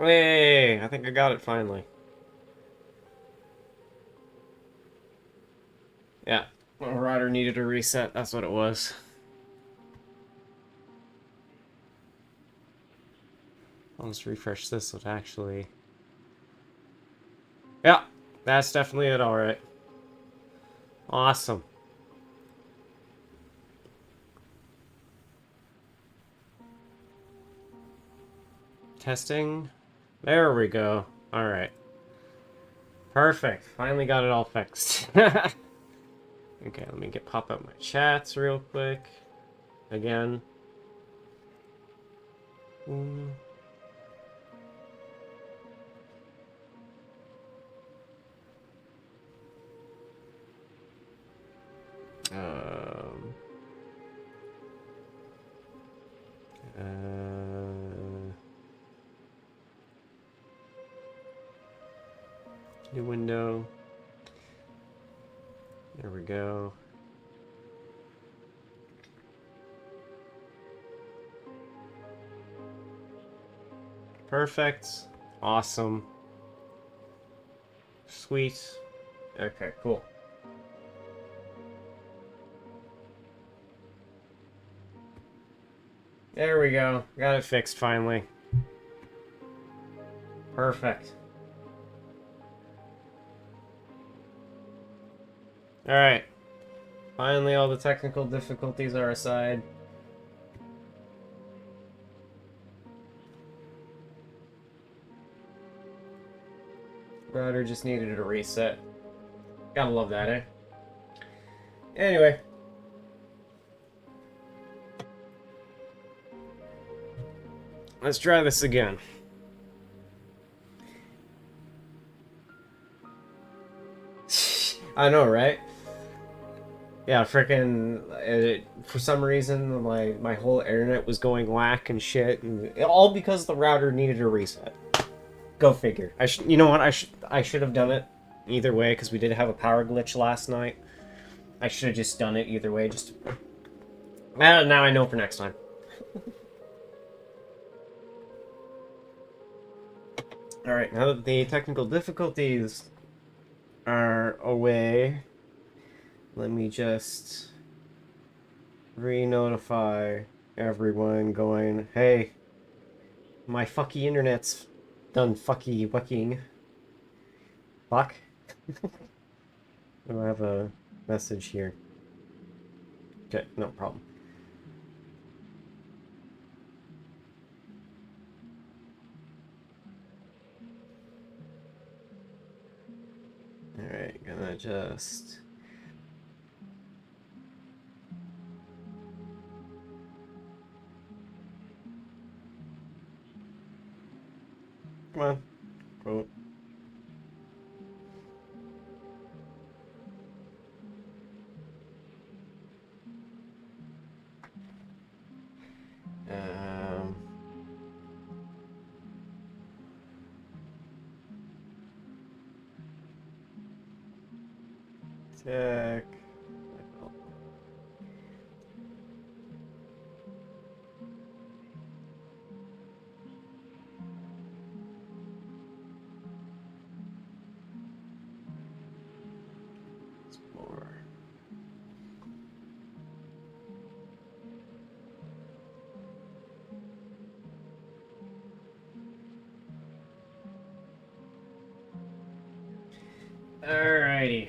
Hey, I think I got it finally. Yeah, my router needed a reset. That's what it was. I'll just refresh this so it actually... Yeah, that's definitely it, alright. Awesome. Testing. There we go. Alright. Perfect. Finally got it all fixed. Okay, let me pop up my chats real quick. Again. Mm. Um, New window. There we go. Perfect. Awesome. Sweet. Okay, cool. There we go. Got it fixed finally. Perfect. Alright. Finally all the technical difficulties are aside. Router just needed a reset. Gotta love that, eh? Anyway. Let's try this again. I know, right? Yeah, frickin' for some reason, my whole internet was going whack and shit, and all because the router needed a reset. Go figure. You know what? I should have done it either way because we did have a power glitch last night. I should have just done it either way. Just now I know for next time. All right, now that the technical difficulties are away, let me just re-notify everyone going, hey, my fucky internet's done fucky wucking. Fuck. I have a message here. Okay, no problem. Alright, gonna just... Come on. Quote. Um... Tech... Explore. Alrighty.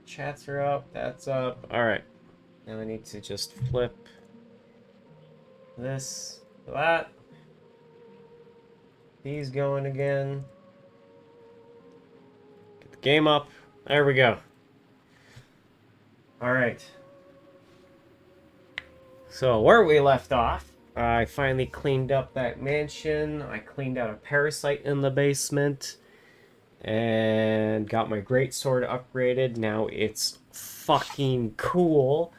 Chats are up, that's up. Alright. Now I need to just flip this to that. He's going again. Get the game up. There we go. Alright. So, where we left off, I finally cleaned up that mansion. I cleaned out a parasite in the basement. And got my greatsword upgraded. Now it's fucking cool.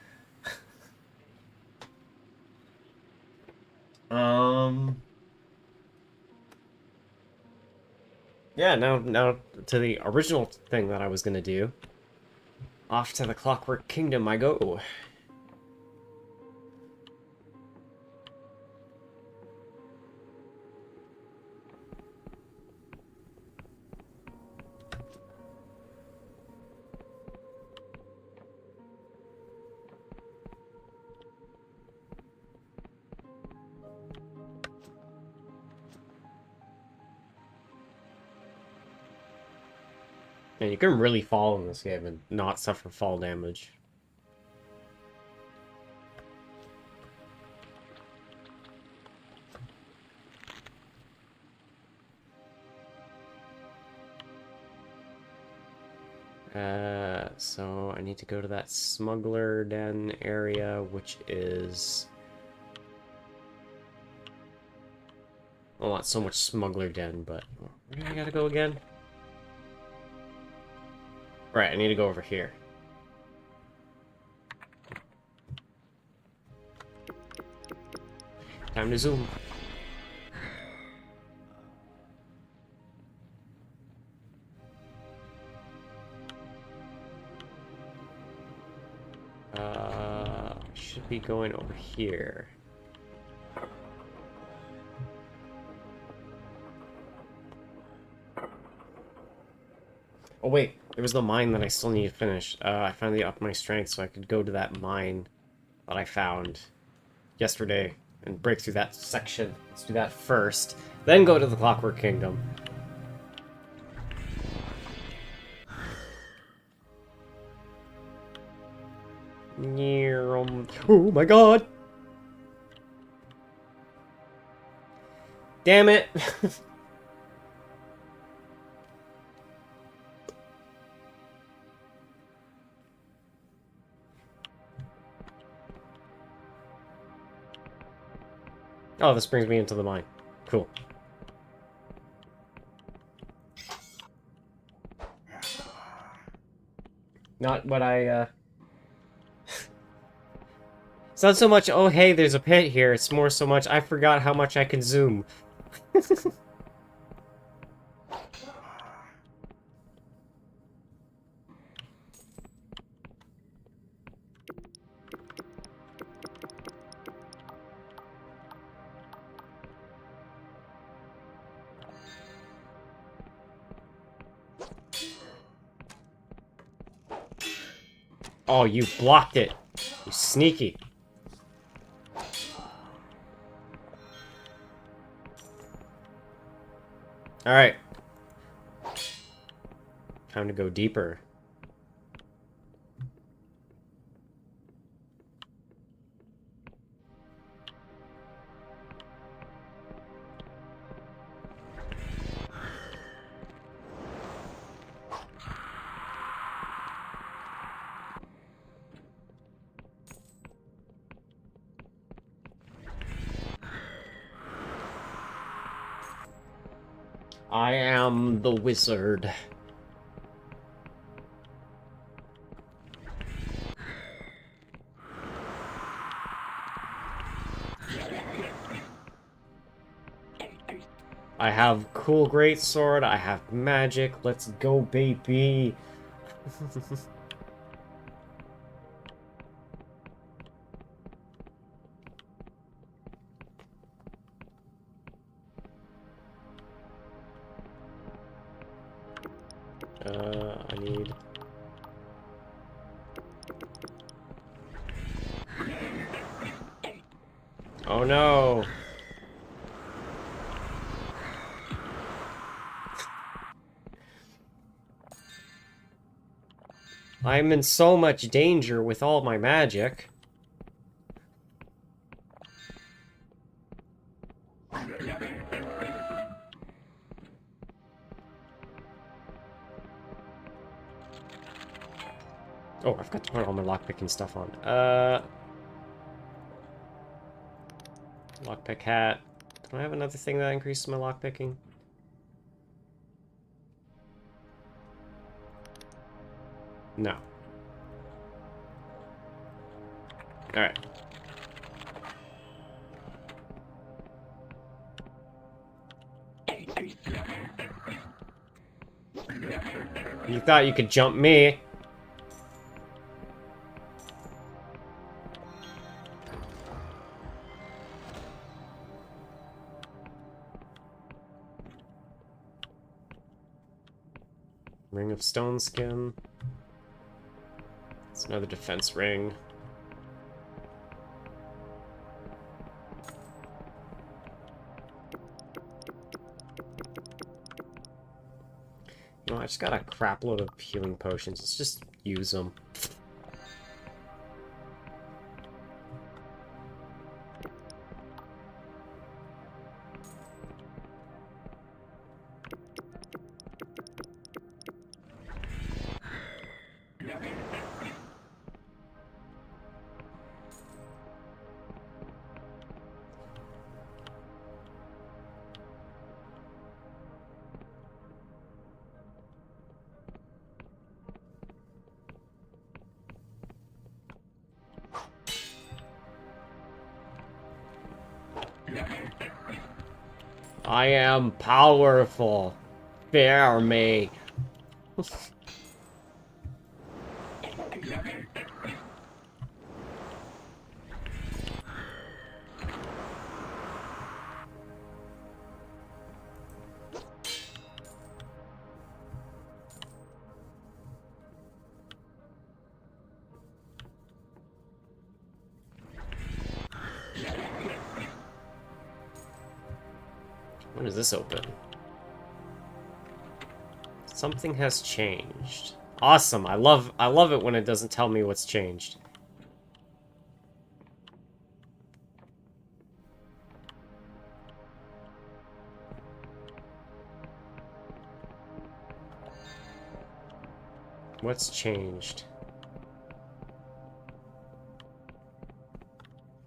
Yeah, now to the original thing that I was gonna do. Off to the Clockwork Kingdom I go. And you can really fall in this game and not suffer fall damage. So I need to go to that smuggler den area, which is... Well, not so much smuggler den, but... Where do I gotta go again? Right, I need to go over here. Time to zoom. Should be going over here. Oh wait, there was the mine that I still need to finish. I finally upped my strength so I could go to that mine that I found yesterday and break through that section. Let's do that first, then go to the Clockwork Kingdom. Oh my god! Damn it! Oh, this brings me into the mine. Cool. Not what I, It's not so much, oh hey, there's a pit here, it's more so much, I forgot how much I can zoom. Oh, you blocked it. You sneaky. Alright. Time to go deeper. I am the wizard. I have cool greatsword, I have magic, let's go baby. I need... Oh no! I'm in so much danger with all my magic. Oh, I've got to put all my lockpicking stuff on. Lockpick hat. Do I have another thing that increases my lockpicking? No. Alright. You thought you could jump me? Ring of stone skin. It's another defense ring. You know, I just got a crap load of healing potions. Let's just use them. I am powerful. Fear me. When is this open? Something has changed. Awesome. I love it when it doesn't tell me what's changed. What's changed?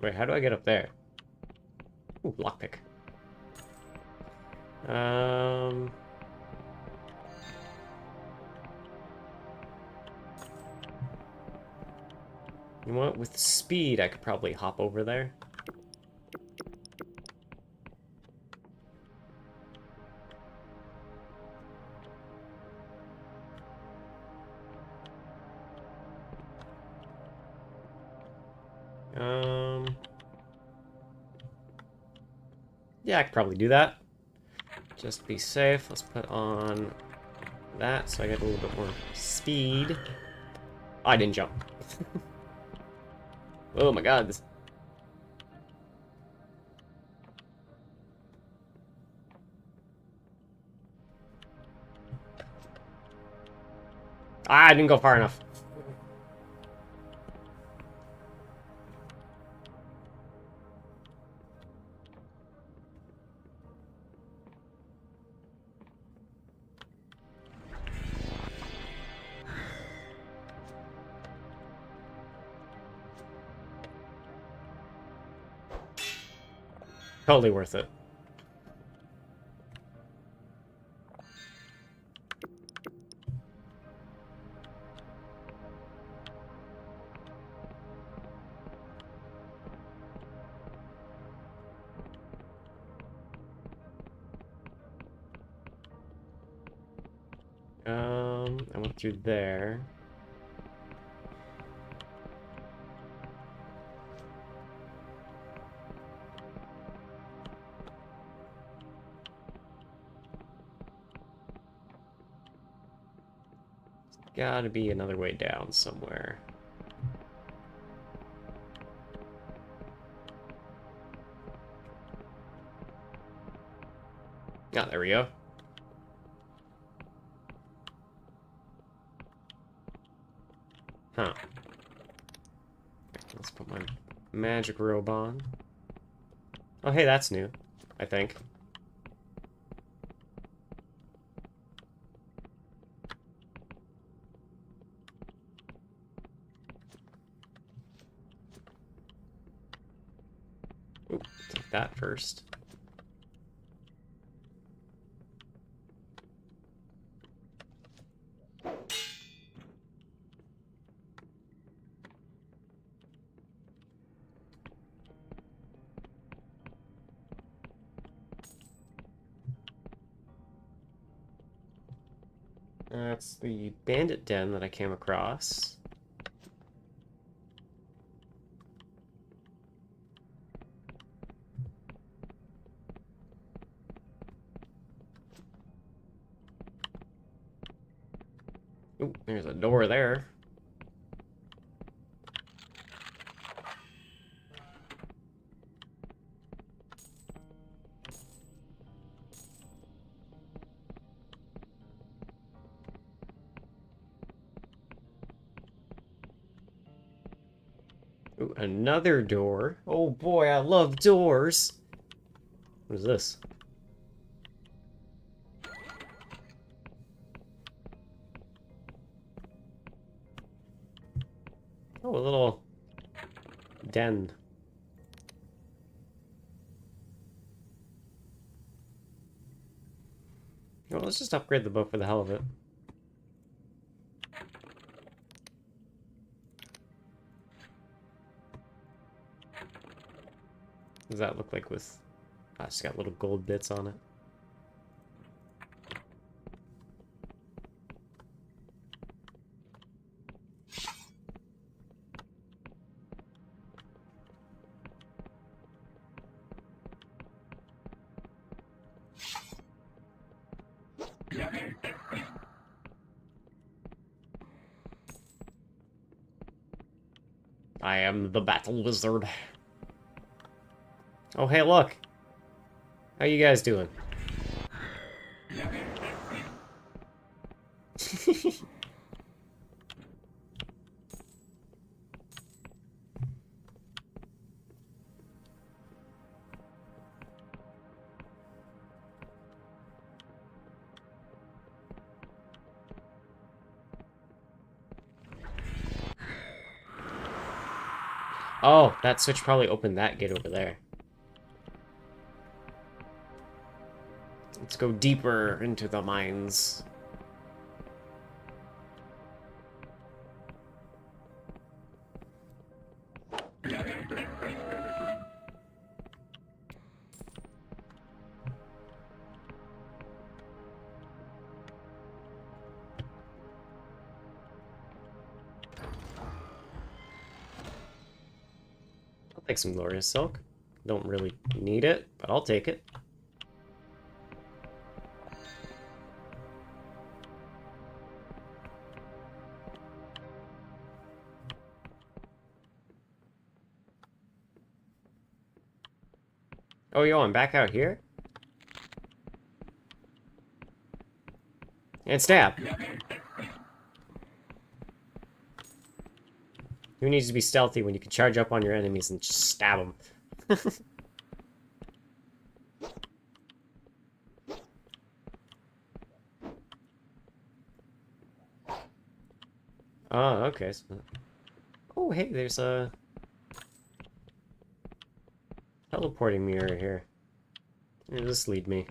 Wait, how do I get up there? Ooh, lockpick. You know what? With speed, I could probably hop over there. Yeah, I could probably do that. Just be safe. Let's put on that so I get a little bit more speed. Oh, I didn't jump. Oh my god. I didn't go far enough. Totally worth it. I went through there. Gotta be another way down somewhere. Ah, there we go. Huh. Let's put my magic robe on. Oh, hey, that's new, I think. Oop, take that first. That's the bandit den that I came across. Ooh, there's a door there. Ooh, another door. Oh boy, I love doors. What is this? Oh, a little den. Well, let's just upgrade the boat for the hell of it. What does that look like with... Ah, it's got little gold bits on it. I am the battle wizard. Oh, hey, look. How you guys doing? Oh, that switch probably opened that gate over there. Let's go deeper into the mines. I'll take some glorious silk. Don't really need it, but I'll take it. Oh, yo, I'm back out here? And stab. Who needs to be stealthy when you can charge up on your enemies and just stab them? Oh, okay. Oh, hey, there's a teleporting mirror here. Where does this lead me?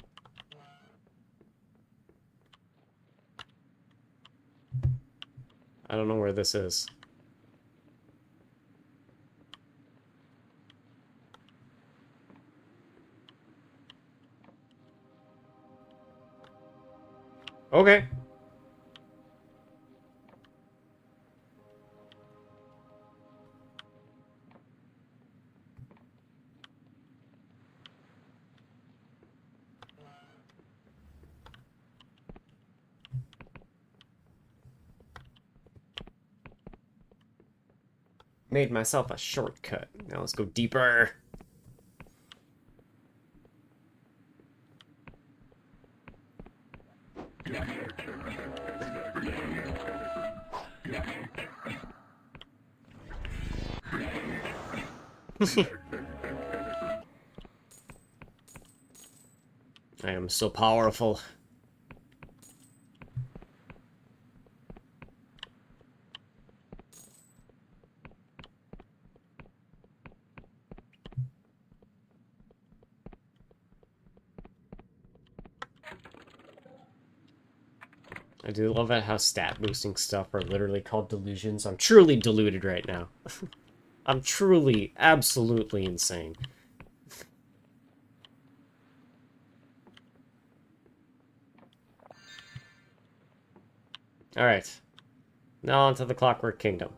I don't know where this is. Okay. Made myself a shortcut. Now let's go deeper. I am so powerful. I do love it how stat boosting stuff are literally called delusions. I'm truly deluded right now. I'm truly, absolutely insane. Alright. Now onto the Clockwork Kingdom.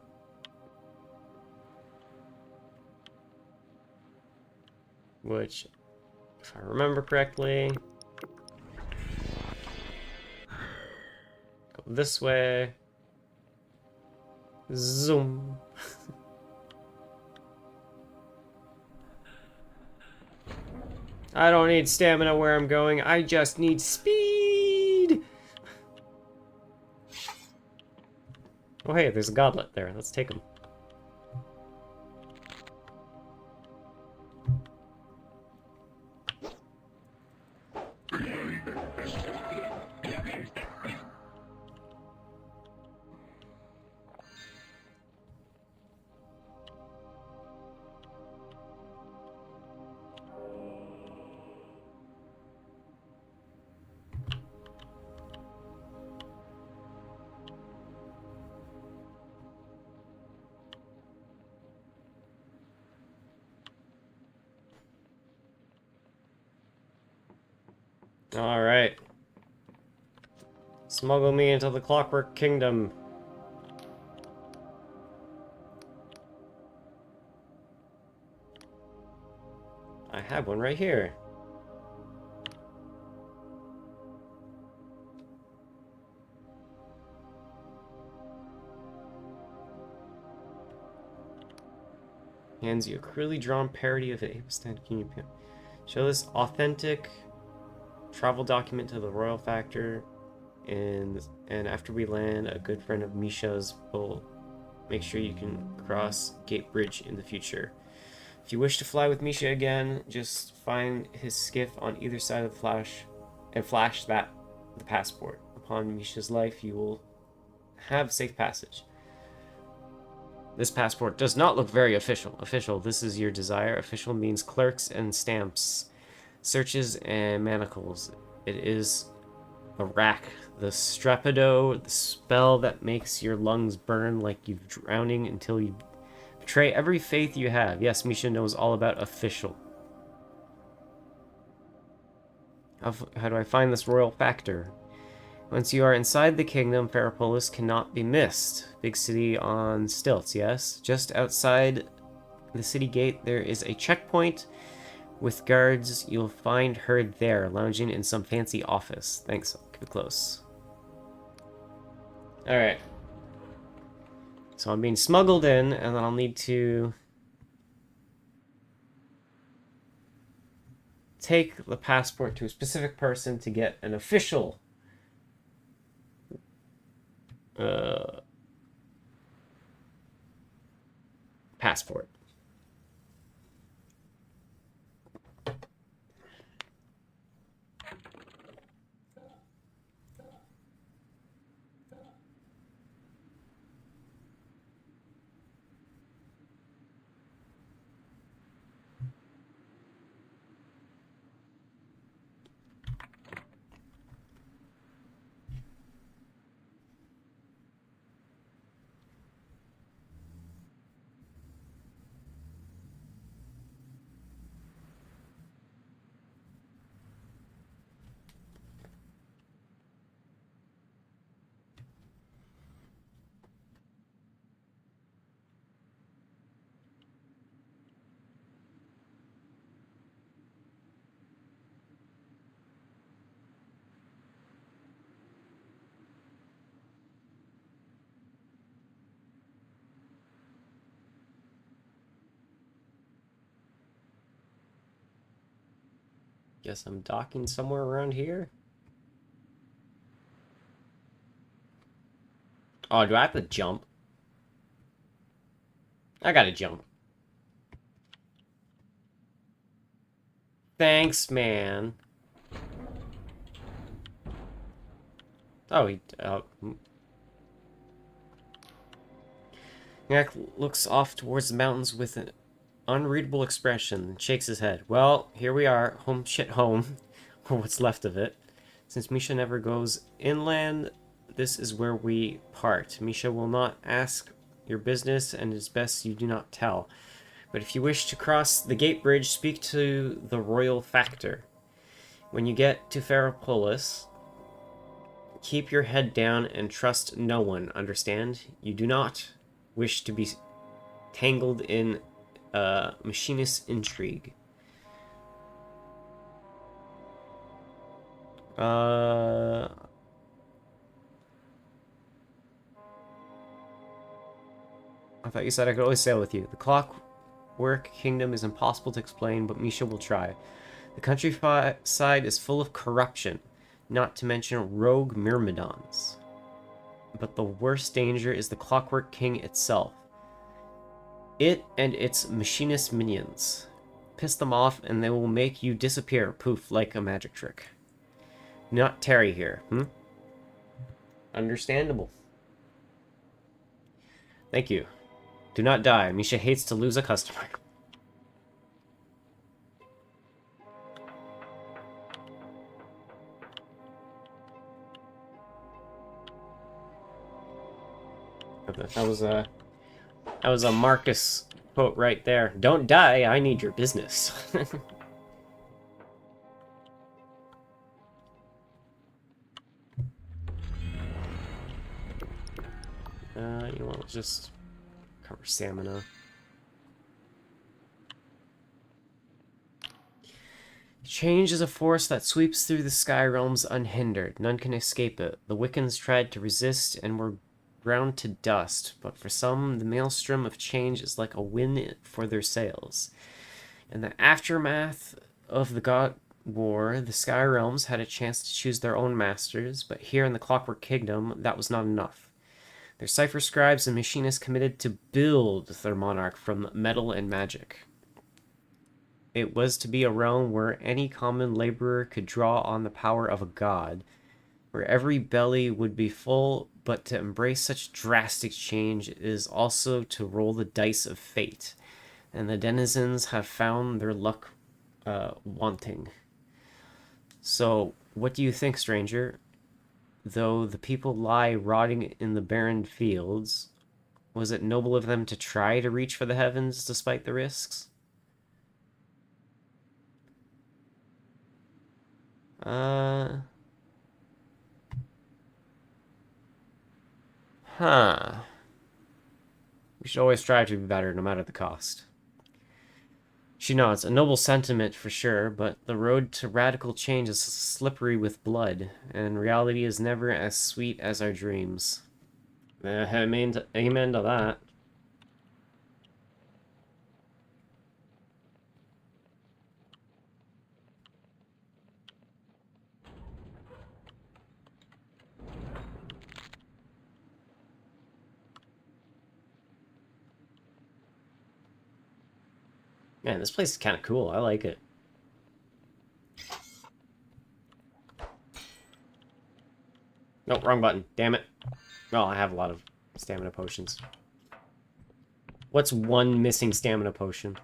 Which, if I remember correctly... Go this way. Zoom. I don't need stamina where I'm going, I just need speed! Oh hey, there's a goblet there, let's take him. Alright. Smuggle me into the Clockwork Kingdom. I have one right here. Hands you a clearly drawn parody of an stand King. Show this authentic travel document to the royal factor, and after we land, a good friend of Misha's will make sure you can cross Gate Bridge in the future. If you wish to fly with Misha again, just find his skiff on either side of the flash and flash the passport. Upon Misha's life, you will have safe passage. This passport does not look very official. Official, this is your desire. Official means clerks and stamps, searches and manacles. It is the rack, the strapido, the spell that makes your lungs burn like you're drowning until you betray every faith you have. Yes, Misha knows all about official. How do I find this royal factor? Once you are inside the kingdom, Ferropolis cannot be missed. Big city on stilts, yes? Just outside the city gate, there is a checkpoint with guards. You'll find her there, lounging in some fancy office. Thanks, I'll keep it close. Alright. So I'm being smuggled in, and then I'll need to take the passport to a specific person to get an official passport. Guess I'm docking somewhere around here. Oh, do I have to jump? I gotta jump. Thanks, man. Oh, he... Yak looks off towards the mountains with an unreadable expression and shakes his head. Well, here we are. Home shit home. Or what's left of it. Since Misha never goes inland, this is where we part. Misha will not ask your business, and it's best you do not tell. But if you wish to cross the gate bridge, speak to the royal factor. When you get to Ferropolis, keep your head down and trust no one, understand? You do not wish to be tangled in machinist intrigue. I thought you said I could always sail with you. The Clockwork Kingdom is impossible to explain, but Misha will try. The countryside is full of corruption, not to mention rogue myrmidons. But the worst danger is the Clockwork King itself. It and its machinist minions. Piss them off and they will make you disappear, poof, like a magic trick. Not tarry here, Understandable. Thank you. Do not die. Misha hates to lose a customer. That was a Marcus quote right there. Don't die, I need your business. You know what, let's just cover stamina. Change is a force that sweeps through the sky realms unhindered. None can escape it. The Wiccans tried to resist and were ground to dust, but for some, the maelstrom of change is like a wind for their sails. In the aftermath of the God War, the Sky Realms had a chance to choose their own masters, but here in the Clockwork Kingdom, that was not enough. Their cipher scribes and machinists committed to build their monarch from metal and magic. It was to be a realm where any common laborer could draw on the power of a god, where every belly would be full, but to embrace such drastic change is also to roll the dice of fate, and the denizens have found their luck wanting. So, what do you think, stranger? Though the people lie rotting in the barren fields, was it noble of them to try to reach for the heavens despite the risks? Huh. We should always strive to be better, no matter the cost. She nods. A noble sentiment for sure, but the road to radical change is slippery with blood, and reality is never as sweet as our dreams. Amen to that. Man, this place is kind of cool. I like it. Nope, wrong button. Damn it. Well, I have a lot of stamina potions. What's one missing stamina potion?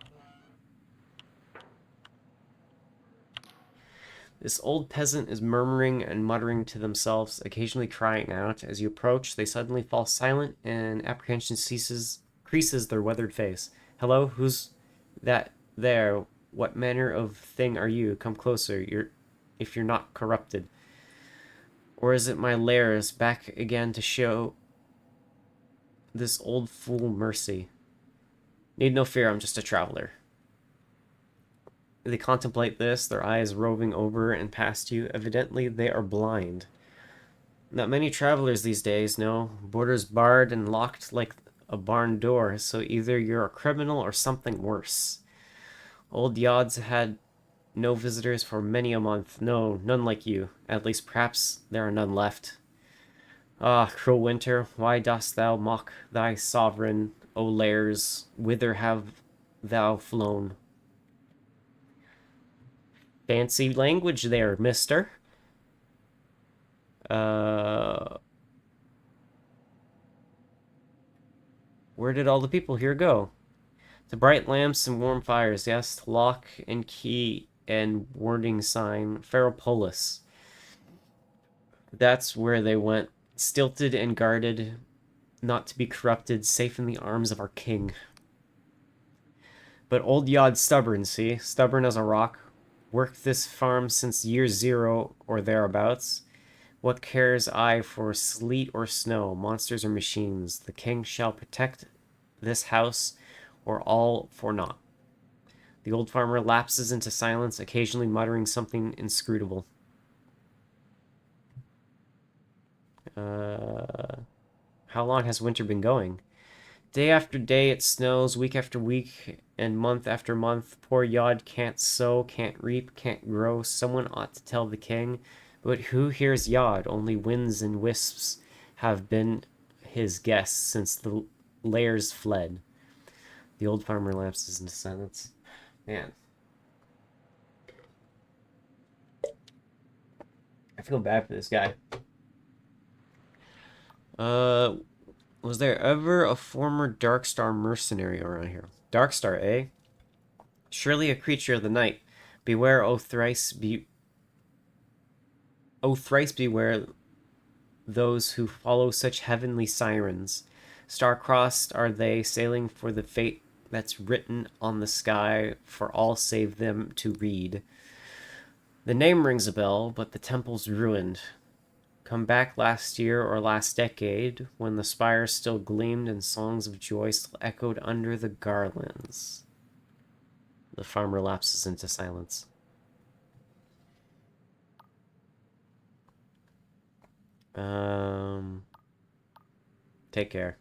This old peasant is murmuring and muttering to themselves, occasionally crying out. As you approach, they suddenly fall silent, and apprehension creases their weathered face. Hello, who's that there? What manner of thing are you? Come closer, if you're not corrupted. Or is it my lairs back again to show this old fool mercy? Need no fear, I'm just a traveler. They contemplate this, their eyes roving over and past you. Evidently, they are blind. Not many travelers these days, no. Borders barred and locked like a barn door, so either you're a criminal or something worse. Old Yods had no visitors for many a month. No, none like you. At least perhaps there are none left. Ah, cruel winter, why dost thou mock thy sovereign, O lairs? Whither have thou flown? Fancy language there, mister. Where did all the people here go? To bright lamps and warm fires, yes, to lock and key and warning sign, Ferropolis. That's where they went, stilted and guarded, not to be corrupted, safe in the arms of our king. But old Yod's stubborn, see? Stubborn as a rock. Worked this farm since year 0 or thereabouts. What cares I for sleet or snow, monsters or machines? The king shall protect this house, or all for naught. The old farmer lapses into silence, occasionally muttering something inscrutable. How long has winter been going? Day after day it snows, week after week, and month after month. Poor Yod can't sow, can't reap, can't grow. Someone ought to tell the king. But who hears Yod? Only winds and wisps have been his guests since the lairs fled. The old farmer lapses into silence. Man. I feel bad for this guy. Was there ever a former Darkstar mercenary around here? Darkstar, eh? Surely a creature of the night. Beware, O thrice beware those who follow such heavenly sirens. Star-crossed are they, sailing for the fate that's written on the sky for all save them to read. The name rings a bell, but the temple's ruined. Come back last year or last decade, when the spires still gleamed and songs of joy still echoed under the garlands. The farmer lapses into silence. Take care.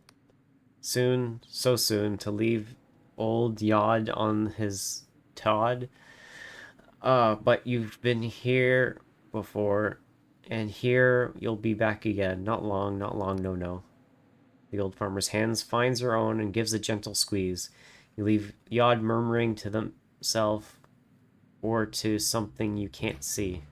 Soon, so soon, to leave old Yod on his Todd. But you've been here before, and here you'll be back again. Not long, no. The old farmer's hands finds her own and gives a gentle squeeze. You leave Yod murmuring to himself or to something you can't see.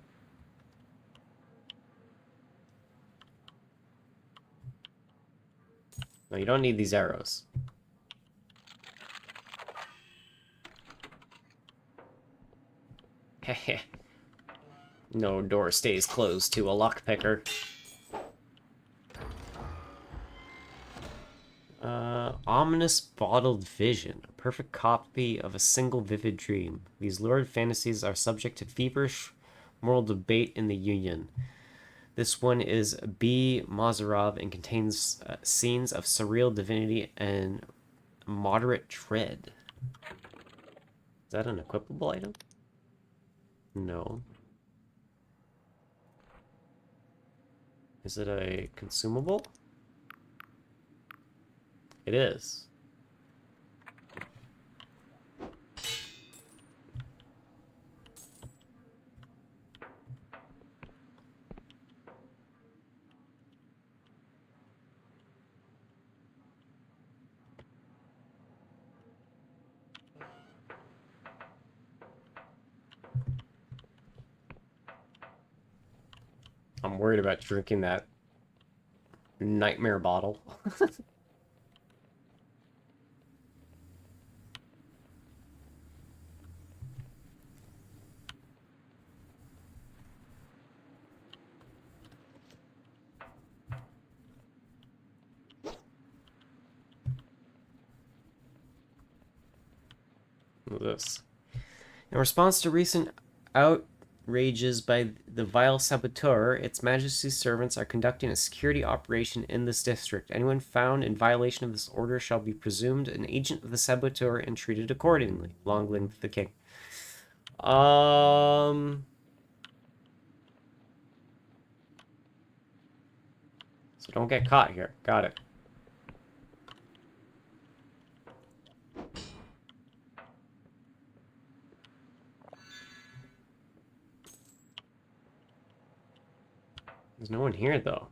No, you don't need these arrows. Heh. No door stays closed to a lockpicker. Ominous bottled vision. A perfect copy of a single vivid dream. These lurid fantasies are subject to feverish moral debate in the Union. This one is B. Mazarov and contains scenes of surreal divinity and moderate dread. Is that an equipable item? No. Is it a consumable? It is. I'm worried about drinking that nightmare bottle. This. In response to recent outrages by the vile saboteur, Its Majesty's servants are conducting a security operation in this district. Anyone found in violation of this order shall be presumed an agent of the saboteur and treated accordingly. Long live the king. So don't get caught here. Got it. There's no one here, though.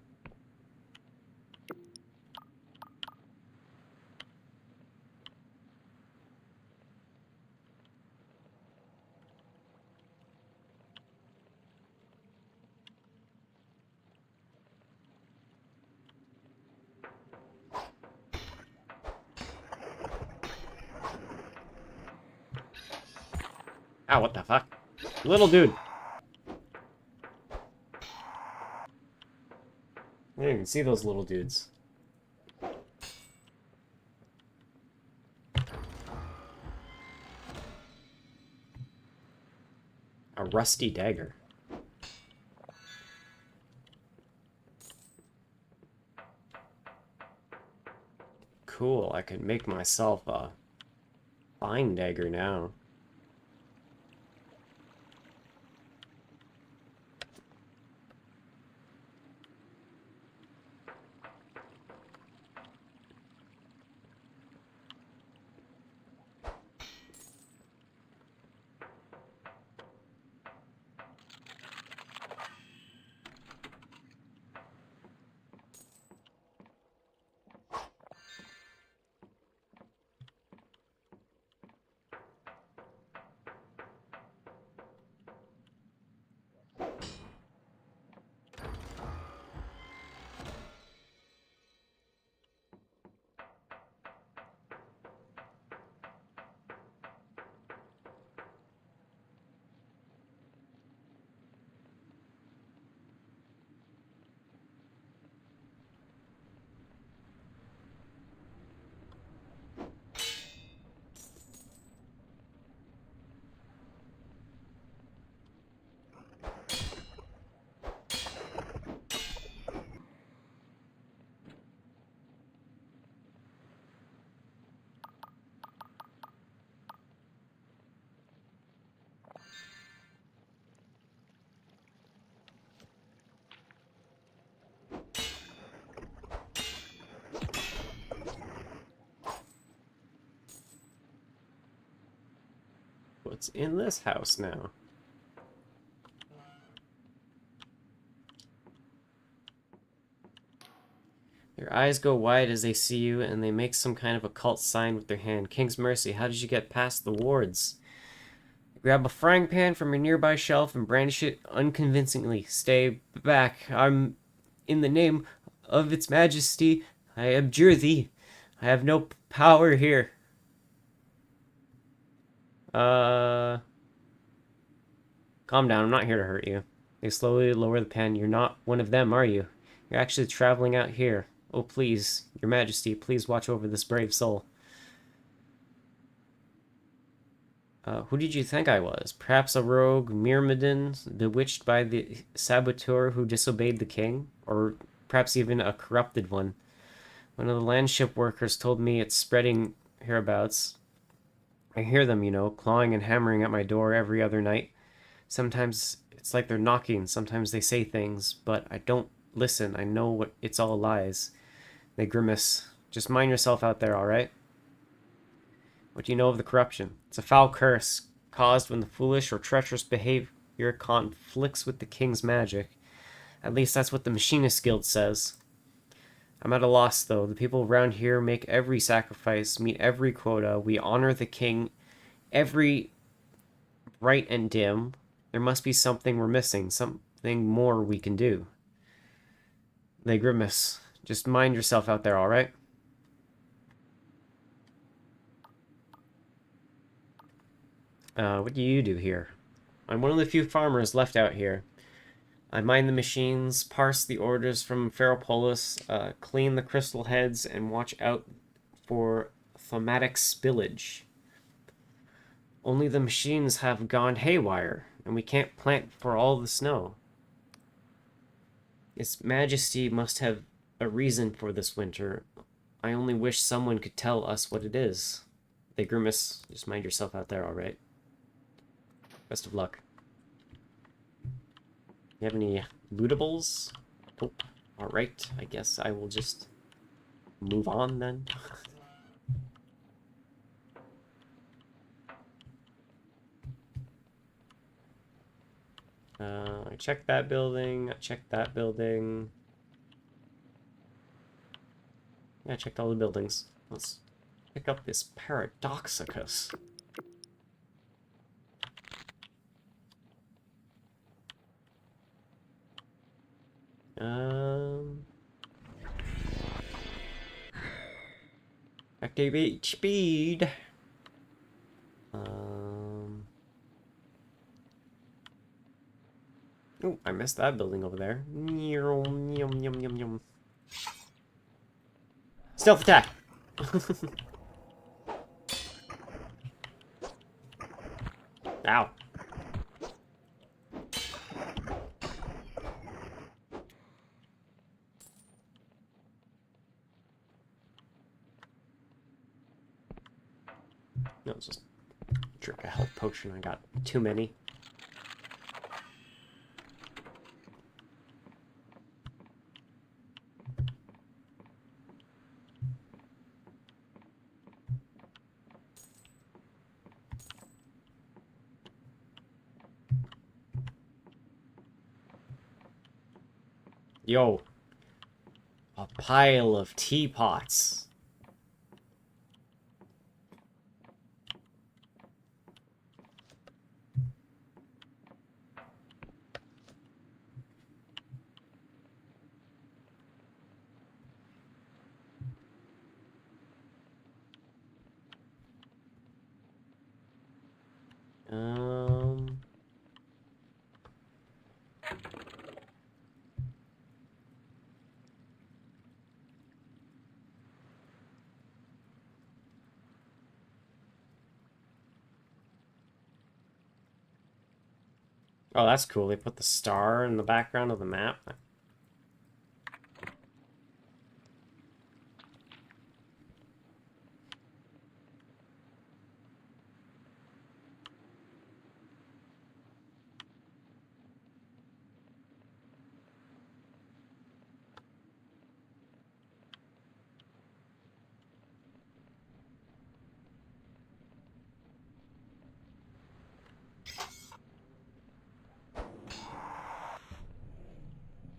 Ah, what the fuck? Little dude. I didn't even see those little dudes. A rusty dagger. Cool, I could make myself a fine dagger now. What's in this house now? Their eyes go wide as they see you, and they make some kind of occult sign with their hand. King's mercy, how did you get past the wards? Grab a frying pan from your nearby shelf and brandish it unconvincingly. Stay back. I'm in the name of its majesty. I abjure thee. I have no power here. Calm down. I'm not here to hurt you. They slowly lower the pen. You're not one of them, are you? You're actually traveling out here. Oh, please, your majesty, please watch over this brave soul. Who did you think I was? Perhaps a rogue Myrmidon, bewitched by the saboteur who disobeyed the king? Or perhaps even a corrupted one? One of the landship workers told me it's spreading hereabouts. I hear them, you know, clawing and hammering at my door every other night. Sometimes it's like they're knocking, sometimes they say things, but I don't listen. I know what it's all lies. They grimace. Just mind yourself out there, alright? What do you know of the corruption? It's a foul curse, caused when the foolish or treacherous behavior conflicts with the king's magic. At least that's what the Machinist Guild says. I'm at a loss, though. The people around here make every sacrifice, meet every quota. We honor the king, every bright and dim. There must be something we're missing, something more we can do. They grimace. Just mind yourself out there, alright? What do you do here? I'm one of the few farmers left out here. I mind the machines, parse the orders from Ferropolis, clean the crystal heads, and watch out for thaumatic spillage. Only the machines have gone haywire, and we can't plant for all the snow. Its Majesty must have a reason for this winter. I only wish someone could tell us what it is. They grimace. Just mind yourself out there, alright? Best of luck. You have any lootables? Nope. Alright, I guess I will just move on then. I checked that building. I checked that building. Yeah, I checked all the buildings. Let's pick up this Paradoxicus. Activate speed. Oh, I missed that building over there. Yum, yum, yum, yum, yum. Stealth attack! Ow. No, it's just drink a health potion. I got too many. Yo. A pile of teapots. Oh, that's cool. They put the star in the background of the map.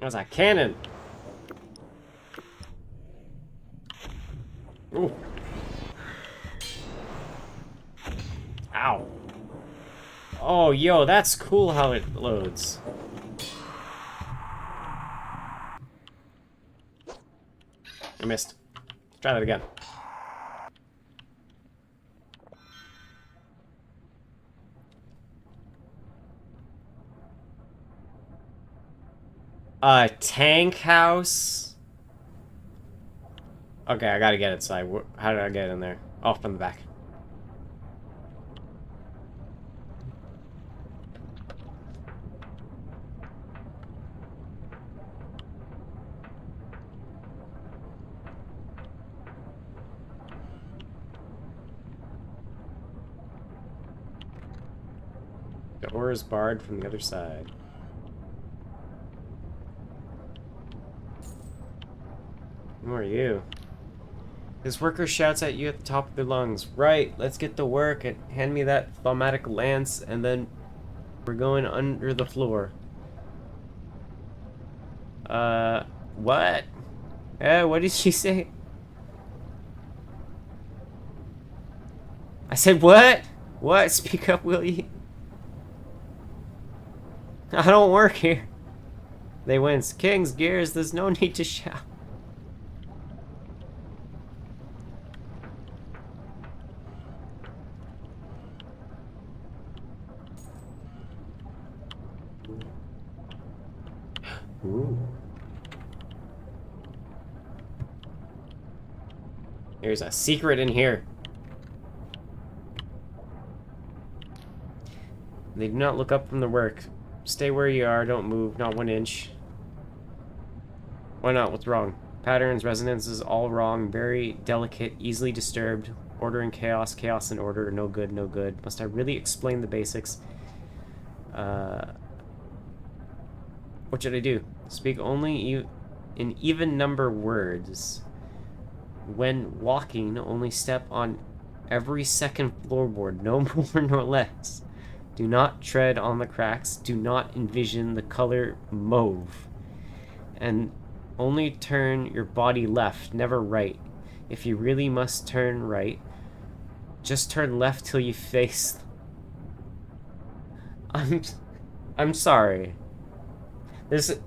There's a cannon. Ooh. Ow. Oh, yo, that's cool how it loads. I missed. Let's try that again. A tank house? Okay, I gotta get inside. How did I get in there? Oh, from the back. The door is barred from the other side. Who are you? This worker shouts at you at the top of their lungs. Right, let's get to work and hand me that thaumatic lance, and then we're going under the floor. What? What did she say? I said what? What? Speak up, will you? I don't work here. They wince. King's gears, there's no need to shout. Ooh. There's a secret in here. They do not look up from their work. Stay where you are, don't move, not 1 inch. Why not? What's wrong? Patterns, resonances, all wrong, very delicate, easily disturbed. Order and chaos, chaos and order, no good, no good. Must I really explain the basics? What should I do? Speak only in even number words. When walking, only step on every second floorboard, no more nor less. Do not tread on the cracks. Do not envision the color mauve. And only turn your body left, never right. If you really must turn right, just turn left till you face... I'm sorry. This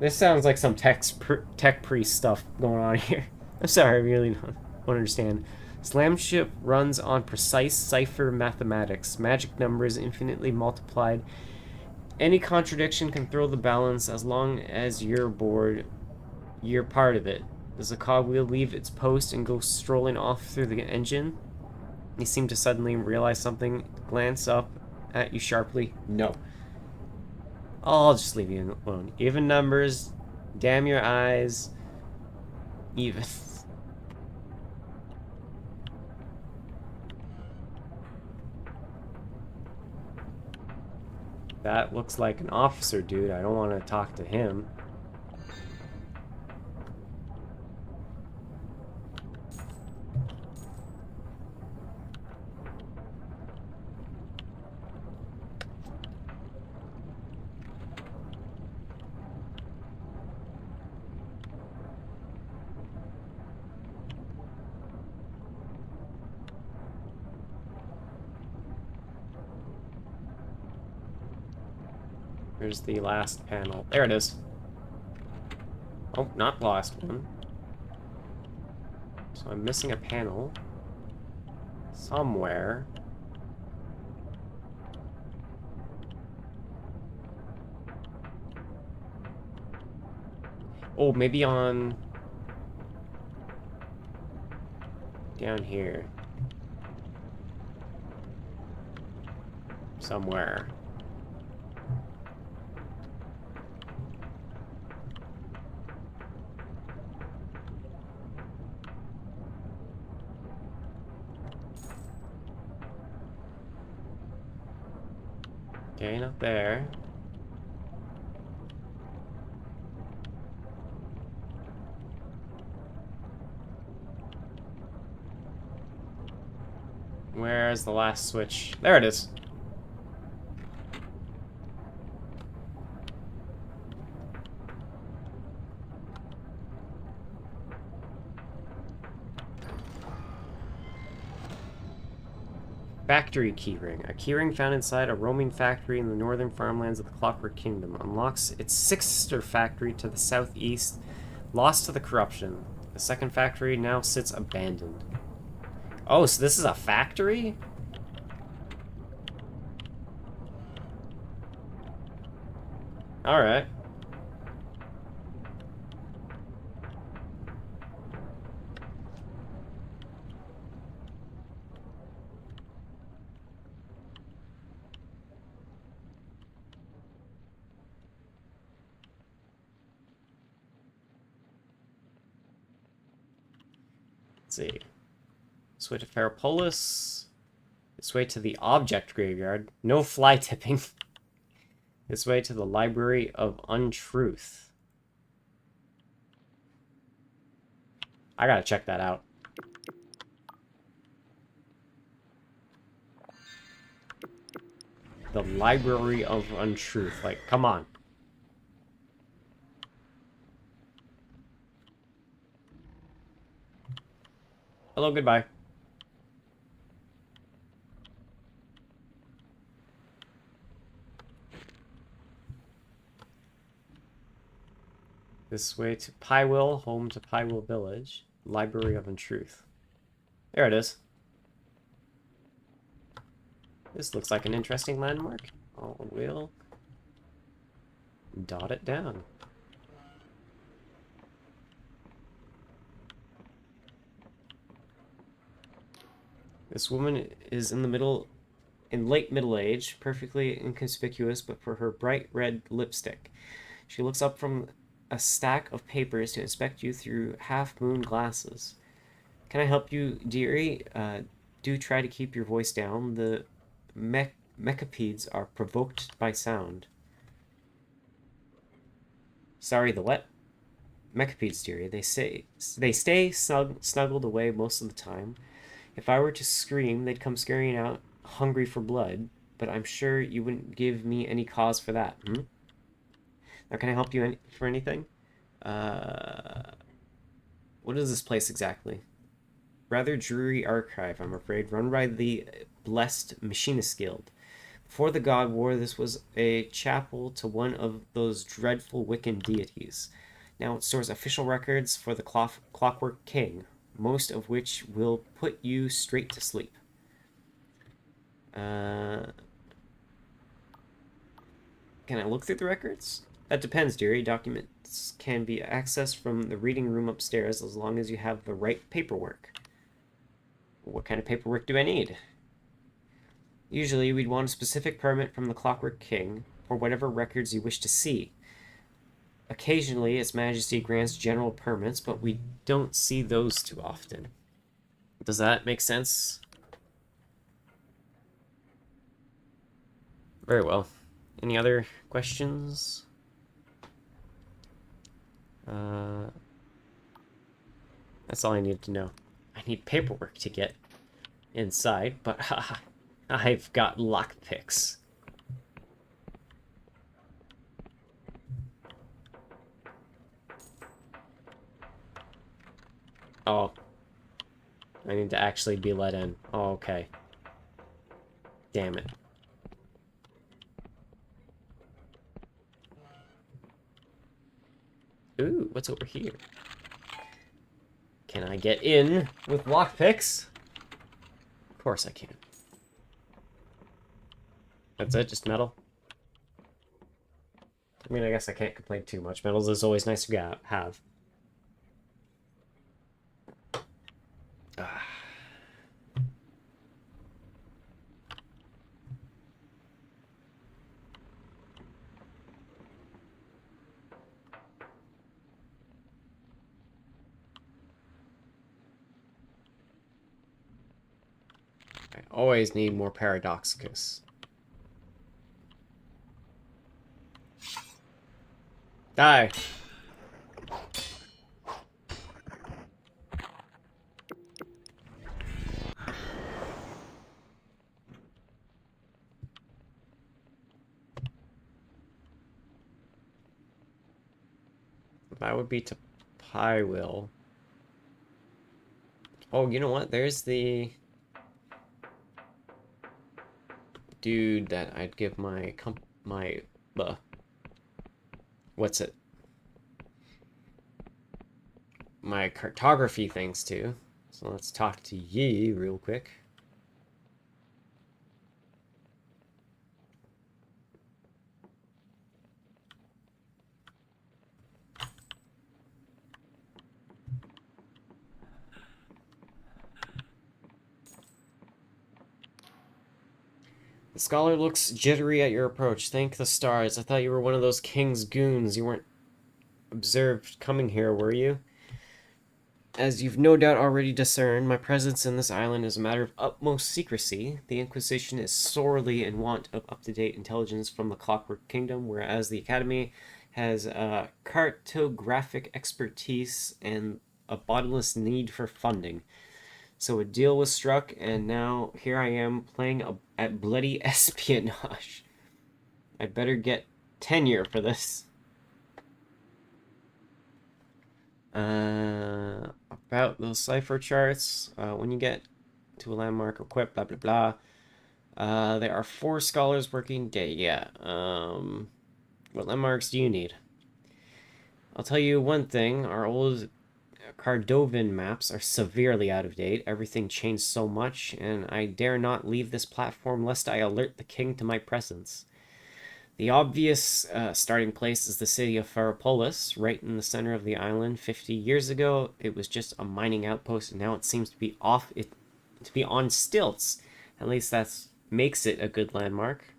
sounds like some tech priest stuff going on here. I'm sorry, I really don't understand. Slamship runs on precise cipher mathematics. Magic numbers infinitely multiplied. Any contradiction can throw the balance as long as you're bored. You're part of it. Does the cogwheel leave its post and go strolling off through the engine? You seem to suddenly realize something. Glance up at you sharply. No. I'll just leave you alone. Even numbers. Damn your eyes. Even. That looks like an officer, dude. I don't want to talk to him. Here's the last panel. There it is. Oh, not the last one. So I'm missing a panel somewhere. Oh, maybe on... down here. Somewhere. Okay, not there. Where's the last switch? There it is. Factory keyring. A keyring found inside a roaming factory in the northern farmlands of the Clockwork Kingdom unlocks its sister factory to the southeast, lost to the corruption. The second factory now sits abandoned. Oh, so this is a factory? Alright. Let's see. This way to Ferropolis. This way to the object graveyard. No fly tipping. This way to the Library of Untruth. I gotta check that out. The Library of Untruth. Like, come on. Hello, goodbye. This way to Pywill, home to Pywill Village. Library of Untruth. There it is. This looks like an interesting landmark. We'll dot it down. This woman is in late middle age, perfectly inconspicuous but for her bright red lipstick. She looks up from a stack of papers to inspect you through half-moon glasses. Can I help you, dearie? Do try to keep your voice down. The mechapeds are provoked by sound. Sorry, the what? Mechapeds, dearie. They stay snuggled away most of the time. If I were to scream, they'd come scurrying out, hungry for blood. But I'm sure you wouldn't give me any cause for that. Now, can I help you for anything? What is this place exactly? Rather dreary archive, I'm afraid, run by the Blessed Machinist Guild. Before the God War, this was a chapel to one of those dreadful Wiccan deities. Now it stores official records for the Clockwork King, most of which will put you straight to sleep. Can I look through the records? That depends, dearie. Documents can be accessed from the reading room upstairs as long as you have the right paperwork. What kind of paperwork do I need? Usually, we'd want a specific permit from the Clockwork King for whatever records you wish to see. Occasionally, His Majesty grants general permits, but we don't see those too often. Does that make sense? Very well. Any other questions? That's all I need to know. I need paperwork to get inside, but I've got lockpicks. Oh. I need to actually be let in. Oh, okay. Damn it. Ooh, what's over here? Can I get in with lockpicks? Of course I can. That's it, just metal? I mean, I guess I can't complain too much. Metals is always nice to have. I always need more Paradoxicus. Die! That would be to Pywill. Oh, you know what? There's the... dude that I'd give my what's it? My cartography things to. So let's talk to ye real quick. The scholar looks jittery at your approach. Thank the stars. I thought you were one of those king's goons. You weren't observed coming here, were you? As you've no doubt already discerned, my presence in this island is a matter of utmost secrecy. The Inquisition is sorely in want of up-to-date intelligence from the Clockwork Kingdom, whereas the Academy has cartographic expertise and a bottomless need for funding. So a deal was struck, and now here I am playing at bloody espionage. I'd better get tenure for this. About those cipher charts, when you get to a landmark equipped, blah blah blah. There are 4 scholars working day. Yeah. What landmarks do you need? I'll tell you one thing. Our old Cardovan maps are severely out of date. Everything changed so much, and I dare not leave this platform lest I alert the king to my presence. The obvious starting place is the city of Ferropolis, right in the center of the island. 50 years ago, it was just a mining outpost, and now it seems to be on stilts. At least that makes it a good landmark.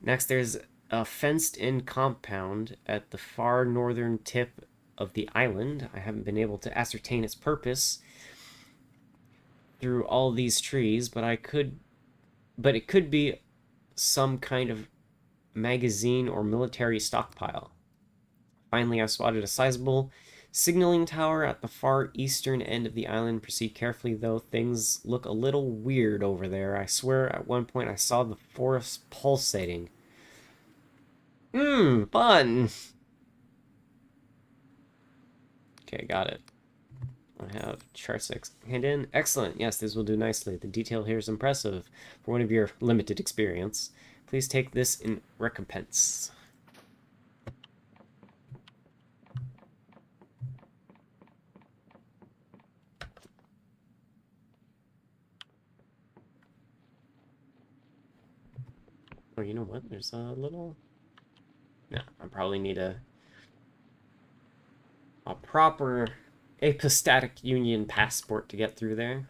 Next, there's a fenced-in compound at the far northern tip of the island. I haven't been able to ascertain its purpose through all these trees, but it could be some kind of magazine or military stockpile. Finally, I spotted a sizable signaling tower at the far eastern end of the island. Proceed carefully, though. Things look a little weird over there. I swear at one point I saw the forest pulsating. Fun! Okay, got it. I have chart 6 hand in. Excellent. Yes, this will do nicely. The detail here is impressive for one of your limited experience. Please take this in recompense. Oh, you know what? There's a little... No, I probably need a proper apostatic union passport to get through there.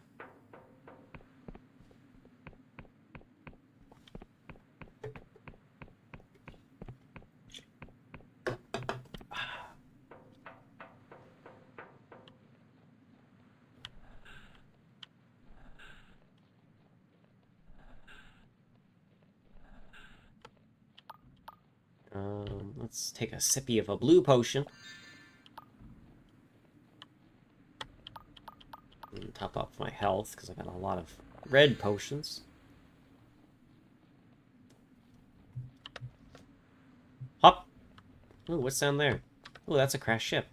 Let's take a sippy of a blue potion. And top up my health, because I got a lot of red potions. Hop! Ooh, what's down there? Ooh, that's a crashed ship.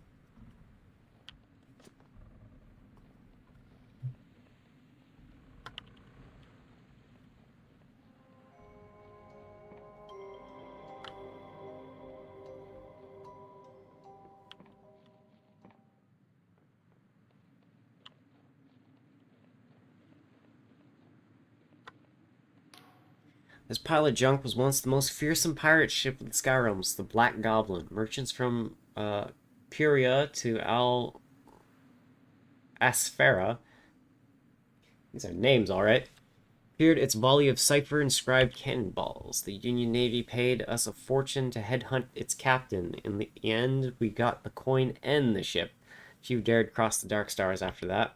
This pile of junk was once the most fearsome pirate ship in the Skyrealms, the Black Goblin. Merchants from Puria to Al Asfera, these are names, alright, feared its volley of cipher-inscribed cannonballs. The Union Navy paid us a fortune to headhunt its captain. In the end, we got the coin and the ship. Few dared cross the Dark Stars after that.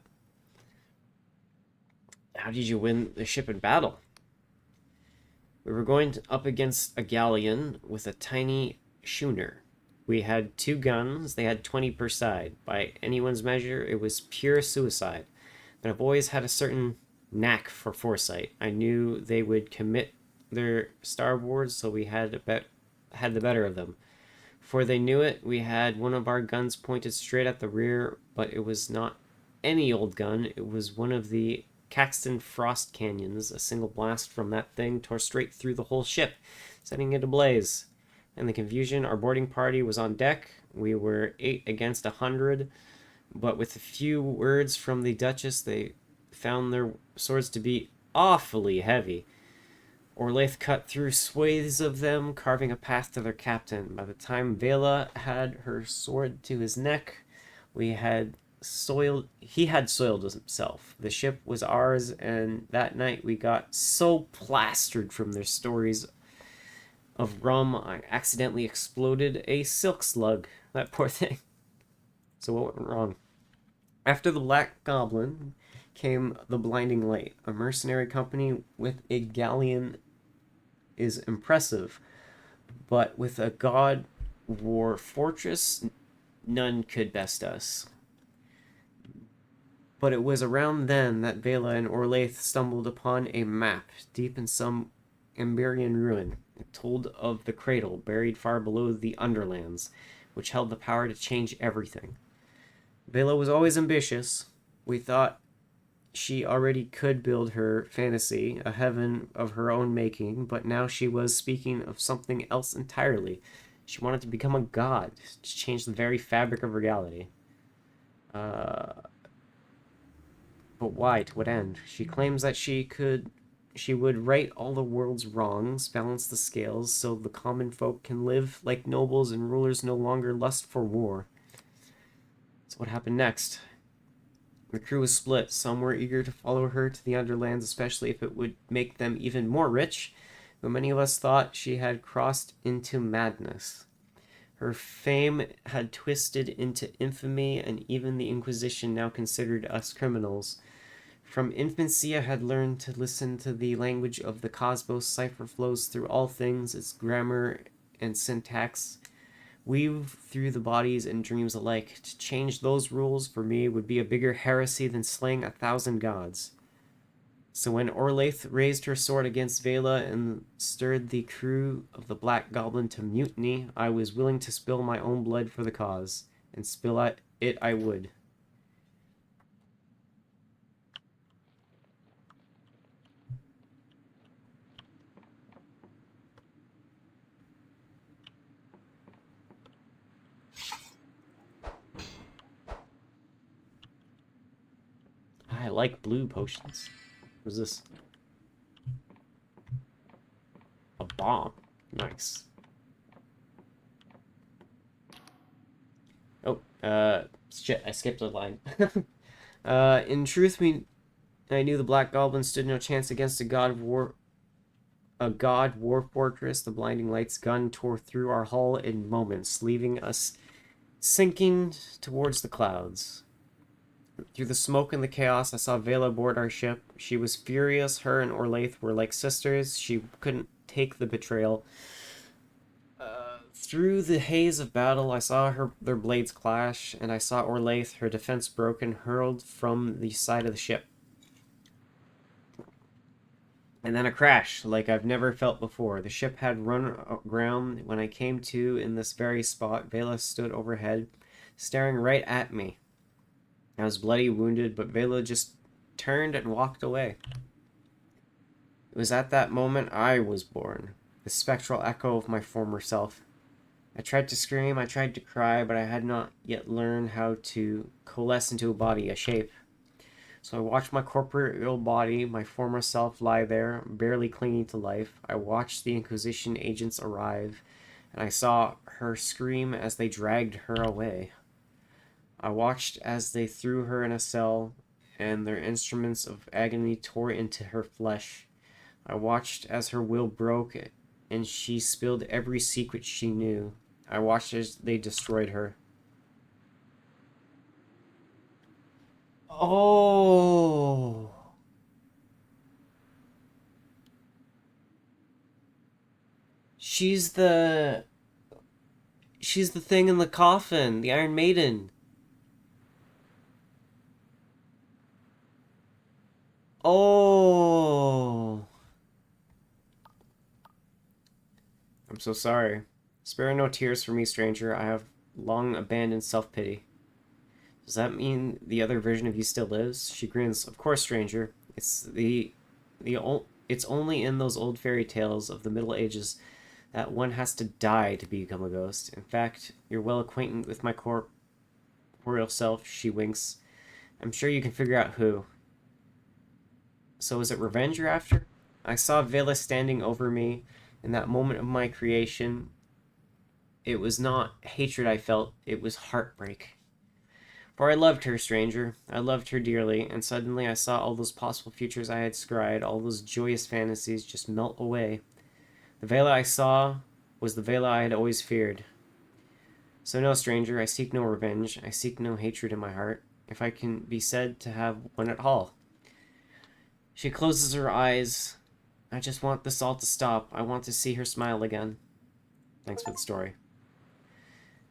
How did you win the ship in battle? We were going up against a galleon with a tiny schooner. We had 2 guns, they had 20 per side. By anyone's measure, it was pure suicide. But I've always had a certain knack for foresight. I knew they would commit their starboards, so we had the better of them. Before they knew it, we had one of our guns pointed straight at the rear, but it was not any old gun. It was one of the Caxton Frost Canyons. A single blast from that thing tore straight through the whole ship, setting it ablaze. In the confusion, our boarding party was on deck. We were 8 against 100, but with a few words from the Duchess, they found their swords to be awfully heavy. Orlaith cut through swathes of them, carving a path to their captain. By the time Vela had her sword to his neck, he had soiled himself. The ship was ours, and that night we got so plastered from their stories of rum, I accidentally exploded a silk slug. That poor thing. So what went wrong? After the Black Goblin came the Blinding Light. A mercenary company with a galleon is impressive, but with a god war fortress, none could best us. But it was around then that Vela and Orlaith stumbled upon a map deep in some Emberian ruin. It told of the cradle buried far below the Underlands, which held the power to change everything. Vela was always ambitious. We thought she already could build her fantasy, a heaven of her own making, but now she was speaking of something else entirely. She wanted to become a god, to change the very fabric of reality. But why? To what end? She claims that she would right all the world's wrongs, balance the scales, so the common folk can live like nobles and rulers no longer lust for war. So what happened next? The crew was split. Some were eager to follow her to the Underlands, especially if it would make them even more rich, but many of us thought she had crossed into madness. Her fame had twisted into infamy, and even the Inquisition now considered us criminals. From infancy, I had learned to listen to the language of the cosmos. Cipher flows through all things, its grammar and syntax weave through the bodies and dreams alike. To change those rules for me would be a bigger heresy than slaying 1,000 gods. So when Orlaith raised her sword against Vela and stirred the crew of the Black Goblin to mutiny, I was willing to spill my own blood for the cause, and spill it I would. I like blue potions. What's this? A bomb. Nice. Oh, shit, I skipped a line. In truth, I knew the Black Goblin stood no chance against a god war fortress. The blinding light's gun tore through our hull in moments, leaving us sinking towards the clouds. Through the smoke and the chaos, I saw Vela board our ship. She was furious. Her and Orlaith were like sisters. She couldn't take the betrayal. Through the haze of battle, I saw their blades clash, and I saw Orlaith, her defense broken, hurled from the side of the ship. And then a crash, like I've never felt before. The ship had run aground. When I came to in this very spot, Vela stood overhead, staring right at me. I was bloody wounded, but Vela just turned and walked away. It was at that moment I was born, the spectral echo of my former self. I tried to scream, I tried to cry, but I had not yet learned how to coalesce into a body, a shape. So I watched my corporeal body, my former self, lie there, barely clinging to life. I watched the Inquisition agents arrive, and I saw her scream as they dragged her away. I watched as they threw her in a cell, and their instruments of agony tore into her flesh. I watched as her will broke, and she spilled every secret she knew. I watched as they destroyed her. Oh! She's the thing in the coffin, the Iron Maiden. Oh! I'm so sorry. Spare no tears for me, stranger. I have long abandoned self-pity. Does that mean the other version of you still lives? She grins. Of course, stranger. It's it's only in those old fairy tales of the Middle Ages that one has to die to become a ghost. In fact, you're well acquainted with my corporeal self, she winks. I'm sure you can figure out who. So is it revenge you're after? I saw Vela standing over me in that moment of my creation. It was not hatred I felt, it was heartbreak. For I loved her, stranger. I loved her dearly, and suddenly I saw all those possible futures I had scryed, all those joyous fantasies just melt away. The Vela I saw was the Vela I had always feared. So no, stranger, I seek no revenge. I seek no hatred in my heart, if I can be said to have one at all. She closes her eyes. I just want this all to stop. I want to see her smile again. Thanks for the story.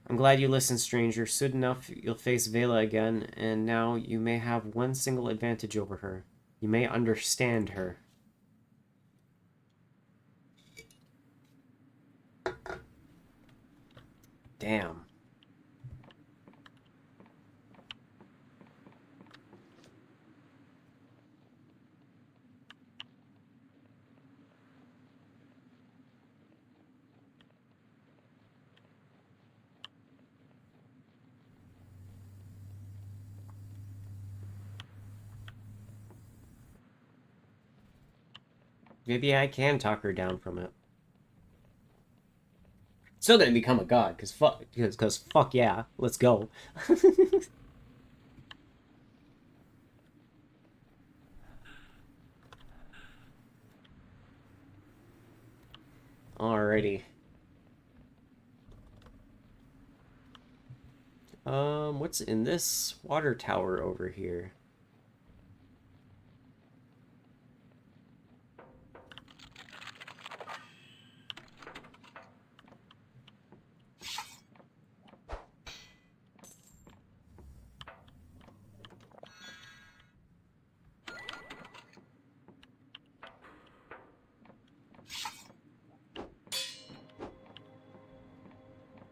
I'm glad you listened, stranger. Soon enough, you'll face Vela again, and now you may have one single advantage over her. You may understand her. Damn. Maybe I can talk her down from it. Still gonna become a god, cause fuck yeah, let's go. Alrighty. What's in this water tower over here?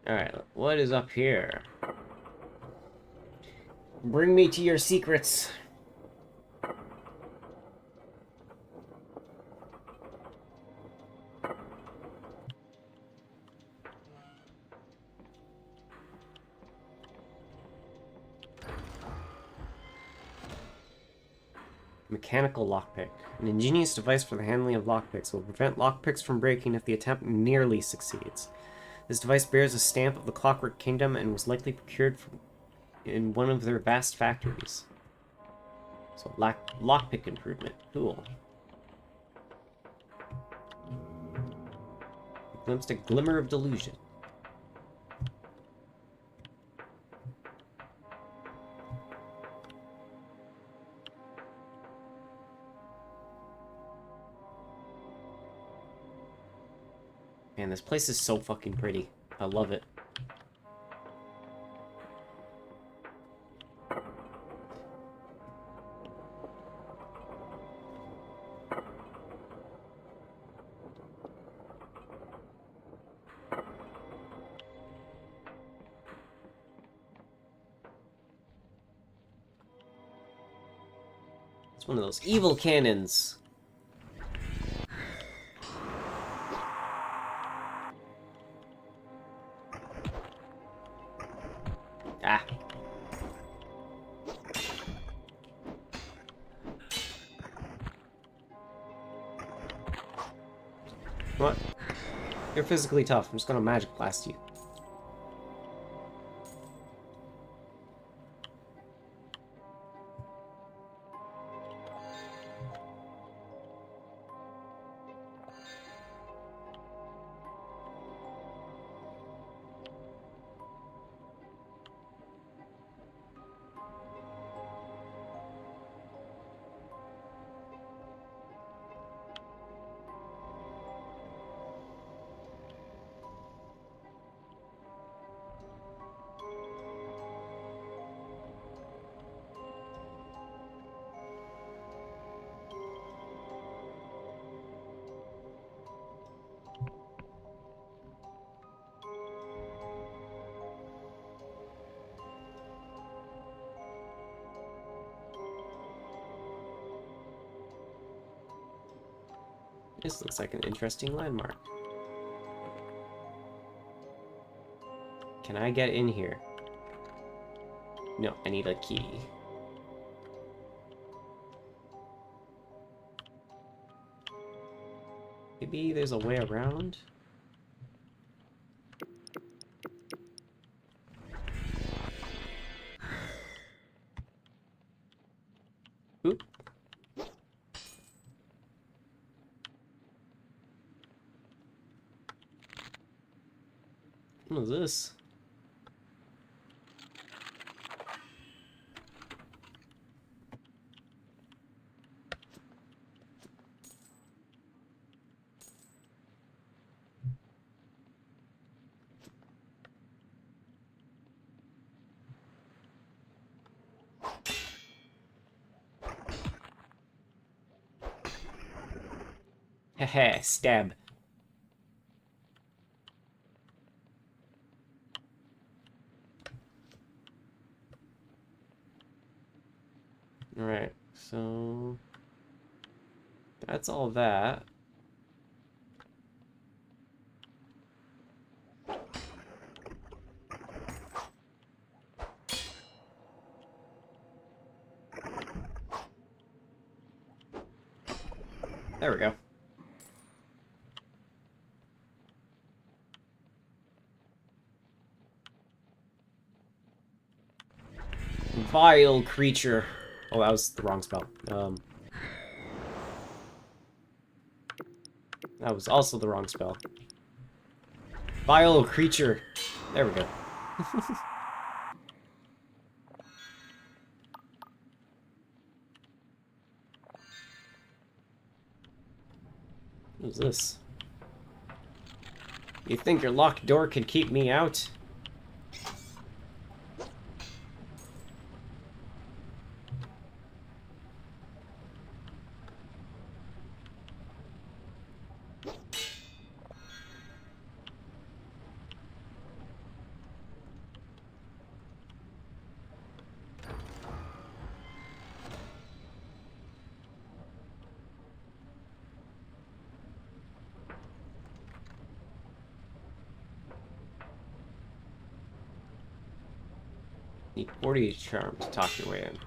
Alright, what is up here? Bring me to your secrets. Mechanical lockpick. An ingenious device for the handling of lockpicks will prevent lockpicks from breaking if the attempt nearly succeeds. This device bears a stamp of the Clockwork Kingdom and was likely procured in one of their vast factories. So, lockpick improvement. Cool. Glimpsed a glimmer of delusion. Man, this place is so fucking pretty. I love it. It's one of those evil cannons. Ah. What? You're physically tough. I'm just gonna magic blast you. This looks like an interesting landmark. Can I get in here? No, I need a key. Maybe there's a way around? Oop. What is this? Haha, stab. Alright, so... that's all that. There we go. Vile creature. Oh, that was the wrong spell. That was also the wrong spell. Vile creature. There we go. What is this? You think your locked door could keep me out? Need 40 charm to talk your way in.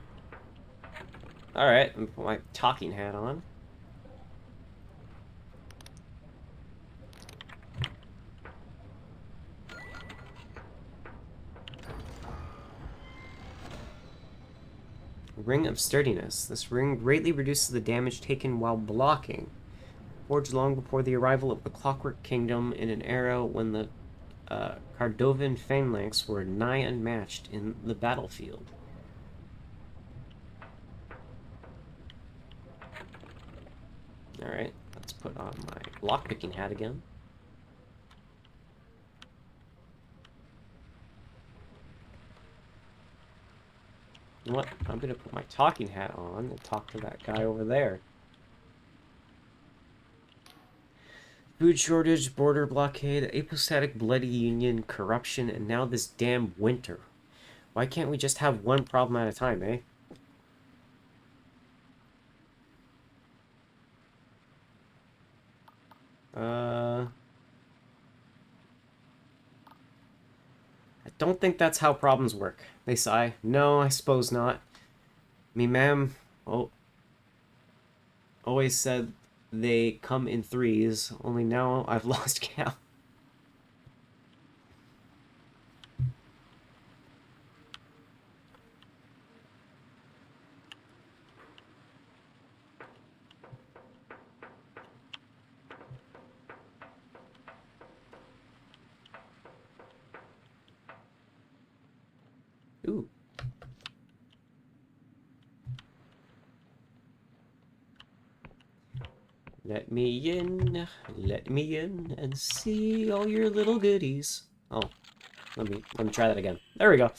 Alright, I'm put my talking hat on. Ring of Sturdiness. This ring greatly reduces the damage taken while blocking. Forged long before the arrival of the Clockwork Kingdom in an era when the Cardovan phalanx were nigh unmatched in the battlefield. Alright, let's put on my lockpicking hat again. You know what? I'm gonna put my talking hat on and talk to that guy over there. Food shortage, border blockade, apostatic bloody union, corruption, and now this damn winter. Why can't we just have one problem at a time, eh? I don't think that's how problems work. They sigh. No, I suppose not. Me ma'am, always said they come in threes, only now I've lost count. Ooh. Let me in and see all your little goodies. Oh, let me try that again. There we go.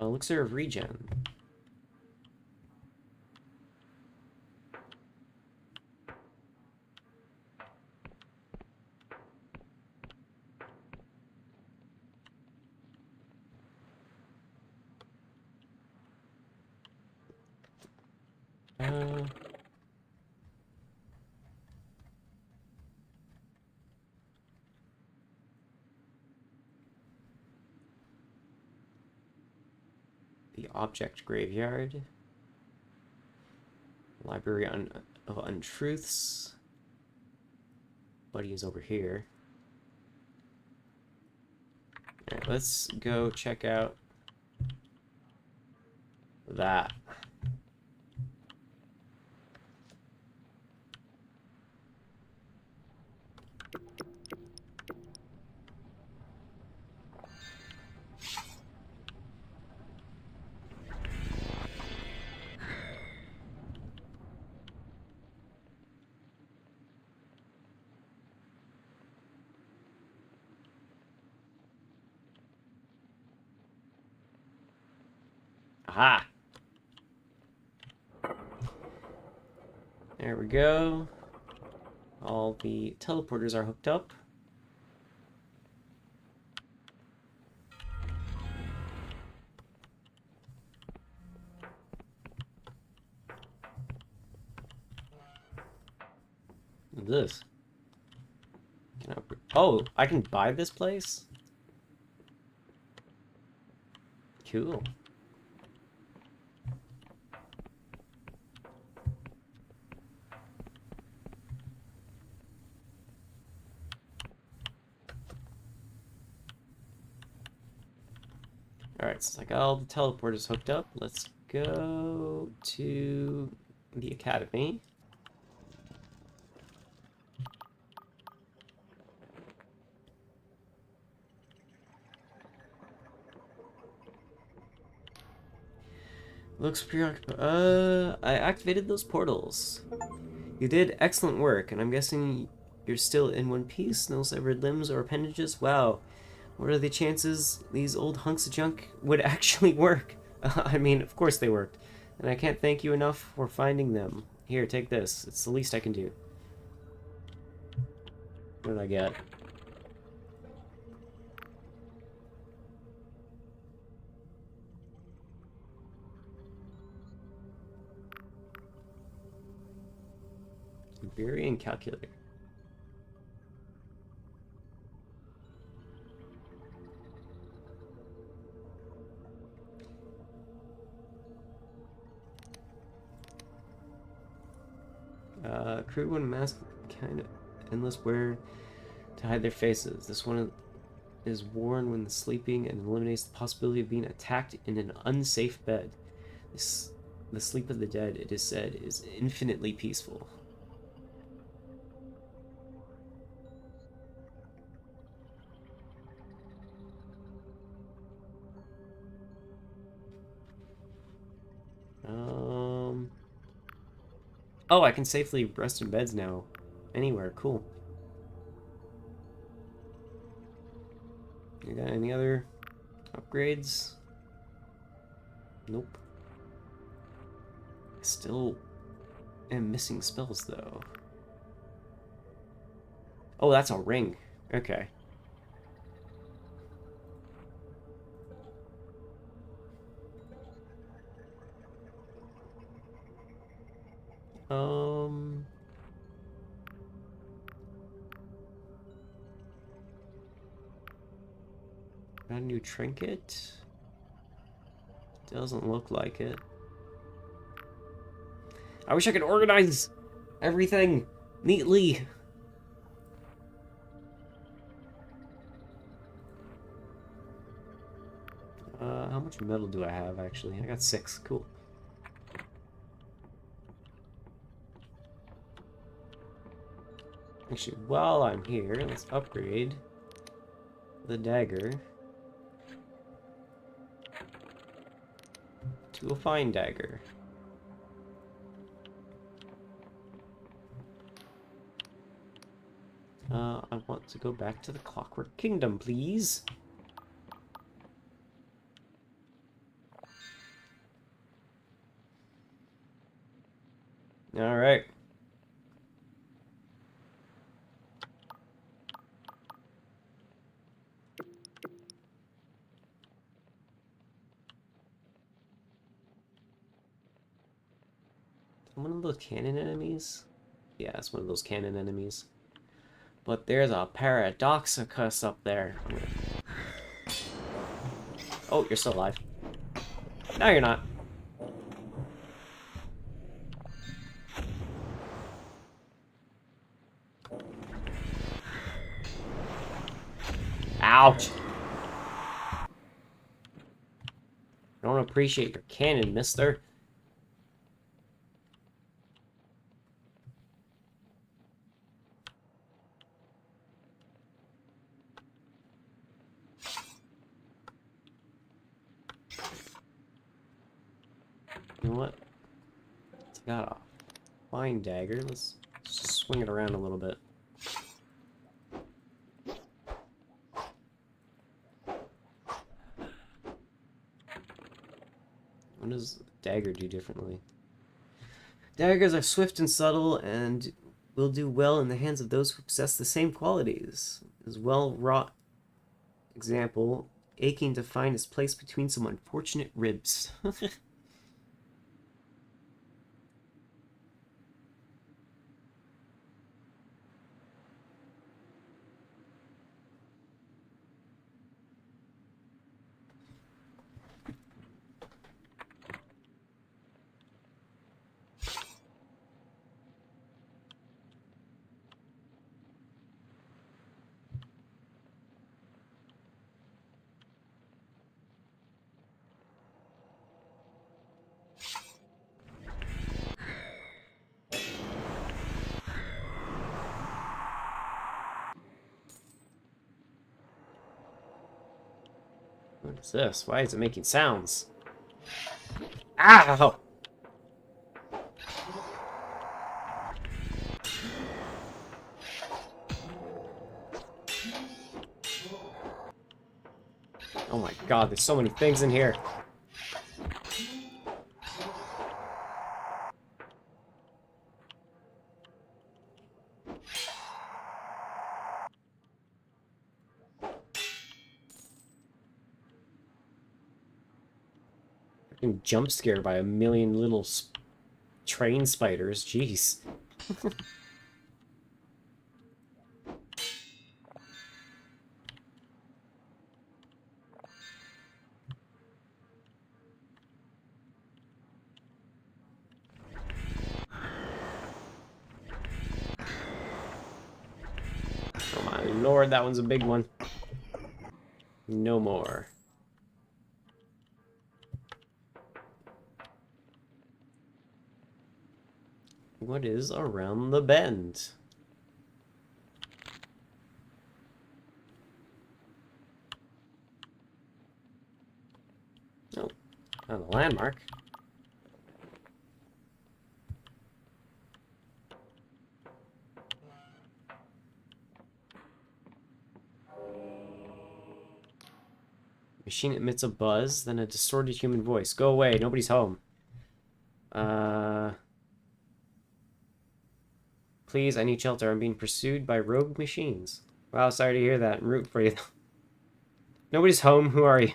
Elixir of regen. The object graveyard. Library of Untruths. Buddy is over here. Alright, let's go check out that. Aha! There we go. All the teleporters are hooked up. What's this? Oh, I can buy this place? Cool. Alright, so I got all the teleporters hooked up. Let's go to the academy. Looks preoccupied. I activated those portals. You did excellent work, and I'm guessing you're still in one piece? No severed limbs or appendages? Wow. What are the chances these old hunks of junk would actually work? I mean, of course they worked. And I can't thank you enough for finding them. Here, take this. It's the least I can do. What did I get? Iberian calculator. Crew one mask kind of endless wear to hide their faces. This one is worn when sleeping and eliminates the possibility of being attacked in an unsafe bed. The sleep of the dead, it is said, is infinitely peaceful. Oh, I can safely rest in beds now. Anywhere, cool. You got any other upgrades? Nope. Still am missing spells, though. Oh, that's a ring. Okay. Got a new trinket? Doesn't look like it. I wish I could organize everything neatly. How much metal do I have, actually? I got 6. Cool. Actually, while I'm here, let's upgrade the dagger to a fine dagger. I want to go back to the Clockwork Kingdom, please. All right. one of those cannon enemies? Yeah, it's one of those cannon enemies. But there's a Paradoxicus up there. Oh, you're still alive. No, you're not. Ouch! I don't appreciate your cannon, mister. You know what? It's got a fine dagger. Let's swing it around a little bit. What does the dagger do differently? Daggers are swift and subtle and will do well in the hands of those who possess the same qualities. As well-wrought example, aching to find its place between some unfortunate ribs. What is this? Why is it making sounds? Ow! Oh my god, there's so many things in here. Freaking jump scared by a million little train spiders. Jeez. Oh my lord, that one's a big one. No more. What is around the bend? Oh, found a landmark. Machine emits a buzz, then a distorted human voice. Go away, nobody's home. Please, I need shelter. I'm being pursued by rogue machines. Wow, sorry to hear that. I'm rooting for you. Nobody's home. Who are you?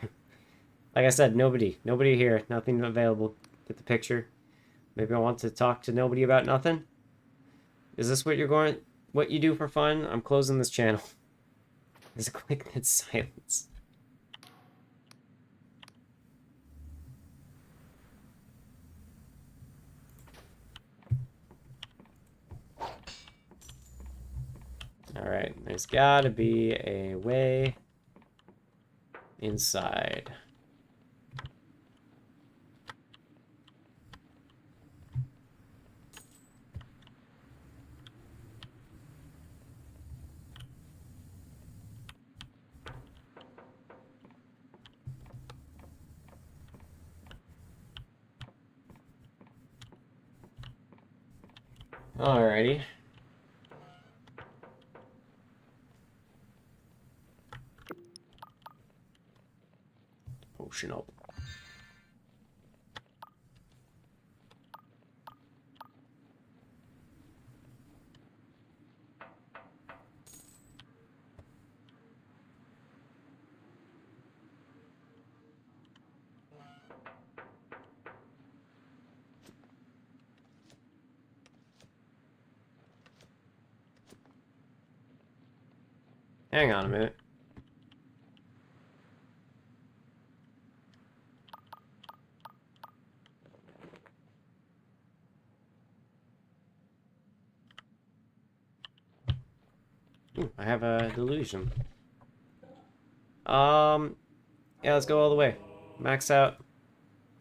Like I said, nobody. Nobody here. Nothing available. Get the picture. Maybe I want to talk to nobody about nothing? Is this what you're going... What you do for fun? I'm closing this channel. There's a quick dead silence. Alright, there's gotta be a way inside. Alrighty. Potion up. Hang on a minute. Ooh, I have a delusion. Yeah, let's go all the way. Max out.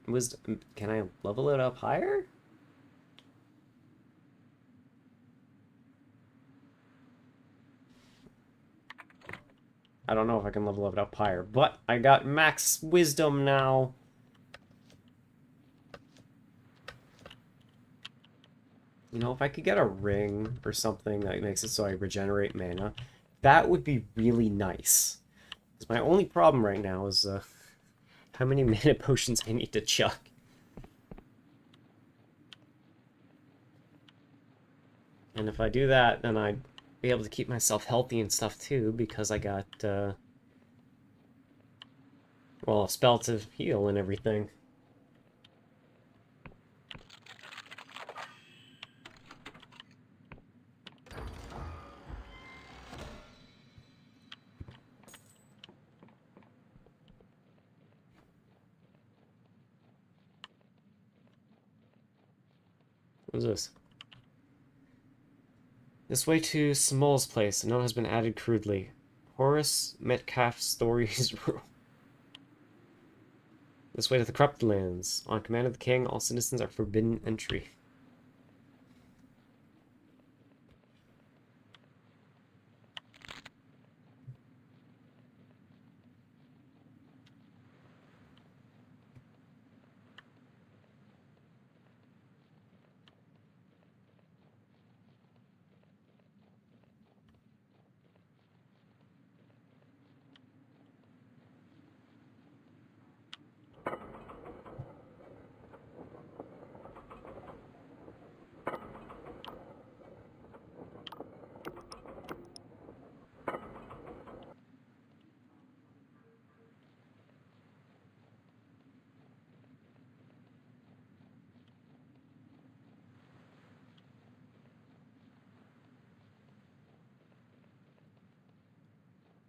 Wisdom. Can I level it up higher? I don't know if I can level it up higher, but I got max wisdom now. You know, if I could get a ring or something that makes it so I regenerate mana, that would be really nice. Because my only problem right now is how many mana potions I need to chuck. And if I do that, then I'd be able to keep myself healthy and stuff too, because I got, well, a spell to heal and everything. What is this? This way to Smol's place. A note has been added crudely. Horace Metcalf's stories. This way to the corrupt lands. On command of the king, all citizens are forbidden entry.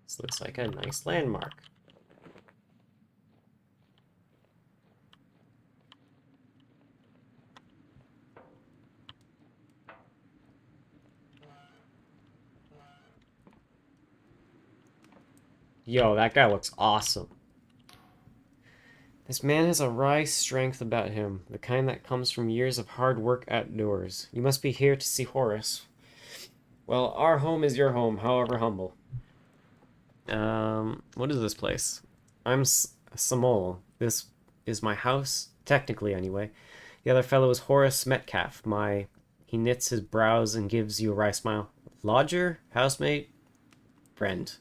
This looks like a nice landmark. Yo, that guy looks awesome. This man has a wry strength about him, the kind that comes from years of hard work outdoors. You must be here to see Horace. Well, our home is your home, however humble. What is this place? I'm Samol. This is my house, technically anyway. The other fellow is Horace Metcalf. He knits his brows and gives you a wry smile. Lodger, housemate, friend.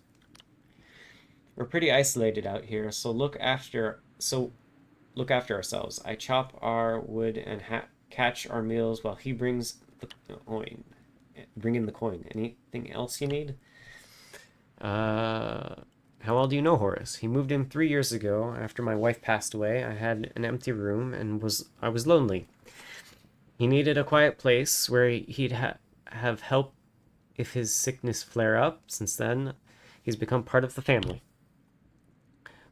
We're pretty isolated out here, so look after ourselves. I chop our wood and catch our meals while he brings the coin. Bring in the coin. Anything else you need? How well do you know Horace? He moved in 3 years ago. After my wife passed away, I had an empty room and I was lonely. He needed a quiet place where he'd have help if his sickness flare up. Since then, he's become part of the family.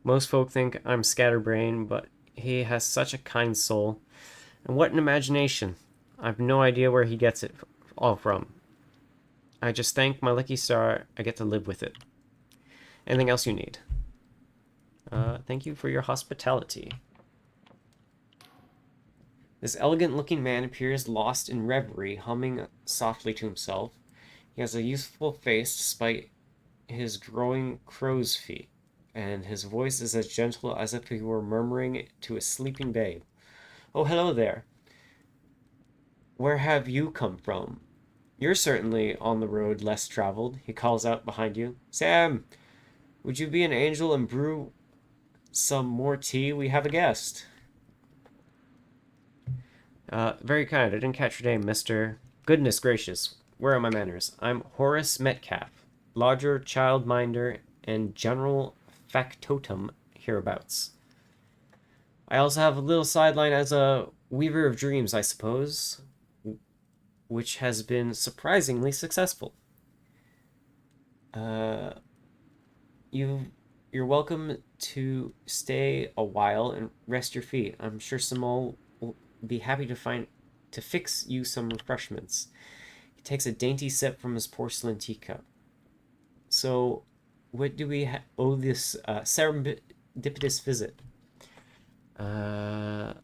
Most folk think I'm scatterbrained, but he has such a kind soul. And what an imagination. I've no idea where he gets it all from. I just thank my lucky star I get to live with it. Anything else you need? Thank you for your hospitality. This elegant-looking man appears lost in reverie, humming softly to himself. He has a youthful face despite his growing crow's feet, and his voice is as gentle as if he were murmuring to a sleeping babe. Oh, hello there. Where have you come from? You're certainly on the road less traveled, he calls out behind you. Sam, would you be an angel and brew some more tea? We have a guest. Very kind. I didn't catch your name, mister. Goodness gracious. Where are my manners? I'm Horace Metcalf, lodger, childminder, and general factotum hereabouts. I also have a little sideline as a weaver of dreams, I suppose, which has been surprisingly successful. You're welcome to stay a while and rest your feet. I'm sure Simone will be happy to fix you some refreshments. He takes a dainty sip from his porcelain teacup. So, what do we owe this serendipitous visit? Uh,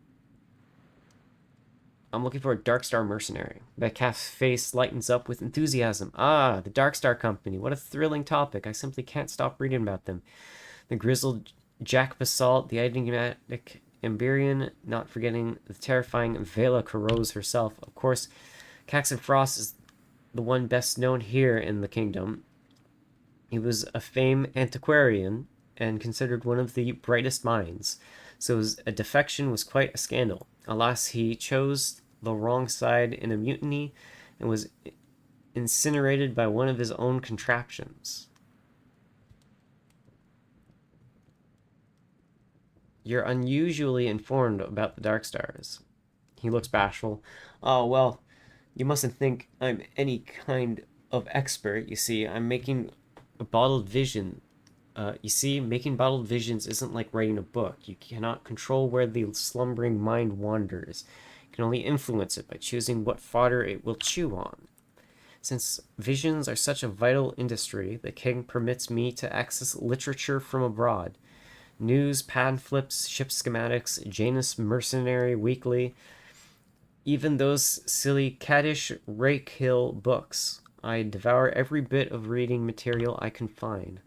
I'm looking for a Darkstar mercenary. Metcalf's face lightens up with enthusiasm. Ah, the Darkstar Company. What a thrilling topic. I simply can't stop reading about them. The grizzled Jack Basalt, the enigmatic Emberian, not forgetting the terrifying Vela Carose herself. Of course, Caxton Frost is the one best known here in the kingdom. He was a famed antiquarian and considered one of the brightest minds, so his defection was quite a scandal. Alas, he chose the wrong side in a mutiny and was incinerated by one of his own contraptions. You're unusually informed about the Dark Stars. He looks bashful. Oh, well, you mustn't think I'm any kind of expert, you see. I'm making a bottled vision. You see, making bottled visions isn't like writing a book. You cannot control where the slumbering mind wanders. You can only influence it by choosing what fodder it will chew on. Since visions are such a vital industry, the king permits me to access literature from abroad. News, pamphlets, ship schematics, Janus Mercenary Weekly, even those silly caddish Rakehill books. I devour every bit of reading material I can find.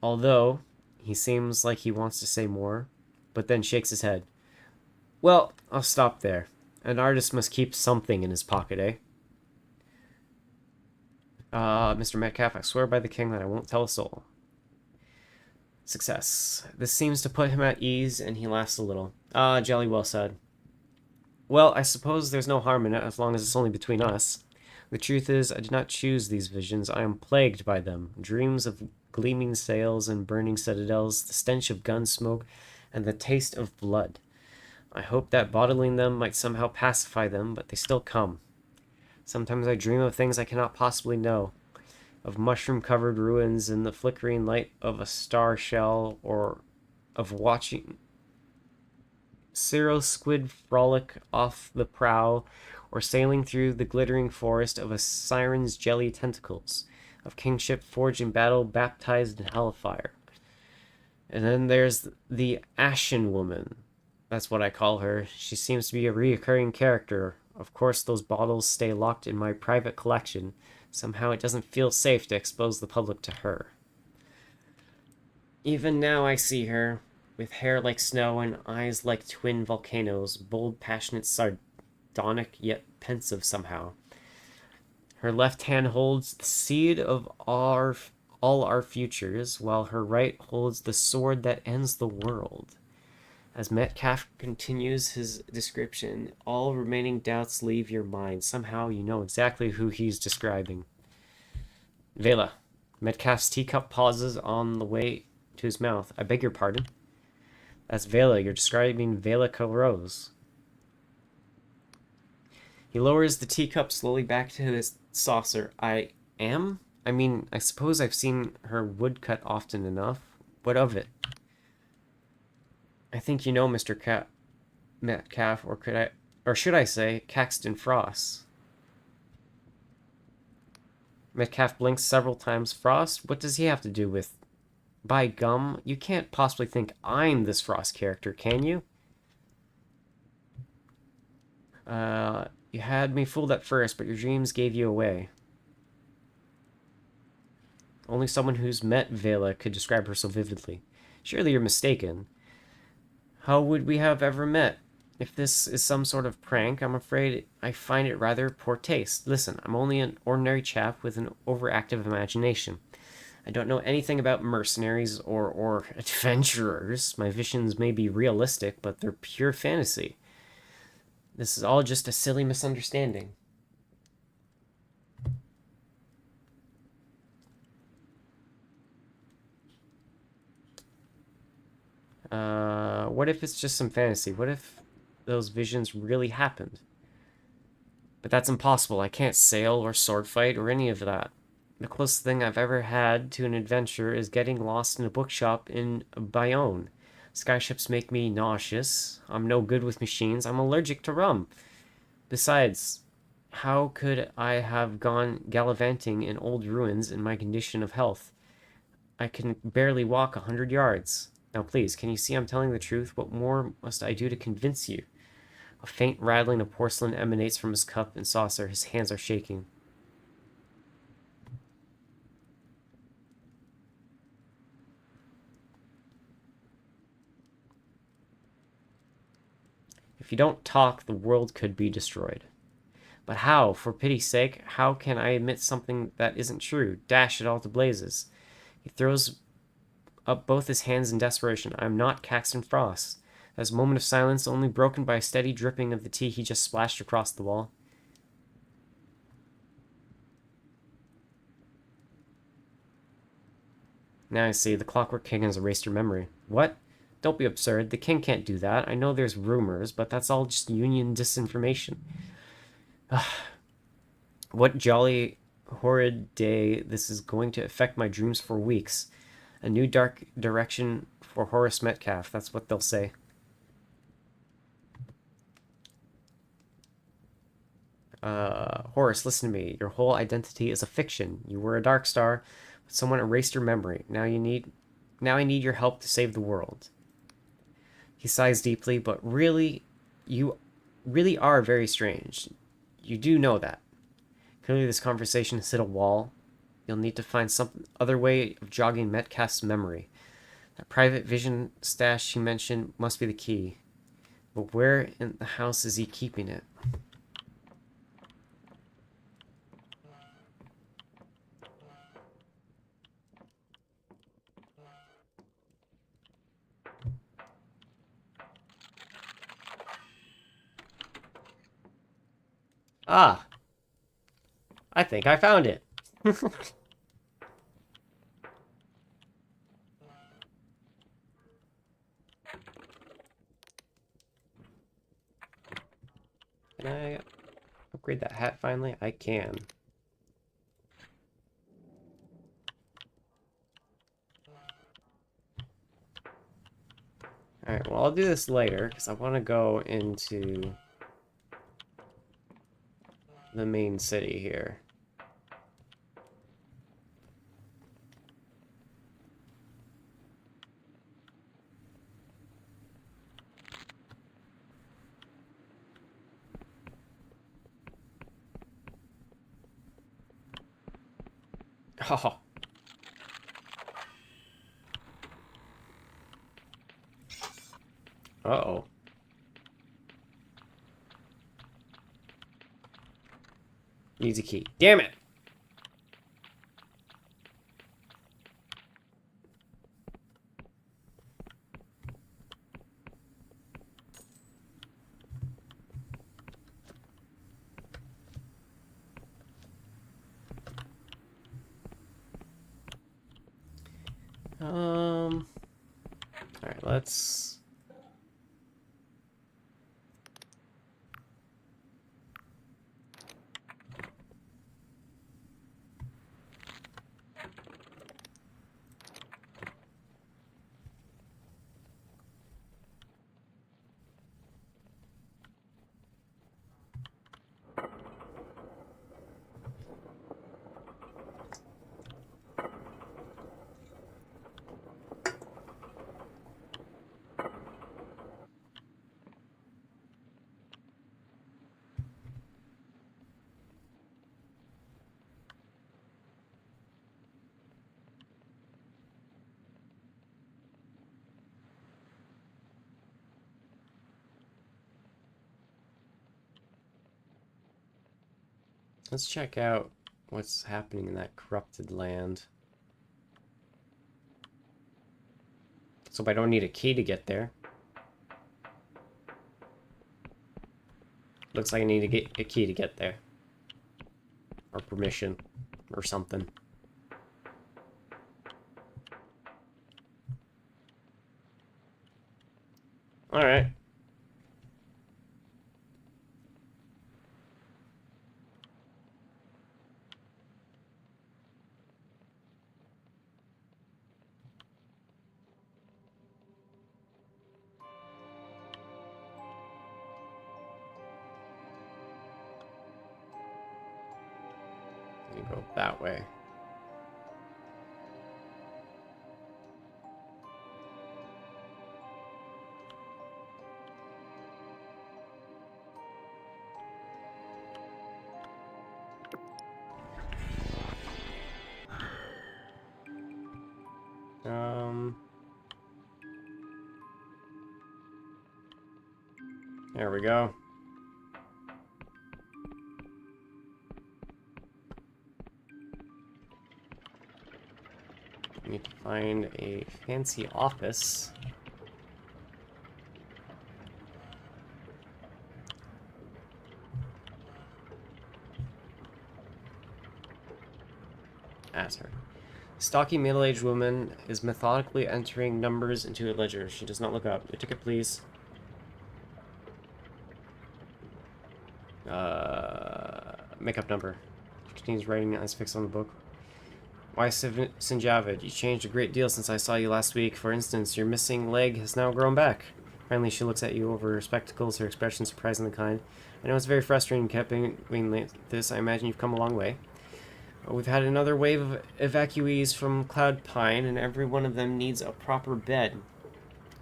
Although, he seems like he wants to say more, but then shakes his head. Well, I'll stop there. An artist must keep something in his pocket, eh? Mr. Metcalf, I swear by the king that I won't tell a soul. Success. This seems to put him at ease, and he laughs a little. Ah, jolly well said. Well, I suppose there's no harm in it, as long as it's only between us. The truth is, I did not choose these visions. I am plagued by them. Dreams of gleaming sails and burning citadels, the stench of gun smoke, and the taste of blood. I hope that bottling them might somehow pacify them, but they still come. Sometimes I dream of things I cannot possibly know, of mushroom-covered ruins in the flickering light of a star shell, or of watching cirro squid frolic off the prow, or sailing through the glittering forest of a siren's jelly tentacles, of kingship forged in battle, baptized in hellfire. And then there's the Ashen Woman. That's what I call her. She seems to be a reoccurring character. Of course, those bottles stay locked in my private collection. Somehow it doesn't feel safe to expose the public to her. Even now I see her, with hair like snow and eyes like twin volcanoes, bold, passionate, sardonic, yet pensive somehow. Her left hand holds the seed of all our futures, while her right holds the sword that ends the world. As Metcalf continues his description, all remaining doubts leave your mind. Somehow you know exactly who he's describing. Vela. Metcalf's teacup pauses on the way to his mouth. I beg your pardon? That's Vela. You're describing Vela Carose. He lowers the teacup slowly back to his saucer. I am? I mean, I suppose I've seen her woodcut often enough. What of it? I think you know Mr. Metcalf, or should I say, Caxton Frost. Metcalf blinks several times. Frost? What does he have to do with... By gum, you can't possibly think I'm this Frost character, can you? You had me fooled at first, but your dreams gave you away. Only someone who's met Vela could describe her so vividly. Surely you're mistaken. How would we have ever met? If this is some sort of prank, I'm afraid I find it rather poor taste. Listen, I'm only an ordinary chap with an overactive imagination. I don't know anything about mercenaries or adventurers. My visions may be realistic, but they're pure fantasy. This is all just a silly misunderstanding. What if it's just some fantasy? What if those visions really happened? But that's impossible. I can't sail or sword fight or any of that. The closest thing I've ever had to an adventure is getting lost in a bookshop in Bayonne. Skyships make me nauseous. I'm no good with machines. I'm allergic to rum. Besides, how could I have gone gallivanting in old ruins in my condition of health? I can barely walk 100 yards. Now, please, can you see I'm telling the truth? What more must I do to convince you? A faint rattling of porcelain emanates from his cup and saucer. His hands are shaking. If you don't talk, the world could be destroyed. But how? For pity's sake, how can I admit something that isn't true? Dash it all to blazes. He throws up both his hands in desperation. I am not Caxton Frost. There's a moment of silence, only broken by a steady dripping of the tea he just splashed across the wall. Now I see. The Clockwork King has erased your memory. What? Don't be absurd. The king can't do that. I know there's rumors, but that's all just Union disinformation. What jolly, horrid day. This is going to affect my dreams for weeks. A new dark direction for Horace Metcalf. That's what they'll say. Horace, listen to me. Your whole identity is a fiction. You were a Dark Star, but someone erased your memory. Now I need your help to save the world. He sighs deeply, but really, you really are very strange. You do know that. Clearly this conversation has hit a wall. You'll need to find some other way of jogging Metcalf's memory. That private vision stash you mentioned must be the key. But where in the house is he keeping it? Ah, I think I found it. Can I upgrade that hat finally? I can. Alright, well, I'll do this later, because I want to go into the main city here. Oh. Uh-oh. Needs a key. Damn it! Alright, let's... Let's check out what's happening in that corrupted land. So I don't need a key to get there. Looks like I need to get a key to get there. Or permission. Or something. Alright. gonna go that way. There we go. Need to find a fancy office. That's her. Stocky middle-aged woman is methodically entering numbers into a ledger. She does not look up. Your ticket, please. Makeup number. She continues writing eyes fixed on the book. Why, Sinjavid, you changed a great deal since I saw you last week. For instance, your missing leg has now grown back. Finally, she looks at you over her spectacles, her expression surprisingly kind. I know it's very frustrating keeping like this. I imagine you've come a long way. We've had another wave of evacuees from Cloud Pine, and every one of them needs a proper bed.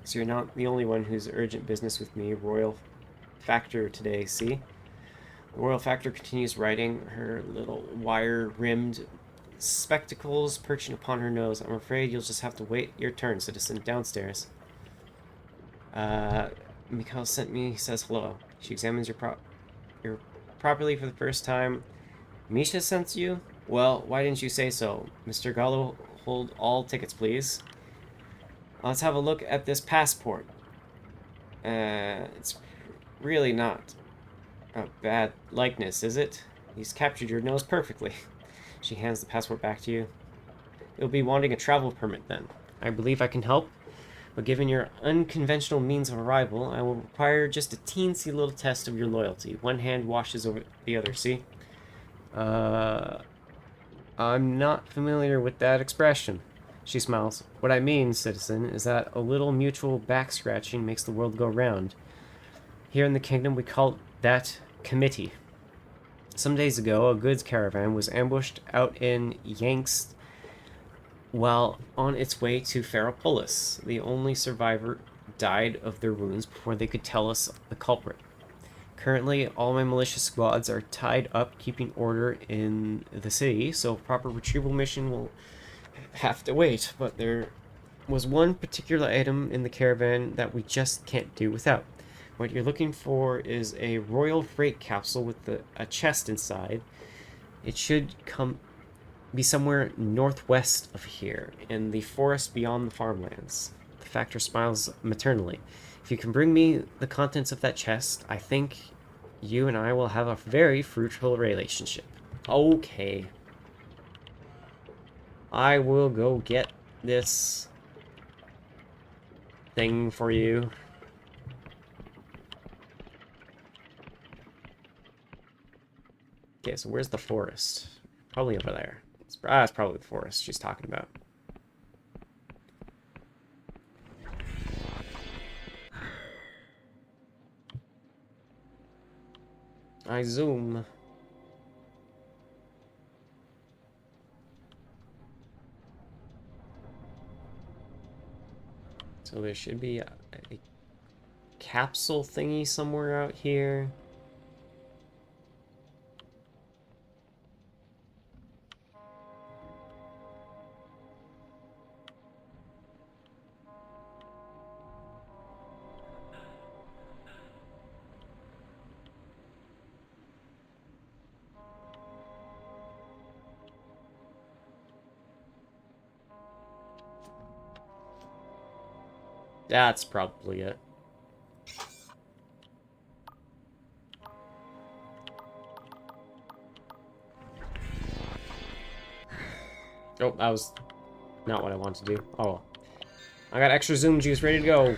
So you're not the only one who's urgent business with me, Royal Factor, today, see? The Royal Factor continues writing, her little wire-rimmed spectacles perching upon her nose. I'm afraid you'll just have to wait your turn, citizen. Downstairs. Mikhail sent me, says hello. She examines your properly for the first time. Misha sent you? Well, why didn't you say so? Mr. Gallo, hold all tickets, please. Let's have a look at this passport. It's really not a bad likeness, is it? He's captured your nose perfectly. She hands the passport back to you. You'll be wanting a travel permit then. I believe I can help, but given your unconventional means of arrival, I will require just a teensy little test of your loyalty. One hand washes over the other, see? I'm not familiar with that expression. She smiles. What I mean, citizen, is that a little mutual back-scratching makes the world go round. Here in the kingdom, we call that committee. Some days ago, a goods caravan was ambushed out in Yanks while on its way to Ferropolis. The only survivor died of their wounds before they could tell us the culprit. Currently, all my militia squads are tied up keeping order in the city, so a proper retrieval mission will have to wait. But there was one particular item in the caravan that we just can't do without. What you're looking for is a royal freight capsule with a chest inside. It should be somewhere northwest of here, in the forest beyond the farmlands. The Factor smiles maternally. If you can bring me the contents of that chest, I think you and I will have a very fruitful relationship. Okay. I will go get this thing for you. Okay, so where's the forest? Probably over there. It's probably the forest she's talking about. I zoom. So there should be a capsule thingy somewhere out here. That's probably it. Oh, that was not what I wanted to do. Oh, well. I got extra zoom juice ready to go.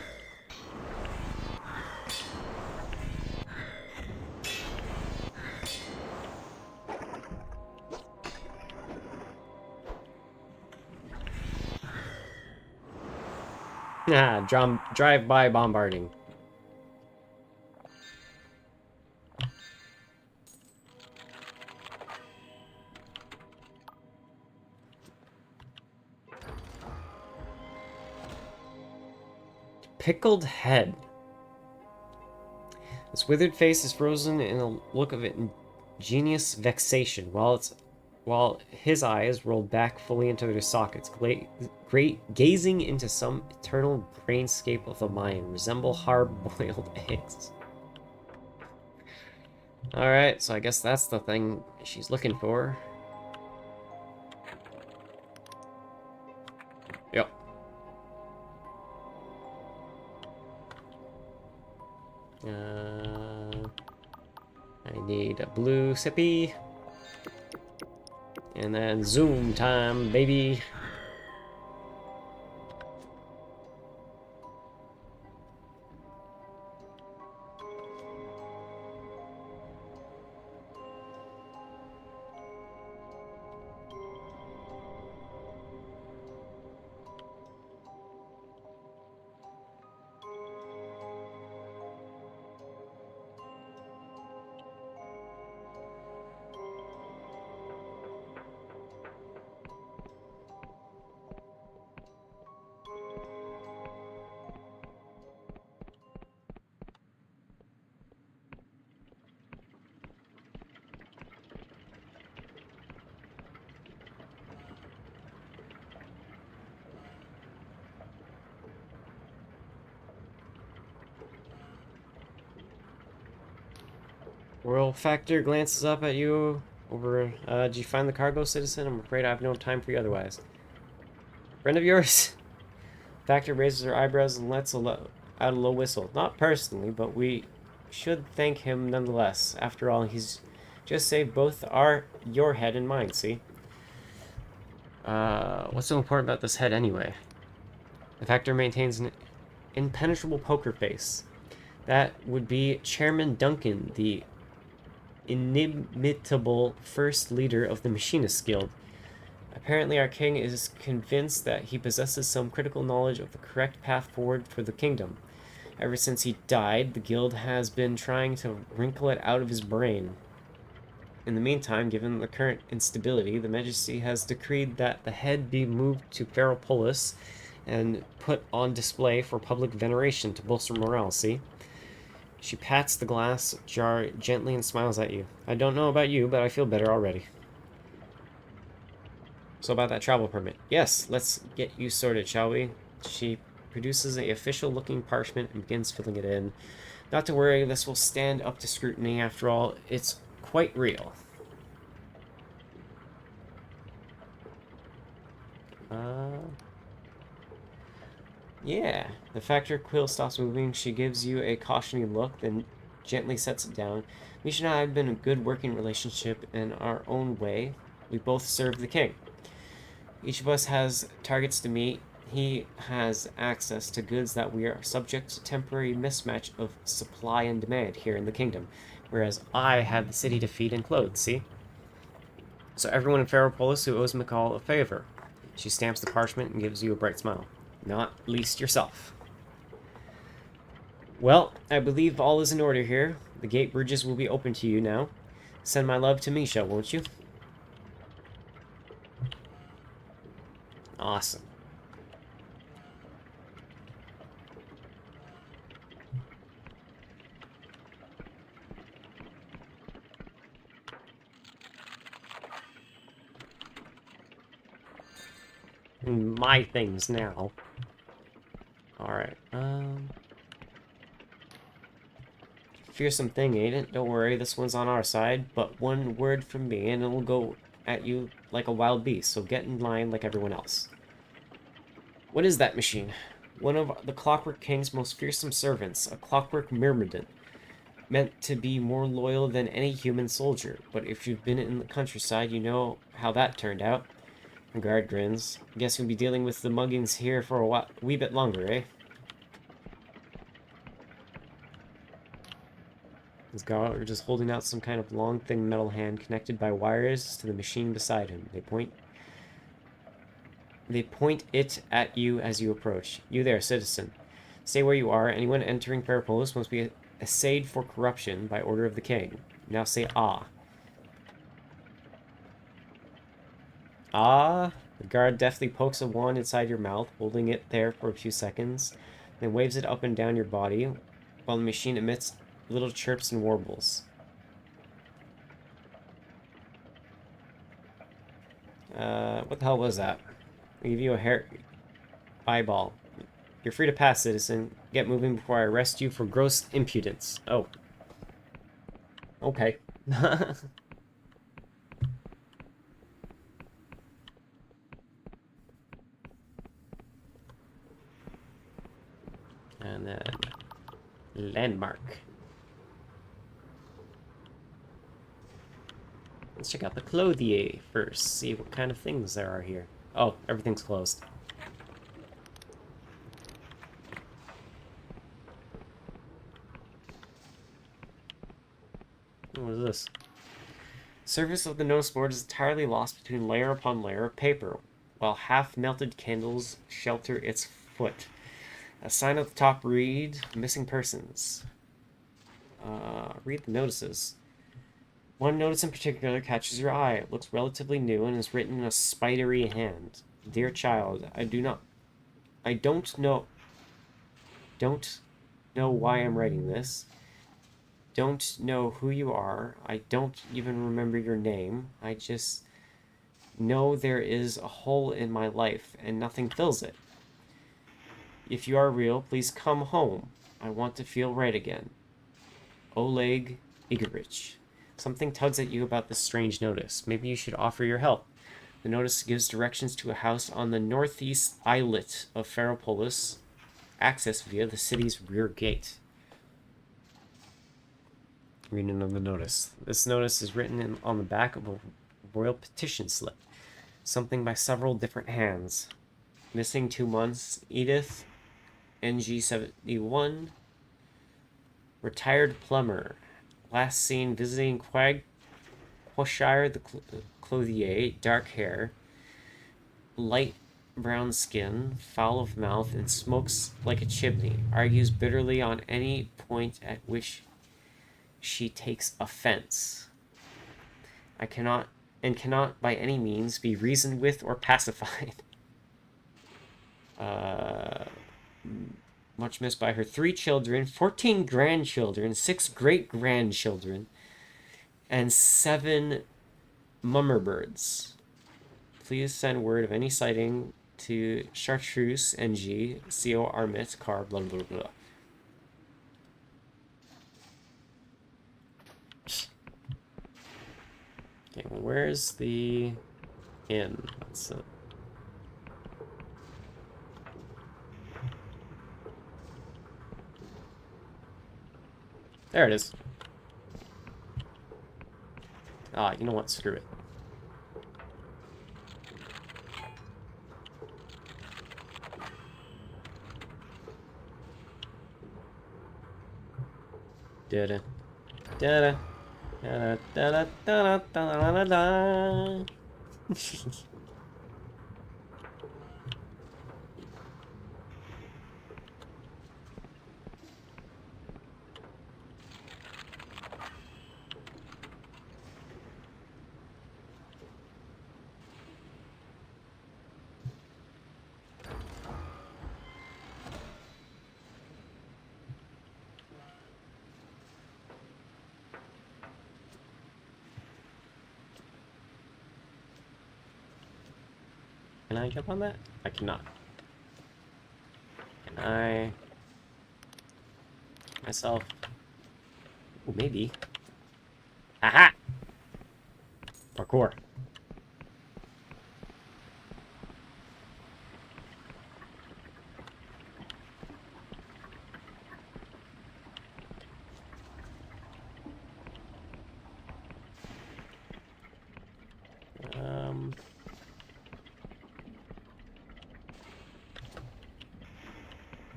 Drive-by bombarding. pickled head. Its withered face is frozen in a look of ingenious vexation, while his eyes rolled back fully into their sockets, gazing into some eternal brainscape of the mind, resemble hard-boiled eggs. Alright, so I guess that's the thing she's looking for. Yep. I need a blue sippy. And then zoom time, baby. Royal Factor glances up at you over. Did you find the cargo, citizen? I'm afraid I have no time for you otherwise. Friend of yours? Factor raises her eyebrows and lets out a low whistle. Not personally, but we should thank him nonetheless. After all, he's just saved both your head and mine, see? What's so important about this head anyway? The Factor maintains an impenetrable poker face. That would be Chairman Duncan, the inimitable first leader of the Machinists Guild. Apparently our king is convinced that he possesses some critical knowledge of the correct path forward for the kingdom. Ever since he died, the guild has been trying to wrinkle it out of his brain. In the meantime, given the current instability, the Majesty has decreed that the head be moved to Ferropolis and put on display for public veneration to bolster morale, see? She pats the glass jar gently and smiles at you. I don't know about you, but I feel better already. So about that travel permit. Yes, let's get you sorted, shall we? She produces an official-looking parchment and begins filling it in. Not to worry, this will stand up to scrutiny. After all, it's quite real. Yeah. The Factor quill stops moving. She gives you a cautioning look, then gently sets it down. Misha and I have been a good working relationship in our own way. We both serve the king. Each of us has targets to meet. He has access to goods that we are subject to temporary mismatch of supply and demand here in the kingdom, whereas I have the city to feed and clothe, see? So everyone in Ferropolis who owes McCall a favor. She stamps the parchment and gives you a bright smile. Not least yourself. Well, I believe all is in order here. The gate bridges will be open to you now. Send my love to Misha, won't you? Awesome. My things now. Alright, fearsome thing, ain't it? Don't worry, this one's on our side, but one word from me and it'll go at you like a wild beast, so get in line like everyone else. What is that machine? One of the Clockwork King's most fearsome servants, a clockwork myrmidon, meant to be more loyal than any human soldier, but if you've been in the countryside, you know how that turned out. The guard grins. Guess you'll be dealing with the muggings here for a wee bit longer, eh? This guard is holding out some kind of long, thin metal hand connected by wires to the machine beside him. They point it at you as you approach. You there, citizen. Stay where you are. Anyone entering Ferropolis must be assayed for corruption by order of the king. Now say ah. Ah. The guard deftly pokes a wand inside your mouth, holding it there for a few seconds. then waves it up and down your body while the machine emits little chirps and warbles. What the hell was that? I give you a hair eyeball. You're free to pass, citizen. Get moving before I arrest you for gross impudence. Oh. Okay. And then landmark. Let's check out the clothier first, see what kind of things there are here. Oh, everything's closed. What is this? Surface of the notice board is entirely lost between layer upon layer of paper, while half-melted candles shelter its foot. A sign at the top read, missing persons. Read the notices. One notice in particular catches your eye. It looks relatively new and is written in a spidery hand. Dear child, I don't know why I'm writing this. Don't know who you are. I don't even remember your name. I just know there is a hole in my life and nothing fills it. If you are real, please come home. I want to feel right again. Oleg Igorich. Something tugs at you about this strange notice. Maybe you should offer your help. The notice gives directions to a house on the northeast islet of Ferropolis, access via the city's rear gate. Reading of the notice. This notice is written on the back of a royal petition slip. Something by several different hands. Missing 2 months. Edith, NG71. Retired plumber. Last seen visiting Quagshire the clothier. Dark hair. Light brown skin. Foul of mouth and smokes like a chimney. Argues bitterly on any point at which she takes offense. I cannot by any means be reasoned with or pacified. Much missed by her 3 children, 14 grandchildren, 6 great-grandchildren, and 7 mummerbirds. Please send word of any sighting to Chartreuse NG, CO Armit, car, blah blah blah. Okay, well, where's the inn? That's it. There it is. Ah, you know what? Screw it. Da-da. Da-da. Da da da da da da da. Can I jump on that? I cannot. Can I... myself... Ooh, maybe. Aha! Parkour.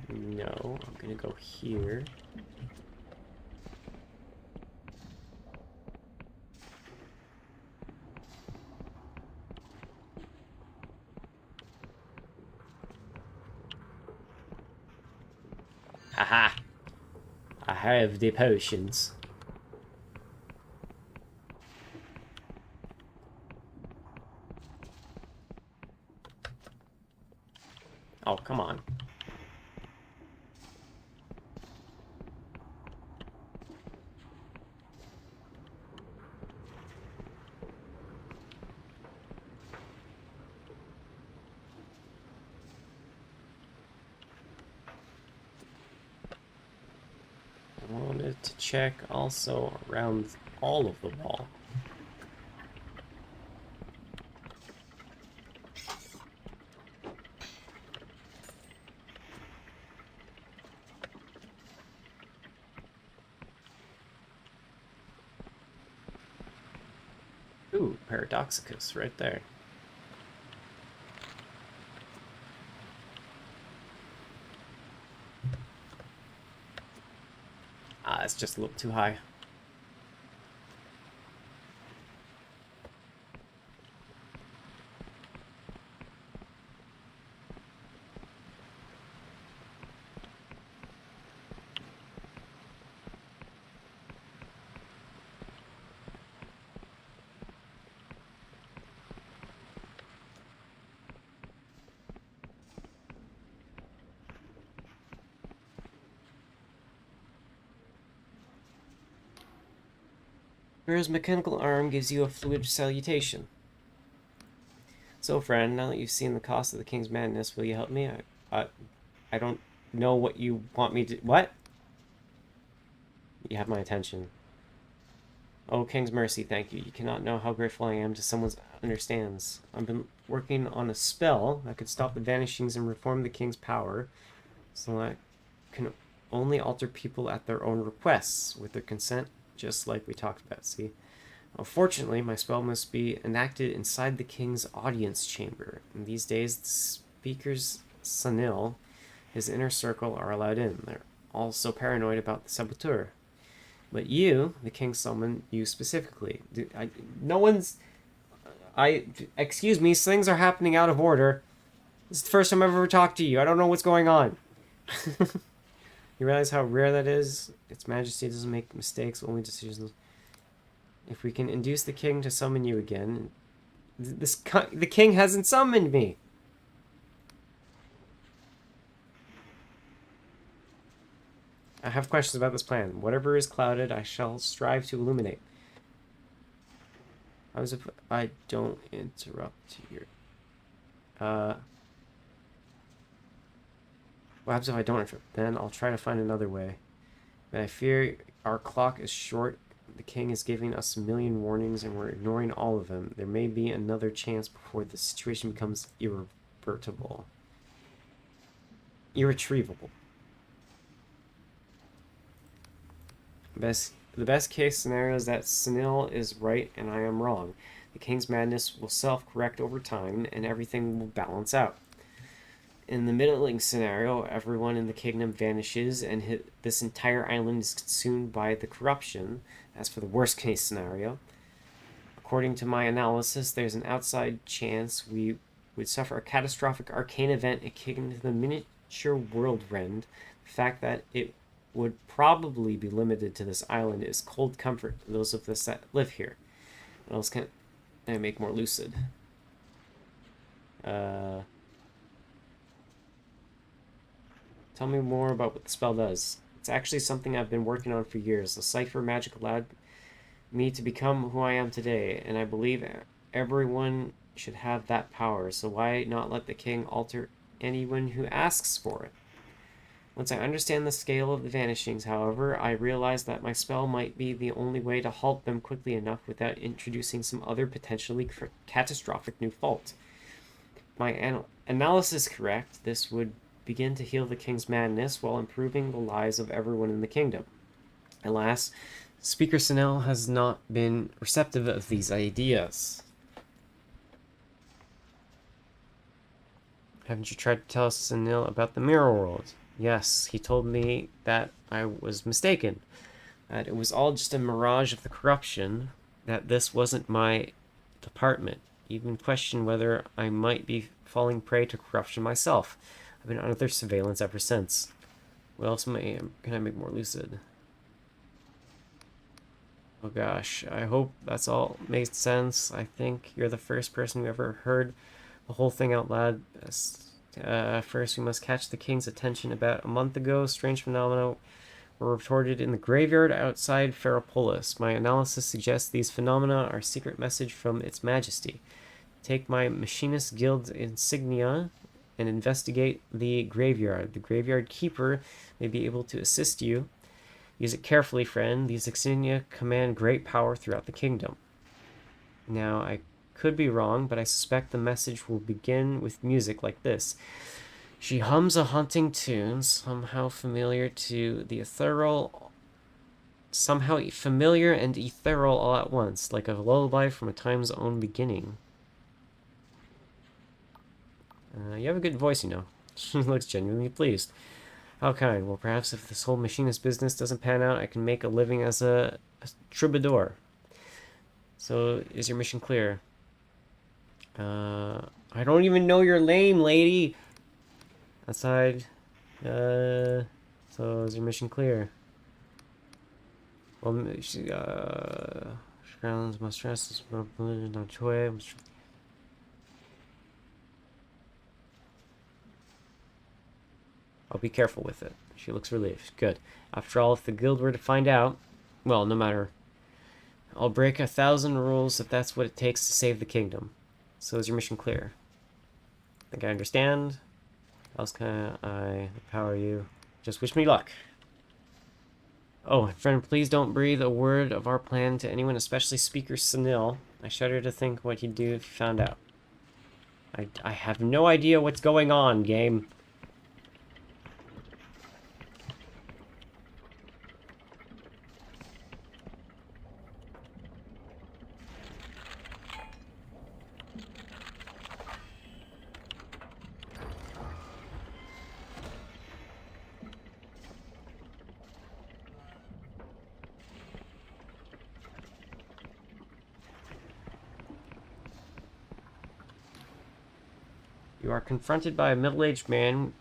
No, I'm gonna go here. Haha! I have the potions. Oh, come on. to check also around all of the wall. Ooh, Paradoxicus right there. Ah, it's just a little too high. Whereas mechanical arm gives you a fluid salutation. So, friend, now that you've seen the cost of the King's Madness, will you help me? I don't know what you want me to... What? You have my attention. Oh, King's Mercy, thank you. You cannot know how grateful I am to someone who understands. I've been working on a spell that could stop the vanishings and reform the King's power, so that can only alter people at their own requests, with their consent, just like we talked about, see? Unfortunately, my spell must be enacted inside the King's audience chamber. In these days, the speaker's Sanil, his inner circle, are allowed in. They're also paranoid about the saboteur. But you, the King summoned you specifically. Excuse me, things are happening out of order. This is the first time I've ever talked to you. I don't know what's going on. You realize how rare that is? Its Majesty doesn't make mistakes, only decisions. If we can induce the King to summon you again... the King hasn't summoned me! I have questions about this plan. Whatever is clouded, I shall strive to illuminate. I don't interrupt here. What happens if I don't interrupt? Then I'll try to find another way. But I fear our clock is short. The King is giving us a million warnings and we're ignoring all of them. There may be another chance before the situation becomes irretrievable. The best case scenario is that Sanil is right and I am wrong. The King's Madness will self-correct over time and everything will balance out. In the middling scenario, everyone in the kingdom vanishes and this entire island is consumed by the corruption. As for the worst case scenario, according to my analysis, there's an outside chance we would suffer a catastrophic arcane event akin to the miniature world rend. The fact that it would probably be limited to this island is cold comfort to those of us that live here. What else can I make more lucid? Tell me more about what the spell does. It's actually something I've been working on for years. The cipher magic allowed me to become who I am today, and I believe everyone should have that power, so why not let the King alter anyone who asks for it? Once I understand the scale of the vanishings, however, I realize that my spell might be the only way to halt them quickly enough without introducing some other potentially catastrophic new fault. My analysis correct, this would begin to heal the King's Madness while improving the lives of everyone in the kingdom. Alas, Speaker Sanil has not been receptive of these ideas. Haven't you tried to tell Sanil about the mirror world? Yes, he told me that I was mistaken, that it was all just a mirage of the corruption, that this wasn't my department. Even questioned whether I might be falling prey to corruption myself. I've been under surveillance ever since. What else can I make more lucid? Oh gosh, I hope that's all made sense. I think you're the first person who ever heard the whole thing out loud. First, we must catch the King's attention. About a month ago, strange phenomena were reported in the graveyard outside Ferropolis. My analysis suggests these phenomena are a secret message from Its Majesty. Take my Machinist Guild insignia and investigate the graveyard. The graveyard keeper may be able to assist you. Use it carefully, friend. These insignia command great power throughout the kingdom. Now, I could be wrong, but I suspect the message will begin with music like this. She hums a haunting tune, somehow familiar and ethereal all at once, like a lullaby from a time's own beginning. You have a good voice, you know. She looks genuinely pleased. How kind. Well, perhaps if this whole machinist business doesn't pan out, I can make a living as a troubadour. So, is your mission clear? I don't even know your name, lady! Outside. So, is your mission clear? Well, she grounds must stress is not joy. I'll be careful with it. She looks relieved. Good. After all, if the guild were to find out, well, no matter. I'll break 1,000 rules if that's what it takes to save the kingdom. So is your mission clear? I think I understand. How else can I empower you? Just wish me luck. Oh, friend, please don't breathe a word of our plan to anyone, especially Speaker Sunil. I shudder to think what he'd do if he found out. I have no idea what's going on, game. You are confronted by a middle-aged man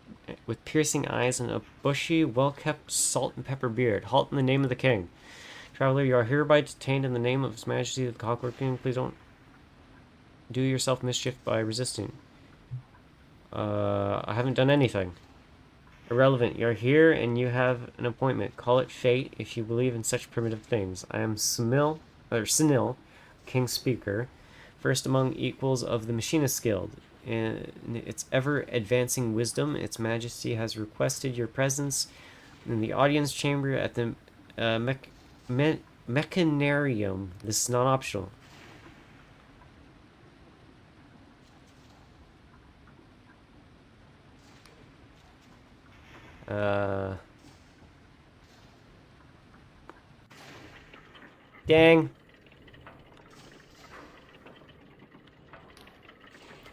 with piercing eyes and a bushy, well-kept salt and pepper beard. Halt in the name of the king. Traveler, you are hereby detained in the name of His Majesty the Clockwork King. Please don't do yourself mischief by resisting. I haven't done anything. Irrelevant. You're here and you have an appointment. Call it fate if you believe in such primitive things. I am Sunil, King Speaker, first among equals of the Machinist Guild. In its ever-advancing wisdom, Its Majesty has requested your presence in the audience chamber at the Mechanarium. This is not optional. Dang.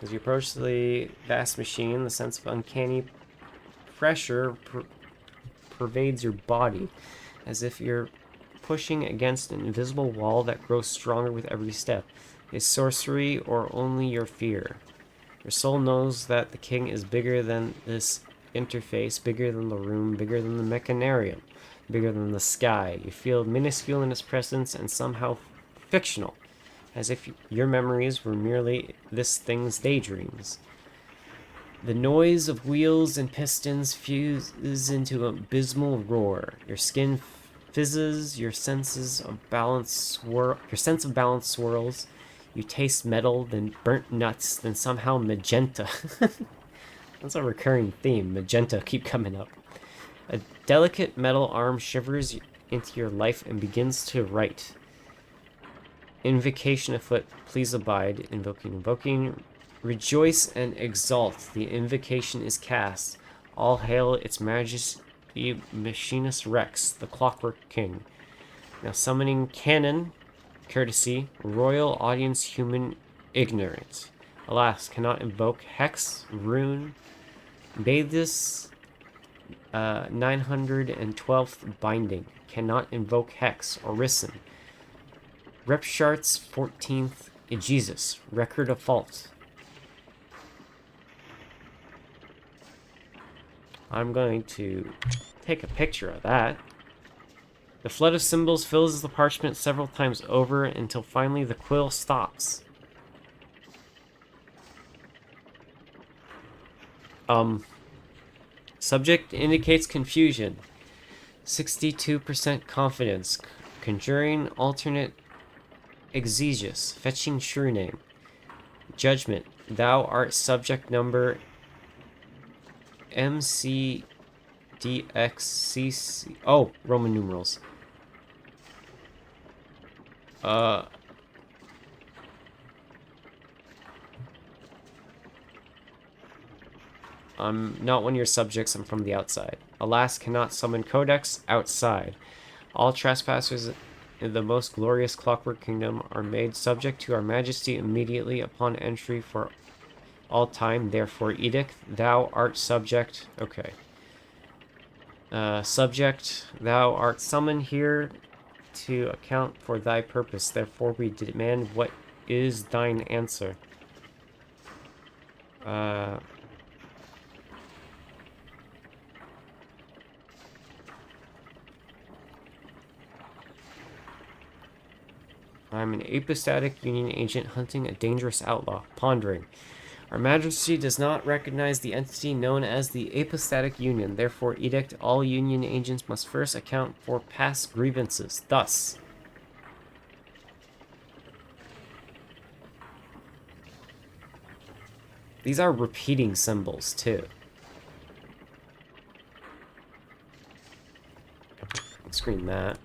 As you approach the vast machine, the sense of uncanny pressure pervades your body, as if you're pushing against an invisible wall that grows stronger with every step. Is sorcery or only your fear? Your soul knows that the king is bigger than this interface, bigger than the room, bigger than the mechanarium, bigger than the sky. You feel minuscule in his presence and somehow fictional, as if your memories were merely this thing's daydreams. The noise of wheels and pistons fuses into an abysmal roar. Your skin fizzes, your sense of balance swirls. You taste metal, then burnt nuts, then somehow magenta. That's a recurring theme. Magenta keep coming up. A delicate metal arm shivers into your life and begins to write. Invocation afoot, please abide. Invoking. Rejoice and exalt. The invocation is cast. All hail Its Majesty Machinist Rex, the Clockwork King. Now summoning canon, courtesy, royal audience human ignorance. Alas, cannot invoke hex, rune, Bathis 912th binding. Cannot invoke hex, orison. Repshart's 14th Jesus, record of fault. I'm going to take a picture of that. The flood of symbols fills the parchment several times over until finally the quill stops. Subject indicates confusion. 62% confidence. Conjuring alternate exegesis. Fetching sure name. Judgment. Thou art subject number MCT DXCC. Oh, Roman numerals. I'm not one of your subjects, I'm from the outside. Alas, cannot summon Codex outside. All trespassers in the most glorious Clockwork Kingdom are made subject to our majesty immediately upon entry for all time. Therefore, edict, thou art subject. Okay. Subject, thou art summoned here to account for thy purpose. Therefore, we demand what is thine answer. I'm an apostatic Union agent hunting a dangerous outlaw. Pondering. Our Majesty does not recognize the entity known as the Apostatic Union. Therefore, edict, all Union agents must first account for past grievances. Thus, these are repeating symbols, too. Screen that.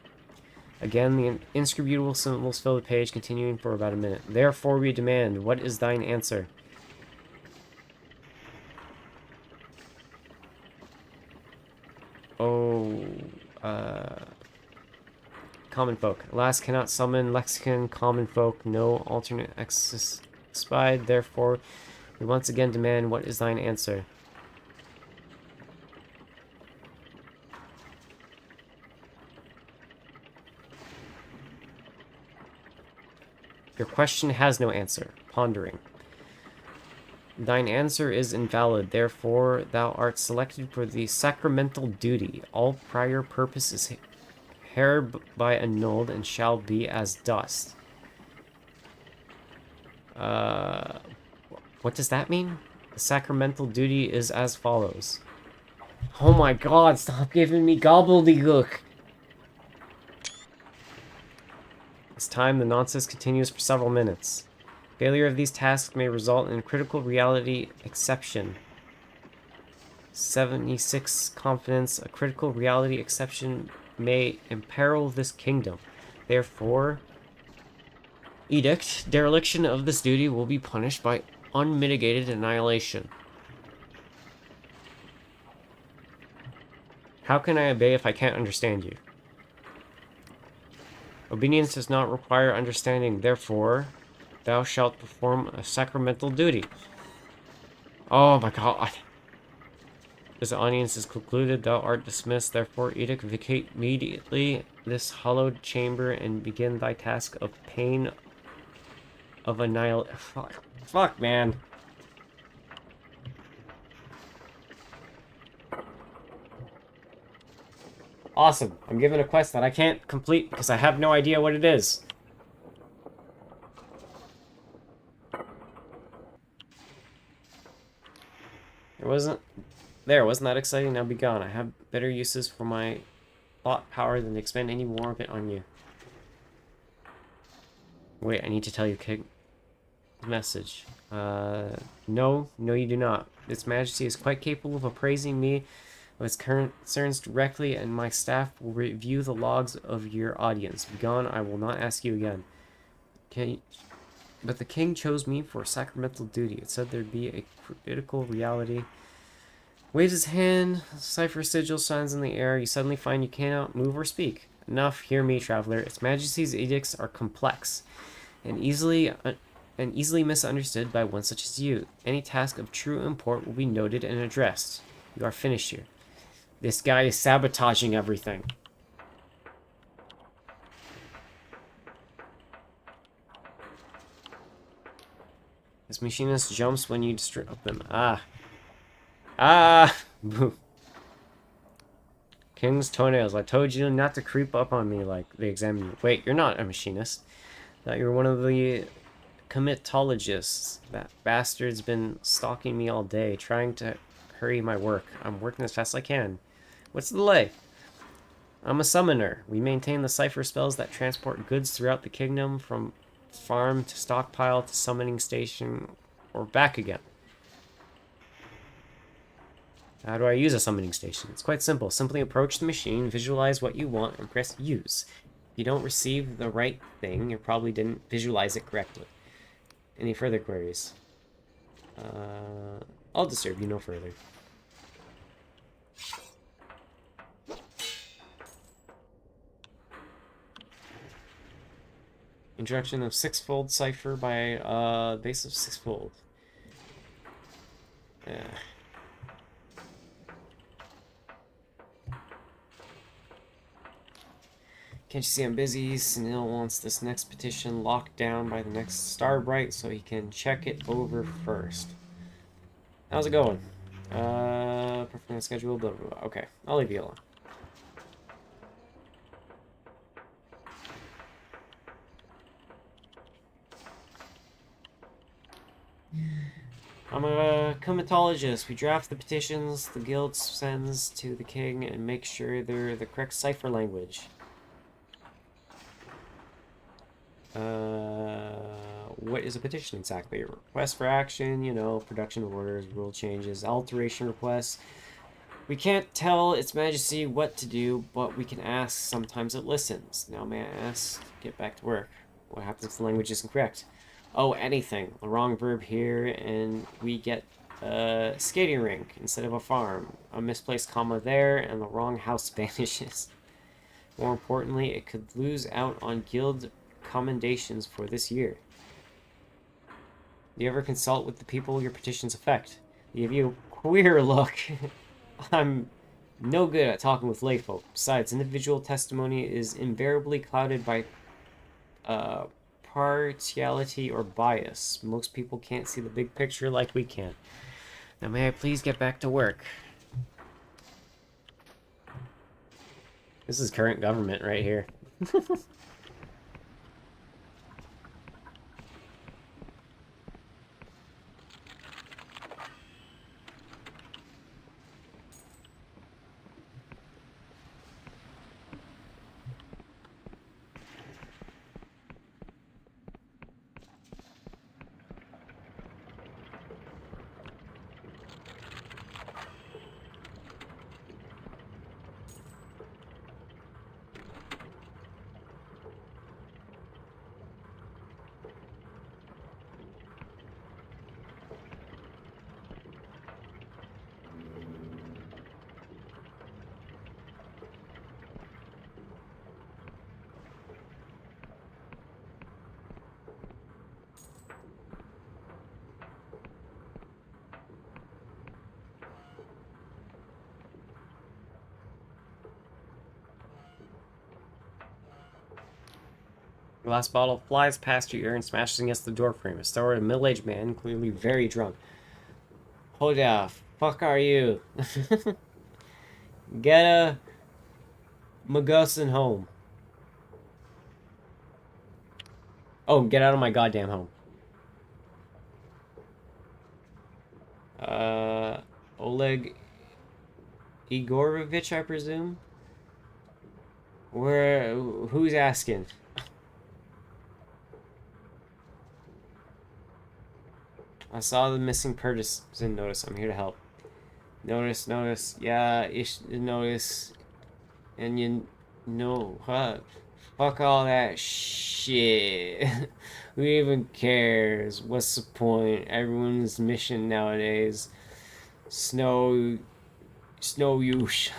Again, the inscrutable symbols fill the page, continuing for about a minute. Therefore, we demand, what is thine answer? Oh, common folk. Alas, cannot summon lexicon, common folk, no alternate expied. Therefore, we once again demand, what is thine answer? Your question has no answer. Pondering. Thine answer is invalid, therefore thou art selected for the sacramental duty. All prior purpose is hereby annulled and shall be as dust. What does that mean? The sacramental duty is as follows. Oh my god, stop giving me gobbledygook! This time, the nonsense continues for several minutes. Failure of these tasks may result in a critical reality exception. 76 confidence. A critical reality exception may imperil this kingdom. Therefore, edict, dereliction of this duty will be punished by unmitigated annihilation. How can I obey if I can't understand you? Obedience does not require understanding, therefore, thou shalt perform a sacramental duty. Oh my god. This audience is concluded, thou art dismissed, therefore edict, vacate immediately this hallowed chamber and begin thy task of pain of annihilation. Fuck, man. Awesome. I'm given a quest that I can't complete because I have no idea what it is. Wasn't that exciting? Now be gone. I have better uses for my thought power than to expend any more of it on you. Wait, I need to tell you, King. Message. No, you do not. Its Majesty is quite capable of appraising me of its concerns directly, and my staff will review the logs of your audience. Begone, I will not ask you again. But the king chose me for sacramental duty. It said there'd be a critical reality. Waves his hand, cipher sigil shines in the air. You suddenly find you cannot move or speak. Enough, hear me, traveler. Its Majesty's edicts are complex and easily misunderstood by one such as you. Any task of true import will be noted and addressed. You are finished here. This guy is sabotaging everything. This machinist jumps when you disrupt them. King's toenails. I told you not to creep up on me like they examine you. Wait, you're not a machinist. Thought you were one of the comitologists. That bastard's been stalking me all day, trying to hurry my work. I'm working as fast as I can. What's the delay? I'm a summoner. We maintain the cipher spells that transport goods throughout the kingdom, from farm to stockpile to summoning station or back again. How do I use a summoning station? It's quite simple. Simply approach the machine, visualize what you want, and press use. If you don't receive the right thing, you probably didn't visualize it correctly. Any further queries? I'll disturb you no further. Introduction of sixfold cipher by base of sixfold. Yeah. Can't you see I'm busy? Snil wants this next petition locked down by the next Starbright so he can check it over first. How's it going? Perfectly on schedule, blah, blah, blah. Okay, I'll leave you alone. I'm a comatologist. We draft the petitions the guild sends to the king and make sure they're the correct cipher language. What is a petition exactly? A request for action, you know, production orders, rule changes, alteration requests. We can't tell its majesty what to do, but we can ask. Sometimes it listens. Now may I ask, get back to work. What happens if the language isn't correct? Oh, anything. The wrong verb here, and we get a skating rink instead of a farm. A misplaced comma there, and the wrong house vanishes. More importantly, it could lose out on guild commendations for this year. Do you ever consult with the people your petitions affect? They give you a queer look. I'm no good at talking with layfolk. Besides, individual testimony is invariably clouded by partiality or bias. Most people can't see the big picture like we can. Now may I please get back to work? This is current government right here. The glass bottle flies past your ear and smashes against the doorframe. It's toward a middle-aged man, clearly very drunk. Who the fuck are you? Get a Magussin home. Oh, get out of my goddamn home. Oleg Igorovich, I presume? Who's asking? I saw the missing person notice. I'm here to help. Notice. Yeah, ish, notice. And you know what? Fuck all that shit. Who even cares? What's the point? Everyone's mission nowadays. Snow Yush.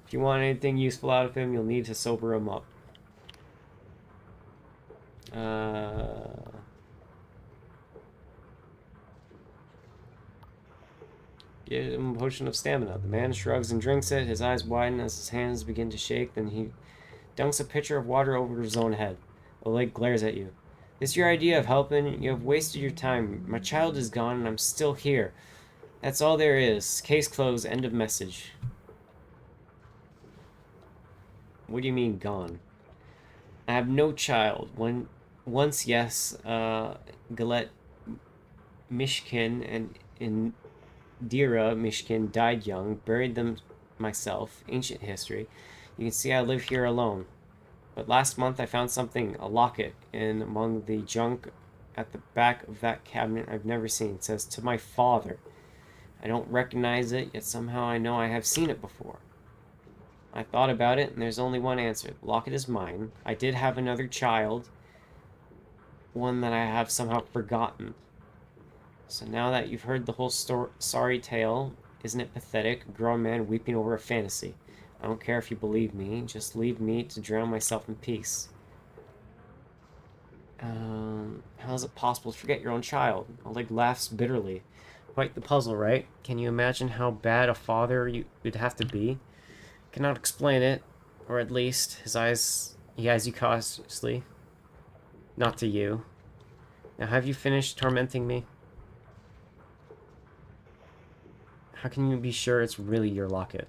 If you want anything useful out of him, you'll need to sober him up. Give him a potion of stamina. The man shrugs and drinks it. His eyes widen as his hands begin to shake. Then he dunks a pitcher of water over his own head. Oleg glares at you. This your idea of helping? You have wasted your time. My child is gone and I'm still here. That's all there is. Case closed. End of message. What do you mean, gone? I have no child. Once, yes, Galet Mishkin and Indira Mishkin died young. Buried them myself. Ancient history. You can see I live here alone. But last month I found something, a locket, in among the junk at the back of that cabinet I've never seen. It says, to my father. I don't recognize it, yet somehow I know I have seen it before. I thought about it, and there's only one answer. The locket is mine. I did have another child, one that I have somehow forgotten. So now that you've heard the whole sorry tale, isn't it pathetic? A grown man weeping over a fantasy. I don't care if you believe me, just leave me to drown myself in peace. How is it possible to forget your own child? Oleg laughs bitterly. Quite the puzzle, right? Can you imagine how bad a father you would have to be? Cannot explain it, or at least he eyes you cautiously. Not to you. Now have you finished tormenting me? How can you be sure it's really your locket?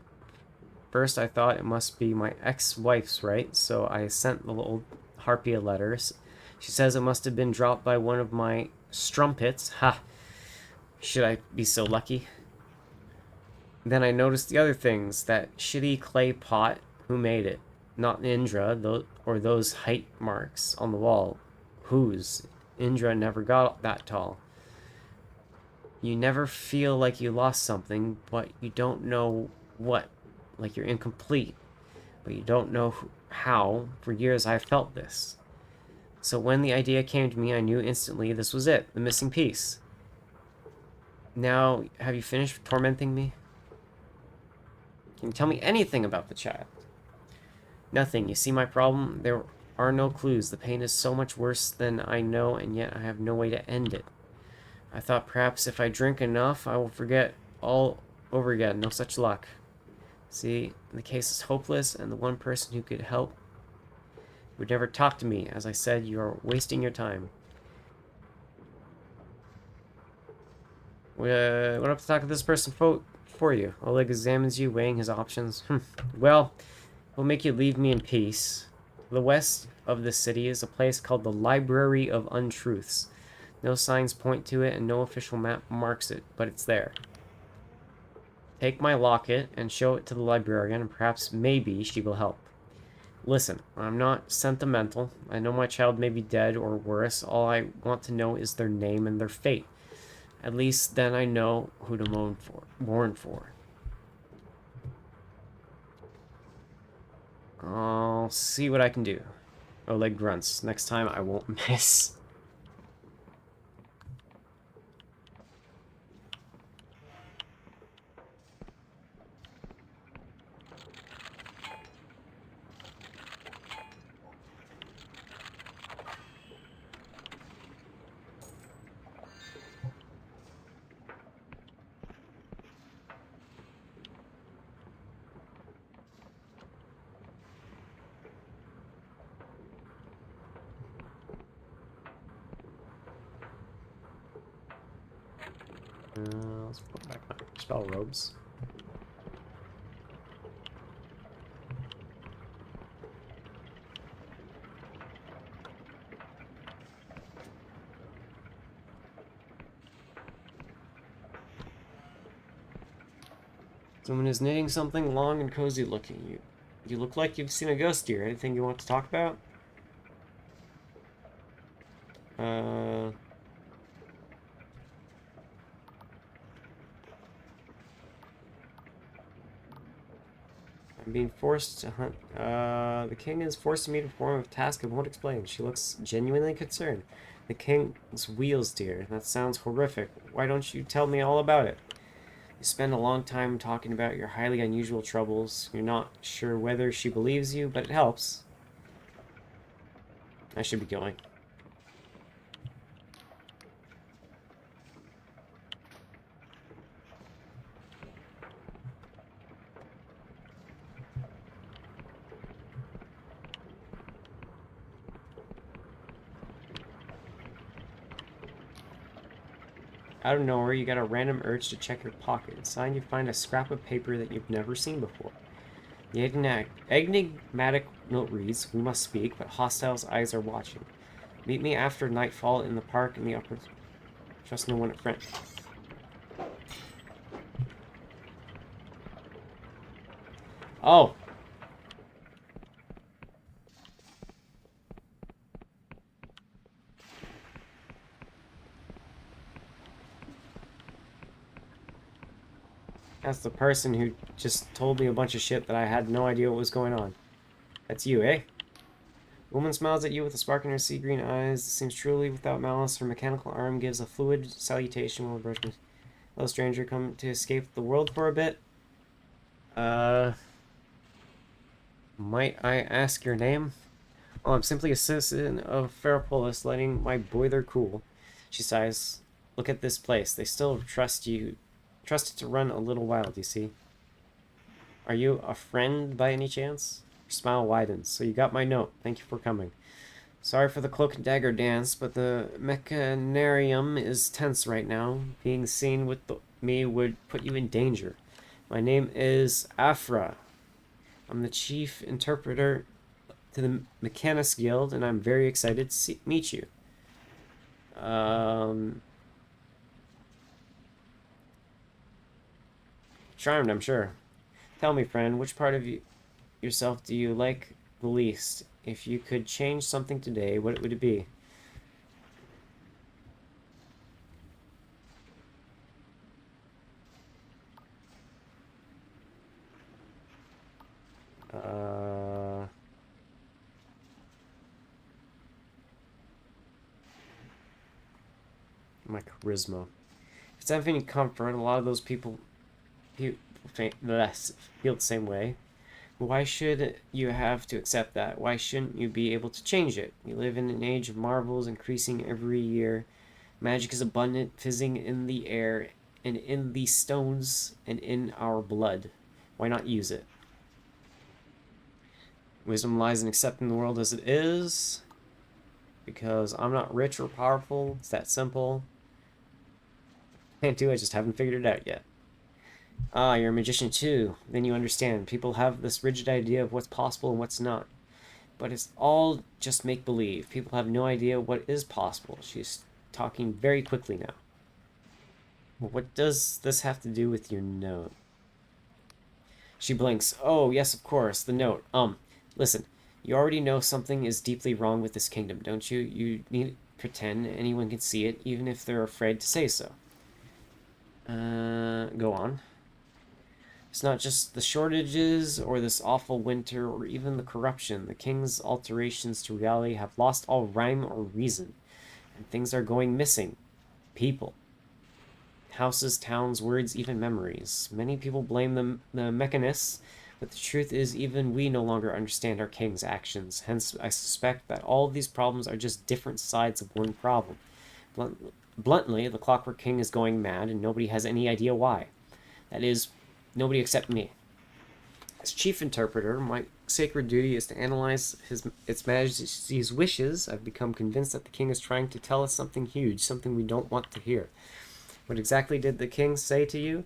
First I thought it must be my ex-wife's, right? So I sent the little harpy a letter. She says it must have been dropped by one of my strumpets. Ha! Should I be so lucky? Then I noticed the other things. That shitty clay pot. Who made it? Not Indra, or those height marks on the wall. Whose? Indra never got that tall. You never feel like you lost something, but you don't know what. Like you're incomplete. But you don't know how. For years I've felt this. So when the idea came to me, I knew instantly this was it. The missing piece. Now, have you finished tormenting me? Can you tell me anything about the child? Nothing. You see my problem? There are no clues. The pain is so much worse than I know, and yet I have no way to end it. I thought perhaps if I drink enough, I will forget all over again. No such luck. See, the case is hopeless, and the one person who could help would never talk to me. As I said, you are wasting your time. What up to talk to this person for you? Oleg examines you, weighing his options. Well, it'll make you leave me in peace. To the west of the city is a place called the Library of Untruths. No signs point to it, and no official map marks it, but it's there. Take my locket and show it to the librarian, and perhaps, maybe, she will help. Listen, I'm not sentimental. I know my child may be dead or worse. All I want to know is their name and their fate. At least then I know who to mourn for. I'll see what I can do. Oleg grunts. Next time I won't miss. Let's put back my spell robes. Someone is knitting something long and cozy looking. You look like you've seen a ghost deer. Anything you want to talk about? I'm being forced to hunt. The king is forcing me to perform a task I won't explain. She looks genuinely concerned. The king's wheels, dear. That sounds horrific. Why don't you tell me all about it? You spend a long time talking about your highly unusual troubles. You're not sure whether she believes you, but it helps. I should be going. Out of nowhere, you get a random urge to check your pocket. Inside, you find a scrap of paper that you've never seen before. The enigmatic note reads, "We must speak, but hostiles' eyes are watching. Meet me after nightfall in the park in the upper... Trust no one at front." Oh! That's the person who just told me a bunch of shit that I had no idea what was going on. That's you, eh? The woman smiles at you with a spark in her sea green eyes. Seems truly without malice. Her mechanical arm gives a fluid salutation while brushing. Hello, stranger. Come to escape the world for a bit? Might I ask your name? Oh, I'm simply a citizen of Ferropolis, letting my boiler cool. She sighs. Look at this place. They still trust you. Trust it to run a little wild, you see. Are you a friend by any chance? Her smile widens. So you got my note. Thank you for coming. Sorry for the cloak and dagger dance, but the mechanarium is tense right now. Being seen with me would put you in danger. My name is Afra. I'm the chief interpreter to the Mechanist Guild, and I'm very excited to meet you. Charmed, I'm sure. Tell me, friend, which part of yourself do you like the least? If you could change something today, what would it be? My charisma. If it's having any comfort, a lot of those people feel the same way. Why should you have to accept that? Why shouldn't you be able to change it? We live in an age of marvels increasing every year. Magic is abundant, fizzing in the air, and in the stones, and in our blood. Why not use it? Wisdom lies in accepting the world as it is. Because I'm not rich or powerful. It's that simple. Can't do it, I just haven't figured it out yet. Ah, you're a magician too. Then you understand. People have this rigid idea of what's possible and what's not. But it's all just make-believe. People have no idea what is possible. She's talking very quickly now. What does this have to do with your note? She blinks. Oh, yes, of course, the note. Listen, you already know something is deeply wrong with this kingdom, don't you? You need to pretend anyone can see it, even if they're afraid to say so. Go on. It's not just the shortages or this awful winter or even the corruption. The king's alterations to reality have lost all rhyme or reason. And things are going missing. People. Houses, towns, words, even memories. Many people blame the mechanists, but the truth is even we no longer understand our king's actions. Hence, I suspect that all of these problems are just different sides of one problem. Bluntly, the Clockwork King is going mad, and nobody has any idea why. That is, nobody except me. As chief interpreter, my sacred duty is to analyze its Majesty's wishes. I've become convinced that the king is trying to tell us something huge, something we don't want to hear. What exactly did the king say to you?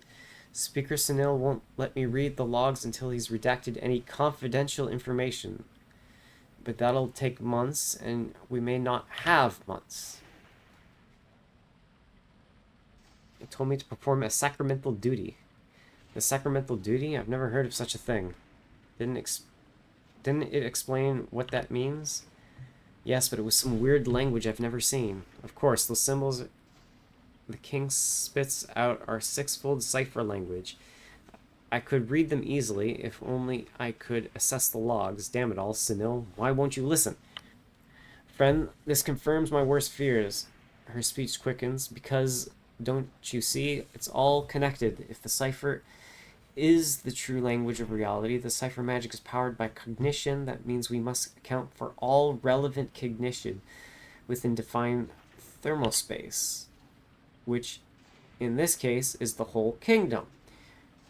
Speaker Sunil won't let me read the logs until he's redacted any confidential information. But that'll take months, and we may not have months. He told me to perform a sacramental duty. The sacramental duty? I've never heard of such a thing. Didn't it explain what that means? Yes, but it was some weird language I've never seen. Of course, those symbols the king spits out are sixfold cipher language. I could read them easily, if only I could assess the logs. Damn it all, Sunil. Why won't you listen? Friend, this confirms my worst fears. Her speech quickens. Because, don't you see, it's all connected. If the cipher is the true language of reality, the cipher magic is powered by cognition. That means we must account for all relevant cognition within defined thermospace, which in this case is the whole kingdom.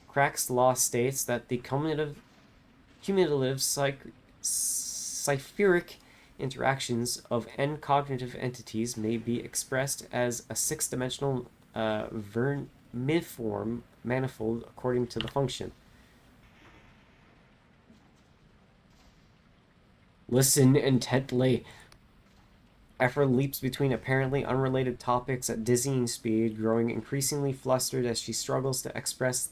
Crack's law states that the cumulative cipheric interactions of n cognitive entities may be expressed as a six-dimensional vermiform manifold according to the function. Listen intently. Ephra leaps between apparently unrelated topics at dizzying speed, growing increasingly flustered as she struggles to express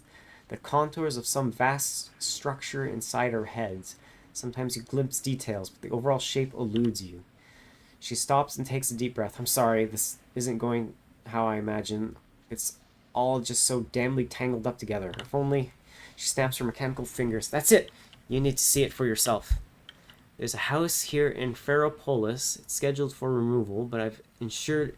the contours of some vast structure inside her head. Sometimes you glimpse details, but the overall shape eludes you. She stops and takes a deep breath. I'm sorry, this isn't going how I imagine. It's all just so damnedly tangled up together. If only... She snaps her mechanical fingers. That's it! You need to see it for yourself. There's a house here in Ferropolis. It's scheduled for removal, but I've ensured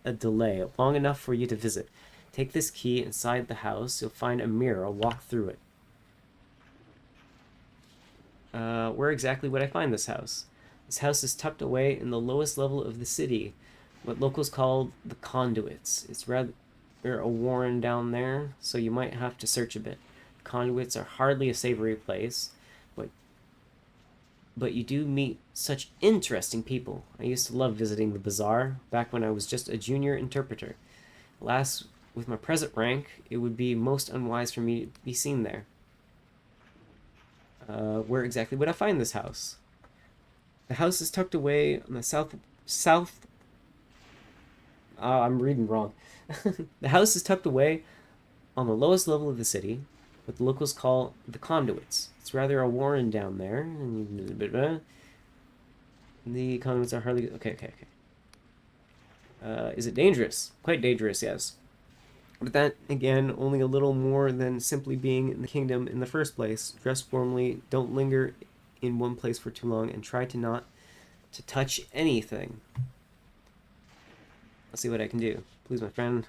a delay, long enough for you to visit. Take this key inside the house. You'll find a mirror. Walk through it. Where exactly would I find this house? This house is tucked away in the lowest level of the city, what locals call the conduits. It's rather a warren down there, so you might have to search a bit. Conduits are hardly a savory place, but you do meet such interesting people. I used to love visiting the bazaar, back when I was just a junior interpreter. Alas, with my present rank, it would be most unwise for me to be seen there. Where exactly would I find this house? The house is tucked away on the south... I'm reading wrong. The house is tucked away on the lowest level of the city, what the locals call the conduits. It's rather a warren down there. The conduits are hardly... Okay. Is it dangerous? Quite dangerous, yes. But that, again, only a little more than simply being in the kingdom in the first place. Dress formally, don't linger in one place for too long, and try to not to touch anything. Let's see what I can do. Please, my friend,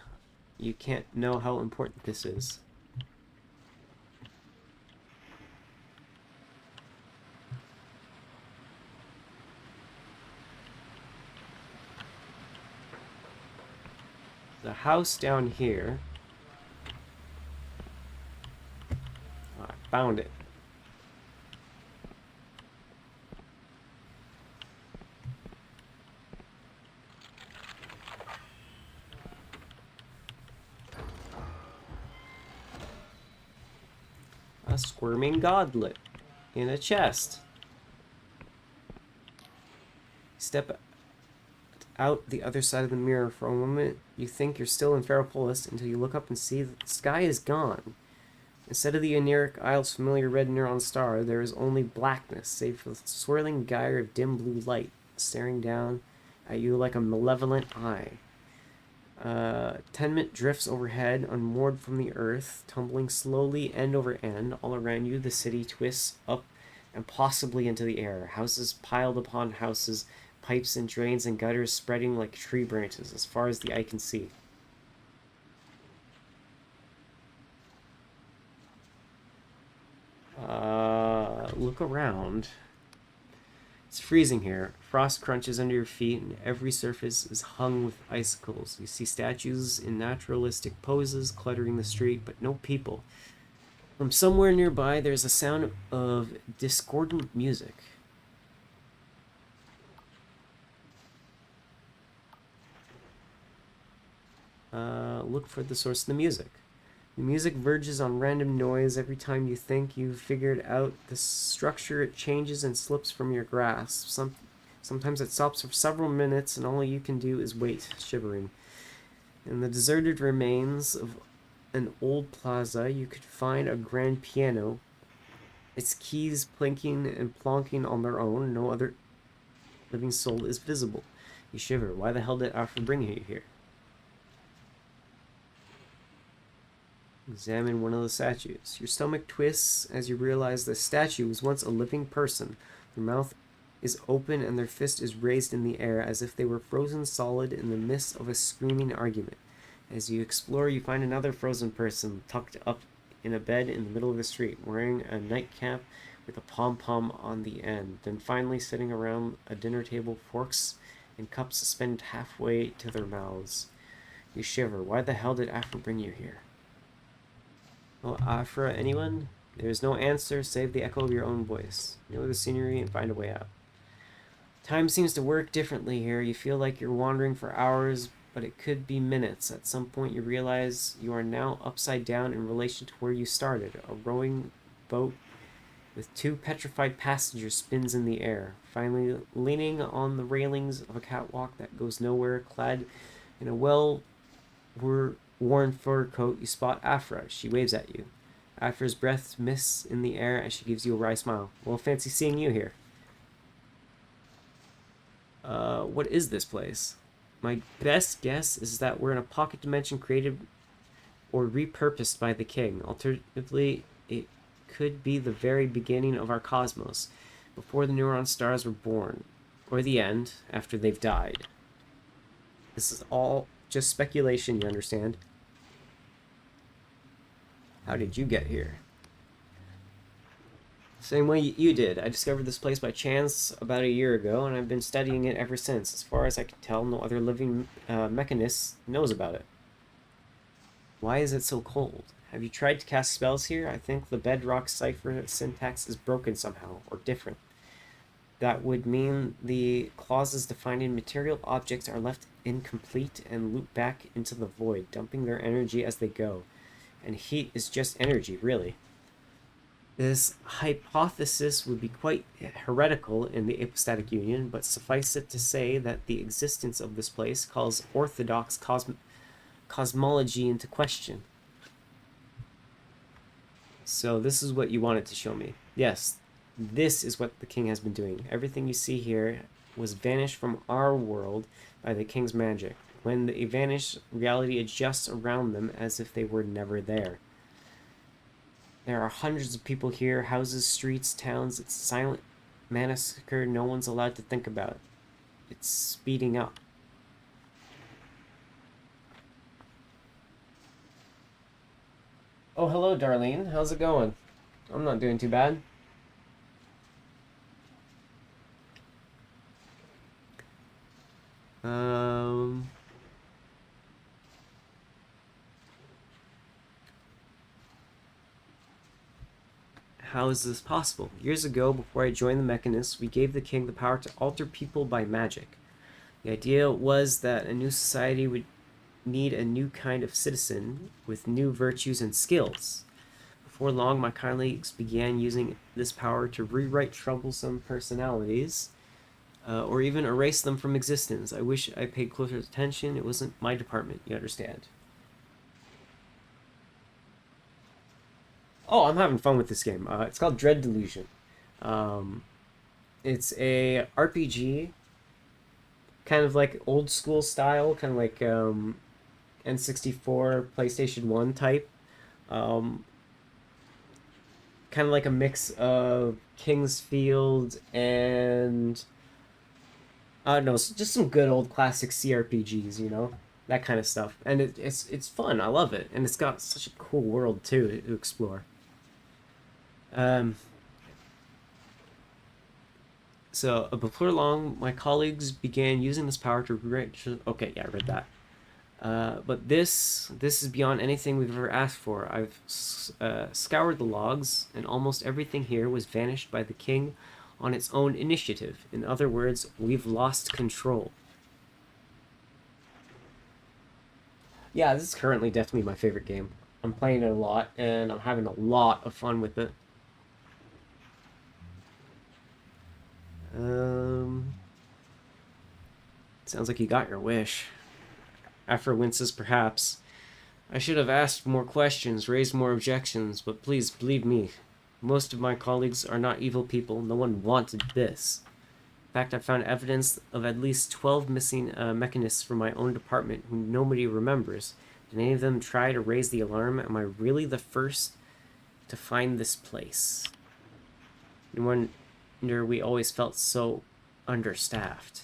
you can't know how important this is. The house down here. Oh, I found it. A squirming godlet in a chest. Step out the other side of the mirror. For a moment, you think you're still in Ferropolis until you look up and see that the sky is gone. Instead of the Oneric Isles' familiar red neon star, there is only blackness, save for the swirling gyre of dim blue light staring down at you like a malevolent eye. Tenement drifts overhead, unmoored from the earth, tumbling slowly end over end. All around you, the city twists up and possibly into the air. Houses piled upon houses, pipes and drains and gutters spreading like tree branches as far as the eye can see. Look around. It's freezing here. Frost crunches under your feet, and every surface is hung with icicles. You see statues in naturalistic poses cluttering the street, but no people. From somewhere nearby, there's a sound of discordant music. Look for the source of the music. The music verges on random noise. Every time you think you've figured out the structure, it changes and slips from your grasp. Sometimes it stops for several minutes, and all you can do is wait, shivering. In the deserted remains of an old plaza, you could find a grand piano, its keys plinking and plonking on their own. No other living soul is visible. You shiver. Why the hell did Alfred bring you here? Examine one of the statues. Your stomach twists as you realize the statue was once a living person. Their mouth is open and their fist is raised in the air as if they were frozen solid in the midst of a screaming argument. As you explore, you find another frozen person tucked up in a bed in the middle of the street, wearing a nightcap with a pom-pom on the end. Then finally sitting around a dinner table, forks and cups suspended halfway to their mouths. You shiver. Why the hell did Afra bring you here? Oh, Afra, anyone? There is no answer save the echo of your own voice. Know the scenery and find a way out. Time seems to work differently here. You feel like you're wandering for hours, but it could be minutes. At some point you realize you are now upside down in relation to where you started. A rowing boat with two petrified passengers spins in the air. Finally, leaning on the railings of a catwalk that goes nowhere, clad in a well-worn fur coat, you spot Afra. She waves at you. Afra's breath mists in the air as she gives you a wry smile. Well, fancy seeing you here. What is this place? My best guess is that we're in a pocket dimension created or repurposed by the king. Alternatively, it could be the very beginning of our cosmos, before the neutron stars were born, or the end, after they've died. This is all just speculation, you understand? How did you get here? Same way you did. I discovered this place by chance about a year ago, and I've been studying it ever since. As far as I can tell, no other living mechanist knows about it. Why is it so cold? Have you tried to cast spells here? I think the bedrock cipher syntax is broken somehow, or different. That would mean the clauses defining material objects are left incomplete and loop back into the void, dumping their energy as they go. And heat is just energy, really. This hypothesis would be quite heretical in the apostatic union, but suffice it to say that the existence of this place calls orthodox cosmology into question. So this is what you wanted to show me. Yes, this is what the king has been doing. Everything you see here was vanished from our world by the king's magic. When they vanish, reality adjusts around them as if they were never there. There are hundreds of people here, houses, streets, towns. It's a silent massacre no one's allowed to think about. It's speeding up. Oh, hello, Darlene. How's it going? I'm not doing too bad. How is this possible? Years ago, before I joined the Mechanists, we gave the king the power to alter people by magic. The idea was that a new society would need a new kind of citizen with new virtues and skills. Before long, my colleagues began using this power to rewrite troublesome personalities, or even erase them from existence. I wish I paid closer attention. It wasn't my department, you understand. Oh, I'm having fun with this game. It's called Delusion. It's a RPG, kind of like old school style, kind of like N64, PlayStation 1 type. Kind of like a mix of King's Field and I don't know, just some good old classic CRPGs, you know, that kind of stuff. And it's fun. I love it, and it's got such a cool world too to explore. Um, so before long, my colleagues began using this power to rewrite. Okay, yeah, I read that. But this is beyond anything we've ever asked for. I've scoured the logs, and almost everything here was vanished by the king on its own initiative. In other words, we've lost control. Yeah, this is currently definitely my favorite game. I'm playing it a lot, and I'm having a lot of fun with it. Sounds like you got your wish. After winces, perhaps. I should have asked more questions, raised more objections, but please believe me, most of my colleagues are not evil people. No one wanted this. In fact, I found evidence of at least 12 missing mechanists from my own department who nobody remembers. Did any of them try to raise the alarm? Am I really the first to find this place? No wonder we always felt so understaffed.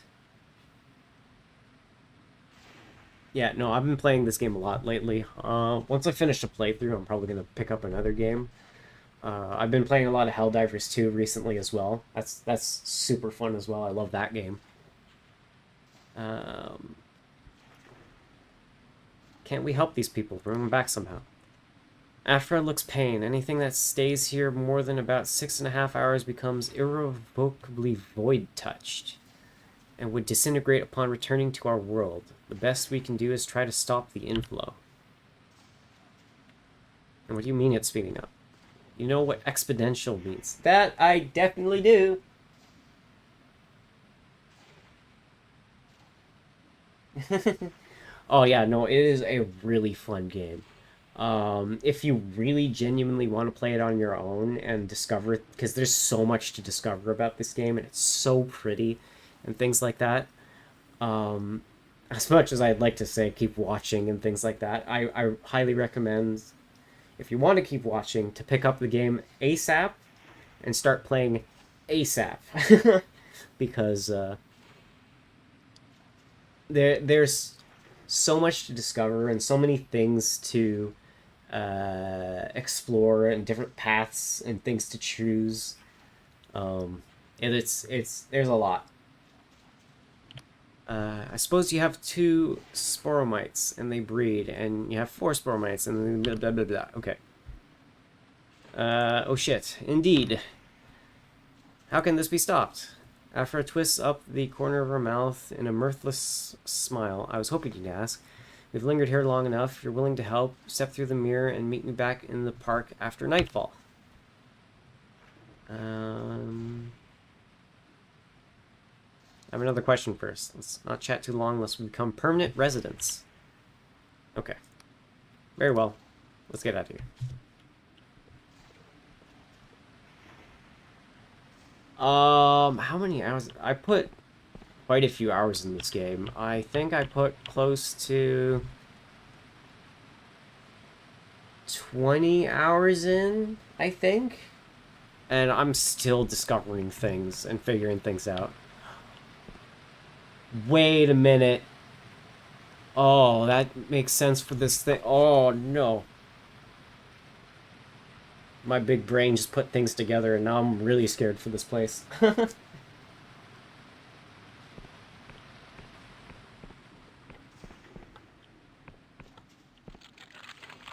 Yeah, no, I've been playing this game a lot lately. Once I finish a playthrough, I'm probably going to pick up another game. I've been playing a lot of Helldivers 2 recently as well. That's super fun as well. I love that game. Can't we help these people? Bring them back somehow. Aphra looks pain. Anything that stays here more than about 6.5 hours becomes irrevocably void-touched and would disintegrate upon returning to our world. The best we can do is try to stop the inflow. And what do you mean it's speeding up? You know what exponential means. That I definitely do. Oh yeah, no, it is a really fun game. If you really genuinely want to play it on your own and discover it, because there's so much to discover about this game, and it's so pretty, and things like that. as much as I'd like to say keep watching and things like that, I highly recommend, if you want to keep watching, to pick up the game ASAP and start playing ASAP. Because there's so much to discover and so many things to explore and different paths and things to choose. And it's there's a lot. I suppose you have 2 sporomites and they breed, and you have 4 sporomites and blah blah blah blah. Okay. Oh shit. Indeed. How can this be stopped? After a twist up the corner of her mouth in a mirthless smile, I was hoping you'd ask. We've lingered here long enough. If you're willing to help, step through the mirror and meet me back in the park after nightfall. I have another question first. Let's not chat too long unless we become permanent residents. Okay. Very well. Let's get out of here. How many hours? I put quite a few hours in this game. I think I put close to 20 hours in, I think. And I'm still discovering things and figuring things out. Wait a minute. Oh, that makes sense for this thing. Oh, no. My big brain just put things together, and now I'm really scared for this place.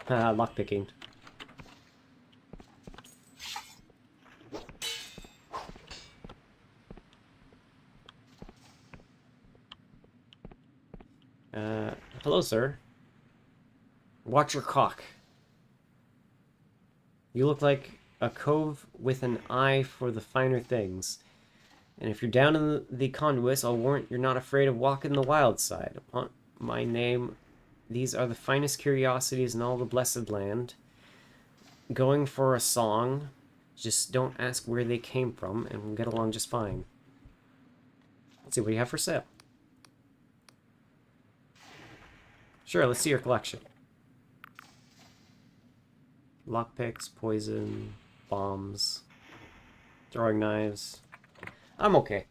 Lockpicking. Hello, sir. Watch your cock. You look like a cove with an eye for the finer things. And if you're down in the conduits, I'll warrant you're not afraid of walking the wild side. Upon my name, these are the finest curiosities in all the blessed land. Going for a song, just don't ask where they came from, and we'll get along just fine. Let's see what you have for sale. Sure, let's see your collection. Lockpicks, poison, bombs, throwing knives. I'm okay.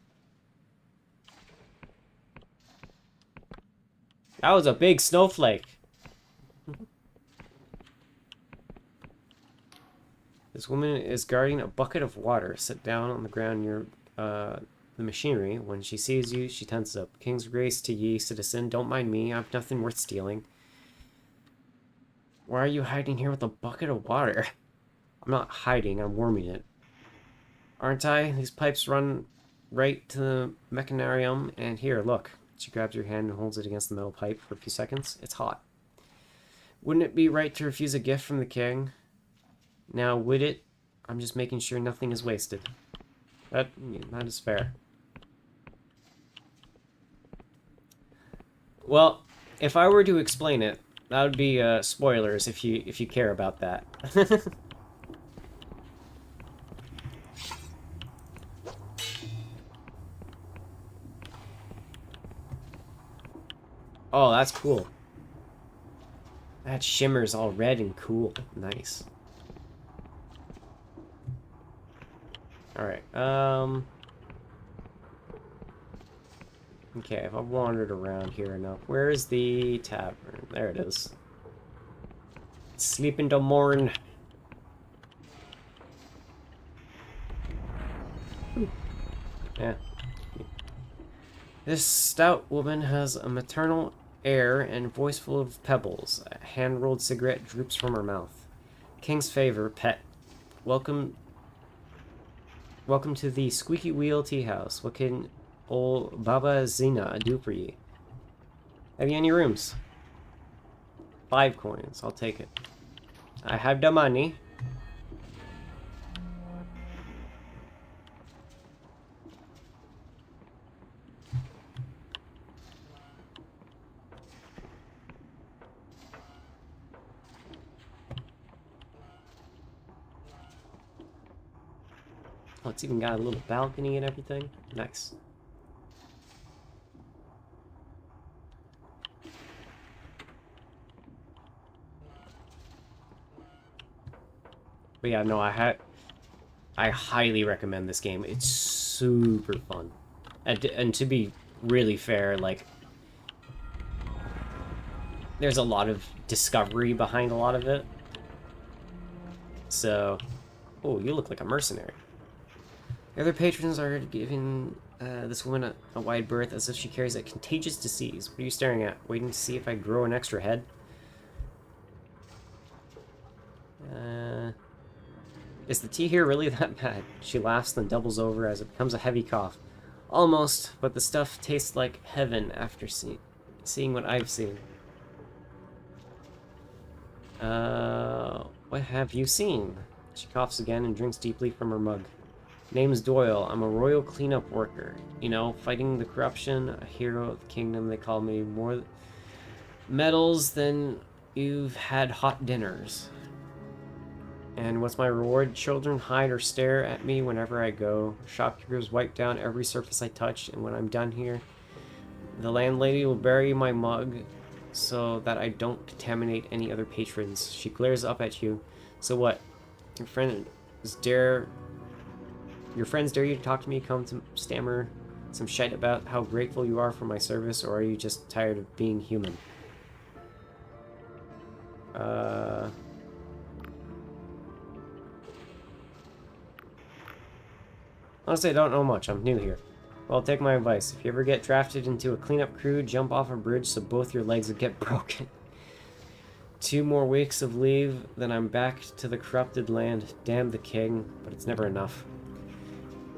That was a big snowflake. This woman is guarding a bucket of water. Sit down on the ground near the machinery. When she sees you, she tenses up. King's grace to ye, citizen. Don't mind me. I've nothing worth stealing. Why are you hiding here with a bucket of water? I'm not hiding. I'm warming it. Aren't I? These pipes run right to the mechanarium. And here, look. She grabs your hand and holds it against the metal pipe for a few seconds. It's hot. Wouldn't it be right to refuse a gift from the king? Now, would it? I'm just making sure nothing is wasted. That is fair. Well, if I were to explain it, that would be spoilers if you care about that. Oh, that's cool. That shimmers all red and cool. Nice. Alright, okay, if I've wandered around here enough, where is the tavern? There it is. Sleep until morn. Yeah. This stout woman has a maternal air and voice full of pebbles. A hand-rolled cigarette droops from her mouth. King's favor, pet. Welcome to the Squeaky Wheel Tea House. What can old Baba Zina do for ye? Have you any rooms? 5 coins. I'll take it. I have the money. Oh, it's even got a little balcony and everything. Nice. But yeah, no, I highly recommend this game. It's super fun. And to be really fair, like, there's a lot of discovery behind a lot of it. So, oh, you look like a mercenary. The other patrons are giving this woman a wide berth as if she carries a contagious disease. What are you staring at? Waiting to see if I grow an extra head? Is the tea here really that bad? She laughs, then doubles over as it becomes a heavy cough. Almost, but the stuff tastes like heaven after seeing what I've seen. What have you seen? She coughs again and drinks deeply from her mug. Name's Doyle. I'm a royal cleanup worker. You know, fighting the corruption, a hero of the kingdom. They call me more medals than you've had hot dinners. And what's my reward? Children hide or stare at me whenever I go. Shopkeepers wipe down every surface I touch, and when I'm done here, the landlady will bury my mug so that I don't contaminate any other patrons. She glares up at you. So what? Your friends dare you to talk to me, come to stammer some shite about how grateful you are for my service, or are you just tired of being human? Honestly, I don't know much. I'm new here. Well, take my advice. If you ever get drafted into a cleanup crew, jump off a bridge so both your legs would get broken. 2 more weeks of leave, then I'm back to the corrupted land. Damn the king, but it's never enough.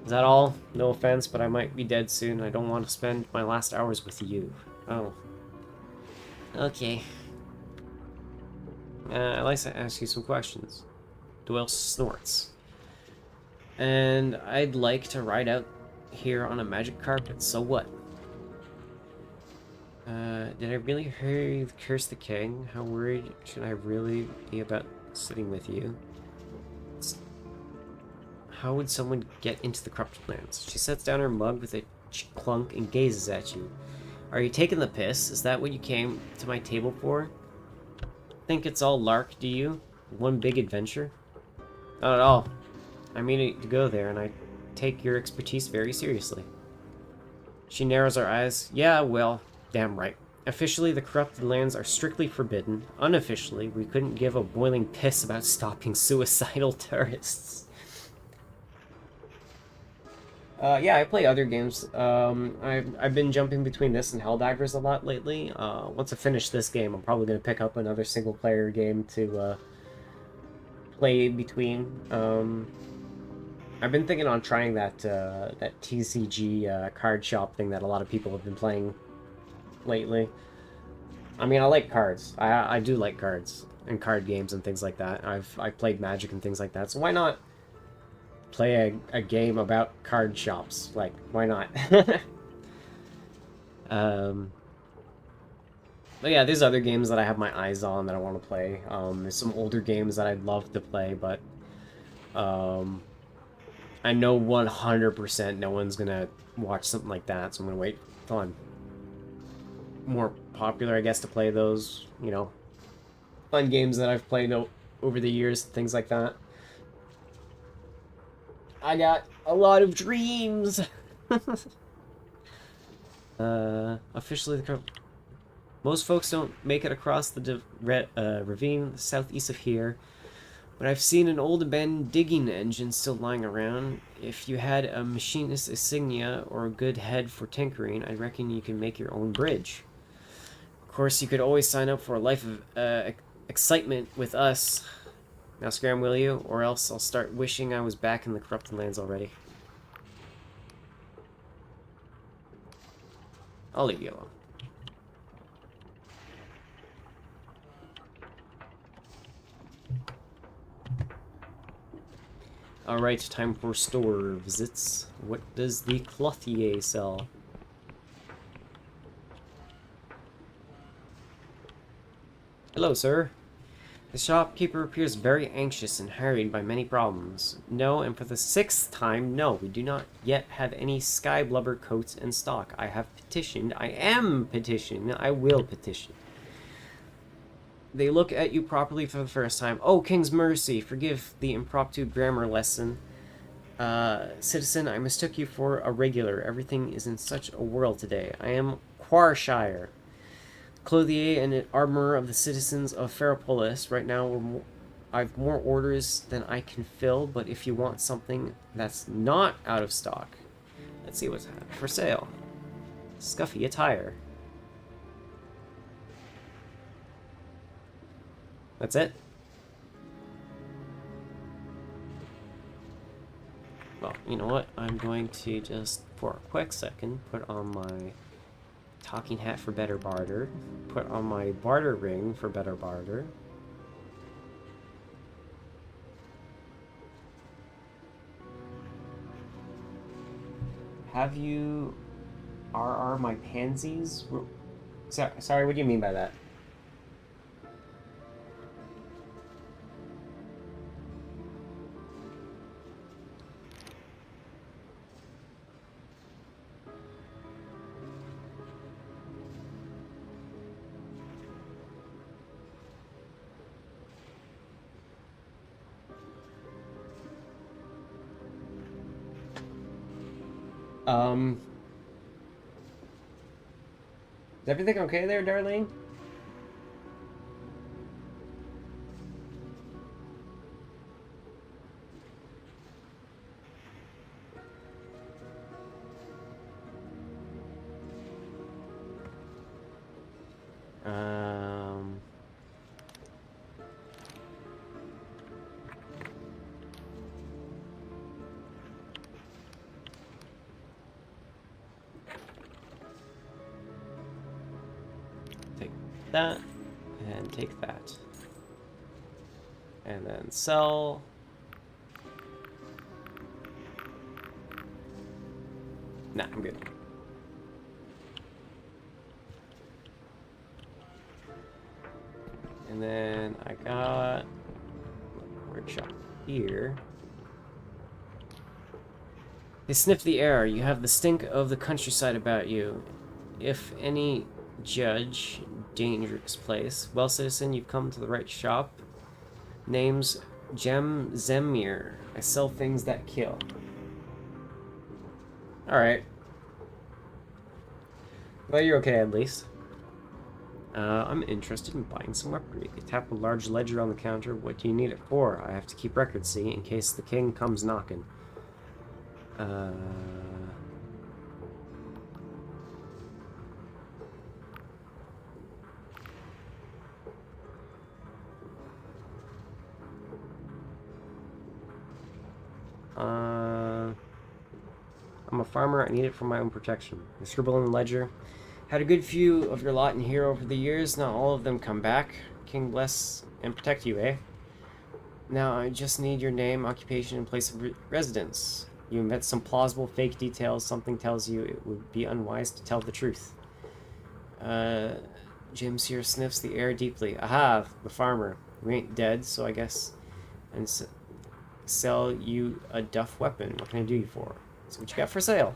Is that all? No offense, but I might be dead soon. I don't want to spend my last hours with you. Oh. Okay. I'd like to ask you some questions. Doyle snorts. And I'd like to ride out here on a magic carpet, so what? Did I really hear you curse the king? How worried should I really be about sitting with you? How would someone get into the corrupted lands? She sets down her mug with a clunk and gazes at you. Are you taking the piss? Is that what you came to my table for? Think it's all lark, do you? One big adventure? Not at all. I mean to go there, and I take your expertise very seriously. She narrows her eyes. Yeah, well, damn right. Officially, the corrupted lands are strictly forbidden. Unofficially, we couldn't give a boiling piss about stopping suicidal tourists. Yeah, I play other games. I've been jumping between this and Helldaggers a lot lately. Once I finish this game, I'm probably going to pick up another single-player game to play between. I've been thinking on trying that TCG card shop thing that a lot of people have been playing lately. I mean, I like cards. I do like cards and card games and things like that. I've played Magic and things like that. So why not play a game about card shops? Like, why not? But yeah, there's other games that I have my eyes on that I want to play. There's some older games that I'd love to play, but I know 100% no one's gonna watch something like that, so I'm gonna wait till I'm more popular, I guess, to play those, you know, fun games that I've played over the years, things like that. I got a lot of dreams! Officially, most folks don't make it across the ravine southeast of here, but I've seen an old abandoned digging engine still lying around. If you had a machinist insignia or a good head for tinkering, I reckon you can make your own bridge. Of course, you could always sign up for a life of excitement with us. Now scram, will you? Or else I'll start wishing I was back in the corrupted lands already. I'll leave you alone. Alright, time for store visits. What does the clothier sell? Hello, sir. The shopkeeper appears very anxious and harried by many problems. No, and for the 6th time, no, we do not yet have any sky blubber coats in stock. I have petitioned. I am petitioned. I will petition. They look at you properly for the first time. Oh, King's Mercy, forgive the impromptu grammar lesson. Citizen, I mistook you for a regular. Everything is in such a whirl today. I am Quarshire, clothier and armorer of the citizens of Ferropolis. Right now, I've more orders than I can fill, but if you want something that's not out of stock, let's see what's for sale. Scuffy attire. That's it? Well, you know what? I'm going to just, for a quick second, put on my talking hat for better barter, put on my barter ring for better barter. Have you... Are my pansies... Sorry, what do you mean by that? Is everything okay there, Darlene? Take that, and take that. And then sell. Nah, I'm good. And then I got a workshop here. They sniff the air. You have the stink of the countryside about you. If any judge, dangerous place. Well, citizen, you've come to the right shop. Name's Gem Zemir. I sell things that kill. Alright. Well, you're okay at least. I'm interested in buying some weaponry. You tap a large ledger on the counter. What do you need it for? I have to keep records, see, in case the king comes knocking. I'm a farmer. I need it for my own protection. I scribble in the ledger. Had a good few of your lot in here over the years. Not all of them come back. King bless and protect you, eh? Now I just need your name, occupation, and place of residence. You invent some plausible fake details. Something tells you it would be unwise to tell the truth. James here sniffs the air deeply. Aha, the farmer. You ain't dead, so I guess. And sell you a duff weapon. What can I do you for? So what you got for sale?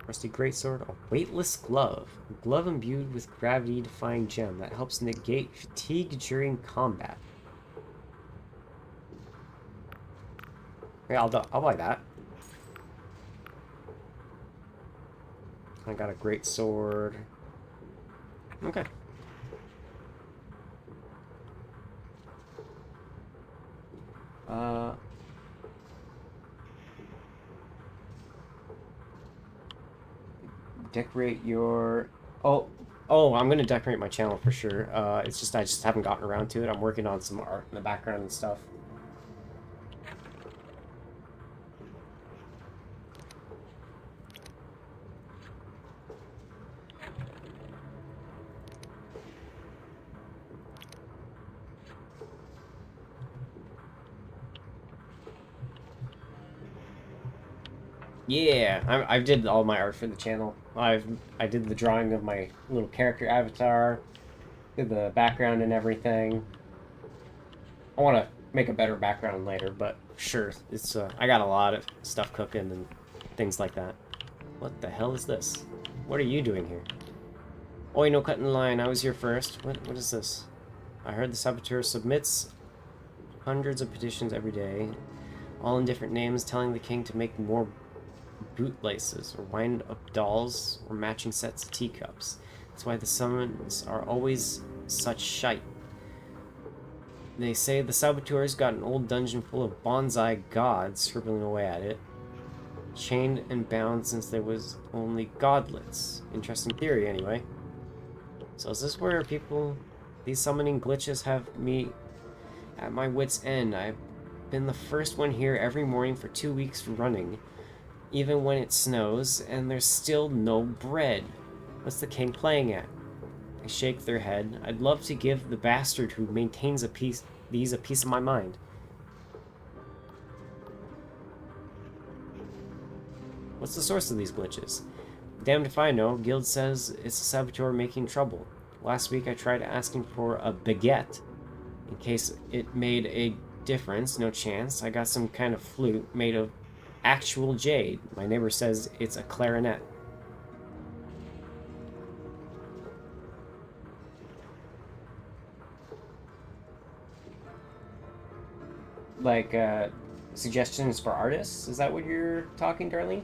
Rusty greatsword, a weightless glove. A glove imbued with gravity-defying gem that helps negate fatigue during combat. Yeah, I'll buy that. I got a greatsword. Okay. Decorate your... Oh, I'm gonna decorate my channel for sure. It's just I just haven't gotten around to it. I'm working on some art in the background and stuff. Yeah, I did all my art for the channel. I did the drawing of my little character avatar, did the background and everything. I want to make a better background later, but sure, it's I got a lot of stuff cooking and things like that. What the hell is this? What are you doing here? Oi, no cutting line. I was here first. What is this? I heard the saboteur submits hundreds of petitions every day, all in different names, telling the king to make more bootlaces, or wind up dolls, or matching sets of teacups. That's why the summons are always such shite. They say the saboteur's got an old dungeon full of bonsai gods scribbling away at it, chained and bound since there was only godlets. Interesting theory, anyway. So is this where people... These summoning glitches have me at my wit's end. I've been the first one here every morning for 2 weeks running, even when it snows, and there's still no bread. What's the king playing at? They shake their head. I'd love to give the bastard who maintains a piece of my mind. What's the source of these glitches? Damned if I know. Guild says it's a saboteur making trouble. Last week I tried asking for a baguette in case it made a difference. No chance. I got some kind of flute made of actual jade. My neighbor says it's a clarinet. Like, suggestions for artists? Is that what you're talking, Darlene?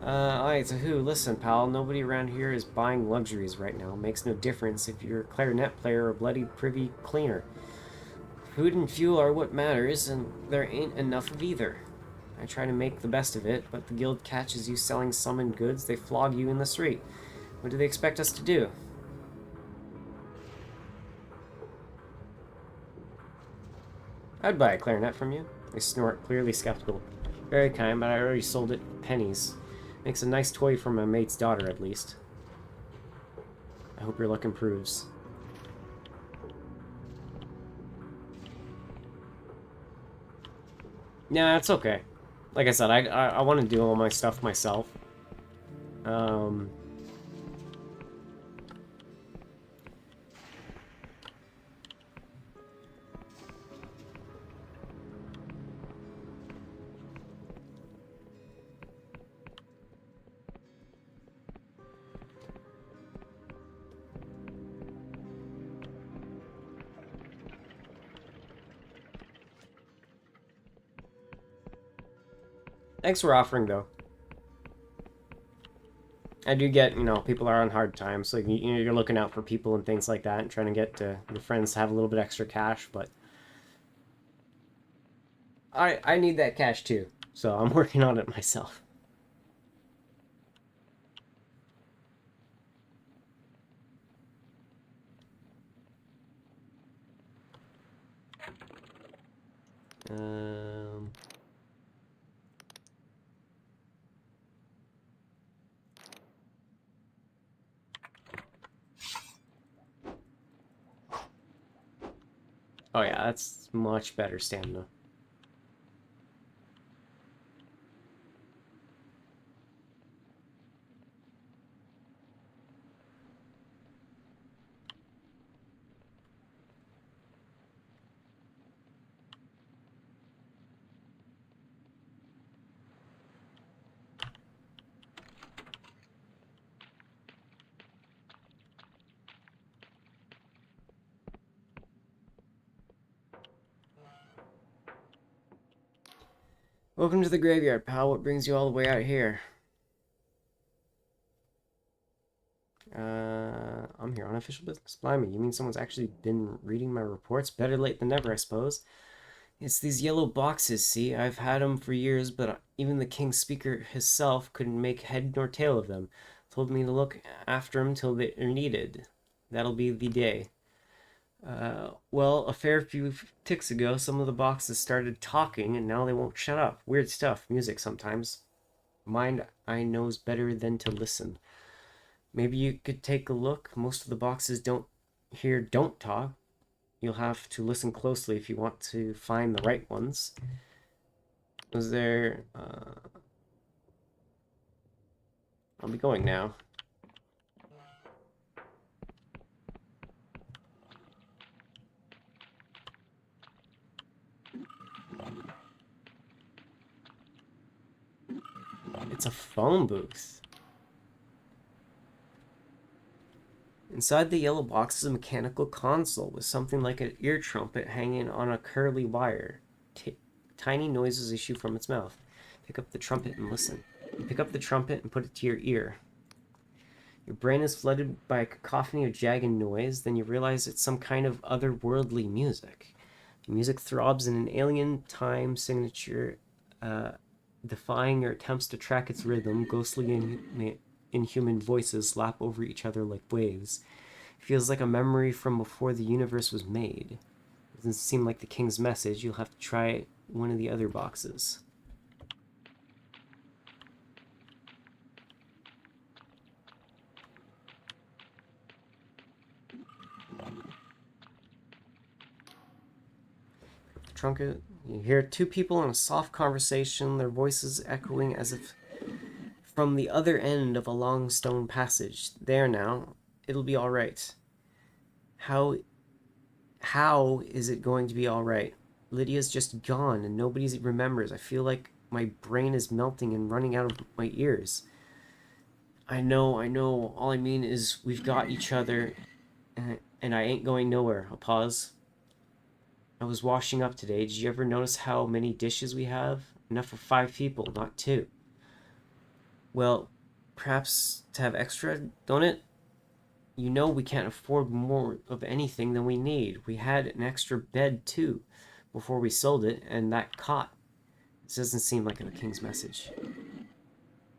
Alright, so who? Listen, pal, nobody around here is buying luxuries right now. Makes no difference if you're a clarinet player or a bloody privy cleaner. Food and fuel are what matters, and there ain't enough of either. I try to make the best of it, but the guild catches you selling summoned goods, they flog you in the street. What do they expect us to do? I'd buy a clarinet from you. They snort, clearly skeptical. Very kind, but I already sold it for pennies. Makes a nice toy for my mate's daughter, at least. I hope your luck improves. Nah, it's okay. Like I said, I want to do all my stuff myself. Thanks for offering, though. I do get, you know, people are on hard times, so you know, you're looking out for people and things like that, and trying to get your friends to have a little bit extra cash, but I need that cash too, so I'm working on it myself. Oh yeah, that's much better stamina. Welcome to the graveyard, pal. What brings you all the way out here? I'm here on official business. Blimey, you mean someone's actually been reading my reports? Better late than never, I suppose. It's these yellow boxes, see? I've had them for years, but even the King's Speaker himself couldn't make head nor tail of them. Told me to look after them till they're needed. That'll be the day. Well, a fair few ticks ago, some of the boxes started talking, and now they won't shut up. Weird stuff. Music sometimes. Mind I knows better than to listen. Maybe you could take a look. Most of the boxes don't talk. You'll have to listen closely if you want to find the right ones. Was there... I'll be going now. It's a phone booth. Inside the yellow box is a mechanical console with something like an ear trumpet hanging on a curly wire. Tiny noises issue from its mouth. Pick up the trumpet and listen. You pick up the trumpet and put it to your ear. Your brain is flooded by a cacophony of jagged noise, then you realize it's some kind of otherworldly music. The music throbs in an alien time signature, defying your attempts to track its rhythm. Ghostly inhuman voices lap over each other like waves. It feels like a memory from before the universe was made. It doesn't seem like the king's message. You'll have to try one of the other boxes. Trumpet. You hear two people in a soft conversation, their voices echoing as if from the other end of a long stone passage. There now. It'll be all right. How is it going to be all right? Lydia's just gone and nobody remembers. I feel like my brain is melting and running out of my ears. I know. All I mean is we've got each other and I ain't going nowhere. I'll pause. I was washing up today. Did you ever notice how many dishes we have? Enough for 5 people, not 2. Well, perhaps to have extra, don't it? You know we can't afford more of anything than we need. We had an extra bed, too, before we sold it, and that cot. This doesn't seem like a king's message.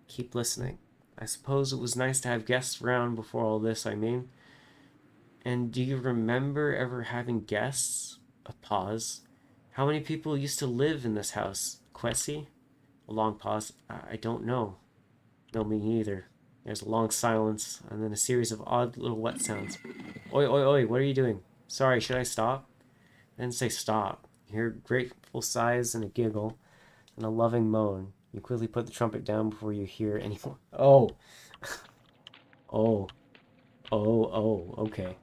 Keep listening. I suppose it was nice to have guests around before all this, I mean. And do you remember ever having guests? A pause. How many people used to live in this house? Quessy? A long pause. I don't know. No, me either. There's a long silence, and then a series of odd little wet sounds. Oi, oi, oi, what are you doing? Sorry, should I stop? I didn't say stop. You hear grateful sighs and a giggle, and a loving moan. You quickly put the trumpet down before you hear any more. Oh. Okay.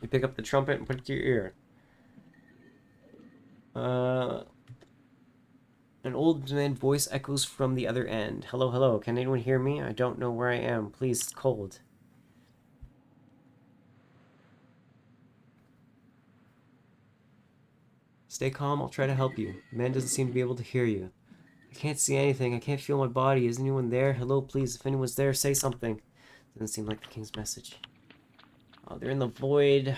You pick up the trumpet and put it to your ear. An old man voice echoes from the other end. Hello, hello. Can anyone hear me? I don't know where I am. Please, it's cold. Stay calm. I'll try to help you. The man doesn't seem to be able to hear you. I can't see anything. I can't feel my body. Is anyone there? Hello, please. If anyone's there, say something. Doesn't seem like the king's message. Oh, they're in the void.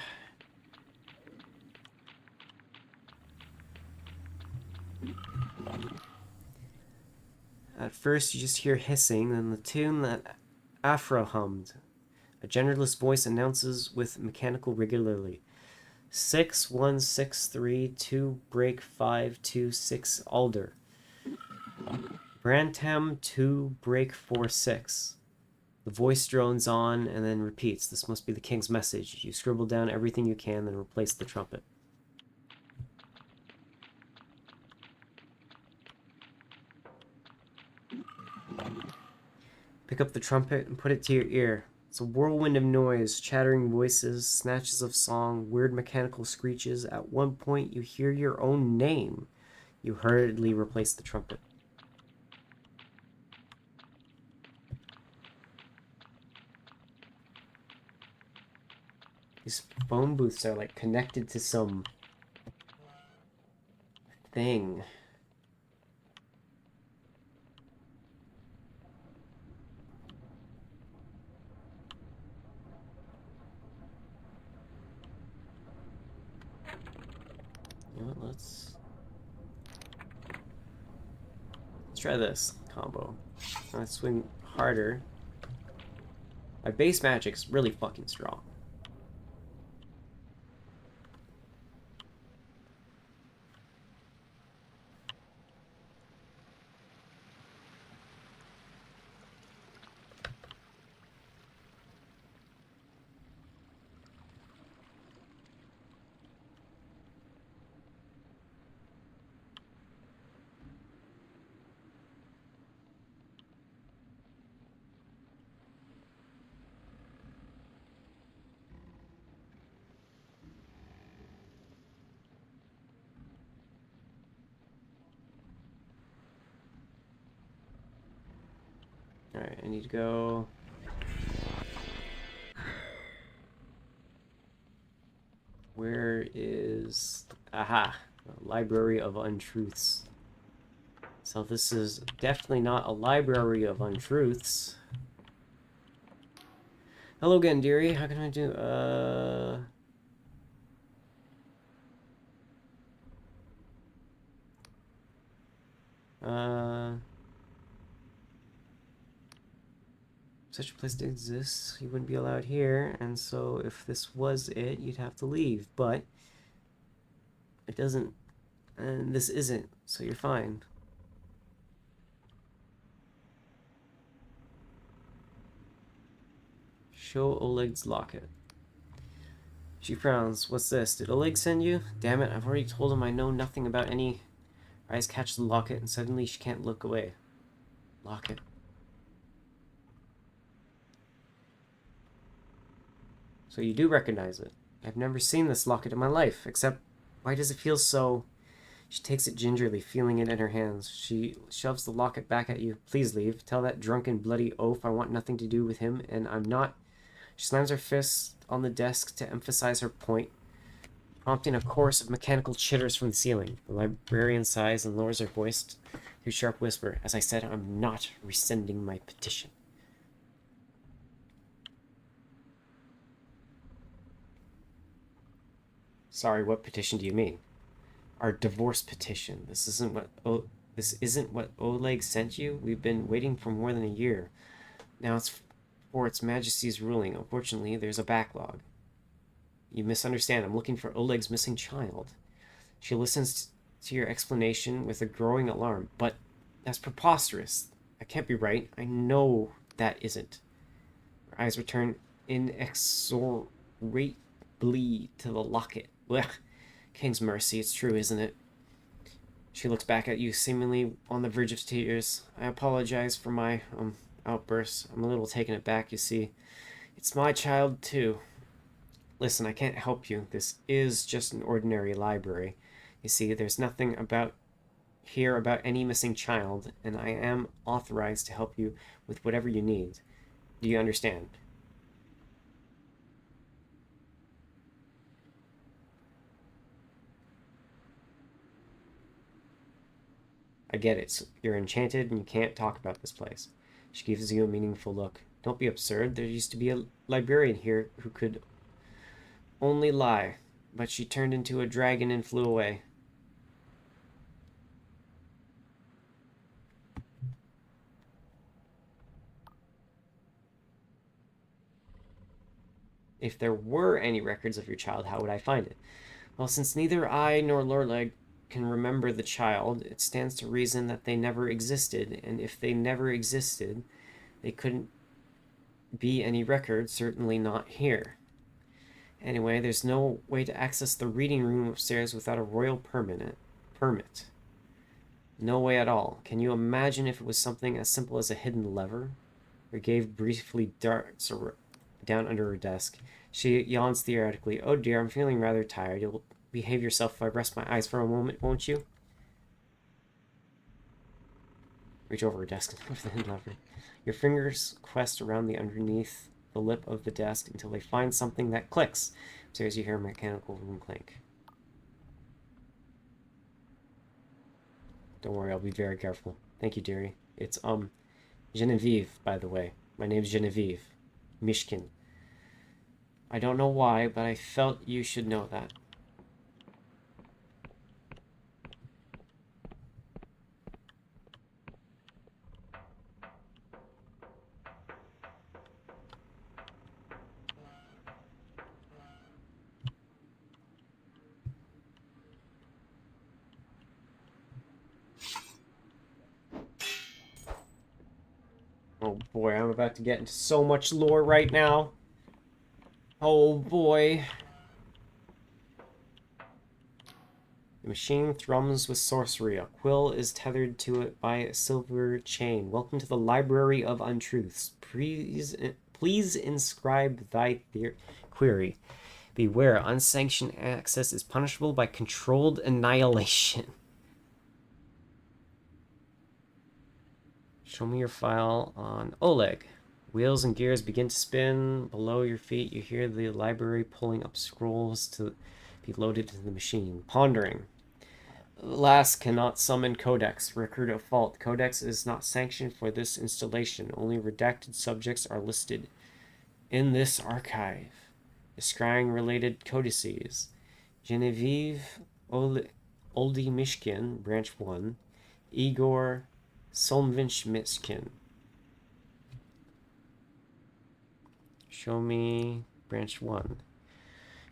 At first, you just hear hissing, then the tune that Afra hummed. A genderless voice announces with mechanical regularity. 6163 break 526 Alder. Brantam 2 break 46. The voice drones on and then repeats. This must be the king's message. You scribble down everything you can, then replace the trumpet. Pick up the trumpet and put it to your ear. It's a whirlwind of noise, chattering voices, snatches of song, weird mechanical screeches. At one point, you hear your own name. You hurriedly replace the trumpet. These phone booths are like connected to some thing. You know what, let's try this combo. Let's swing harder. My base magic's really fucking strong. I need to go... Where is... Aha! Library of Untruths. So this is definitely not a library of untruths. Hello again, dearie. How can I do... Such a place to exist, you wouldn't be allowed here, and so if this was it, you'd have to leave, but it doesn't, and this isn't, so you're fine. Show Oleg's locket. She frowns. What's this? Did Oleg send you? Damn it, I've already told him I know nothing about any... Her eyes catch the locket, and suddenly she can't look away. Locket. So you do recognize it. I've never seen this locket in my life, except why does it feel so... She takes it gingerly, feeling it in her hands. She shoves the locket back at you. Please leave. Tell that drunken, bloody oaf I want nothing to do with him, and I'm not... She slams her fist on the desk to emphasize her point, prompting a chorus of mechanical chitters from the ceiling. The librarian sighs and lowers her voice to a sharp whisper. As I said, I'm not rescinding my petition. Sorry, what petition do you mean? Our divorce petition. This isn't what Oleg sent you? We've been waiting for more than a year. Now it's for its Majesty's ruling. Unfortunately, there's a backlog. You misunderstand. I'm looking for Oleg's missing child. She listens to your explanation with a growing alarm. But that's preposterous. That can't be right. I know that isn't. Her eyes return inexorably to the locket. Blech. King's mercy, it's true, isn't it? She looks back at you, seemingly on the verge of tears. I apologize for my, outburst. I'm a little taken aback, you see. It's my child, too. Listen, I can't help you. This is just an ordinary library. You see, there's nothing about any missing child, and I am authorized to help you with whatever you need. Do you understand? I get it. You're enchanted and you can't talk about this place. She gives you a meaningful look. Don't be absurd. There used to be a librarian here who could only lie, but she turned into a dragon and flew away. If there were any records of your child, how would I find it? Well, since neither I nor Lorleg can remember the child, it stands to reason that they never existed, and if they never existed, they couldn't be any record, certainly not here. Anyway, there's no way to access the reading room upstairs without a royal permit. No way at all. Can you imagine if it was something as simple as a hidden lever? Her gaze briefly darts down under her desk. She yawns theoretically. Oh dear, I'm feeling rather tired. You'll behave yourself if I rest my eyes for a moment, won't you? Reach over her desk and lift the hidden lever. Your fingers quest around the underneath the lip of the desk until they find something that clicks. Upstairs you hear a mechanical room clank. Don't worry, I'll be very careful. Thank you, dearie. It's, Genevieve, by the way. My name's Genevieve. Mishkin. I don't know why, but I felt you should know that. Oh boy, I'm about to get into so much lore right now. Oh boy. The machine thrums with sorcery. A quill is tethered to it by a silver chain. Welcome to the Library of Untruths. Please inscribe thy query. Beware, unsanctioned access is punishable by controlled annihilation. Show me your file on Oleg. Wheels and gears begin to spin. Below your feet, you hear the library pulling up scrolls to be loaded into the machine. Pondering. Last cannot summon Codex. Record of fault. Codex is not sanctioned for this installation. Only redacted subjects are listed in this archive. Describing related codices. Genevieve Oldie Mishkin, Branch 1. Igor Solmvich Mishkin. Show me Branch 1.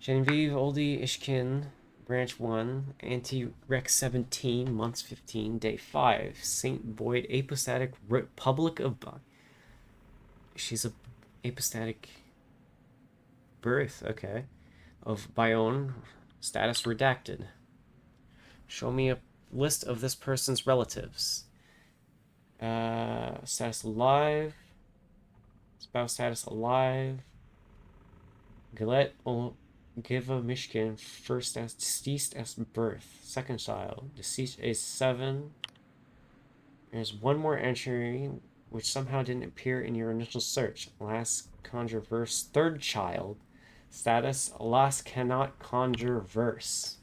Genevieve Oldie Ishkin, Branch 1. Anti-Rex 17, Months 15, Day 5. St. Boyd Apostatic Republic of... She's a apostatic birth, okay. Of Bayonne, status redacted. Show me a list of this person's relatives. Status alive. Spouse status alive. Galette Giva Mishkin, first as deceased as birth. Second child, deceased age 7. There's one more entry which somehow didn't appear in your initial search. Last conjure verse. Third child, status alas cannot conjure verse.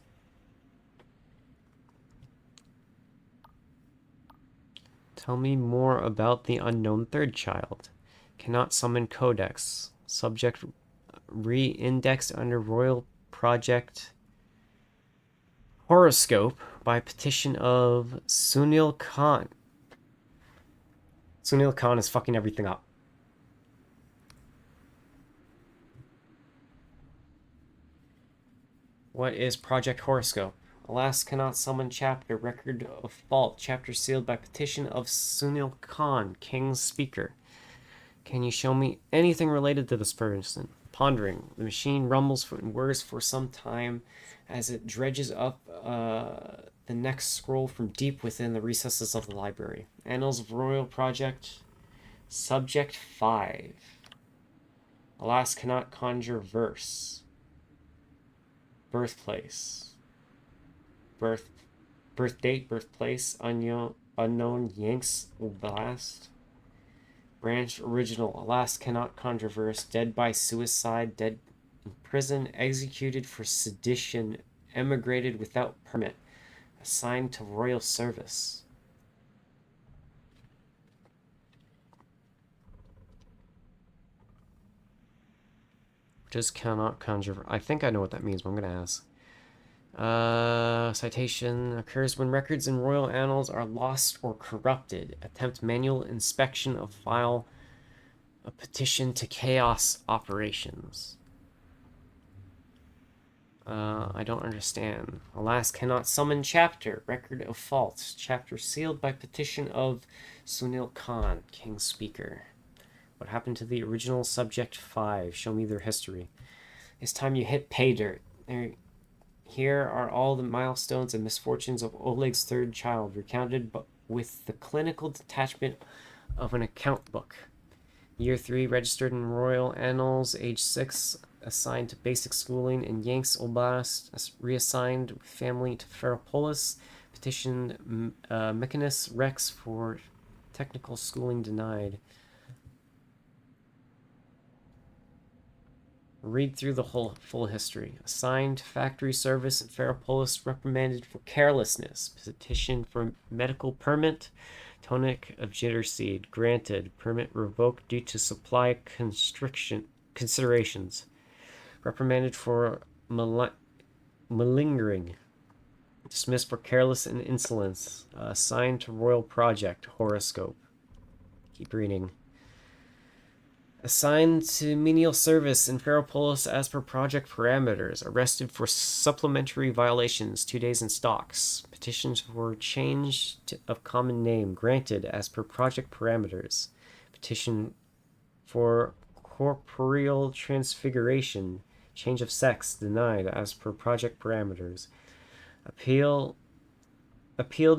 Tell me more about the unknown third child. Cannot summon Codex. Subject re-indexed under Royal Project Horoscope by petition of Sunil Khan. Sunil Khan is fucking everything up. What is Project Horoscope? Alas, cannot summon chapter. Record of fault. Chapter sealed by petition of Sunil Khan, King's Speaker. Can you show me anything related to this person? Pondering. The machine rumbles and whirs for some time as it dredges up the next scroll from deep within the recesses of the library. Annals of Royal Project. Subject 5. Alas, cannot conjure verse. Birthplace. Birth date, birthplace, unknown Yanks Oblast. Branch original. Alas, cannot conjure verse. Dead by suicide. Dead in prison. Executed for sedition. Emigrated without permit. Assigned to royal service. Just cannot conjure. I think I know what that means, but I'm going to ask. Citation occurs when records in royal annals are lost or corrupted. Attempt manual inspection of file. A petition to chaos operations. I don't understand. Alas, cannot summon chapter. Record of faults. Chapter sealed by petition of Sunil Khan, King's Speaker. What happened to the original subject 5? Show me their history. It's time you hit pay dirt. Here are all the milestones and misfortunes of Oleg's third child, recounted with the clinical detachment of an account book. Year 3, registered in Royal Annals. Age 6, assigned to basic schooling in Yanks Oblast. Reassigned with family to Ferropolis. Petitioned Mechanus Rex for technical schooling denied. Read through the whole full history. Assigned factory service in Ferropolis, reprimanded for carelessness. Petition for medical permit. Tonic of jitter seed granted. Permit revoked due to supply considerations. Reprimanded for malingering. Dismissed for careless and insolence. Assigned to Royal Project Horoscope. Keep reading. Assigned to menial service in Ferropolis as per project parameters. Arrested for supplementary violations. 2 days in stocks. Petitions for change of common name granted as per project parameters. Petition for corporeal transfiguration. Change of sex denied as per project parameters. Appealed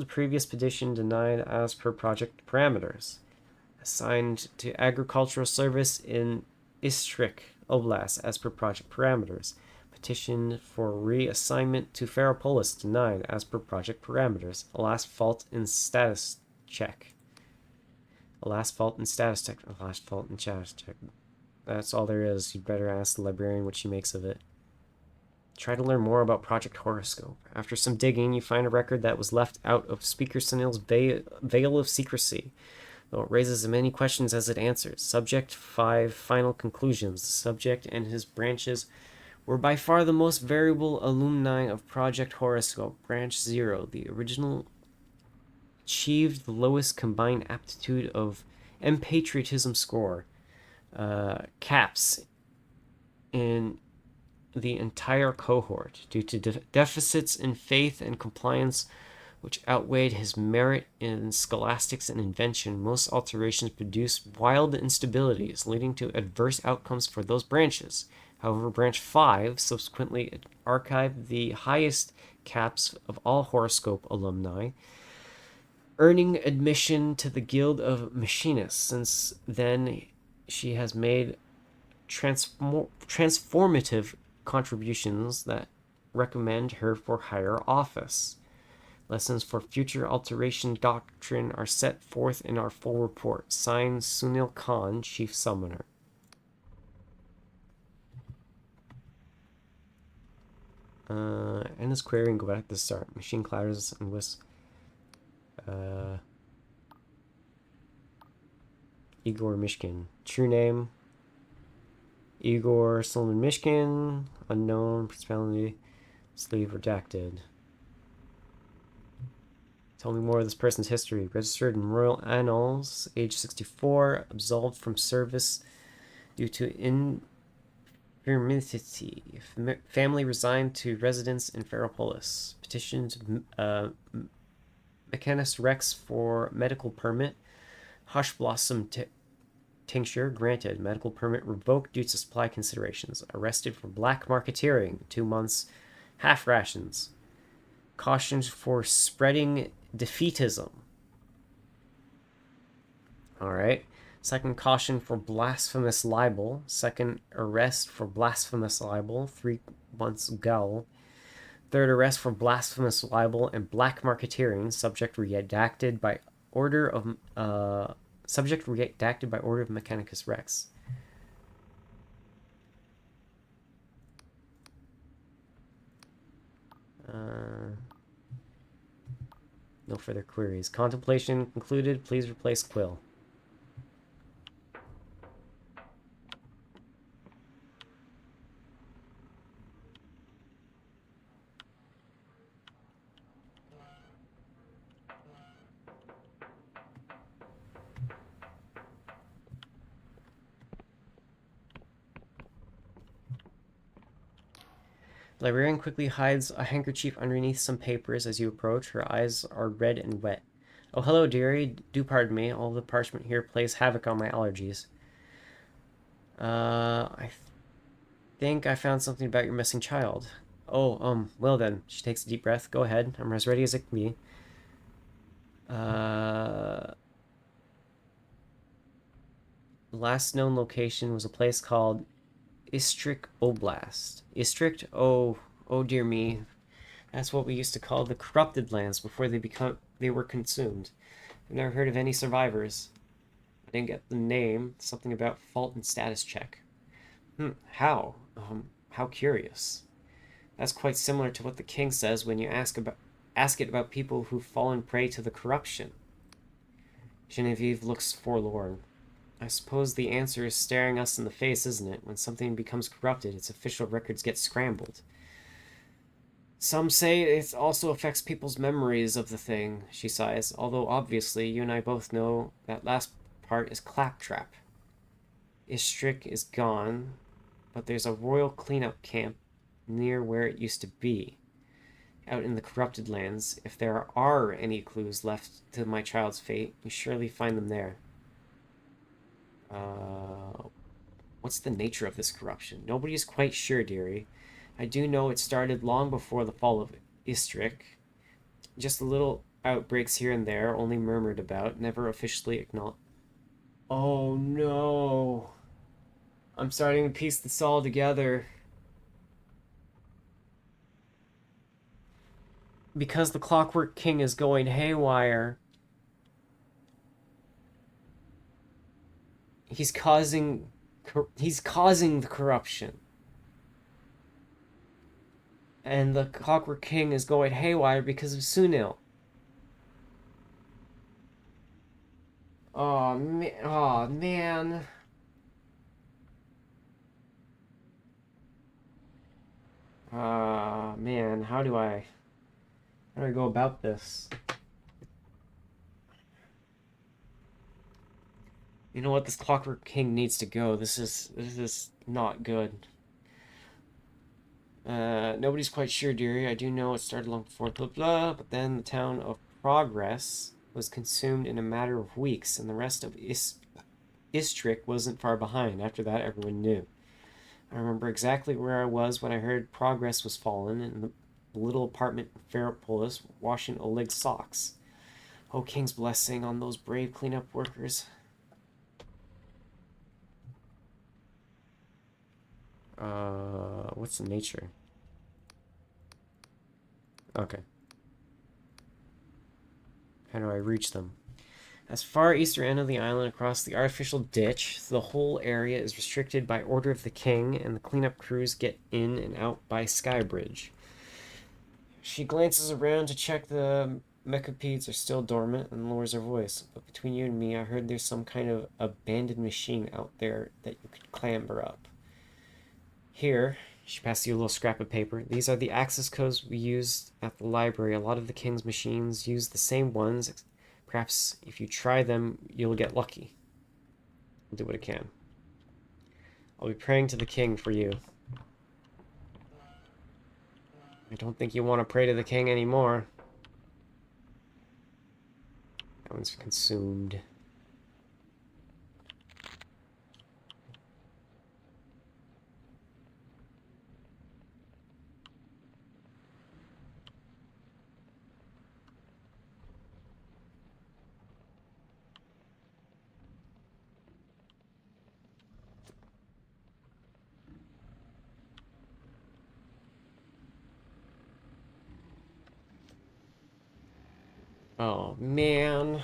previous petition denied as per project parameters. Assigned to agricultural service in Istrik Oblast as per project parameters. Petition for reassignment to Ferropolis denied as per project parameters. A last fault in status check. A last fault in status check. A last fault in status check. That's all there is. You'd better ask the librarian what she makes of it. Try to learn more about Project Horoscope. After some digging, you find a record that was left out of Speaker Sunil's veil of secrecy, though it raises as many questions as it answers. Subject 5 Final Conclusions. The subject and his branches were by far the most variable alumni of Project Horoscope. Branch 0, the original, achieved the lowest combined aptitude of and patriotism score. Caps in the entire cohort due to deficits in faith and compliance which outweighed his merit in scholastics and invention. Most alterations produced wild instabilities, leading to adverse outcomes for those branches. However, Branch 5 subsequently archived the highest caps of all horoscope alumni, earning admission to the Guild of Machinists. Since then, she has made transformative contributions that recommend her for higher office. Lessons for future alteration doctrine are set forth in our full report. Signed, Sunil Khan, Chief Summoner. End this query and go back to the start. Machine clatters and whisks. Igor Mishkin. True name: Igor Solomon Mishkin. Unknown. Principality. Sleeve redacted. Tell me more of this person's history. Registered in Royal Annals, age 64, absolved from service due to infirmity. Family resigned to residence in Ferropolis. Petitioned Mechanist Rex for medical permit. Hush Blossom tincture granted. Medical permit revoked due to supply considerations. Arrested for black marketeering. 2 months. Half rations. Cautioned for spreading defeatism. Alright. Second caution for blasphemous libel. Second arrest for blasphemous libel. 3 months gaol. Third arrest for blasphemous libel and black marketeering. Subject redacted by order of Mechanicus Rex. No further queries. Contemplation concluded. Please replace Quill. Librarian quickly hides a handkerchief underneath some papers as you approach. Her eyes are red and wet. Oh, hello, dearie. Do pardon me. All the parchment here plays havoc on my allergies. I think I found something about your missing child. Oh, well then. She takes a deep breath. Go ahead. I'm as ready as it can be. Last known location was a place called Istrik Oblast. Istrik? Oh dear me. That's what we used to call the corrupted lands before they were consumed. I've never heard of any survivors. I didn't get the name. Something about fault and status check. How? How curious. That's quite similar to what the king says when you ask it about people who've fallen prey to the corruption. Genevieve looks forlorn. I suppose the answer is staring us in the face, isn't it? When something becomes corrupted, its official records get scrambled. Some say it also affects people's memories of the thing, she sighs, although obviously you and I both know that last part is claptrap. Istrik is gone, but there's a royal cleanup camp near where it used to be. Out in the corrupted lands, if there are any clues left to my child's fate, you surely find them there. What's the nature of this corruption? Nobody is quite sure, dearie. I do know it started long before the fall of Istrik. Just little outbreaks here and there, only murmured about, never officially acknowledged. Oh no. I'm starting to piece this all together. Because the Clockwork King is going haywire. He's causing the corruption. And the Clockwork King is going haywire because of Sunil. Oh man! Oh man! Man, how do I go about this? You know what? This Clockwork King needs to go. This is not good. Nobody's quite sure, dearie. I do know it started long before blah blah, but then the town of Progress was consumed in a matter of weeks, and the rest of Istrick wasn't far behind. After that, everyone knew. I remember exactly where I was when I heard Progress was fallen in the little apartment in Ferropolis, washing Oleg's socks. Oh, King's blessing on those brave cleanup workers. What's the nature? Okay. How do I reach them? As far eastern end of the island across the artificial ditch, the whole area is restricted by order of the king, and the cleanup crews get in and out by Skybridge. She glances around to check the mechapedes are still dormant and lowers her voice. But between you and me, I heard there's some kind of abandoned machine out there that you could clamber up. Here, she passes you a little scrap of paper. These are the access codes we used at the library. A lot of the king's machines use the same ones. Perhaps if you try them, you'll get lucky. I'll do what I can. I'll be praying to the king for you. I don't think you want to pray to the king anymore. That one's consumed. Oh, man.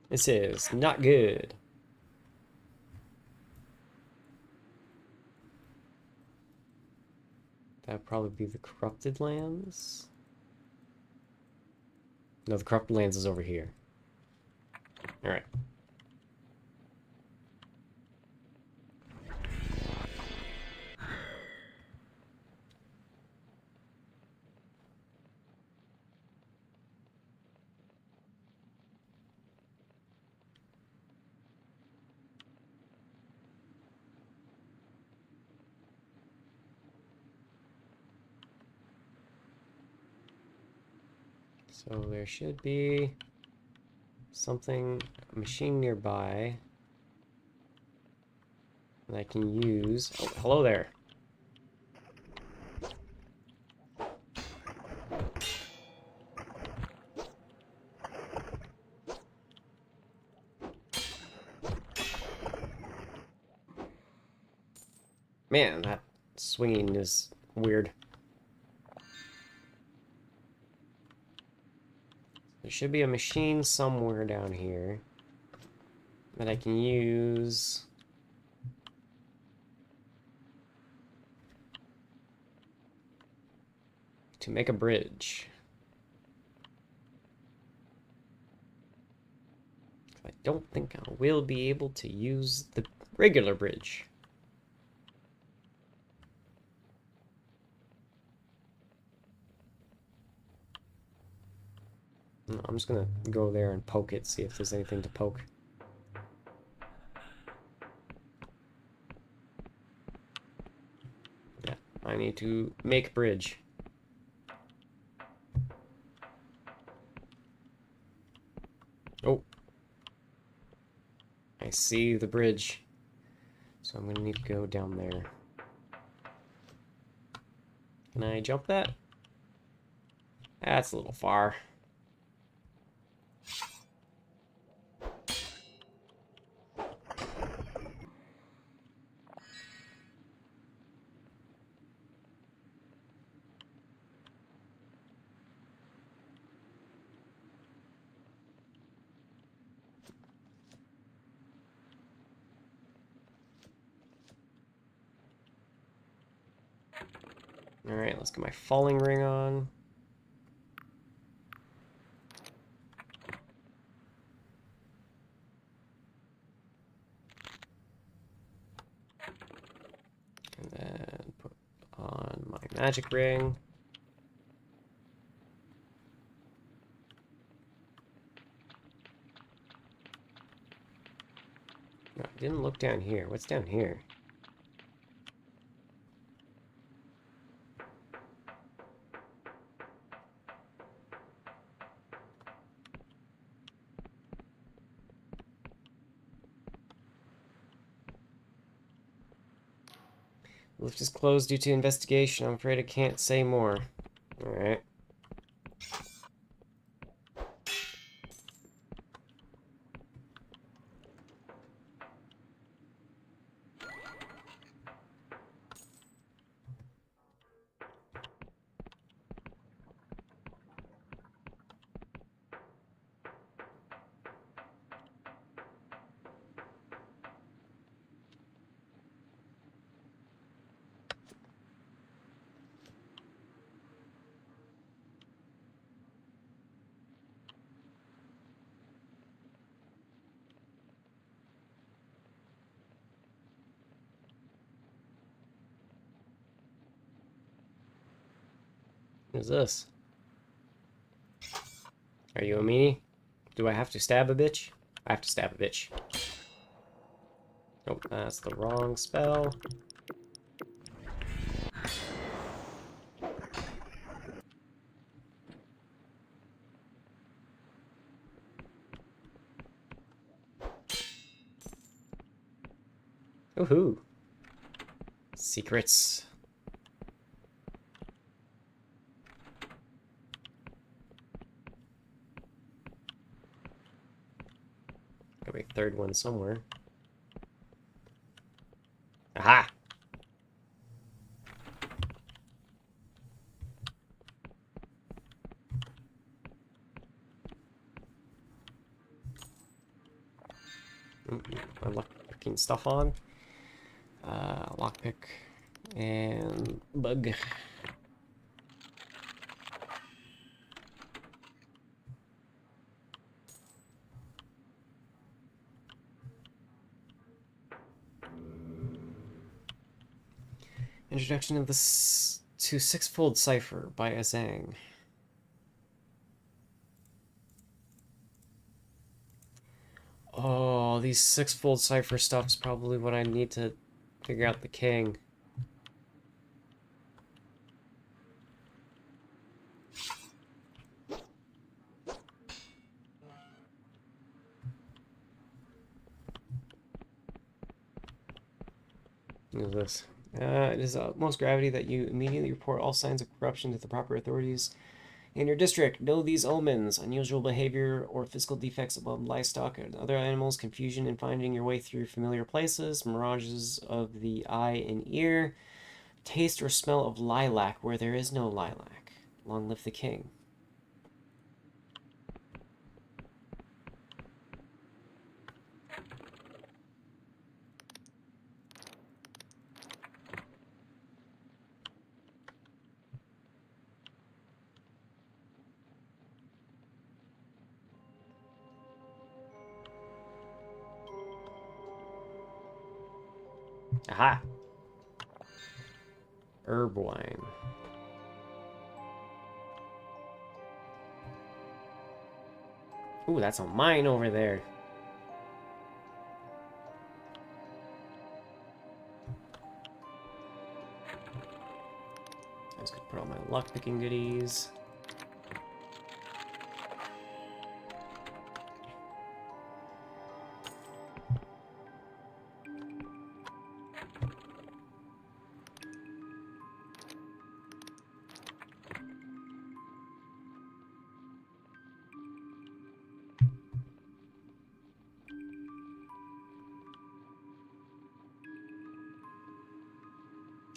This is not good. That'd probably be the Corrupted Lands. No, the Corrupted Lands is over here. Alright. So there should be something, a machine nearby that I can use. Oh, hello there. Man, that swinging is weird. There should be a machine somewhere down here that I can use to make a bridge. I don't think I will be able to use the regular bridge. I'm just gonna go there and poke it, see if there's anything to poke. Yeah, I need to make bridge. Oh. I I see the bridge. So I'm gonna need to go down there. Can I jump that? That's a little far. Alright, let's get my falling ring on. And then put on my magic ring. No, I didn't look down here. What's down here? The lift is closed due to investigation. I'm afraid I can't say more. Alright. What is this? Are you a meanie? Do I have to stab a bitch? I have to stab a bitch. Nope, that's the wrong spell. Woohoo! Secrets. Got a third one somewhere. Aha! I'm picking stuff on. Lockpick and bug. Introduction of this to Sixfold Cipher by Azang. Oh, these Sixfold Cipher stuff's probably what I need to figure out the king. What is this? It is utmost gravity that you immediately report all signs of corruption to the proper authorities in your district. Know these omens: unusual behavior or physical defects among livestock and other animals, confusion in finding your way through familiar places, mirages of the eye and ear, taste or smell of lilac where there is no lilac. Long live the king. Aha! Herb wine. Ooh, that's a mine over there. I just could put all my lockpicking goodies.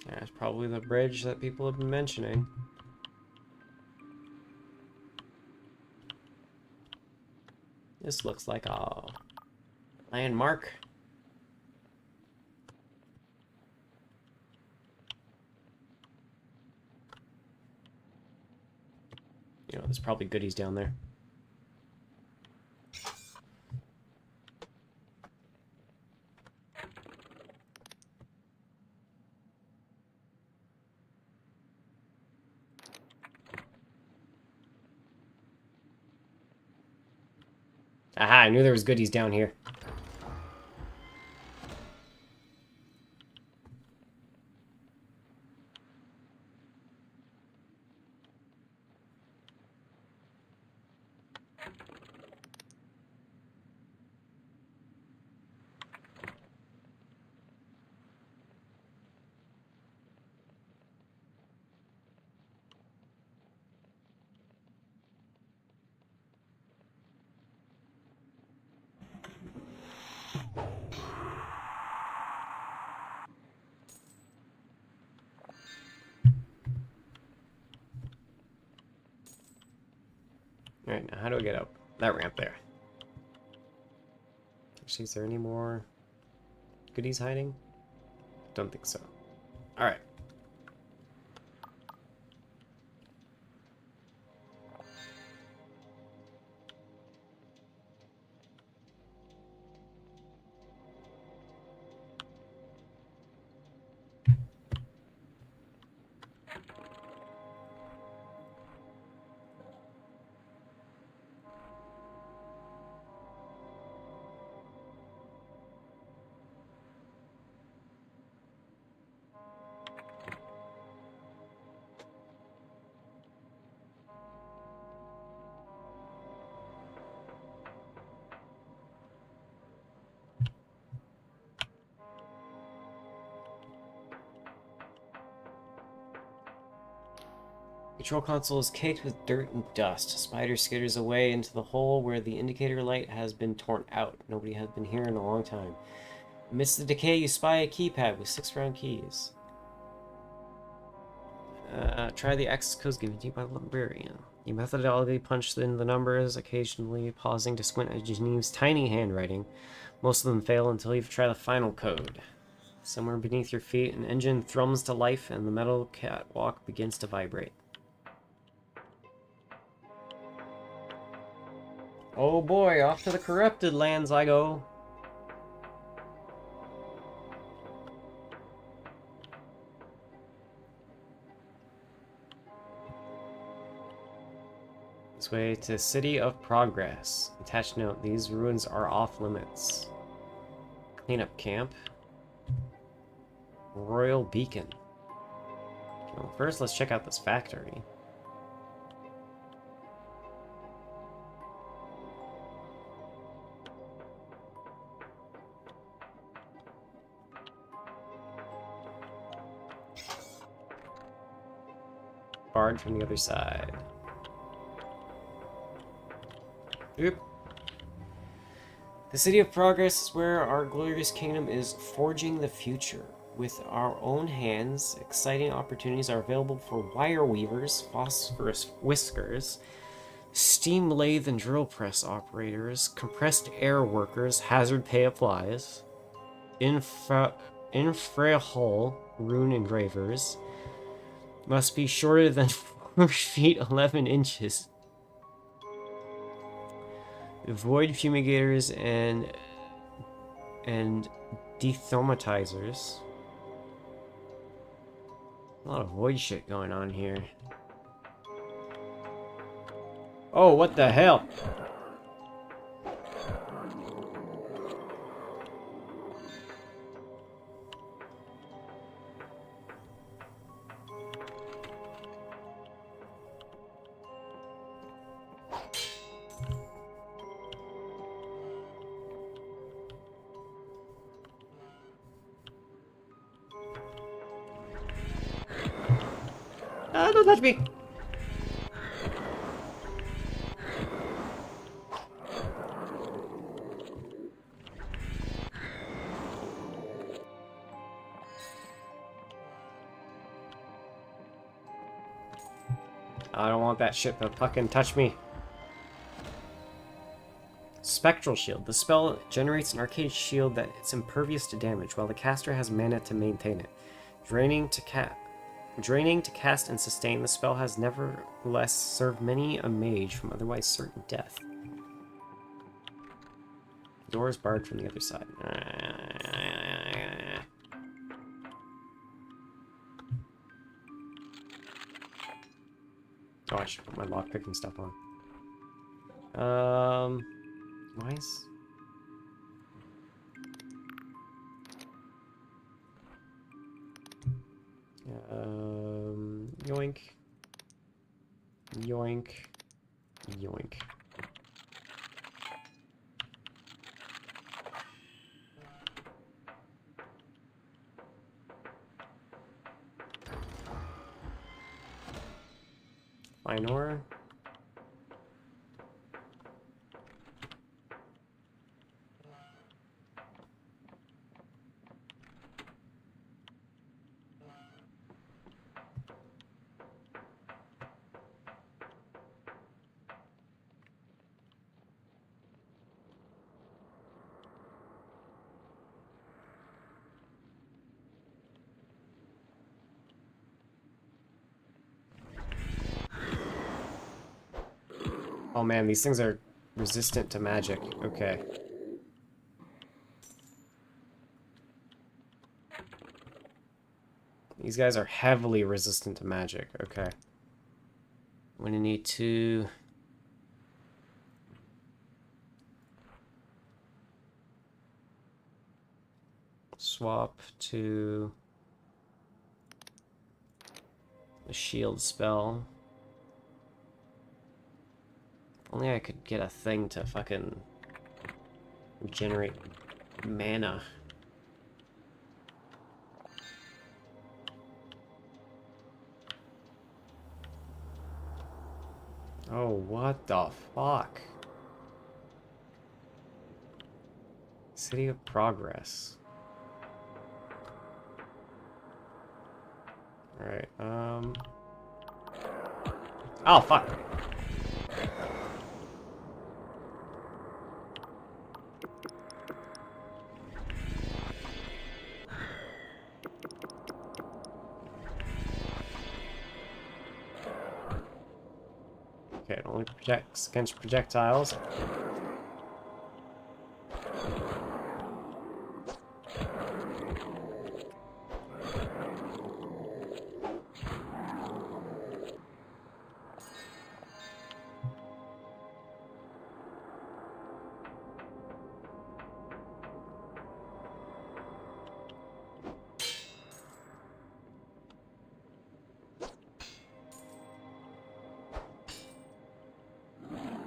That's probably the bridge that people have been mentioning. This looks like a landmark. You know, there's probably goodies down there. Aha, I knew there was goodies down here. Alright, now how do I get up? That ramp there. Actually, is there any more goodies hiding? Don't think so. Alright. Control console is caked with dirt and dust. Spider skitters away into the hole where the indicator light has been torn out. Nobody has been here in a long time. Amidst the decay, you spy a keypad with 6 round keys. Try the access codes given to you by the librarian. You methodically punch in the numbers, occasionally pausing to squint at Geneviève's tiny handwriting. Most of them fail until you try the final code. Somewhere beneath your feet, an engine thrums to life and the metal catwalk begins to vibrate. Oh boy, off to the corrupted lands I go. This way to City of Progress. Attached note, these ruins are off limits. Cleanup camp. Royal Beacon. Well, first let's check out this factory. Barred from the other side. Oop. The City of Progress is where our glorious kingdom is forging the future. With our own hands, exciting opportunities are available for wire weavers, phosphorus whiskers, steam lathe and drill press operators, compressed air workers, hazard pay applies, infrahull rune engravers, must be shorter than 4 feet 11 inches. Void fumigators and dethermatizers. A lot of void shit going on here. Oh, what the hell? Ah, don't touch me! I don't want that shit to fucking touch me. Spectral Shield. The spell generates an arcade shield that is impervious to damage, while the caster has mana to maintain it. Draining to cast and sustain, the spell has nevertheless served many a mage from otherwise certain death. Door is barred from the other side. Oh, I should put my lockpicking stuff on. Nice. Yoink. Yoink. Yoink. Minor. Oh man, these things are resistant to magic. Okay. These guys are heavily resistant to magic. Okay. I'm gonna need to... swap to... the shield spell. Only I could get a thing to fucking generate mana. Oh, what the fuck? City of Progress. Alright, oh, fuck! Okay, it only projects against projectiles.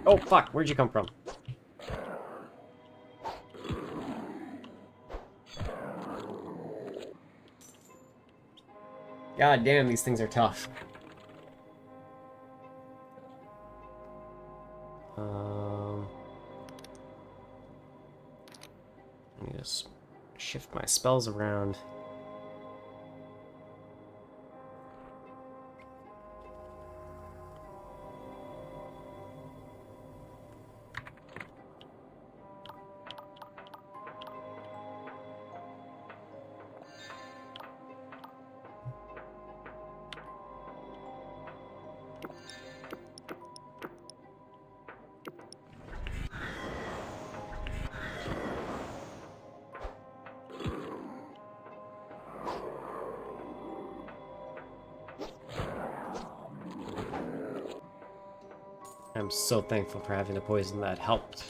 Oh, fuck, where'd you come from? God damn, these things are tough. Let me just shift my spells around. I'm so thankful for having a poison that helped.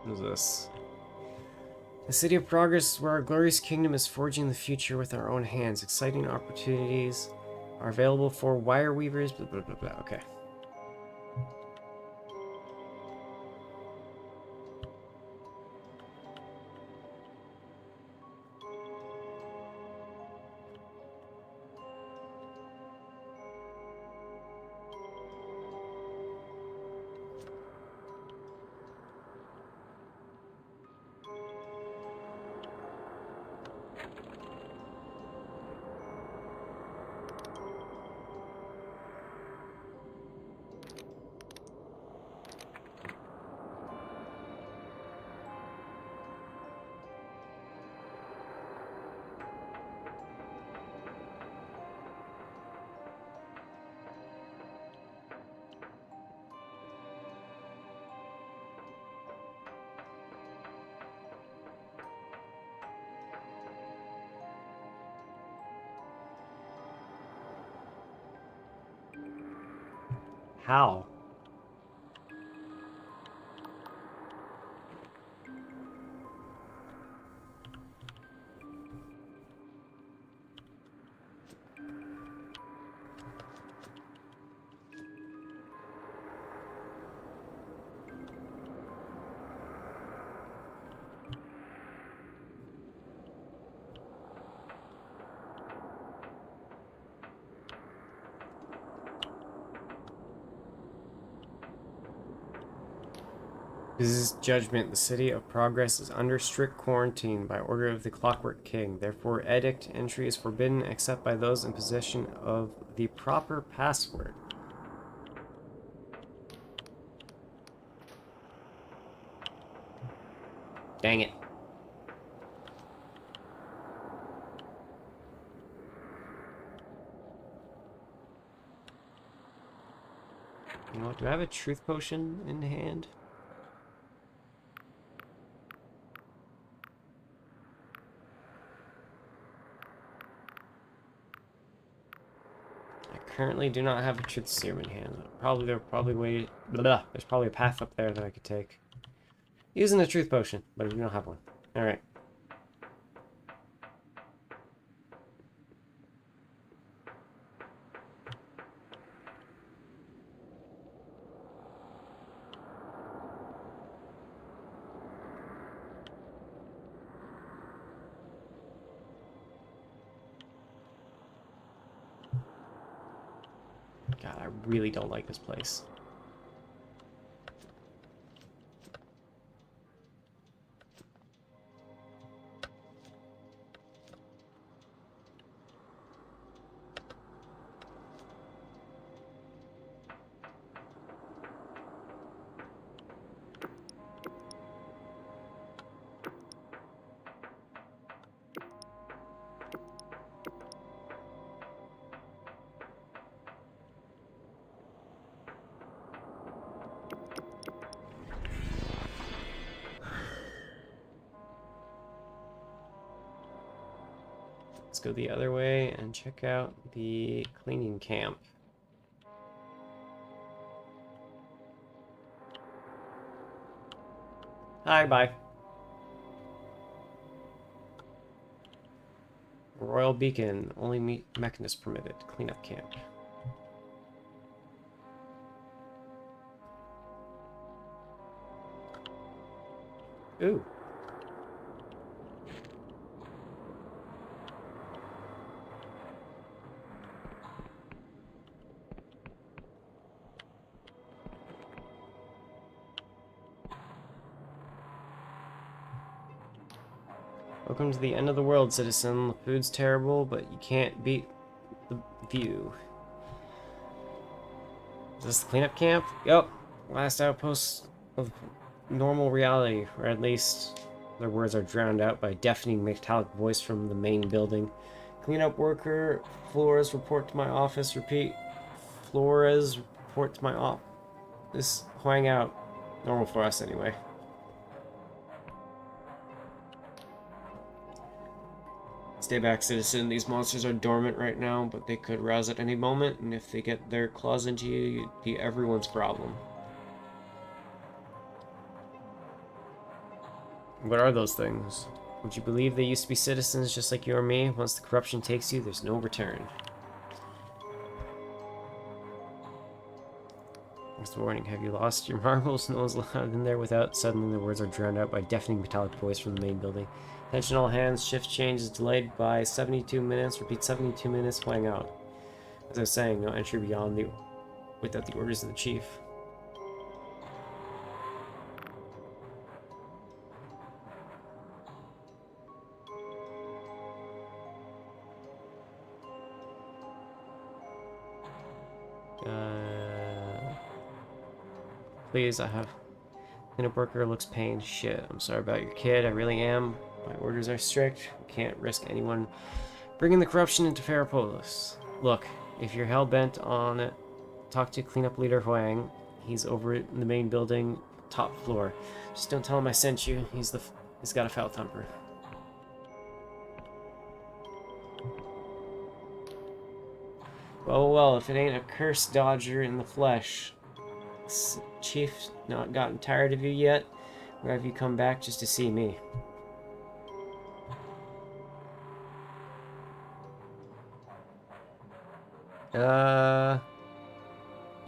What is this? The City of Progress is where our glorious kingdom is forging the future with our own hands. Exciting opportunities are available for wire weavers, blah, blah, blah, blah. Okay. How? This is judgment. The city of Progress is under strict quarantine by order of the Clockwork King. Therefore, edict entry is forbidden except by those in possession of the proper password. Dang it. You know what? Do I have a truth potion in hand? Currently do not have a truth serum in hand. There's probably a path up there that I could take. Using the truth potion, but we don't have one. Alright. God, I really don't like this place. Let's go the other way and check out the cleaning camp. Hi, bye. Royal Beacon, only mechanist permitted. Cleanup camp. Ooh. Welcome to the end of the world, citizen. The food's terrible, but you can't beat the view. Is this the cleanup camp? Yep. Last outpost of normal reality, or at least their words are drowned out by a deafening metallic voice from the main building. Cleanup worker, Flores, report to my office. Repeat. Flores, report to my office. Huang out. Normal for us, anyway. Stay back, citizen. These monsters are dormant right now, but they could rouse at any moment, and if they get their claws into you, it'd be everyone's problem. What are those things? Would you believe they used to be citizens just like you or me? Once the corruption takes you, there's no return. What's the warning? Have you lost your marbles? No one's allowed in there without. Suddenly the words are drowned out by a deafening metallic voice from the main building. Attention all hands, shift change is delayed by 72 minutes. Repeat 72 minutes, flying out. As I was saying, no entry beyond without the orders of the chief. Please, I have... Cleanup worker looks pained. Shit, I'm sorry about your kid, I really am. My orders are strict. We can't risk anyone bringing the corruption into Ferropolis. Look, if you're hell-bent on it, talk to cleanup leader Huang. He's over in the main building, top floor. Just don't tell him I sent you. He's got a foul temper. Well, if it ain't a cursed dodger in the flesh. Chief, not gotten tired of you yet? Or have you come back just to see me?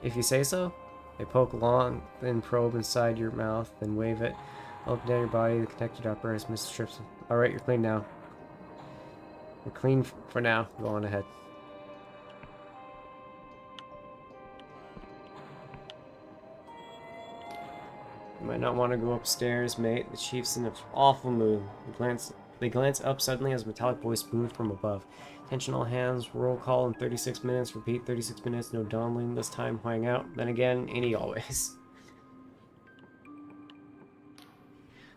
If you say so. They poke a long, thin probe inside your mouth, then wave it. Open down your body, the connected upper is Mr. Strips. Alright, you're clean now. We're clean for now. Go on ahead. You might not want to go upstairs, mate. The chief's in an awful mood. They glance up suddenly as a metallic voice boomed from above. Attention all hands, roll call in 36 minutes, repeat 36 minutes, no dawdling this time, hang out. Then again, ain't he always.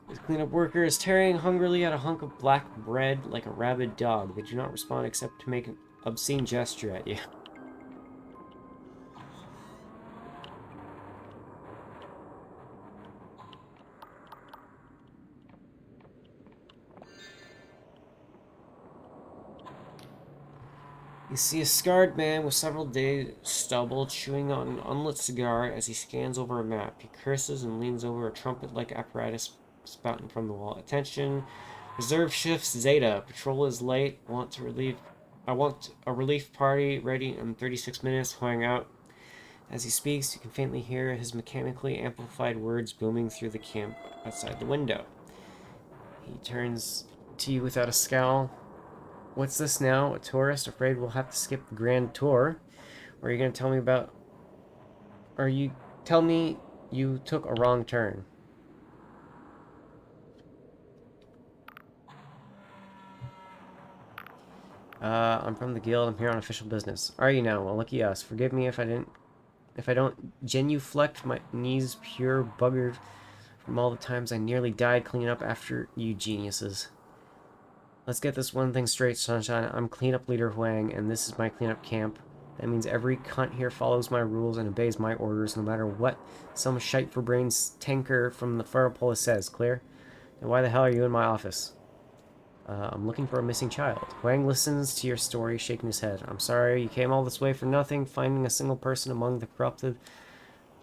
The cleanup worker is tearing hungrily at a hunk of black bread like a rabid dog. They do not respond except to make an obscene gesture at you. You see a scarred man with several days' stubble chewing on an unlit cigar as he scans over a map. He curses and leans over a trumpet-like apparatus spouting from the wall. Attention, reserve shifts Zeta. Patrol is late. I want a relief party ready in 36 minutes. Hang out. As he speaks, you can faintly hear his mechanically amplified words booming through the camp outside the window. He turns to you without a scowl. What's this now? A tourist afraid we'll have to skip the grand tour? Or are you going to tell me about... Or you tell me you took a wrong turn? I'm from the guild. I'm here on official business. Are you now? Well, lucky us. Forgive me if I don't genuflect. My knees pure buggered from all the times I nearly died cleaning up after you geniuses. Let's get this one thing straight, Sunshine. I'm cleanup leader Huang, and this is my cleanup camp. That means every cunt here follows my rules and obeys my orders, no matter what some shite for brains tanker from the Farapola says. Clear? And why the hell are you in my office? I'm looking for a missing child. Huang listens to your story, shaking his head. I'm sorry, you came all this way for nothing, finding a single person among the corrupted,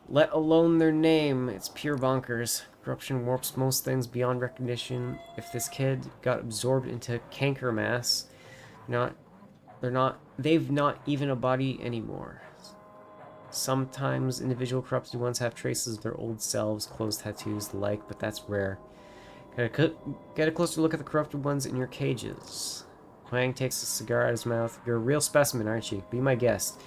let alone their name. It's pure bonkers. Corruption warps most things beyond recognition. If this kid got absorbed into canker mass, they've not even a body anymore. Sometimes individual corrupted ones have traces of their old selves, clothes, tattoos, the like, but that's rare. Get a closer look at the corrupted ones in your cages. Huang takes a cigar out of his mouth. You're a real specimen, aren't you? Be my guest.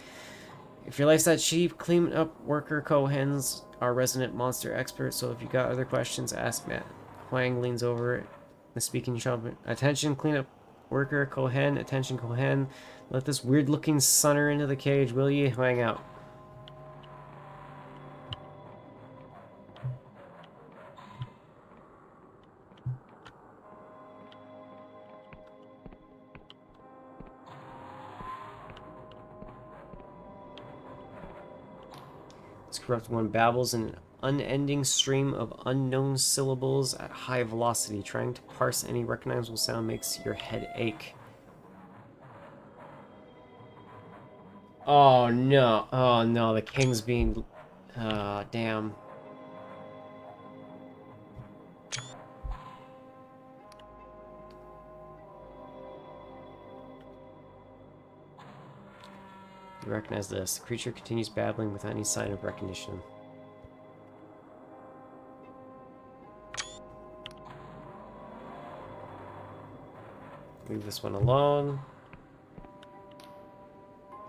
If your life's that cheap, clean-up worker Cohen's our resident monster expert, so if you got other questions, ask Matt. Huang leans over the speaking trumpet. Attention, clean-up worker Cohen. Attention, Cohen. Let this weird-looking sonner into the cage, will ye? Huang out. This corrupt one babbles in an unending stream of unknown syllables at high velocity. Trying to parse any recognizable sound makes your head ache. Oh no. Oh no, the king's being... damn. You recognize this. The creature continues babbling without any sign of recognition. Leave this one alone.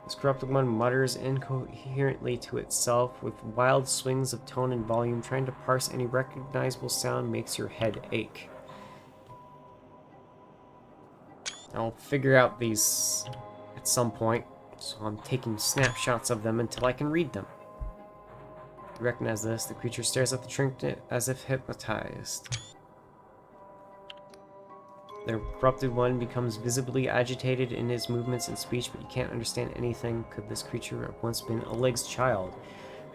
This corrupted one mutters incoherently to itself with wild swings of tone and volume. Trying to parse any recognizable sound makes your head ache. I'll figure out these at some point. So I'm taking snapshots of them until I can read them. You recognize this. The creature stares at the trinket as if hypnotized. The corrupted one becomes visibly agitated in his movements and speech, but you can't understand anything. Could this creature have once been Oleg's child?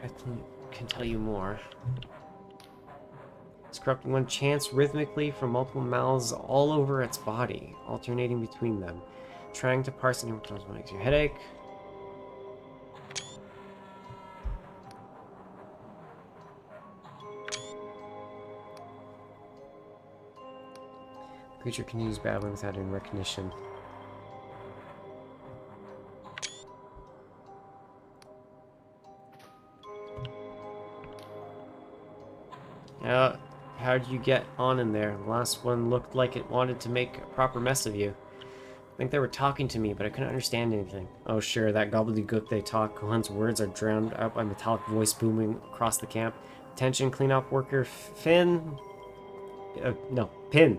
I can tell you more. This corrupted one chants rhythmically from multiple mouths all over its body, alternating between them. Trying to parse any what makes your headache. Creature continues battling without any recognition. How did you get on in there? The last one looked like it wanted to make a proper mess of you. I think they were talking to me, but I couldn't understand anything. Oh sure, that gobbledygook they talk. Cohen's words are drowned out by metallic voice booming across the camp. Attention, cleanup worker Finn. No, Pin.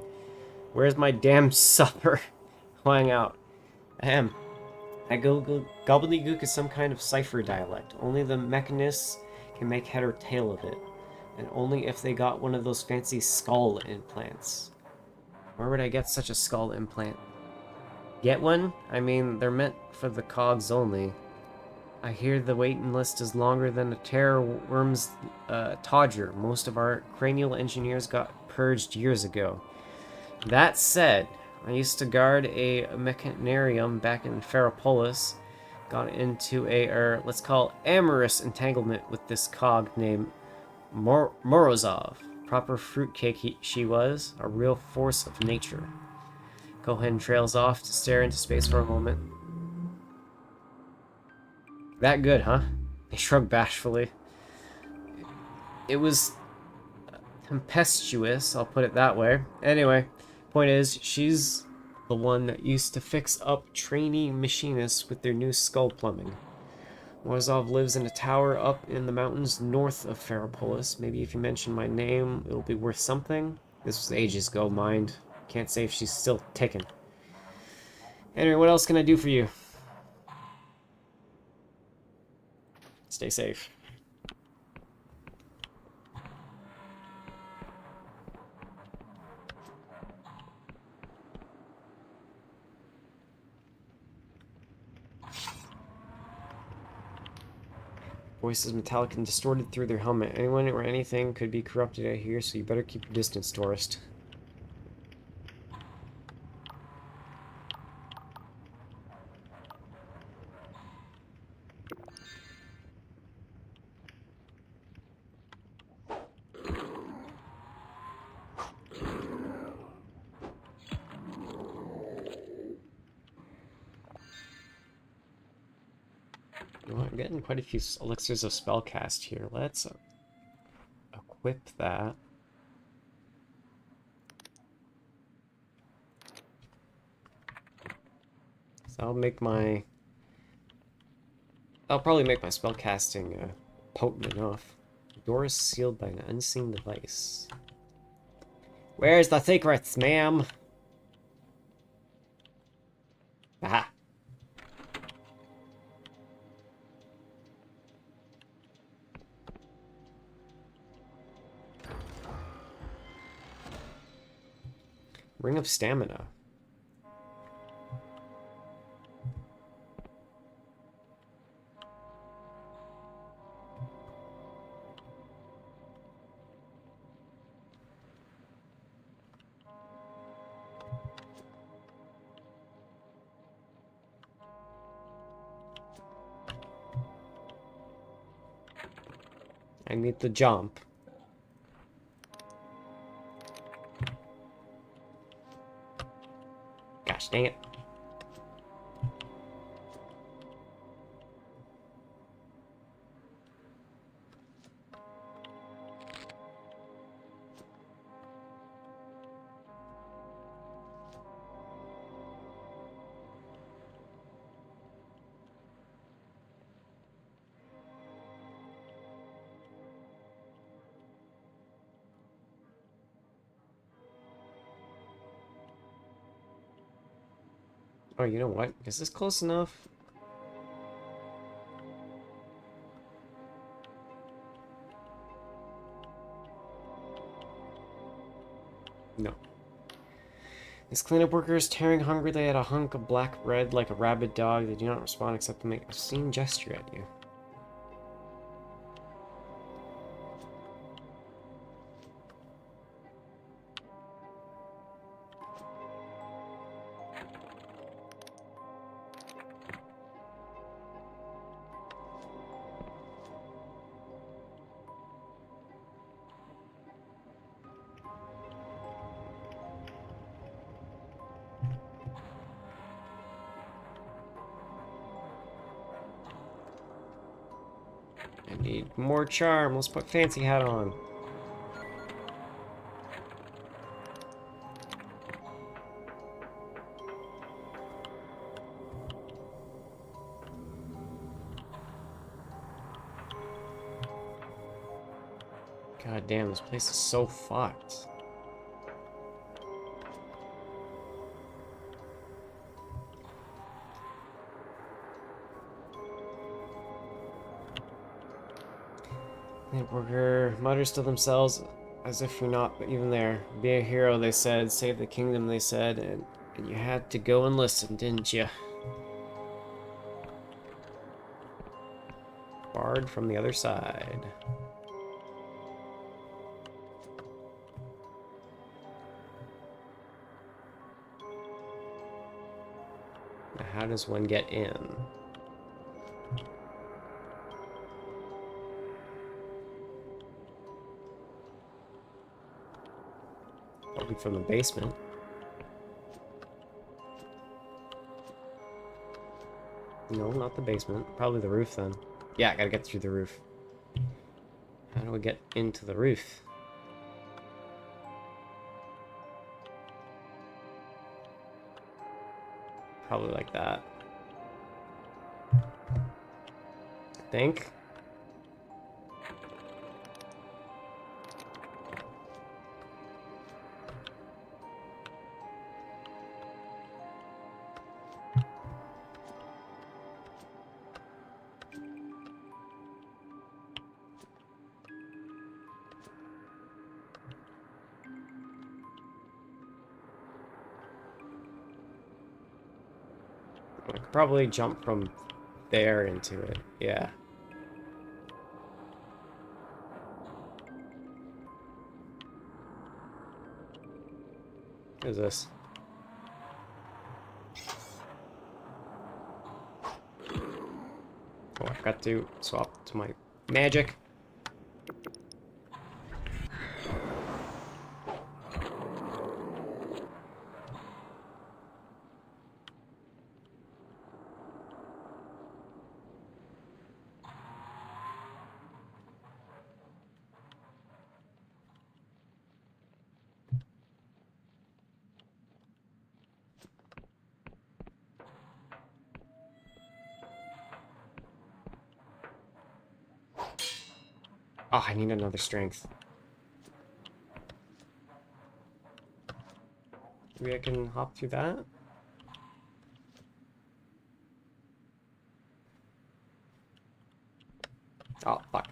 Where's my damn supper? Flying out. Ahem. That gobbledygook is some kind of cipher dialect. Only the mechanists can make head or tail of it. And only if they got one of those fancy skull implants. Where would I get such a skull implant? Get one? I mean, they're meant for the cogs only. I hear the waiting list is longer than a terror worm's todger. Most of our cranial engineers got purged years ago. That said, I used to guard a mechanarium back in Ferropolis. Got into a, let's call amorous entanglement with this cog named Morozov. Proper fruitcake she was, a real force of nature. Cohen trails off to stare into space for a moment. That good, huh? He shrugged bashfully. It was tempestuous, I'll put it that way. Anyway, point is, she's the one that used to fix up trainee machinists with their new skull plumbing. Morozov lives in a tower up in the mountains north of Ferropolis. Maybe if you mention my name, it'll be worth something. This was ages ago, mind. Can't say if she's still ticking. Anyway, what else can I do for you? Stay safe. Voices metallic and distorted through their helmet. Anyone or anything could be corrupted out here, so you better keep your distance, tourist. I'm getting quite a few elixirs of spellcast here. Let's equip that. So I'll probably make my spellcasting potent enough. The door is sealed by an unseen device. Where's the secrets, ma'am? Aha. Ring of Stamina. I need to jump. Gosh dang it. Oh, you know what? Is this close enough? No. These cleanup workers tearing hungrily at a hunk of black bread like a rabid dog. They do not respond except to make an obscene gesture at you. Need more charm. Let's put Fancy Hat on. God damn, this place is so fucked. The worker mutters to themselves as if you're not even there. Be a hero, they said. Save the kingdom, they said. And you had to go and listen, didn't you? Barred from the other side. Now, how does one get in? Probably from the basement. No, not the basement. Probably the roof then. Yeah, I gotta get through the roof. How do we get into the roof? Probably like that. I think. I could probably jump from there into it. Yeah. What is this? Oh, I've got to swap to my magic. Oh, I need another strength. Maybe I can hop through that? Oh, fuck.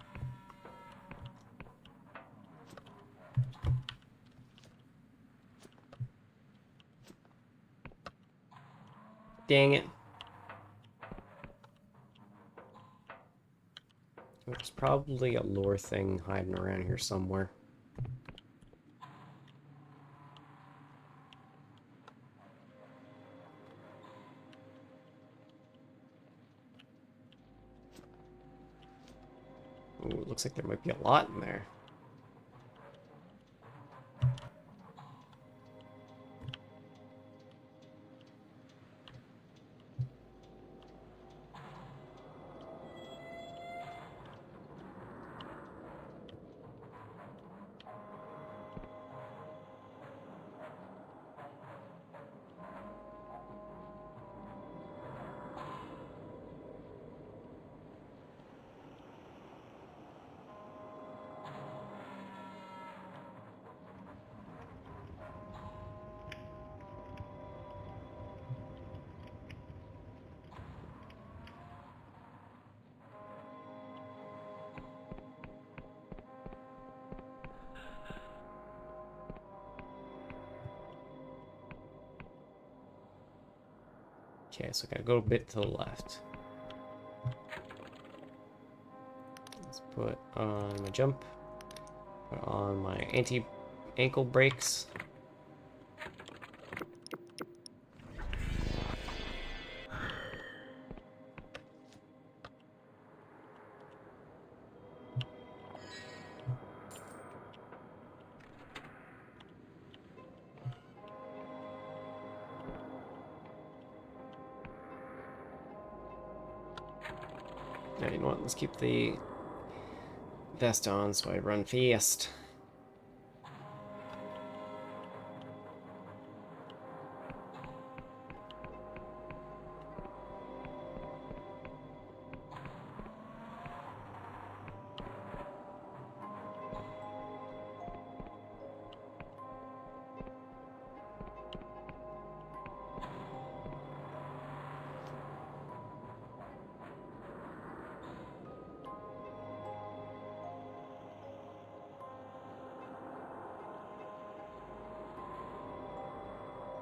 Dang it. There's probably a lore thing hiding around here somewhere. Ooh, it looks like there might be a lot in there. Okay, so I gotta go a bit to the left. Let's put on my jump. Put on my anti-ankle brakes. Now, you know what? Let's keep the vest on so I run fast.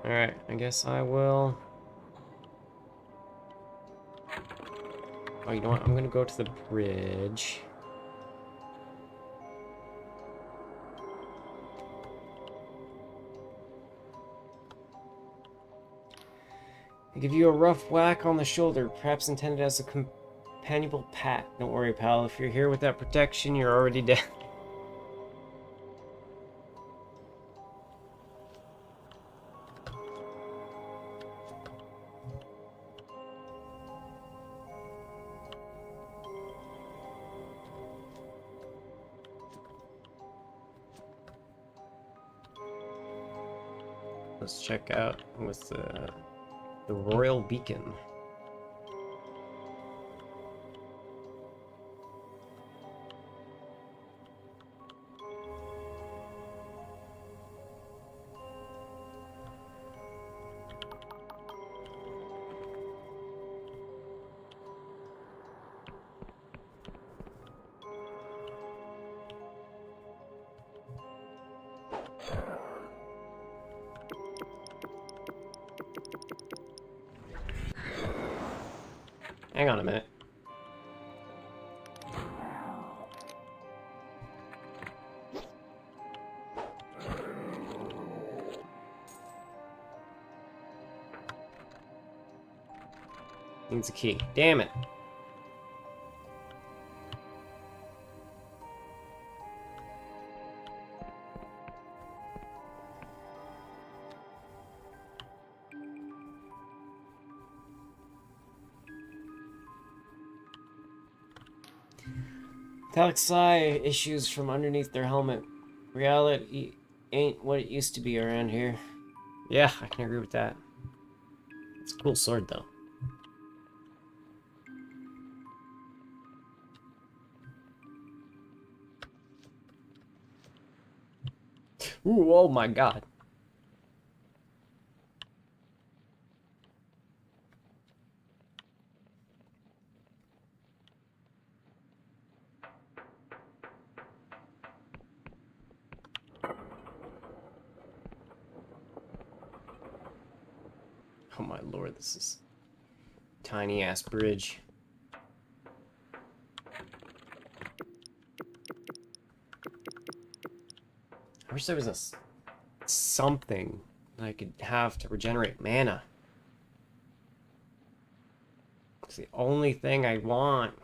Alright, I guess I will... Oh, you know what? I'm gonna go to the bridge. I give you a rough whack on the shoulder, perhaps intended as a companionable pat. Don't worry, pal. If you're here with that protection, you're already dead. Let's check out what's the Royal Beacon. Hang on a minute. Needs a key. Damn it. Metallic sigh issues from underneath their helmet. Reality ain't what it used to be around here. Yeah, I can agree with that. It's a cool sword, though. Ooh, oh my god. Oh my lord, this is tiny ass bridge. I wish there was something I could have to regenerate mana. It's the only thing I want.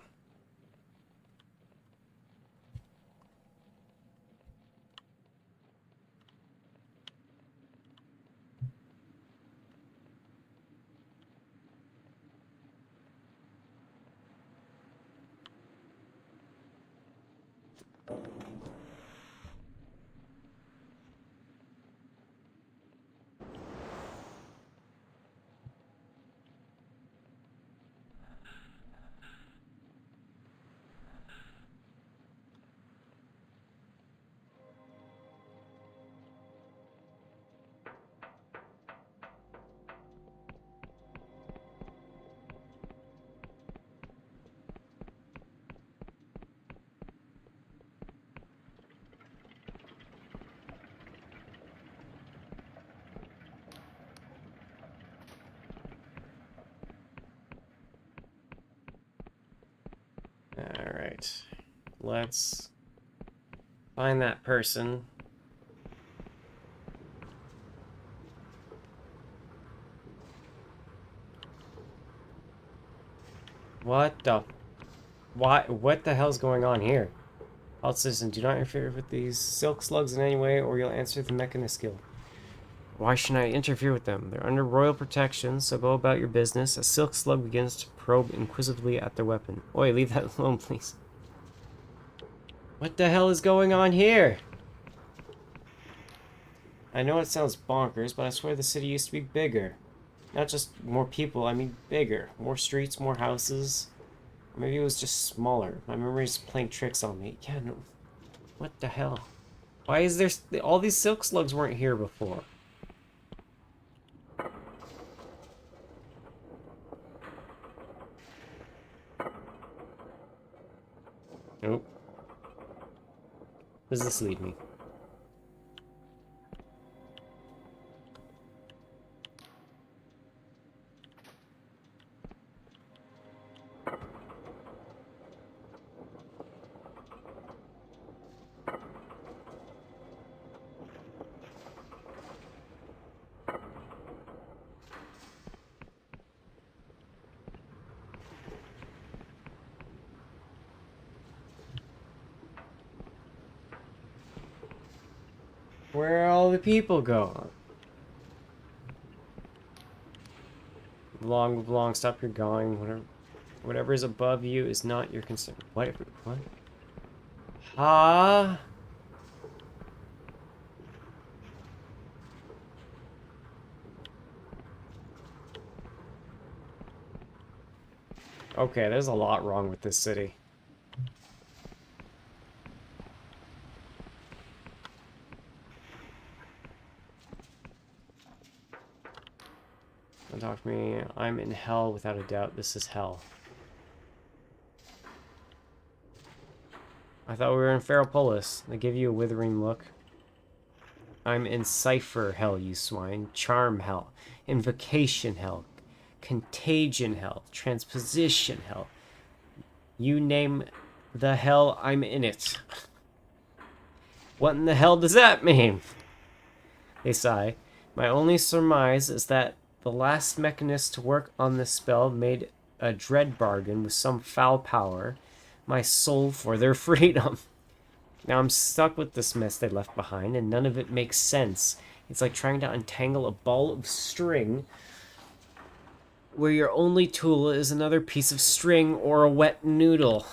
Alright. Let's find that person. What the... Why? What the hell's going on here? Alt citizen, do not interfere with these silk slugs in any way, or you'll answer the Mechanist Guild. Why shouldn't I interfere with them? They're under royal protection, so go about your business. A silk slug begins to probe inquisitively at their weapon. Oi, leave that alone, please. What the hell is going on here? I know it sounds bonkers, but I swear the city used to be bigger. Not just more people, I mean bigger. More streets, more houses. Or maybe it was just smaller. My memory's playing tricks on me. Yeah, no. What the hell? Why is there... All these silk slugs weren't here before. Nope. Where does this lead me? Where are all the people going? Long, stop your going. Whatever is above you is not your concern. What? Huh? Okay, there's a lot wrong with this city. Don't talk to me. I'm in hell without a doubt. This is hell. I thought we were in Ferropolis. They give you a withering look. I'm in Cipher hell, you swine. Charm hell. Invocation hell. Contagion hell. Transposition hell. You name the hell, I'm in it. What in the hell does that mean? They sigh. My only surmise is that the last mechanist to work on this spell made a dread bargain with some foul power, my soul for their freedom. Now I'm stuck with this mess they left behind, and none of it makes sense. It's like trying to untangle a ball of string where your only tool is another piece of string or a wet noodle.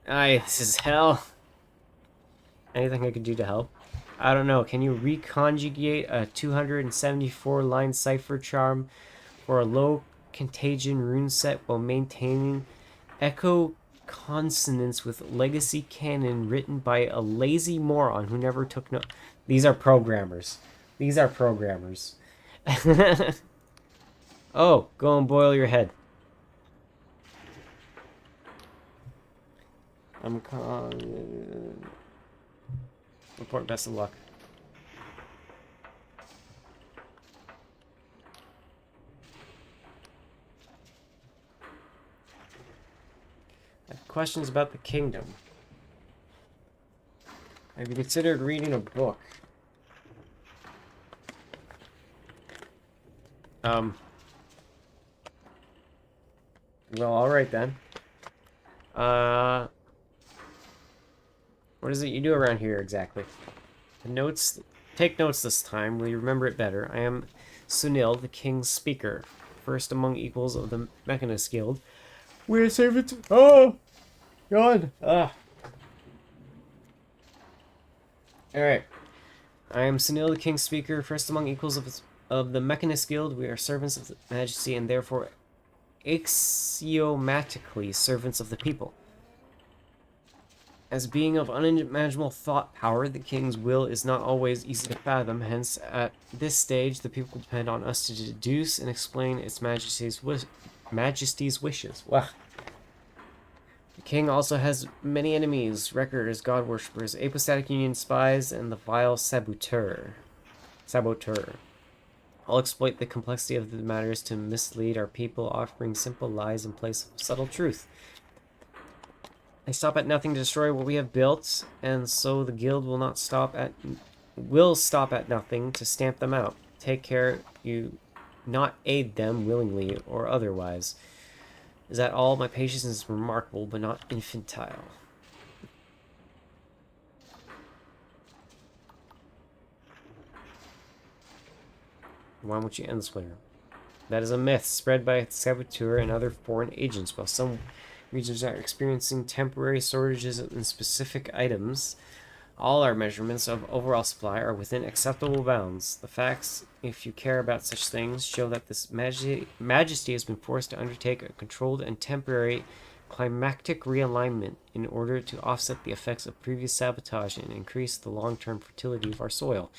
Aye, this is hell. Anything I could do to help? I don't know. Can you reconjugate a 274-line cipher charm for a low contagion rune set while maintaining echo consonance with legacy canon written by a lazy moron who never took no... These are programmers. These are programmers. Oh, go and boil your head. Report best of luck. I have questions about the kingdom. Have you considered reading a book? Well, alright then. What is it you do around here exactly? The notes. Take notes this time. Will you remember it better? I am Sunil, the king's speaker, first among equals of the Mechanist Guild. We're servants. Oh, God. Alright. I am Sunil, the king's speaker, first among equals of the Mechanist Guild. We are servants of the Majesty and therefore axiomatically servants of the people. As being of unimaginable thought power, the king's will is not always easy to fathom, hence, at this stage, the people depend on us to deduce and explain its majesty's wishes. Wow. The king also has many enemies, record as god worshippers, apostatic union spies, and the vile saboteur. All exploit the complexity of the matters to mislead our people, offering simple lies in place of subtle truth. They stop at nothing to destroy what we have built, and so the guild will stop at nothing to stamp them out. Take care you not aid them willingly or otherwise. Is that all? My patience is remarkable, but not infantile. Why won't you end this later? That is a myth spread by Saboteur and other foreign agents. While some Regions are experiencing temporary shortages in specific items. All our measurements of overall supply are within acceptable bounds. The facts, if you care about such things, show that this majesty has been forced to undertake a controlled and temporary climactic realignment in order to offset the effects of previous sabotage and increase the long-term fertility of our soil.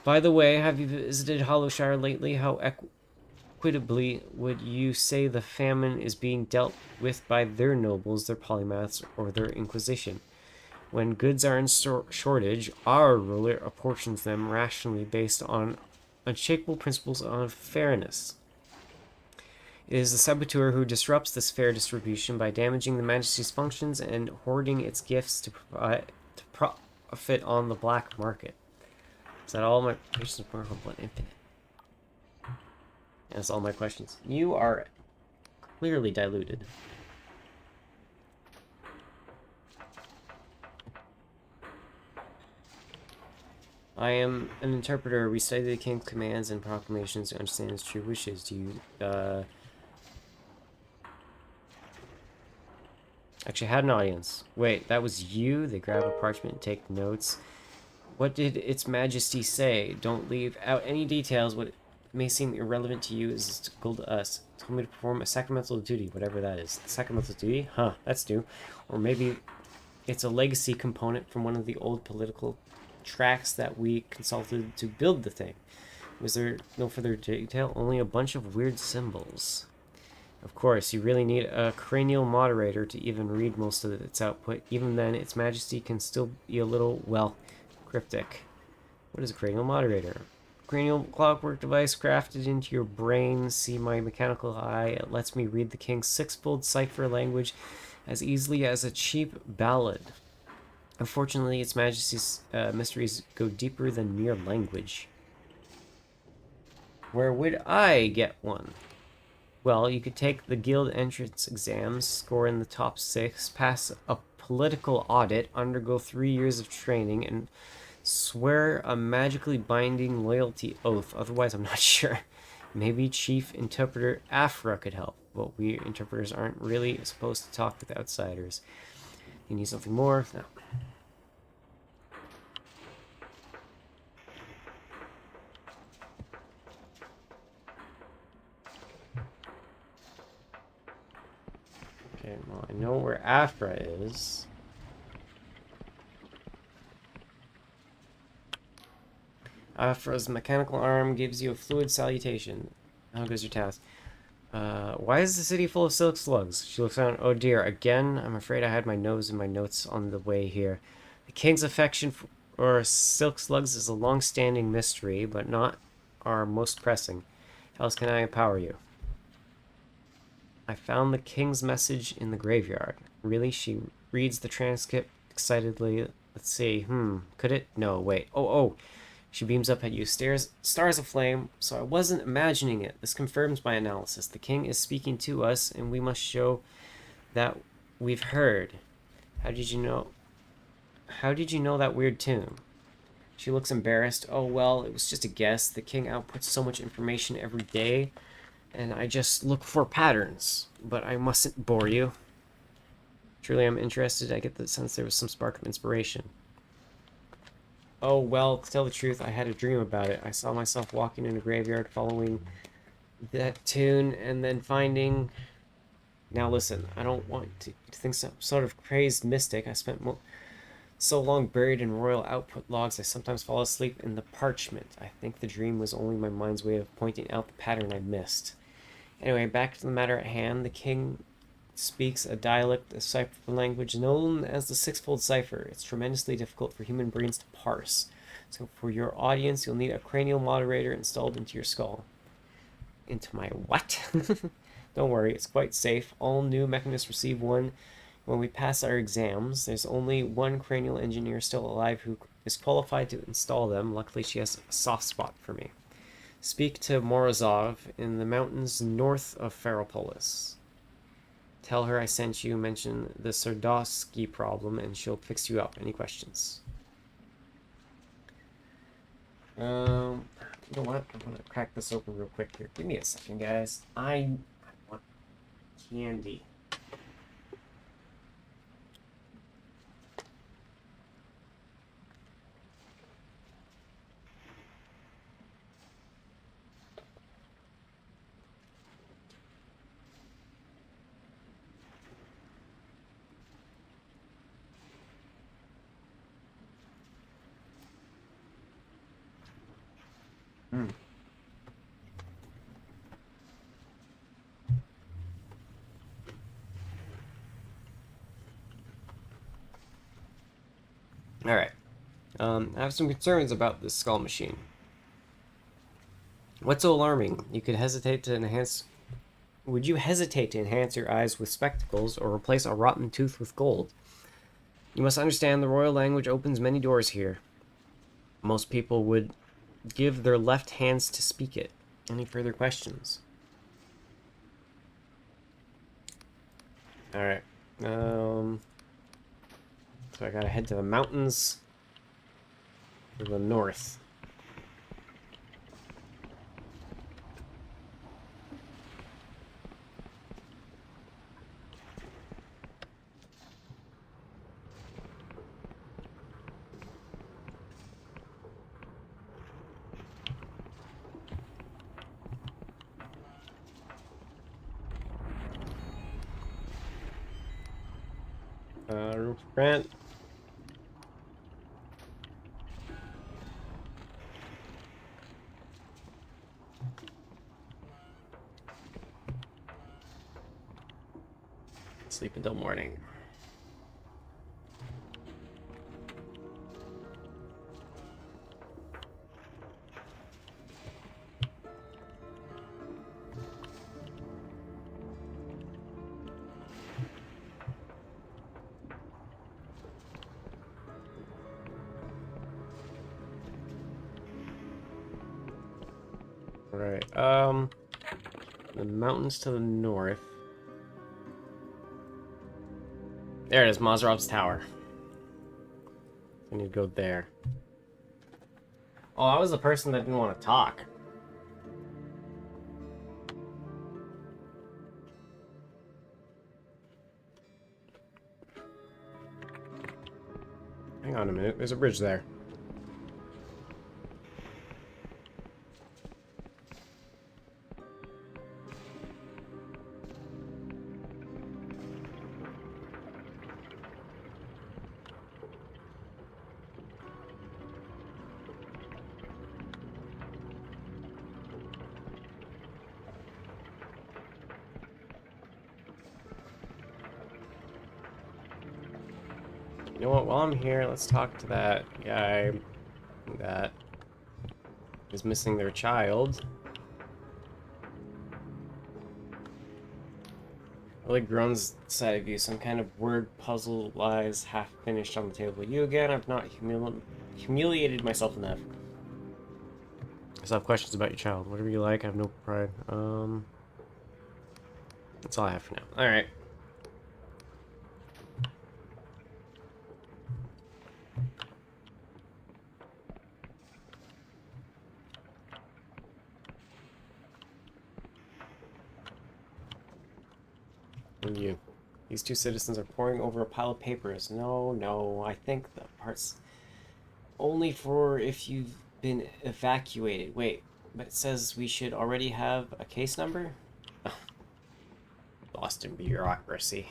By the way, have you visited Hollowshire lately? How equitably would you say the famine is being dealt with by their nobles, their polymaths, or their inquisition? When goods are in shortage, our ruler apportions them rationally based on unshakable principles of fairness. It is the saboteur who disrupts this fair distribution by damaging the Majesty's functions and hoarding its gifts to profit on the black market. Is that all my questions? Blood Infinite. That's all my questions. You are clearly diluted. I am an interpreter. We study the king's commands and proclamations to understand his true wishes. Do you, Actually, I had an audience. Wait, that was you? They grab a parchment and take notes. What did its majesty say? Don't leave out any details. What may seem irrelevant to you is mystical to us. It told me to perform a sacramental duty, whatever that is. Sacramental duty? Huh, that's new. Or maybe it's a legacy component from one of the old political tracks that we consulted to build the thing. Was there no further detail? Only a bunch of weird symbols. Of course, you really need a cranial moderator to even read most of its output. Even then, its majesty can still be a little, well, cryptic. What is a cranial moderator? Cranial clockwork device crafted into your brain. See my mechanical eye. It lets me read the king's six-fold cipher language as easily as a cheap ballad. Unfortunately, its majesty's mysteries go deeper than mere language. Where would I get one? Well, you could take the guild entrance exams, score in the top 6, pass a political audit, undergo 3 years of training, and swear a magically binding loyalty oath. Otherwise, I'm not sure. Maybe Chief Interpreter Afra could help, but we interpreters aren't really supposed to talk with outsiders. You need something more? No. Okay, well, I know where Afra is. Afra's mechanical arm gives you a fluid salutation. How goes your task? Why is the city full of silk slugs? She looks around. Oh dear, again? I'm afraid I had my nose in my notes on the way here. The king's affection for silk slugs is a long-standing mystery, but not our most pressing. How else can I empower you? I found the king's message in the graveyard. Really? She reads the transcript excitedly. Let's see. Could it? No, wait. Oh. She beams up at you. Stars aflame. So I wasn't imagining it. This confirms my analysis. The king is speaking to us, and we must show that we've heard. How did you know? How did you know that weird tune? She looks embarrassed. Oh, well, it was just a guess. The king outputs so much information every day, and I just look for patterns. But I mustn't bore you. Truly, I'm interested. I get the sense there was some spark of inspiration. Oh, well, to tell the truth, I had a dream about it. I saw myself walking in a graveyard following that tune and then finding... Now listen, I don't want to think some sort of crazed mystic. I spent so long buried in royal output logs, I sometimes fall asleep in the parchment. I think the dream was only my mind's way of pointing out the pattern I missed. Anyway, back to the matter at hand. The king speaks a dialect, a cipher language known as the sixfold cipher. It's tremendously difficult for human brains to parse. So for your audience, you'll need a cranial moderator installed into your skull. Into my what? Don't worry, it's quite safe. All new mechanists receive one when we pass our exams. There's only one cranial engineer still alive who is qualified to install them. Luckily, she has a soft spot for me. Speak to Morozov in the mountains north of Ferropolis. Tell her I sent you, mention the Sardowski problem, and she'll fix you up. Any questions? You know what? I'm gonna crack this open real quick here. Give me a second, guys. I want candy. Alright. I have some concerns about this skull machine. What's so alarming? You could hesitate to enhance... Would you hesitate to enhance your eyes with spectacles or replace a rotten tooth with gold? You must understand the royal language opens many doors here. Most people would give their left hands to speak it. Any further questions? Alright. So I gotta head to the mountains to the north. Grant. Sleep until morning. Right. The mountains to the north. There it is, Mazrov's tower. I need to go there. Oh, I was the person that didn't want to talk. Hang on a minute, there's a bridge there. You know what, while I'm here, let's talk to that guy that is missing their child. Really groans side of you. Some kind of word puzzle lies half finished on the table. You again, I've not humiliated myself enough. I still have questions about your child. Whatever you like, I have no pride. That's all I have for now. Alright. And you. These two citizens are poring over a pile of papers. No, I think the part's only for if you've been evacuated. Wait, but it says we should already have a case number? Lost in bureaucracy.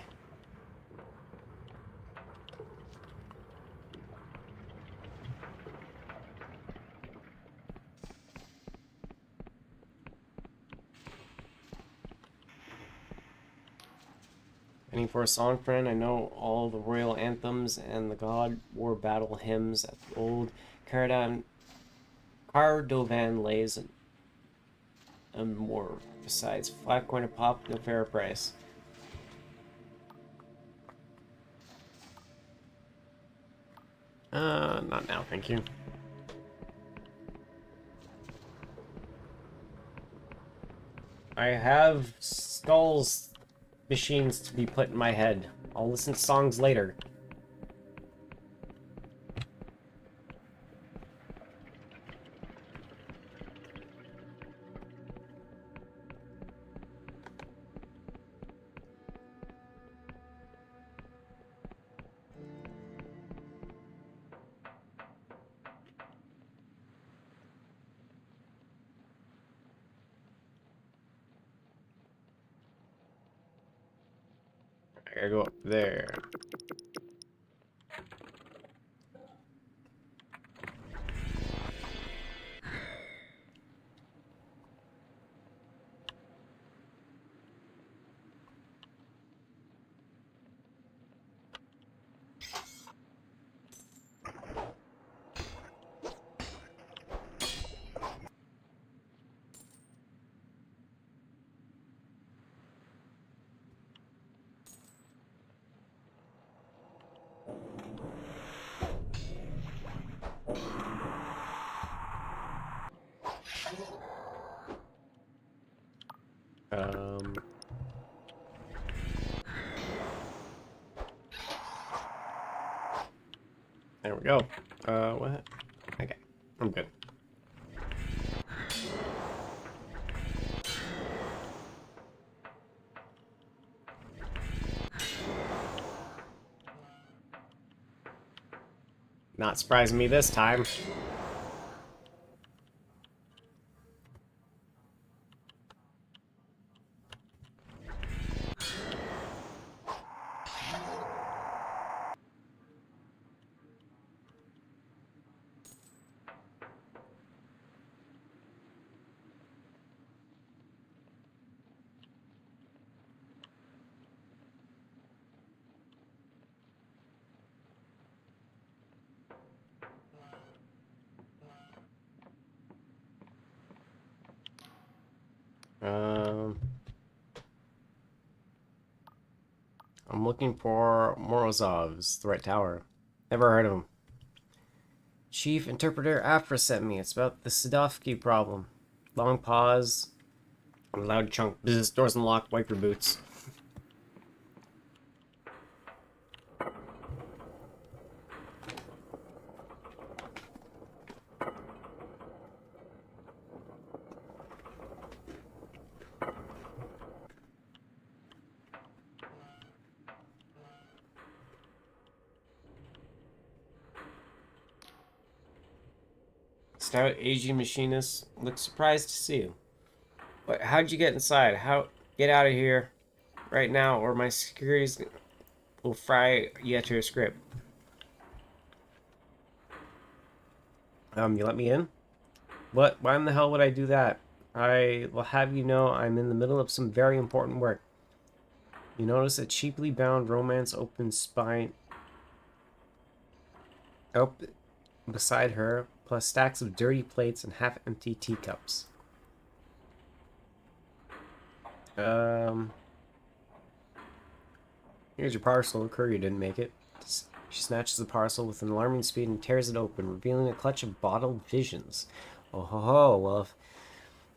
Waiting for a song, friend? I know all the royal anthems and the god war battle hymns at the old Cardovan lays and more. Besides, 5 coin a pop, no fair price. Not now, thank you. I have skulls machines to be put in my head. I'll listen to songs later. I gotta go up there. Um... There we go. What? Okay, I'm good. Not surprising me this time. I'm looking for Morozov's, the right tower. Never heard of him. Chief Interpreter Afra sent me. It's about the Sadovsky problem. Long pause. Loud chunk. Business doors unlocked. Wipe your boots. Stout Asian machinist looks surprised to see you. What? How'd you get inside? Get out of here right now, or my securities will fry you to a script. You let me in? What? Why in the hell would I do that? I will have you know I'm in the middle of some very important work. You notice a cheaply bound romance open spine up beside her, plus stacks of dirty plates and half-empty teacups. Here's your parcel. Courier didn't make it. She snatches the parcel with an alarming speed and tears it open, revealing a clutch of bottled visions. Oh ho ho, well, if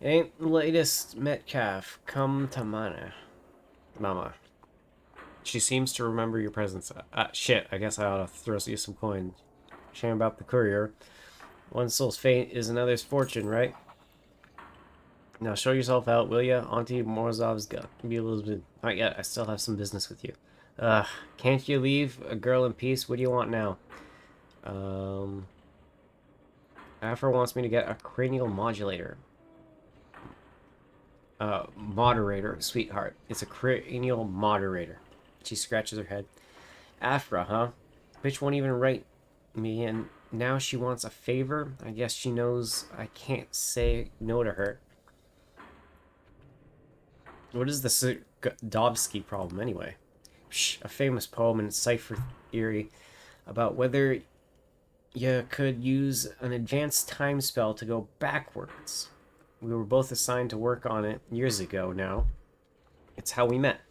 it ain't the latest Metcalf, come to Mama. She seems to remember your presence. Shit, I guess I ought to throw you some coin. Shame about the courier. One soul's fate is another's fortune, right? Now show yourself out, will ya? Auntie Morozov's got to be a little bit... Not yet, I still have some business with you. Can't you leave a girl in peace? What do you want now? Afra wants me to get a cranial modulator. Moderator, sweetheart. It's a cranial moderator. She scratches her head. Afra, huh? Bitch won't even write me, and now she wants a favor? I guess she knows I can't say no to her. What is the Sadovsky problem, anyway? Psh, a famous poem in cipher theory about whether you could use an advanced time spell to go backwards. We were both assigned to work on it years ago now. It's how we met.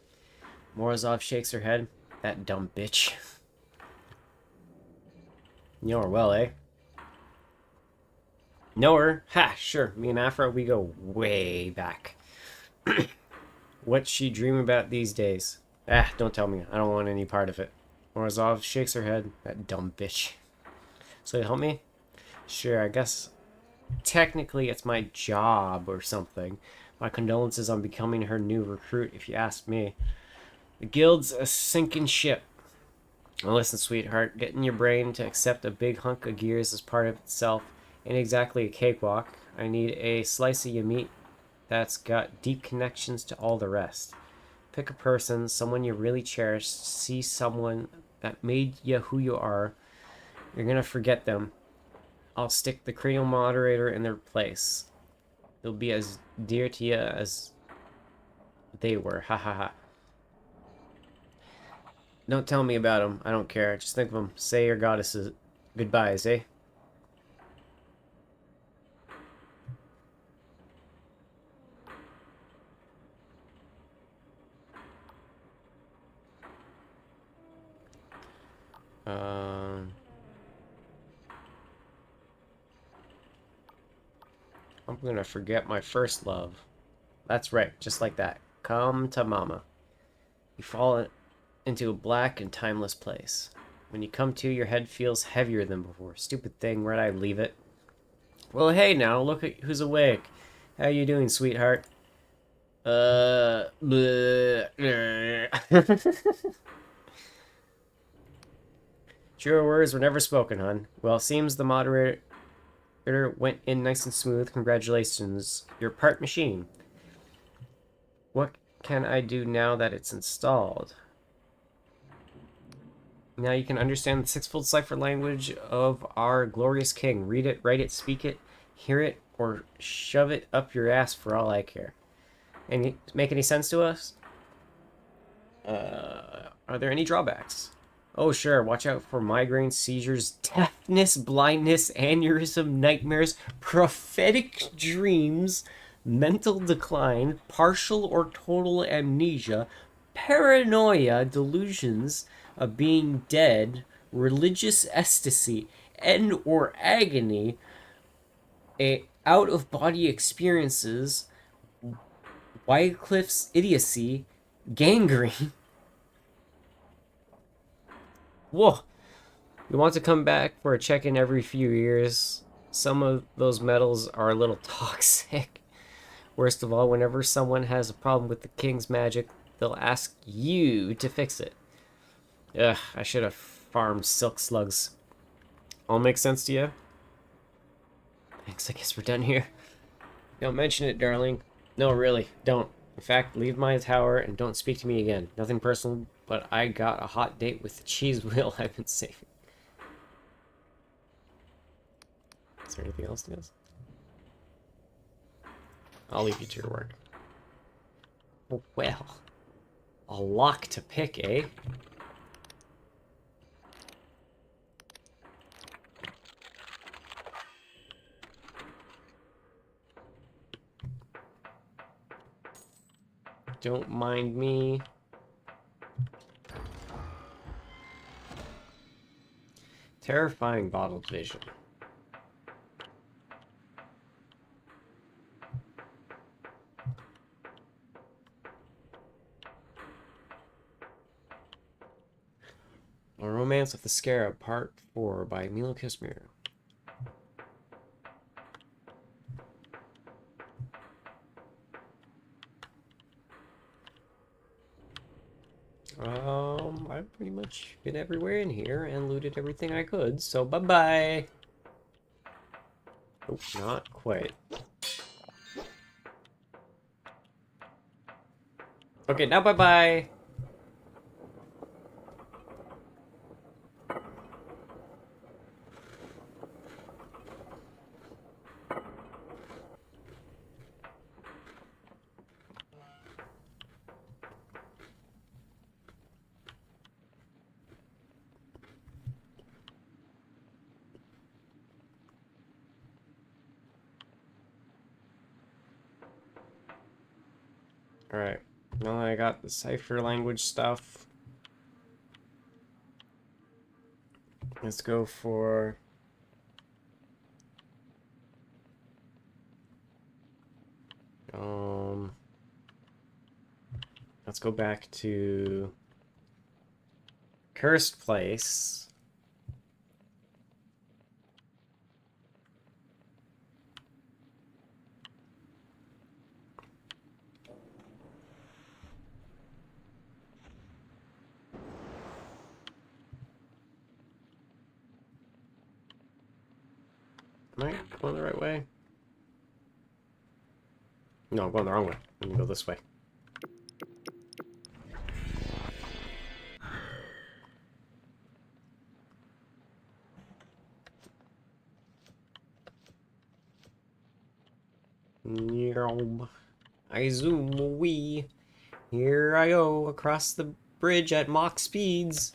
Morozov shakes her head. That dumb bitch. You know her well, eh? Know her? Ha, sure. Me and Afra, we go way back. What's she dreaming about these days? Don't tell me. I don't want any part of it. Morozov shakes her head. That dumb bitch. So you help me? Sure, I guess technically it's my job or something. My condolences on becoming her new recruit, if you ask me. The guild's a sinking ship. Now listen, sweetheart, getting your brain to accept a big hunk of gears as part of itself ain't exactly a cakewalk. I need a slice of your meat that's got deep connections to all the rest. Pick a person, someone you really cherish, see someone that made you who you are. You're gonna forget them. I'll stick the cranial moderator in their place. They'll be as dear to you as they were. Ha ha ha. Don't tell me about them. I don't care. Just think of them. Say your goddesses goodbyes, eh? I'm gonna forget my first love. That's right, just like that. Come to mama. You fall into a black and timeless place. When you come to, your head feels heavier than before. Stupid thing, where'd I leave it? Well, hey now, look at who's awake. How you doing, sweetheart? Bleh. Truer words were never spoken, hon. Well, seems the moderator went in nice and smooth. Congratulations. You're part machine. What can I do now that it's installed? Now you can understand the sixfold cipher language of our glorious king. Read it, write it, speak it, hear it, or shove it up your ass for all I care. Any make any sense to us? Are there any drawbacks? Oh, sure. Watch out for migraines, seizures, deafness, blindness, aneurysm, nightmares, prophetic dreams, mental decline, partial or total amnesia, paranoia, delusions of being dead, religious ecstasy, and or agony, out-of-body experiences, Wycliffe's idiocy, gangrene. Whoa! You want to come back for a check-in every few years. Some of those metals are a little toxic. Worst of all, whenever someone has a problem with the king's magic, they'll ask you to fix it. Ugh, I should have farmed silk slugs. All makes sense to you? Thanks, I guess we're done here. Don't mention it, darling. No, really, don't. In fact, leave my tower and don't speak to me again. Nothing personal, but I got a hot date with the cheese wheel I've been saving. Is there anything else to this? I'll leave you to your work. Oh, well. A lock to pick, eh? Don't mind me. Terrifying bottled vision. A Romance with the Scarab, Part 4 by Milo Kismir. I've pretty much been everywhere in here and looted everything I could, so bye-bye! Oh, not quite. Okay, now bye-bye! Alright, now that I got the cipher language stuff, let's go for... let's go back to Cursed Place. Am I going the right way? No, I'm going the wrong way. I'm gonna go this way. I zoom wee. Here I go across the bridge at Mach speeds.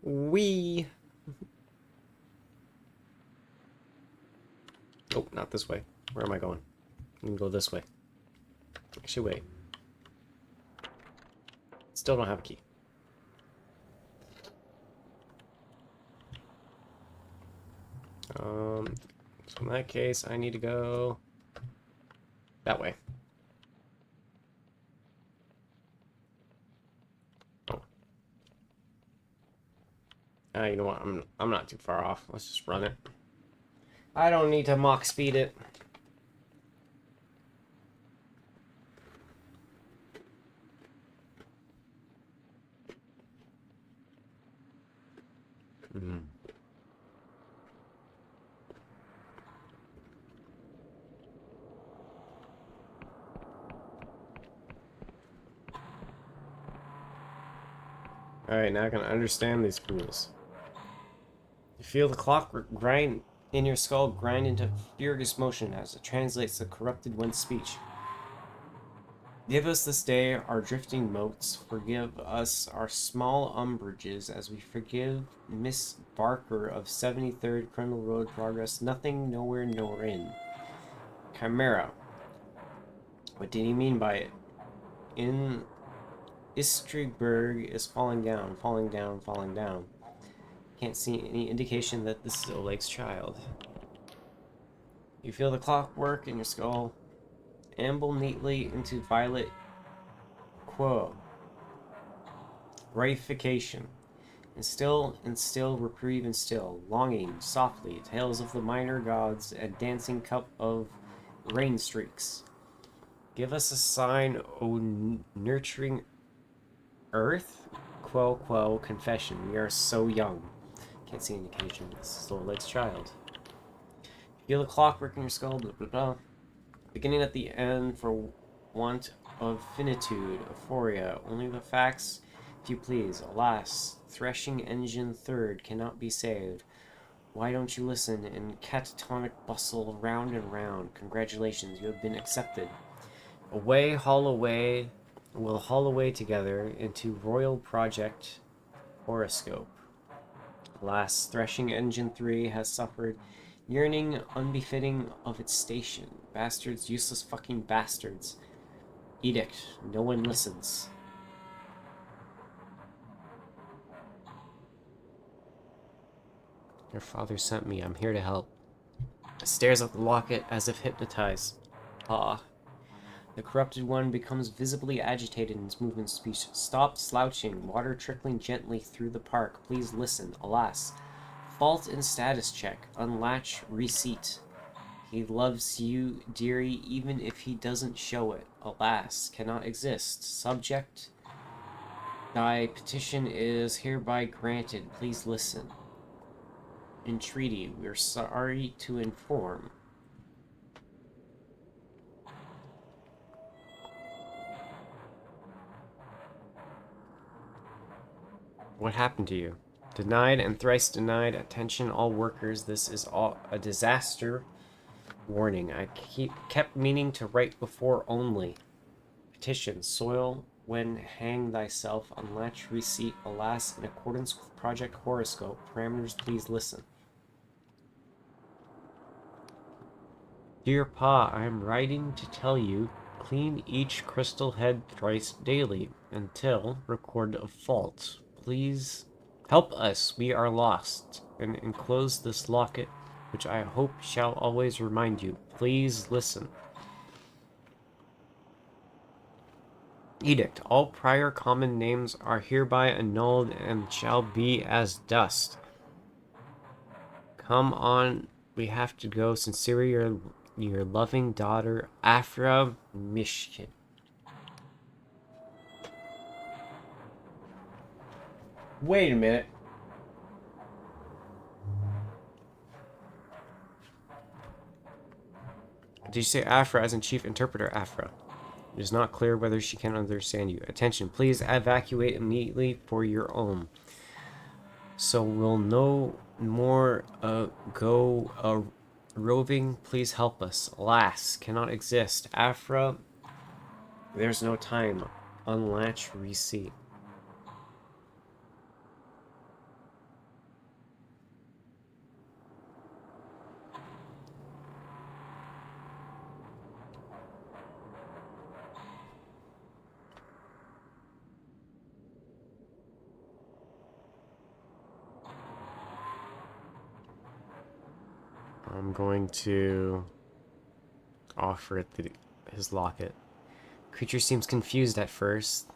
Wee. Oh, not this way. Where am I going? I can go this way. Actually, wait. Still don't have a key. So in that case, I need to go that way. You know what? I'm not too far off. Let's just run it. I don't need to mock speed it. Mm. Alright, now I can understand these fools. You feel the clock grind in your skull grind into furious motion as it translates the corrupted one's speech. Give us this day our drifting motes, forgive us our small umbrages as we forgive Miss Barker of 73rd Criminal Road Progress, nothing, nowhere, nor in. Chimera. What did he mean by it? In Istrigberg is falling down, falling down, falling down. Can't see any indication that this is Oleg's child. You feel the clockwork in your skull amble neatly into violet quo. Reification. And still, reprieve and still. Longing, softly, tales of the minor gods, a dancing cup of rain streaks. Give us a sign, O nurturing earth? Quo, quo, confession. We are so young. Can't see indication. This is Oleg's child. Feel the clockwork in your skull, blah, blah, blah. Beginning at the end for want of finitude, euphoria. Only the facts, if you please. Alas, threshing engine third cannot be saved. Why don't you listen in catatonic bustle round and round? Congratulations, you have been accepted. Away, haul away, we'll haul away together into Royal Project Horoscope. Alas, threshing engine 3 has suffered yearning unbefitting of its station. Bastards, useless fucking bastards. Edict, no one listens. Your father sent me, I'm here to help. Stares at the locket as if hypnotized. Ah. The corrupted one becomes visibly agitated in his movement speech. Stop slouching, water trickling gently through the park. Please listen. Alas. Fault in status check. Unlatch receipt. He loves you, dearie, even if he doesn't show it. Alas, cannot exist. Subject. Thy petition is hereby granted. Please listen. Entreaty. We're sorry to inform. What happened to you? Denied and thrice denied. Attention all workers. This is all a disaster. Warning. I kept meaning to write before only. Petition. Soil when hang thyself. Unlatch receipt. Alas, in accordance with Project Horoscope. Parameters, please listen. Dear Pa, I am writing to tell you, clean each crystal head thrice daily until record of fault. Please help us, we are lost, and enclose this locket, which I hope shall always remind you. Please listen. Edict. All prior common names are hereby annulled and shall be as dust. Come on, we have to go. Sincerely, your loving daughter, Afra Mishkin. Wait a minute. Did you say Afra as in chief interpreter Afra? It is not clear whether she can understand you. Attention, please evacuate immediately for your own. So we'll no more go roving. Please help us. Alas, cannot exist. Afra, there's no time. Unlatch receipt. I'm going to offer it his locket. Creature seems confused at first.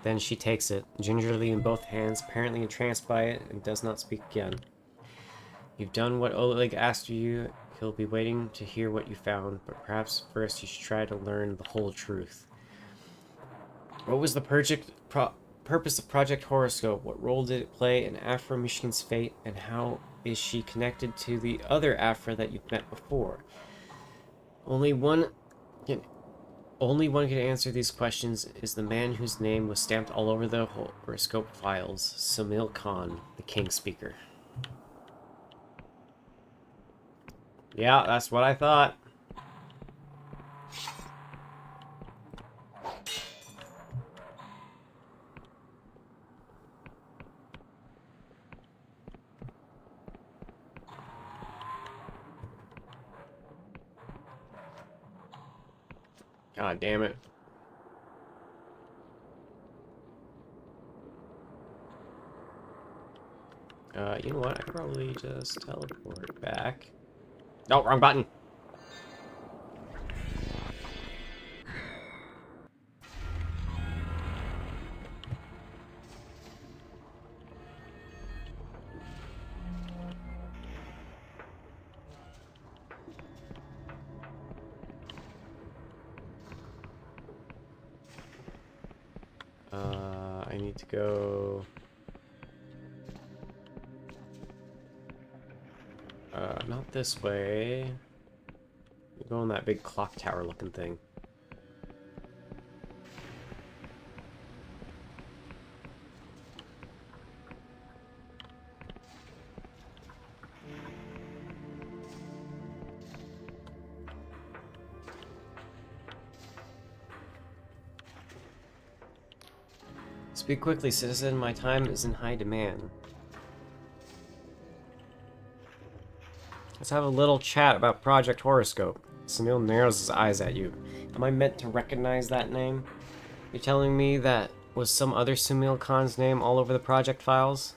Then she takes it, gingerly in both hands, apparently entranced by it, and does not speak again. You've done what Oleg asked you. He'll be waiting to hear what you found, but perhaps first you should try to learn the whole truth. What was the purpose of Project Horoscope? What role did it play in Afra Mishkin's fate, and how is she connected to the other Afra that you've met before? Only one can answer these questions is the man whose name was stamped all over the horoscope files, Samil Khan, the King Speaker. Yeah, that's what I thought. God damn it. You know what? I could probably just teleport back. No, wrong button. I need to go... not this way. Go on that big clock tower looking thing. Speak quickly, citizen. My time is in high demand. Let's have a little chat about Project Horoscope. Sunil narrows his eyes at you. Am I meant to recognize that name? You're telling me that was some other Sunil Khan's name all over the project files?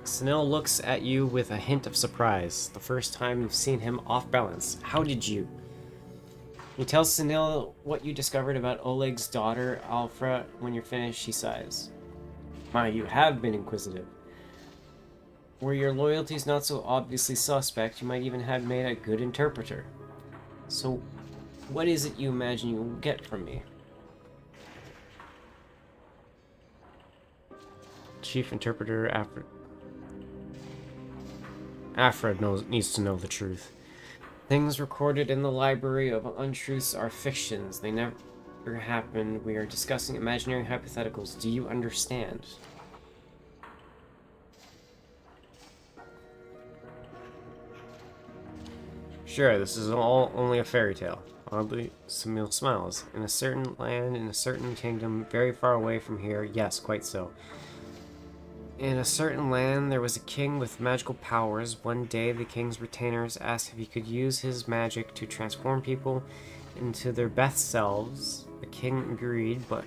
Sunil looks at you with a hint of surprise. The first time you've seen him off balance. How did you? You tell Sunil what you discovered about Oleg's daughter, Alfra. When you're finished, she sighs. My, you have been inquisitive. Were your loyalties not so obviously suspect, you might even have made a good interpreter. So, what is it you imagine you will get from me? Chief Interpreter Afra needs to know the truth. Things recorded in the Library of Untruths are fictions. They never happened. We are discussing imaginary hypotheticals. Do you understand? Sure, this is all only a fairy tale. Oddly, Samil smiles. In a certain land, in a certain kingdom, very far away from here, yes, quite so. In a certain land, there was a king with magical powers. One day, the king's retainers asked if he could use his magic to transform people into their best selves. The king agreed, but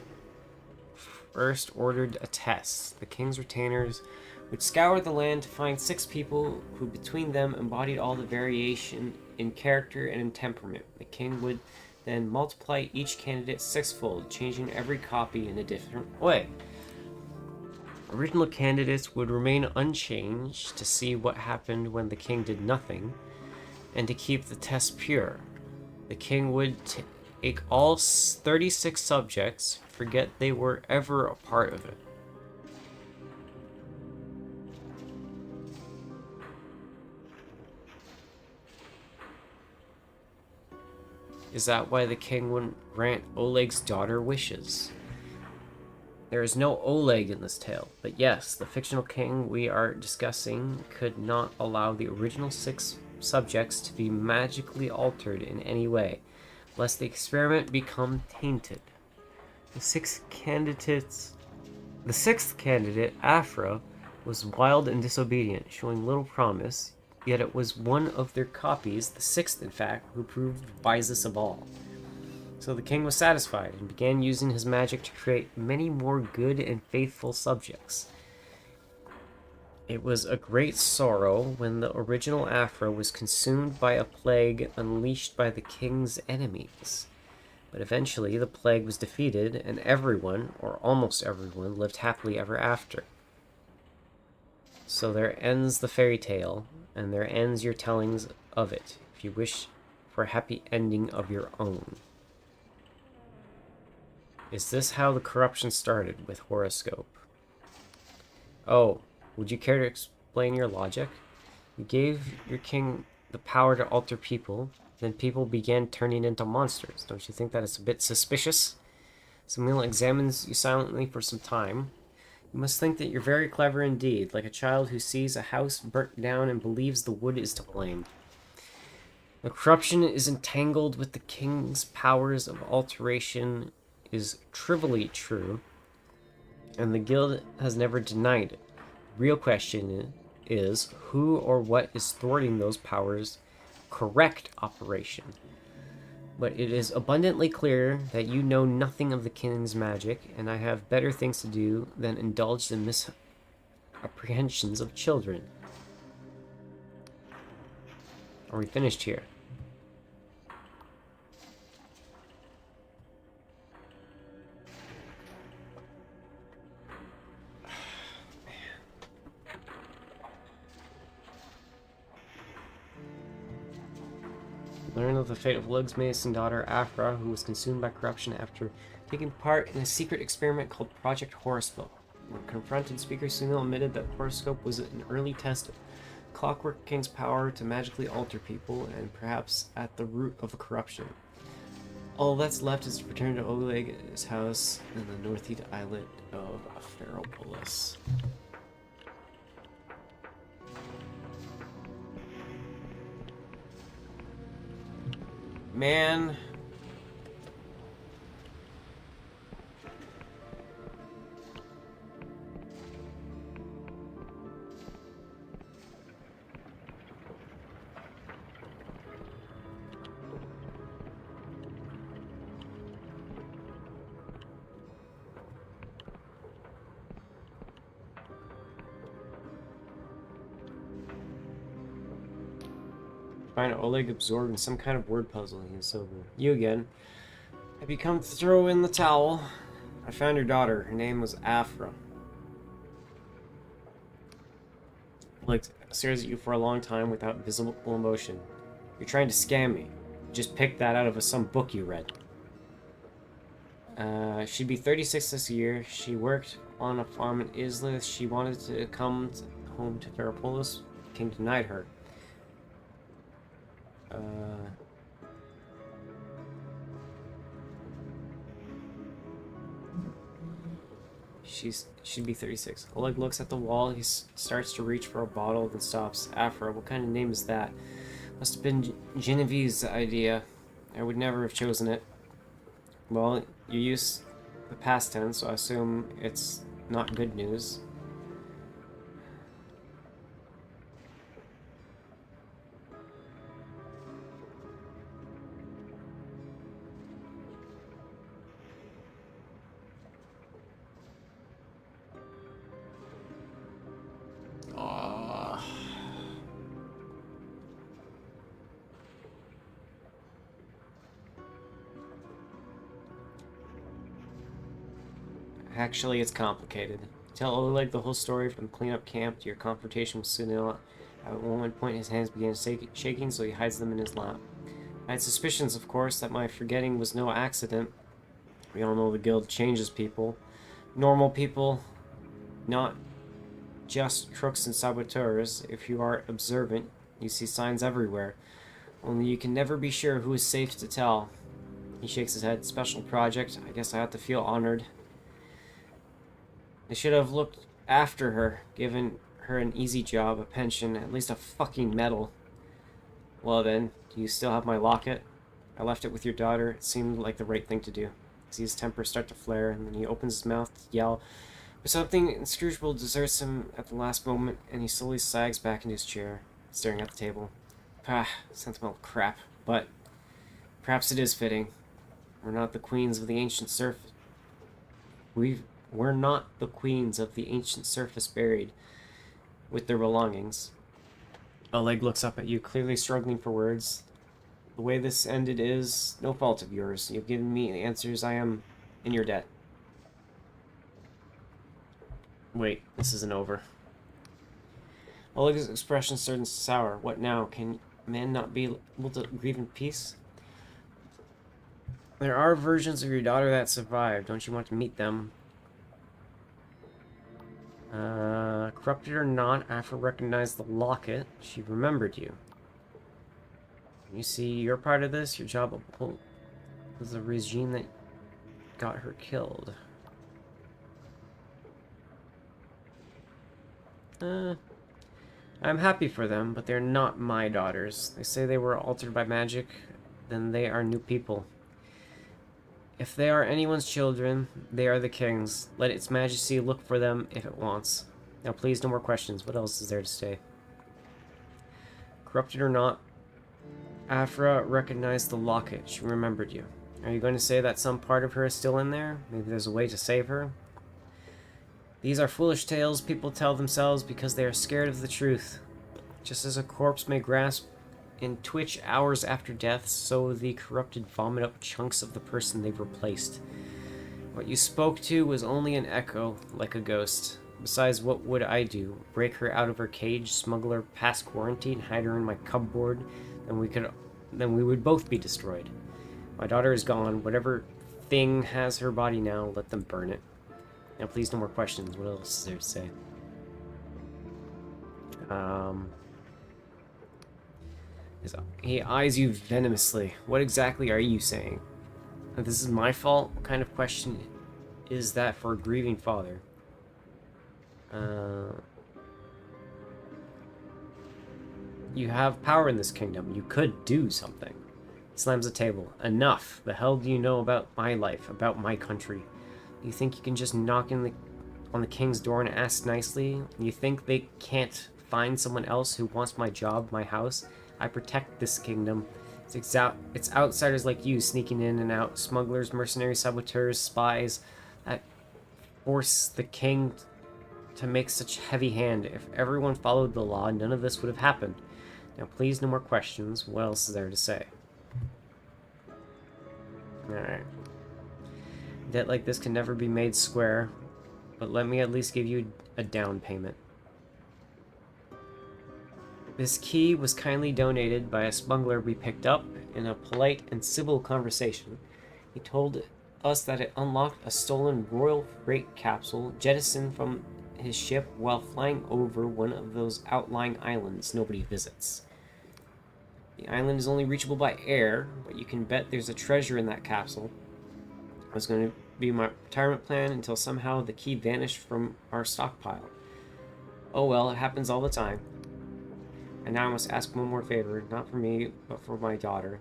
first ordered a test. The king's retainers would scour the land to find 6 people who between them embodied all the variation in character and in temperament. The king would then multiply each candidate 6-fold, changing every copy in a different way. Original candidates would remain unchanged to see what happened when the king did nothing, and to keep the test pure. The king would take all 36 subjects, forget they were ever a part of it. Is that why the king wouldn't grant Oleg's daughter wishes? There is no Oleg in this tale, but yes, the fictional king we are discussing could not allow the original 6 subjects to be magically altered in any way, lest the experiment become tainted. The 6th candidate, Afra, was wild and disobedient, showing little promise, yet it was one of their copies, the 6th in fact, who proved wisest of all. So the king was satisfied and began using his magic to create many more good and faithful subjects. It was a great sorrow when the original Afra was consumed by a plague unleashed by the king's enemies. But eventually, the plague was defeated, and everyone, or almost everyone, lived happily ever after. So there ends the fairy tale, and there ends your tellings of it, if you wish for a happy ending of your own. Is this how the corruption started with horoscope? Oh, would you care to explain your logic? You gave your king the power to alter people, then people began turning into monsters. Don't you think that is a bit suspicious? Samuel examines you silently for some time. You must think that you're very clever indeed, like a child who sees a house burnt down and believes the wood is to blame. The corruption is entangled with the king's powers of alteration is trivially true, and the guild has never denied it. The real question is who or what is thwarting those powers' correct operation. But it is abundantly clear that you know nothing of the king's magic, and I have better things to do than indulge the misapprehensions of children. Are we finished here? Learn of the fate of Lug's Mason daughter Afra, who was consumed by corruption after taking part in a secret experiment called Project Horoscope. When confronted, Speaker Sunil admitted that Horoscope was an early test of Clockwork King's power to magically alter people, and perhaps at the root of the corruption. All that's left is to return to Oleg's house in the northeast islet of Ferropolis. Man. Find Oleg absorbed in some kind of word puzzle. He is sober. You again. Have you come to throw in the towel? I found your daughter. Her name was Afra. Oleg stares at you for a long time without visible emotion. You're trying to scam me. You just picked that out of some book you read. She'd be 36 this year. She worked on a farm in Isla. She wanted to come home to Ferropolis. The king denied her. She'd be 36. Oleg looks at the wall. He starts to reach for a bottle, then stops. Afra, what kind of name is that? Must have been Genevieve's idea. I would never have chosen it. Well, you use the past tense, so I assume it's not good news. Actually, it's complicated. Tell Oleg the whole story from cleanup camp to your confrontation with Sunil. At one point, his hands began shaking, so he hides them in his lap. I had suspicions, of course, that my forgetting was no accident. We all know the guild changes people. Normal people, not just crooks and saboteurs. If you are observant, you see signs everywhere. Only you can never be sure who is safe to tell. He shakes his head. Special project. I guess I have to feel honored. They should have looked after her, given her an easy job, a pension, at least a fucking medal. Well then, do you still have my locket? I left it with your daughter. It seemed like the right thing to do. I see his temper start to flare, and then he opens his mouth to yell. But something inscrutable deserts him at the last moment, and he slowly sags back into his chair, staring at the table. Sentimental crap. But perhaps it is fitting. We're not the queens of the ancient surface. We're not the queens of the ancient surface buried with their belongings. Oleg looks up at you, clearly struggling for words. The way this ended is no fault of yours. You've given me answers. I am in your debt. Wait, this isn't over. Oleg's expression turns sour. What now? Can man not be able to grieve in peace? There are versions of your daughter that survived. Don't you want to meet them? Corrupted or not, Afra recognized the locket. She remembered you. You see, you're part of this. Your job was the regime that got her killed. I'm happy for them, but they're not my daughters. They say they were altered by magic, then they are new people. If they are anyone's children, they are the king's. Let its majesty look for them if it wants. Now please, no more questions. What else is there to say? Corrupted or not, Afra recognized the locket. She remembered you. Are you going to say that some part of her is still in there? Maybe there's a way to save her? These are foolish tales people tell themselves because they are scared of the truth. Just as a corpse may grasp and twitch hours after death, so the corrupted vomit up chunks of the person they've replaced. What you spoke to was only an echo, like a ghost. Besides, what would I do? Break her out of her cage, smuggle her past quarantine, hide her in my cupboard? Then we would both be destroyed. My daughter is gone. Whatever thing has her body now, let them burn it. Now, please, no more questions. What else is there to say? He eyes you venomously. What exactly are you saying? This is my fault? What kind of question is that for a grieving father? You have power in this kingdom. You could do something. Slams the table. Enough. The hell do you know about my life, about my country? You think you can just knock on the king's door and ask nicely? You think they can't find someone else who wants my job, my house? I protect this kingdom. It's outsiders like you sneaking in and out, smugglers, mercenaries, saboteurs, spies, that force the king to make such heavy hand. If everyone followed the law, none of this would have happened. Now, please, no more questions. What else is there to say? Alright. Debt like this can never be made square, but let me at least give you a down payment. This key was kindly donated by a smuggler we picked up in a polite and civil conversation. He told us that it unlocked a stolen royal freight capsule jettisoned from his ship while flying over one of those outlying islands nobody visits. The island is only reachable by air, but you can bet there's a treasure in that capsule. It was going to be my retirement plan until somehow the key vanished from our stockpile. Oh well, it happens all the time. And now I must ask one more favor, not for me, but for my daughter.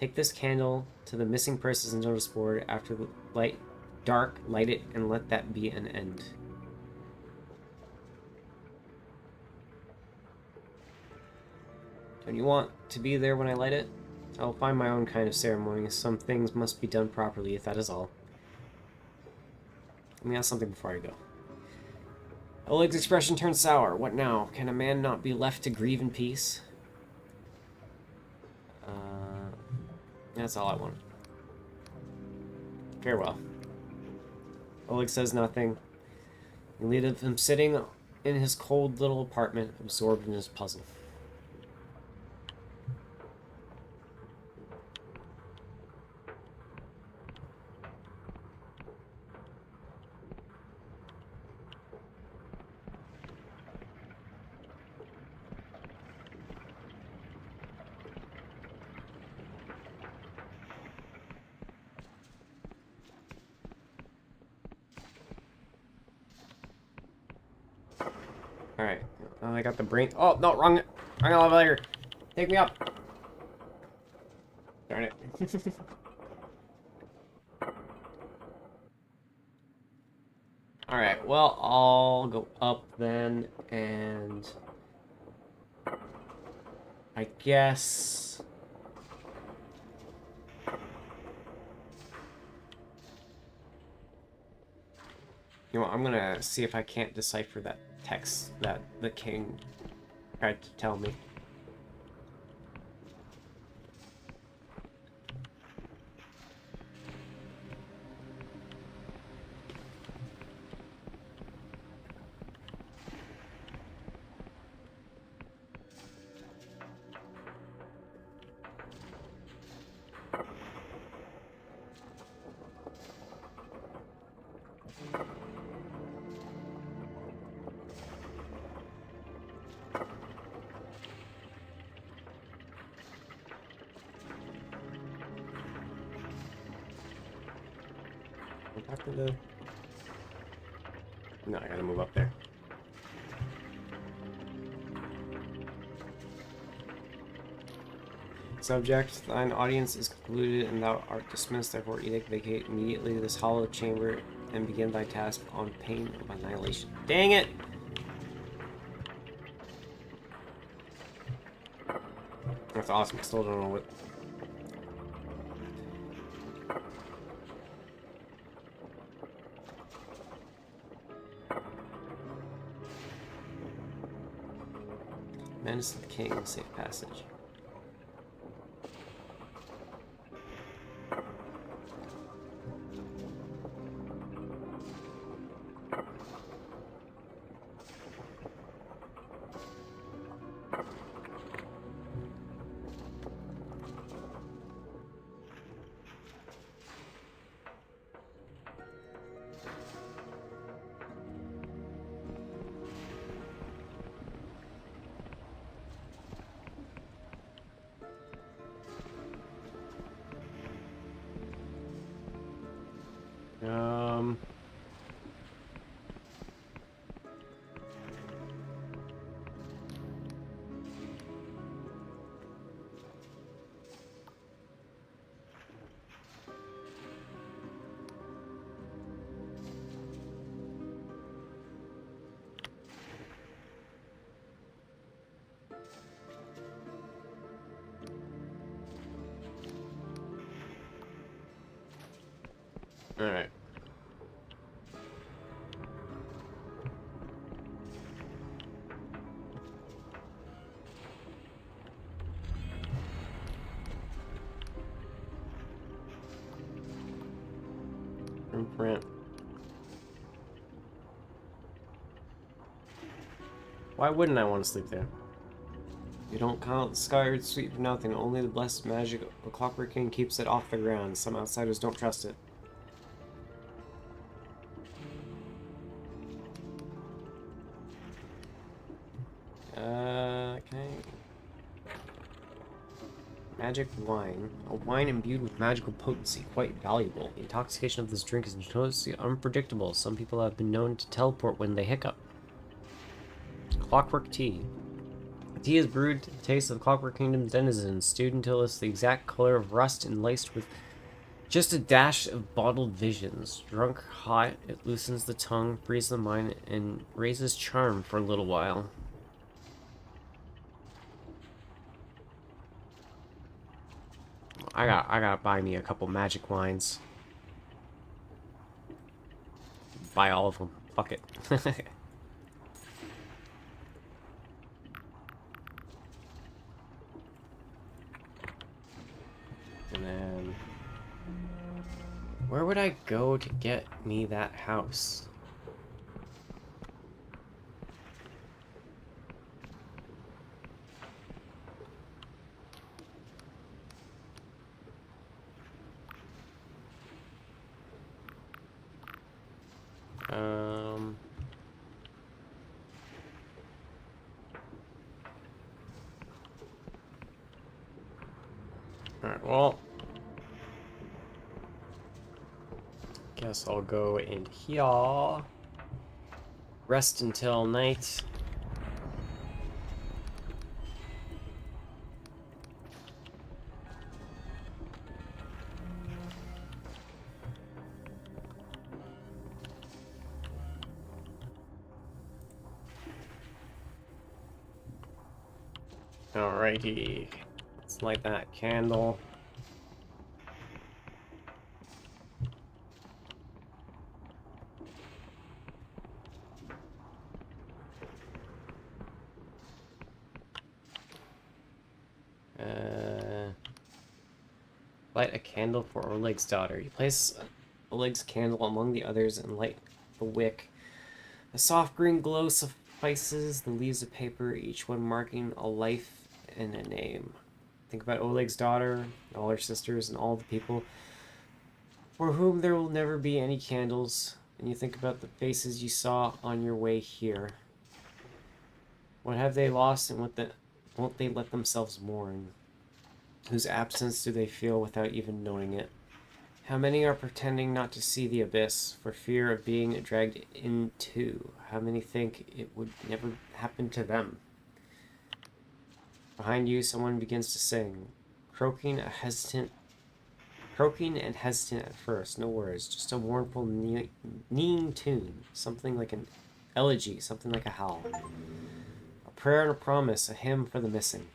Take this candle to the missing persons notice board after the dark, light it, and let that be an end. Don't you want to be there when I light it? I will find my own kind of ceremony. Some things must be done properly, if that is all. Let me ask something before I go. Oleg's expression turns sour. What now? Can a man not be left to grieve in peace? That's all I want. Farewell. Oleg says nothing. You leave him sitting in his cold little apartment, absorbed in his puzzle. Alright, I got the brain. Oh, no, wrong elevator. Take me up. Darn it. Alright, well, I'll go up then, and I guess you know what, I'm gonna see if I can't decipher that text that the king tried to tell me. Can I talk to the... No, I gotta move up there. Subject, thine audience is concluded and thou art dismissed, therefore edict vacate immediately this hollow chamber and begin thy task on pain of annihilation. Dang it! That's awesome, I still don't know what... Menace of the King, safe passage. Alright. Print. Why wouldn't I want to sleep there? You don't count the skyred sweet for nothing. Only the blessed magic of the Clockwork King keeps it off the ground. Some outsiders don't trust it. Okay. Magic wine. A wine imbued with magical potency. Quite valuable. The intoxication of this drink is notoriously unpredictable. Some people have been known to teleport when they hiccup. Clockwork tea. The tea is brewed to the taste of the Clockwork Kingdom's denizens, stewed until it's the exact color of rust and laced with just a dash of bottled visions. Drunk hot, it loosens the tongue, frees the mind, and raises charm for a little while. I gotta buy me a couple magic wines. Buy all of them. Fuck it. And then... where would I go to get me that house? Alright, well... guess I'll go in here. Rest until night. Alrighty. Let's light that candle. Light a candle for Oleg's daughter. You place Oleg's candle among the others and light the wick. A soft green glow suffices the leaves of paper, each one marking a life and a name. Think about Oleg's daughter, all her sisters, and all the people for whom there will never be any candles. And you think about the faces you saw on your way here. What have they lost, and won't they let themselves mourn? Whose absence do they feel without even knowing it? How many are pretending not to see the abyss for fear of being dragged into? How many think it would never happen to them? Behind you, someone begins to sing, croaking and hesitant at first. No words, just a mournful, kneeing tune. Something like an elegy, something like a howl. A prayer and a promise, a hymn for the missing.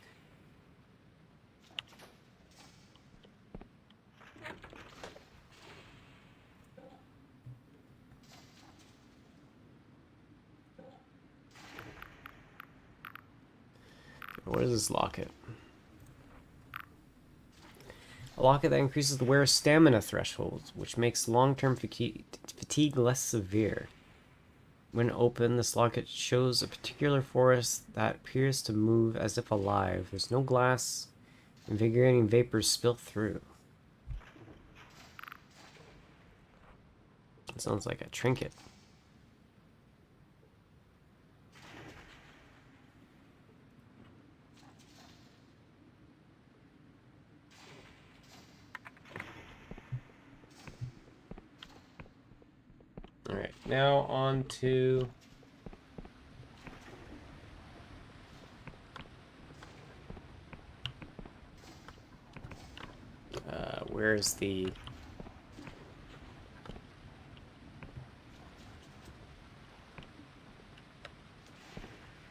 What is this locket? A locket that increases the wearer's stamina threshold, which makes long-term fatigue less severe. When open, this locket shows a particular forest that appears to move as if alive. There's no glass. Invigorating vapors spill through. It sounds like a trinket. Alright, now on to... where's the...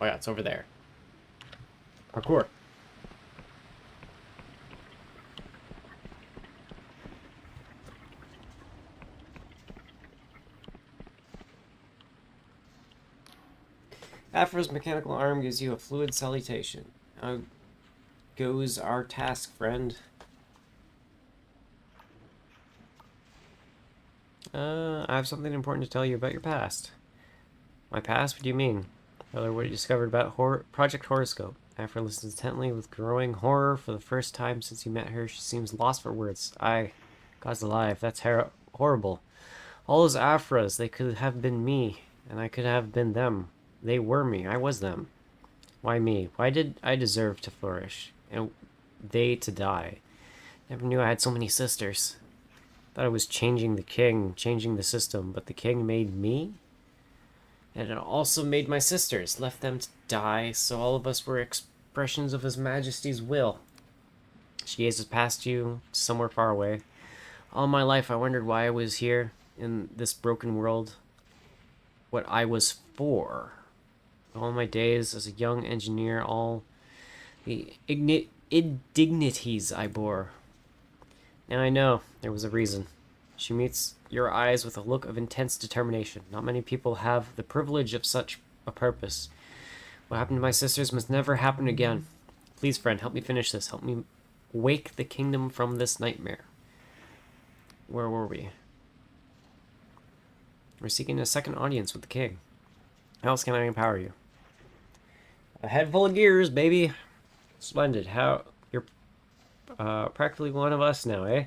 Oh yeah, it's over there. Parkour. Afra's mechanical arm gives you a fluid salutation. How goes our task, friend? I have something important to tell you about your past. My past? What do you mean? Tell her what you discovered about Project Horoscope. Afra listens intently with growing horror. For the first time since you met her, she seems lost for words. God's alive, that's horrible. All those Afras, they could have been me, and I could have been them. They were me, I was them. Why me? Why did I deserve to flourish, and they to die? Never knew I had so many sisters. Thought I was changing the king, changing the system, but the king made me? And it also made my sisters, left them to die, so all of us were expressions of His Majesty's will. She gazes past you, somewhere far away. All my life I wondered why I was here, in this broken world. What I was for. All my days as a young engineer, all the indignities I bore. Now I know, there was a reason. She meets your eyes with a look of intense determination. Not many people have the privilege of such a purpose. What happened to my sisters must never happen again. Please, friend, help me finish this. Help me wake the kingdom from this nightmare. Where were we? We're seeking a second audience with the king. How else can I empower you? A head full of gears, baby. Splendid. How... You're practically one of us now, eh?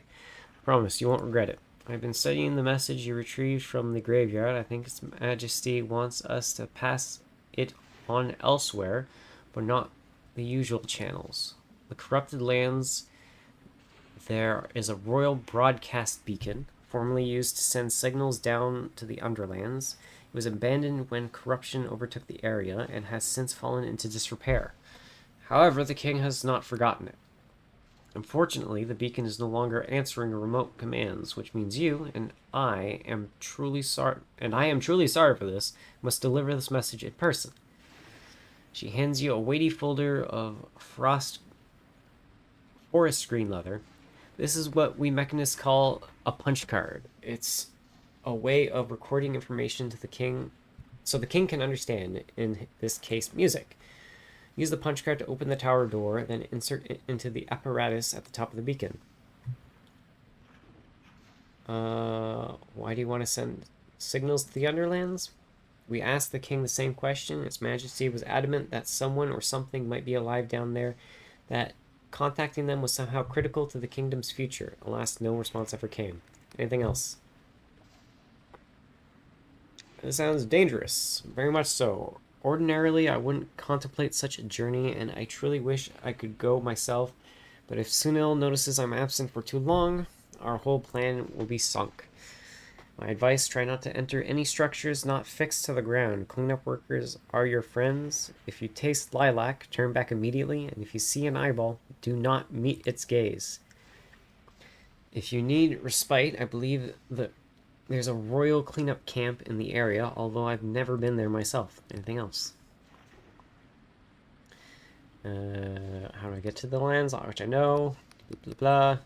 Promise, you won't regret it. I've been studying the message you retrieved from the graveyard. I think His Majesty wants us to pass it on elsewhere, but not the usual channels. The corrupted lands, there is a royal broadcast beacon, formerly used to send signals down to the underlands. It was abandoned when corruption overtook the area and has since fallen into disrepair. However, the king has not forgotten it. Unfortunately, the beacon is no longer answering remote commands, which means you and I am truly sorry for this, must deliver this message in person. She hands you a weighty folder of forest green leather. This is what we mechanists call a punch card. It's a way of recording information to the king, so the king can understand, in this case, music. Use the punch card to open the tower door, then insert it into the apparatus at the top of the beacon. Why do you want to send signals to the Underlands? We asked the king the same question. His Majesty was adamant that someone or something might be alive down there, that contacting them was somehow critical to the kingdom's future. Alas, no response ever came. Anything else? This sounds dangerous. Very much so. Ordinarily, I wouldn't contemplate such a journey, and I truly wish I could go myself, but if Sunil notices I'm absent for too long, our whole plan will be sunk. My advice, try not to enter any structures not fixed to the ground. Cleanup workers are your friends. If you taste lilac, turn back immediately, and if you see an eyeball, do not meet its gaze. If you need respite, I believe that there's a royal cleanup camp in the area, although I've never been there myself. Anything else? How do I get to the lands? Which I know. Blah, blah, blah.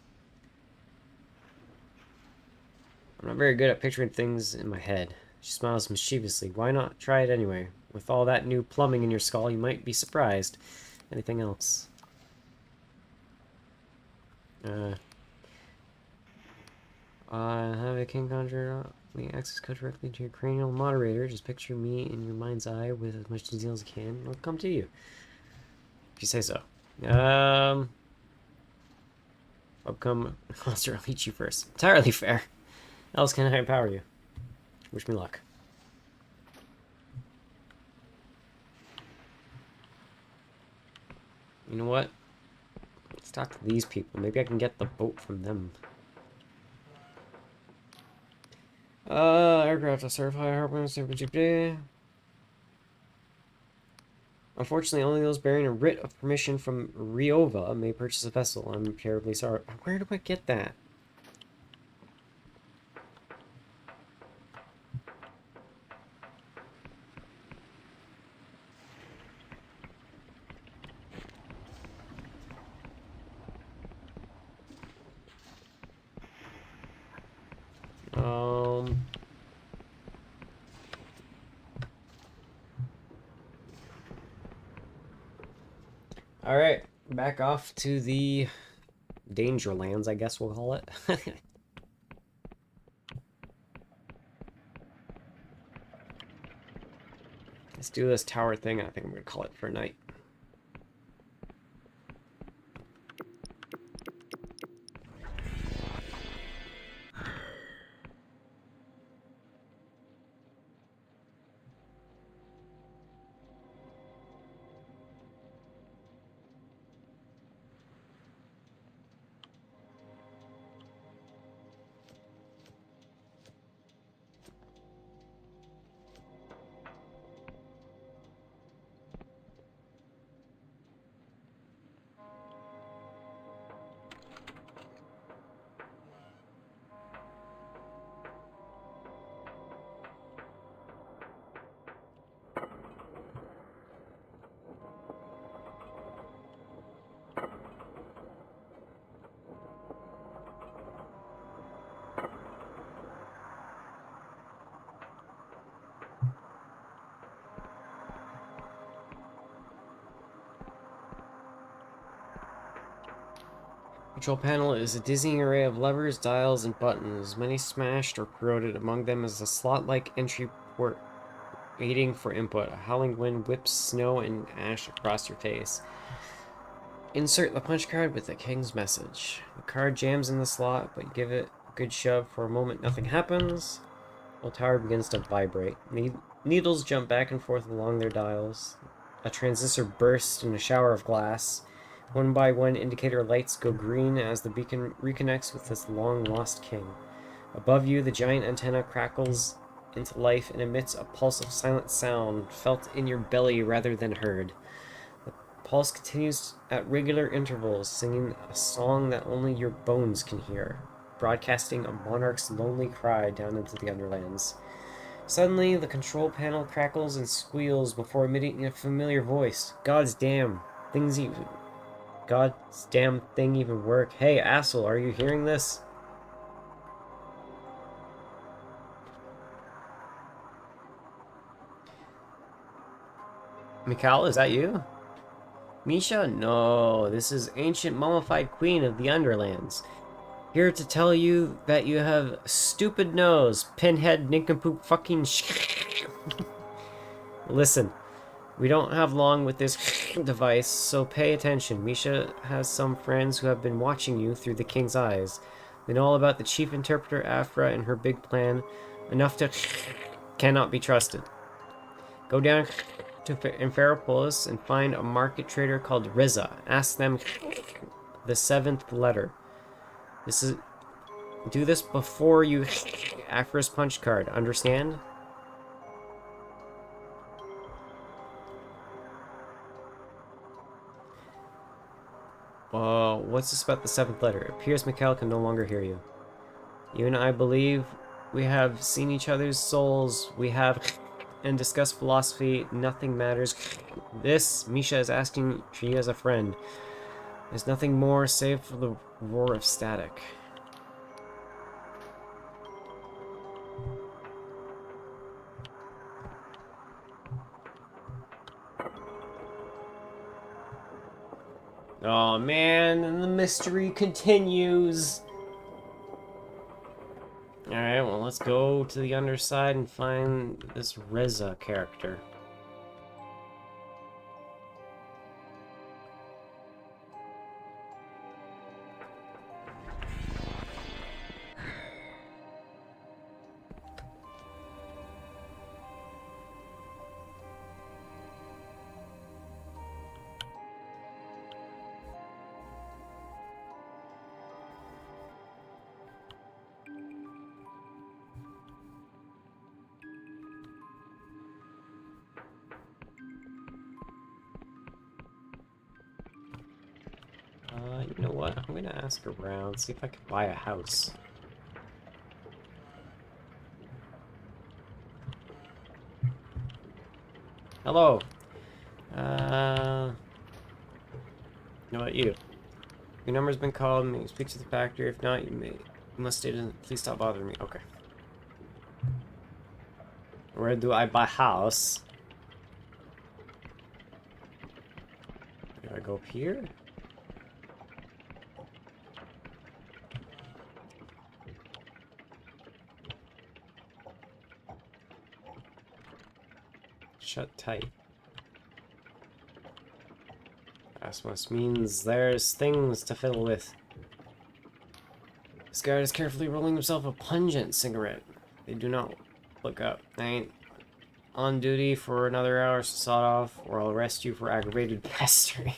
I'm not very good at picturing things in my head. She smiles mischievously. Why not try it anyway? With all that new plumbing in your skull, you might be surprised. Anything else? Have a king conjure the access code directly to your cranial moderator. Just picture me in your mind's eye with as much detail as I can. It'll come to you. If you say so. I'll come closer. I'll eat you first. Entirely fair. How else can I empower you? Wish me luck. You know what? Let's talk to these people. Maybe I can get the boat from them. Aircraft to serve high harbors. Unfortunately, only those bearing a writ of permission from Riova may purchase a vessel. I'm terribly sorry. Where do I get that? Alright, back off to the Dangerlands, I guess we'll call it. Let's do this tower thing. I think I'm going to call it for a night. Control panel is a dizzying array of levers, dials, and buttons. Many smashed or corroded. Among them is a slot-like entry port waiting for input. A howling wind whips snow and ash across your face. Insert the punch card with the king's message. The card jams in the slot, but you give it a good shove. For a moment, nothing happens. The tower begins to vibrate. Needles jump back and forth along their dials. A transistor bursts in a shower of glass. One by one, indicator lights go green as the beacon reconnects with this long-lost king. Above you, the giant antenna crackles into life and emits a pulse of silent sound, felt in your belly rather than heard. The pulse continues at regular intervals, singing a song that only your bones can hear, broadcasting a monarch's lonely cry down into the Underlands. Suddenly, the control panel crackles and squeals before emitting a familiar voice. God's damn thing even work. Hey, asshole, are you hearing this? Mikal, is that you? Misha? No, this is ancient mummified queen of the Underlands. Here to tell you that you have a stupid nose, pinhead, nincompoop, fucking Listen, we don't have long with this device, so pay attention. Misha has some friends who have been watching you through the king's eyes. They know all about the chief interpreter Afra and her big plan, enough to cannot be trusted. Go down to Inferopolis and find a market trader called Riza. Ask them the 7th letter. This Do this before you Acro's punch card. Understand? What's this about the 7th letter? It appears Mikhail can no longer hear you. You and I believe we have seen each other's souls. We have and discussed philosophy. Nothing matters. This, Misha is asking for you as a friend. There's nothing more save for the roar of static. Oh man, and the mystery continues. Alright, well, let's go to the underside and find this Reza character. You know what? I'm gonna ask around, see if I can buy a house. Hello. How about you? Your number's been called. May you speak to the factory. If not, you must stay. Please stop bothering me. Okay. Where do I buy house? Do I go up here? Shut tight. Asmus means there's things to fiddle with. This guard is carefully rolling himself a pungent cigarette. They do not look up. I ain't on duty for another hour, so sawed off, or I'll arrest you for aggravated pestering.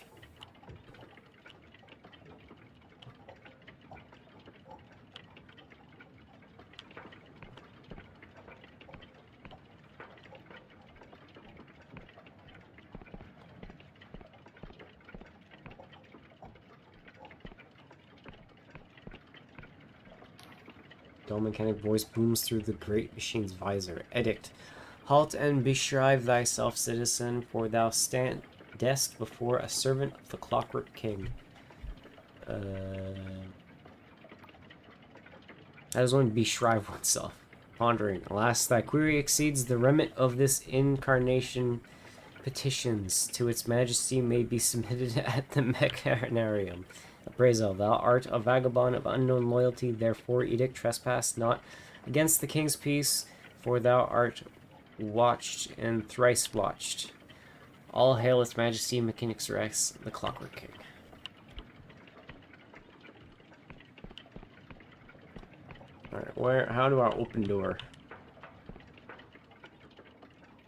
Dull mechanic voice booms through the great machine's visor. Edict. Halt and beshrive thyself, citizen, for thou standest before a servant of the Clockwork King. How does one beshrive oneself? Pondering. Alas, thy query exceeds the remit of this incarnation. Petitions to its majesty may be submitted at the Mechanarium. Appraisal, thou art a vagabond of unknown loyalty, therefore edict trespass not against the king's peace, for thou art watched and thrice watched. All hail its majesty, Mechanics Rex, the Clockwork King. Alright, how do I open door?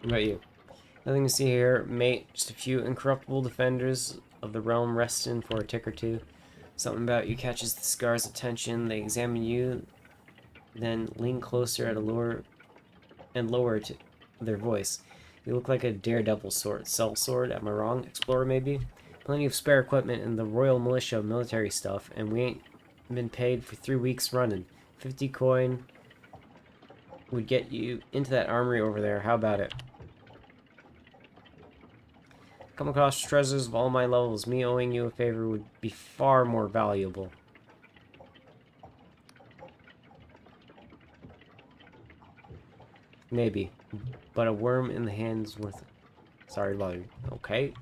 What about you? Nothing to see here, mate. Just a few incorruptible defenders of the realm resting for a tick or two. Something about you catches the Scar's attention. They examine you, then lean closer at a lower to their voice. You look like a daredevil sort. Sellsword, am I wrong? Explorer, maybe? Plenty of spare equipment and the Royal Militia military stuff, and we ain't been paid for 3 weeks running. 50 coin would get you into that armory over there. How about it? Come across treasures of all my levels. Me owing you a favor would be far more valuable. Maybe. But a worm in the hand's worth it. Sorry to bother you. Okay.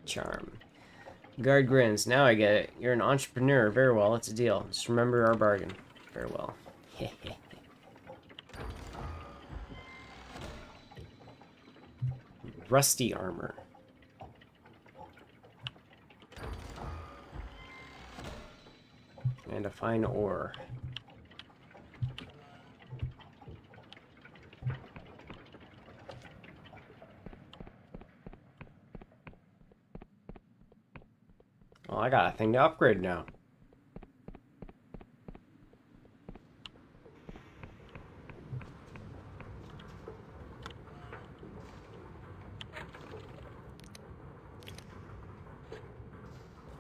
Charm. Guard grins. Now I get it. You're an entrepreneur. Very well. It's a deal. Just remember our bargain. Very well. Rusty armor. And a fine ore. Well, I got a thing to upgrade now.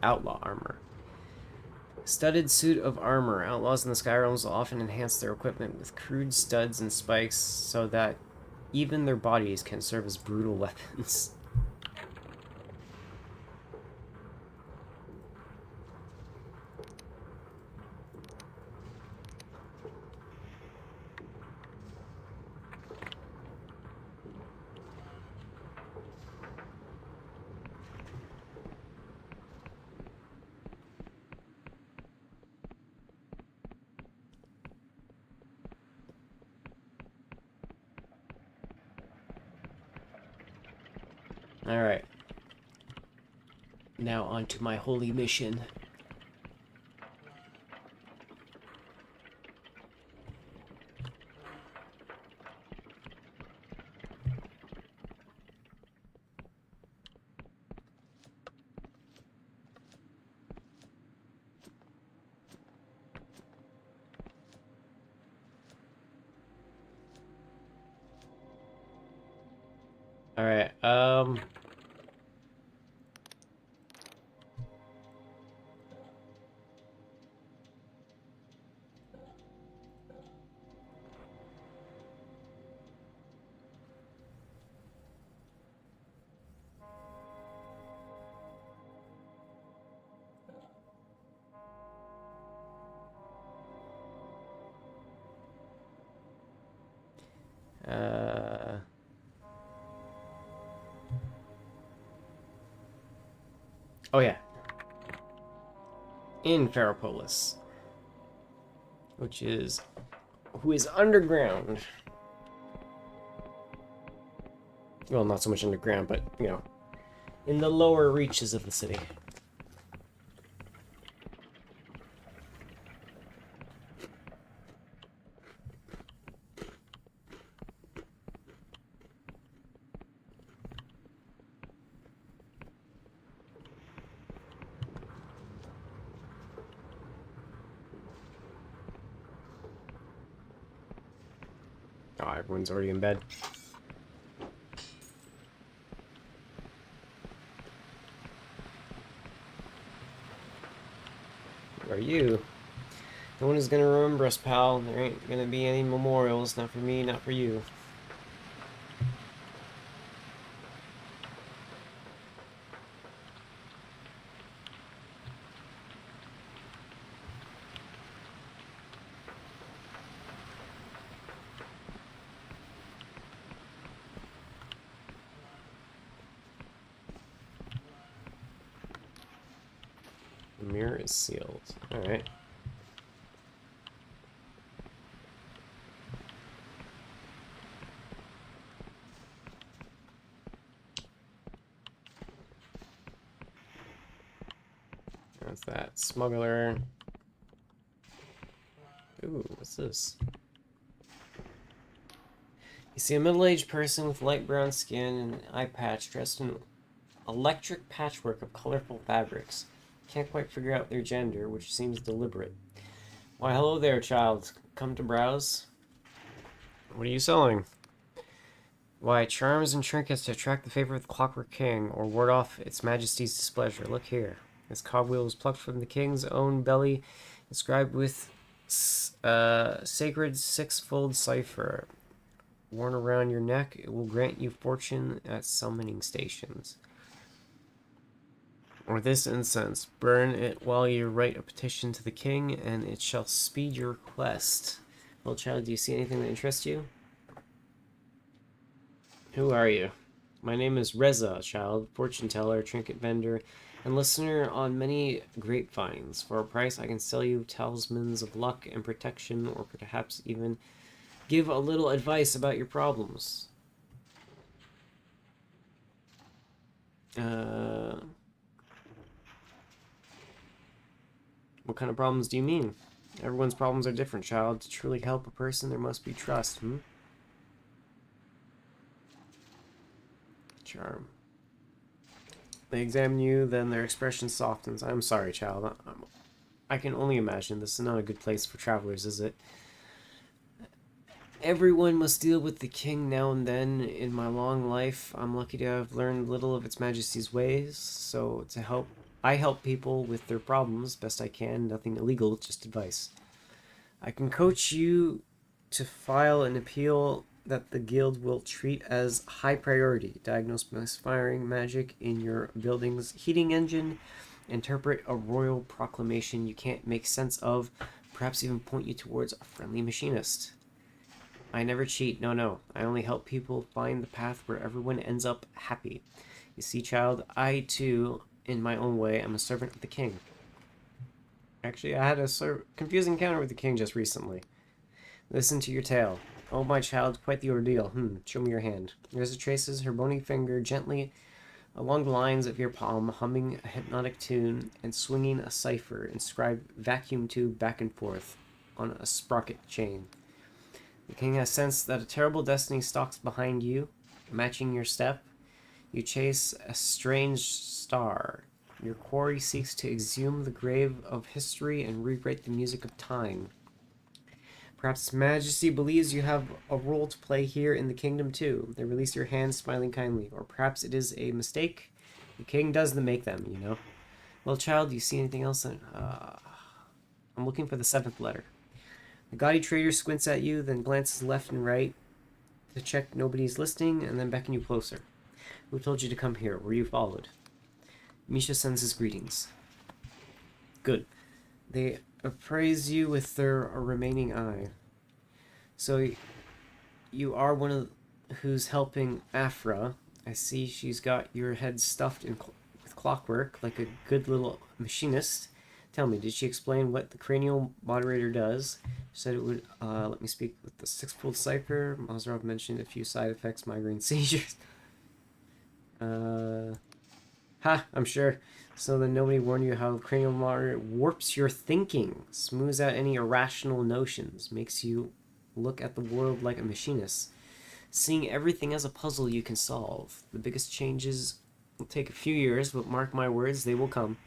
Outlaw armor. Studded suit of armor. Outlaws in the Skyrealms will often enhance their equipment with crude studs and spikes so that even their bodies can serve as brutal weapons. Alright. Now on to my holy mission. Alright, oh yeah. In Ferropolis. Who is underground. Well, not so much underground, but, you know, in the lower reaches of the city. Oh, everyone's already in bed. Who are you? No one is gonna remember us, pal. There ain't gonna be any memorials. Not for me, not for you. The mirror is sealed. Alright. That's that. Smuggler. Ooh, what's this? You see a middle-aged person with light brown skin and an eye patch dressed in electric patchwork of colorful fabrics. Can't quite figure out their gender, which seems deliberate. Why, hello there, child. Come to browse? What are you selling? Why, charms and trinkets to attract the favor of the Clockwork King, or ward off its majesty's displeasure. Look here. This cogwheel was plucked from the king's own belly, inscribed with sacred six-fold cipher. Worn around your neck, it will grant you fortune at summoning stations. Or this incense, burn it while you write a petition to the king, and it shall speed your quest. Well, child, do you see anything that interests you? Who are you? My name is Reza, child, fortune teller, trinket vendor, and listener on many grapevines. For a price, I can sell you talismans of luck and protection, or perhaps even give a little advice about your problems. What kind of problems do you mean? Everyone's problems are different, child. To truly help a person, there must be trust, Charm. They examine you, then their expression softens. I'm sorry, child. I can only imagine. This is not a good place for travelers, is it? Everyone must deal with the king now and then. In my long life, I'm lucky to have learned little of its majesty's ways, so I help people with their problems best I can. Nothing illegal, just advice. I can coach you to file an appeal that the guild will treat as high priority. Diagnose misfiring magic in your building's heating engine. Interpret a royal proclamation you can't make sense of. Perhaps even point you towards a friendly machinist. I never cheat, no. I only help people find the path where everyone ends up happy. You see, child, I too, in my own way, am a servant of the king. Actually, I had a confusing encounter with the king just recently. Listen to your tale. Oh, my child, quite the ordeal. Show me your hand. Reza traces her bony finger gently along the lines of your palm, humming a hypnotic tune and swinging a cipher inscribed vacuum tube back and forth on a sprocket chain. The king has sensed that a terrible destiny stalks behind you, matching your step. You chase a strange star. Your quarry seeks to exhume the grave of history and rewrite the music of time. Perhaps His Majesty believes you have a role to play here in the kingdom too. They release your hand, smiling kindly. Or perhaps it is a mistake. The king doesn't make them, you know. Well, child, do you see anything else? I'm looking for the 7th letter. The gaudy trader squints at you, then glances left and right to check nobody's listening, and then beckon you closer. Who told you to come here? Were you followed? Misha sends his greetings. Good. They appraise you with their remaining eye. So you are one of who's helping Afra. I see she's got your head stuffed with clockwork, like a good little machinist. Tell me, did she explain what the cranial moderator does? She said it would let me speak with the 6-fold cipher. Mazarov mentioned a few side effects, migraine, seizures. I'm sure. So then nobody warned you how the cranial moderator warps your thinking, smooths out any irrational notions, makes you look at the world like a machinist, seeing everything as a puzzle you can solve. The biggest changes will take a few years, but mark my words, they will come.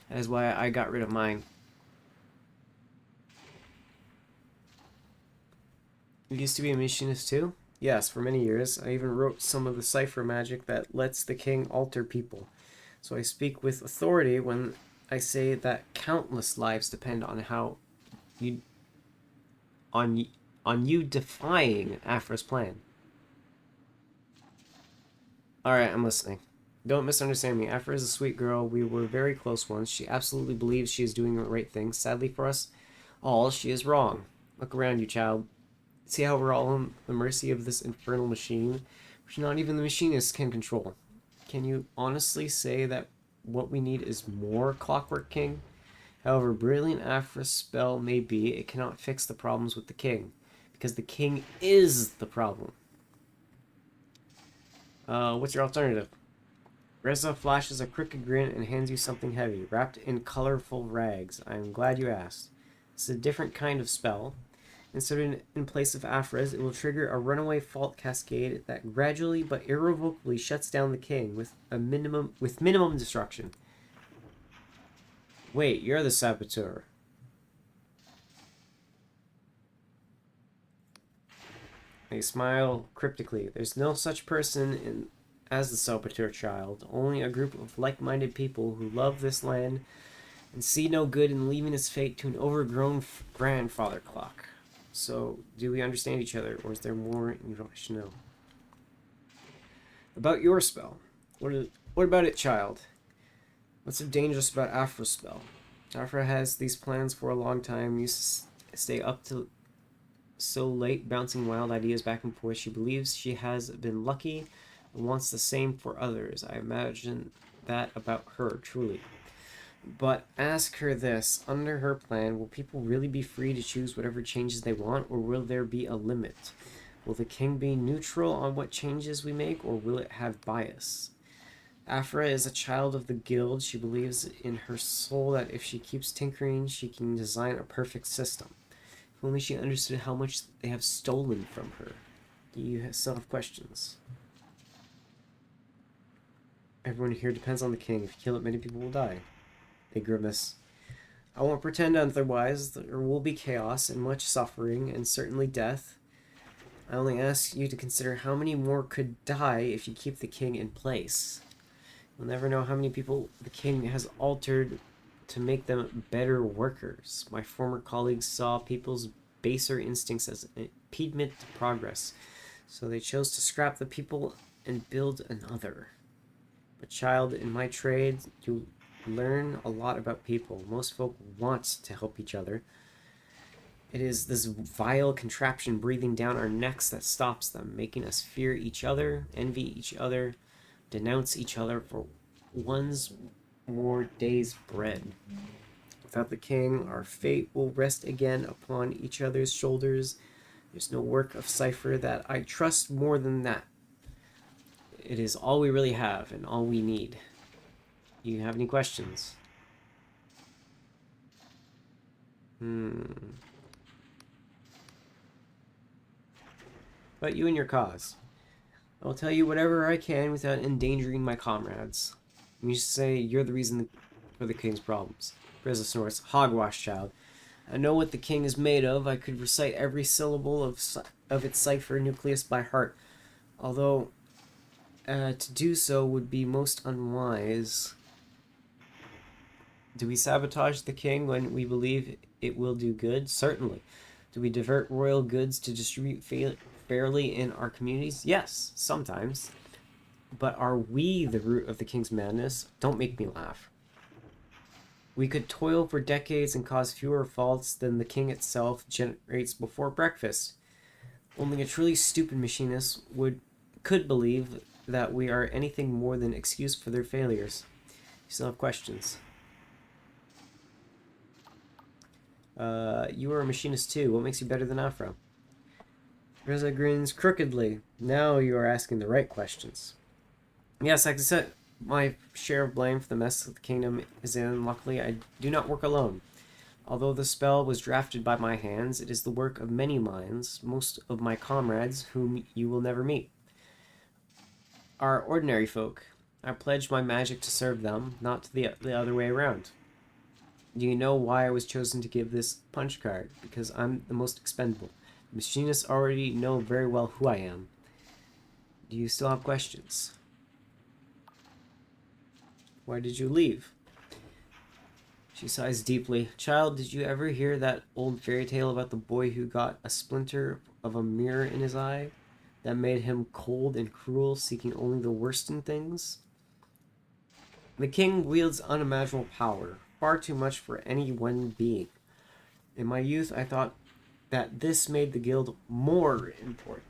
That is why I got rid of mine. You used to be a machinist too? Yes, for many years. I even wrote some of the cipher magic that lets the king alter people. So I speak with authority when I say that countless lives depend on how you on you defying Afra's plan. Alright, I'm listening. Don't misunderstand me. Afra is a sweet girl. We were very close once. She absolutely believes she is doing the right thing. Sadly for us all, she is wrong. Look around you, child. See how we're all in the mercy of this infernal machine, which not even the machinists can control. Can you honestly say that what we need is more Clockwork King? However brilliant Afra's spell may be, it cannot fix the problems with the king, because the king is the problem. What's your alternative? Reza flashes a crooked grin and hands you something heavy, wrapped in colorful rags. I am glad you asked. It's a different kind of spell. Instead, in place of Afra's, it will trigger a runaway fault cascade that gradually but irrevocably shuts down the king with minimum destruction. Wait, you're the saboteur. They smile cryptically. There's no such person as the saboteur, child. Only a group of like-minded people who love this land and see no good in leaving its fate to an overgrown grandfather clock. So, do we understand each other, or is there more you should know? About your spell. What about it, child? What's so dangerous about Afra's spell? Afra has these plans for a long time. Used to stay up till so late, bouncing wild ideas back and forth. She believes she has been lucky and wants the same for others. I imagine that about her, truly. But ask her this, under her plan, will people really be free to choose whatever changes they want, or will there be a limit? Will the king be neutral on what changes we make, or will it have bias? Afra is a child of the guild. She believes in her soul that if she keeps tinkering, she can design a perfect system. If only she understood how much they have stolen from her. Do you still have questions? Everyone here depends on the king. If you kill it, many people will die. They grimace. I won't pretend otherwise. There will be chaos and much suffering and certainly death. I only ask you to consider how many more could die if you keep the king in place. You'll never know how many people the king has altered to make them better workers. My former colleagues saw people's baser instincts as an impediment to progress, so they chose to scrap the people and build another. But child, in my trade, you learn a lot about people. Most folk want to help each other. It is this vile contraption breathing down our necks that stops them, making us fear each other, envy each other, denounce each other for one's more day's bread. Without the king, our fate will rest again upon each other's shoulders. There's no work of cipher that I trust more than that. It is all we really have and all we need. You have any questions? But you and your cause. I will tell you whatever I can without endangering my comrades. You say you're the reason for the king's problems. Reza snorts. Hogwash, child. I know what the king is made of. I could recite every syllable of its cipher nucleus by heart. Although, to do so would be most unwise. Do we sabotage the king when we believe it will do good? Certainly. Do we divert royal goods to distribute fairly in our communities? Yes, sometimes. But are we the root of the king's madness? Don't make me laugh. We could toil for decades and cause fewer faults than the king itself generates before breakfast. Only a truly stupid machinist could believe that we are anything more than excuse for their failures. You still have questions? You are a machinist too. What makes you better than Afro? Reza grins crookedly. Now you are asking the right questions. Yes, I can set my share of blame for the mess that the kingdom is in. Luckily, I do not work alone. Although the spell was drafted by my hands, it is the work of many minds, most of my comrades, whom you will never meet. Are ordinary folk. I pledge my magic to serve them, not the other way around. Do you know why I was chosen to give this punch card? Because I'm the most expendable. The machinists already know very well who I am. Do you still have questions? Why did you leave? She sighs deeply. Child, did you ever hear that old fairy tale about the boy who got a splinter of a mirror in his eye that made him cold and cruel, seeking only the worst in things? The king wields unimaginable power, far too much for any one being. In my youth, I thought that this made the guild more important,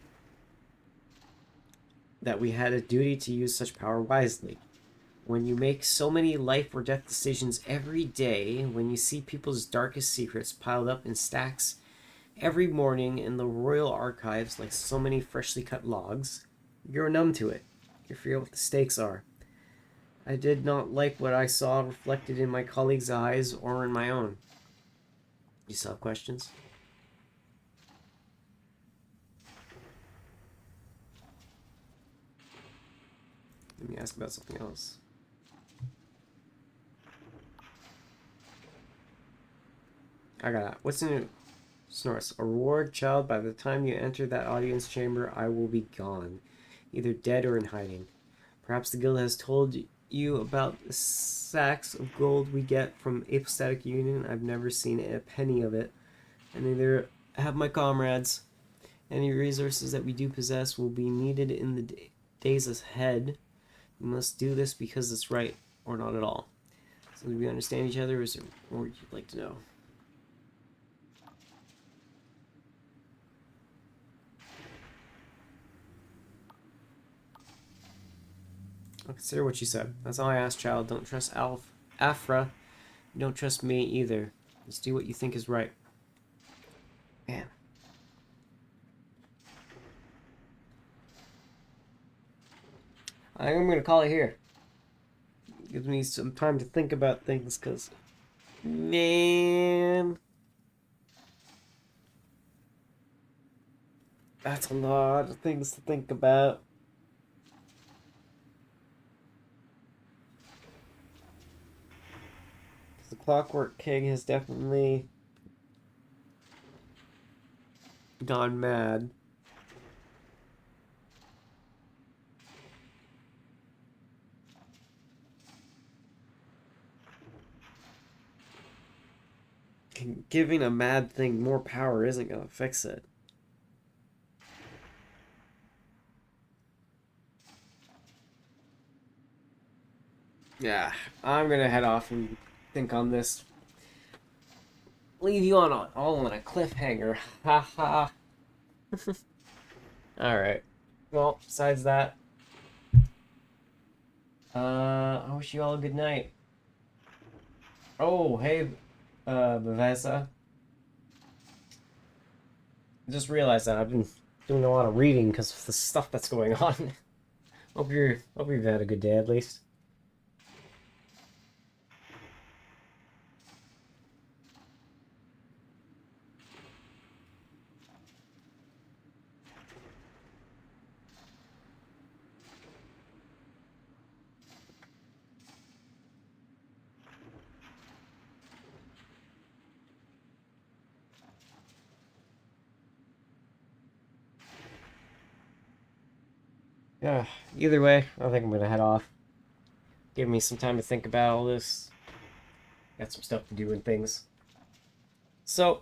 that we had a duty to use such power wisely. When you make so many life or death decisions every day, when you see people's darkest secrets piled up in stacks every morning in the royal archives like so many freshly cut logs, you're numb to it. You forget what the stakes are. I did not like what I saw reflected in my colleagues' eyes or in my own. You still have questions? Let me ask about something else. I got it. What's in it? Snorts. A reward, child. By the time you enter that audience chamber, I will be gone. Either dead or in hiding. Perhaps the guild has told you about the sacks of gold we get from Apostatic Union. I've never seen a penny of it. And neither have my comrades. Any resources that we do possess will be needed in the days ahead. We must do this because it's right, or not at all. So do we understand each other, or is there more you'd like to know? I'll consider what you said. That's all I ask, child. Don't trust Afra. You don't trust me either. Just do what you think is right. Man. I think I'm going to call it here. Gives me some time to think about things, because... Man... That's a lot of things to think about. Clockwork King has definitely gone mad. Giving a mad thing more power isn't gonna fix it. Yeah, I'm gonna head off and think on this. Leave you on all on a cliffhanger. Ha ha. Alright. Well, besides that, I wish you all a good night. Oh, hey, Bavessa. I just realized that I've been doing a lot of reading because of the stuff that's going on. hope you've had a good day at least. Yeah, either way, I think I'm gonna head off. Give me some time to think about all this. Got some stuff to do and things. So,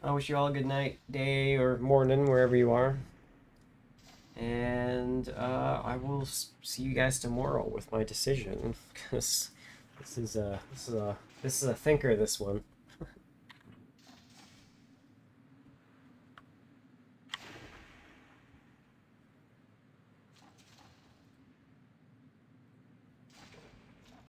I wish you all a good night, day, or morning, wherever you are. And I will see you guys tomorrow with my decision. Because this is a thinker, this one.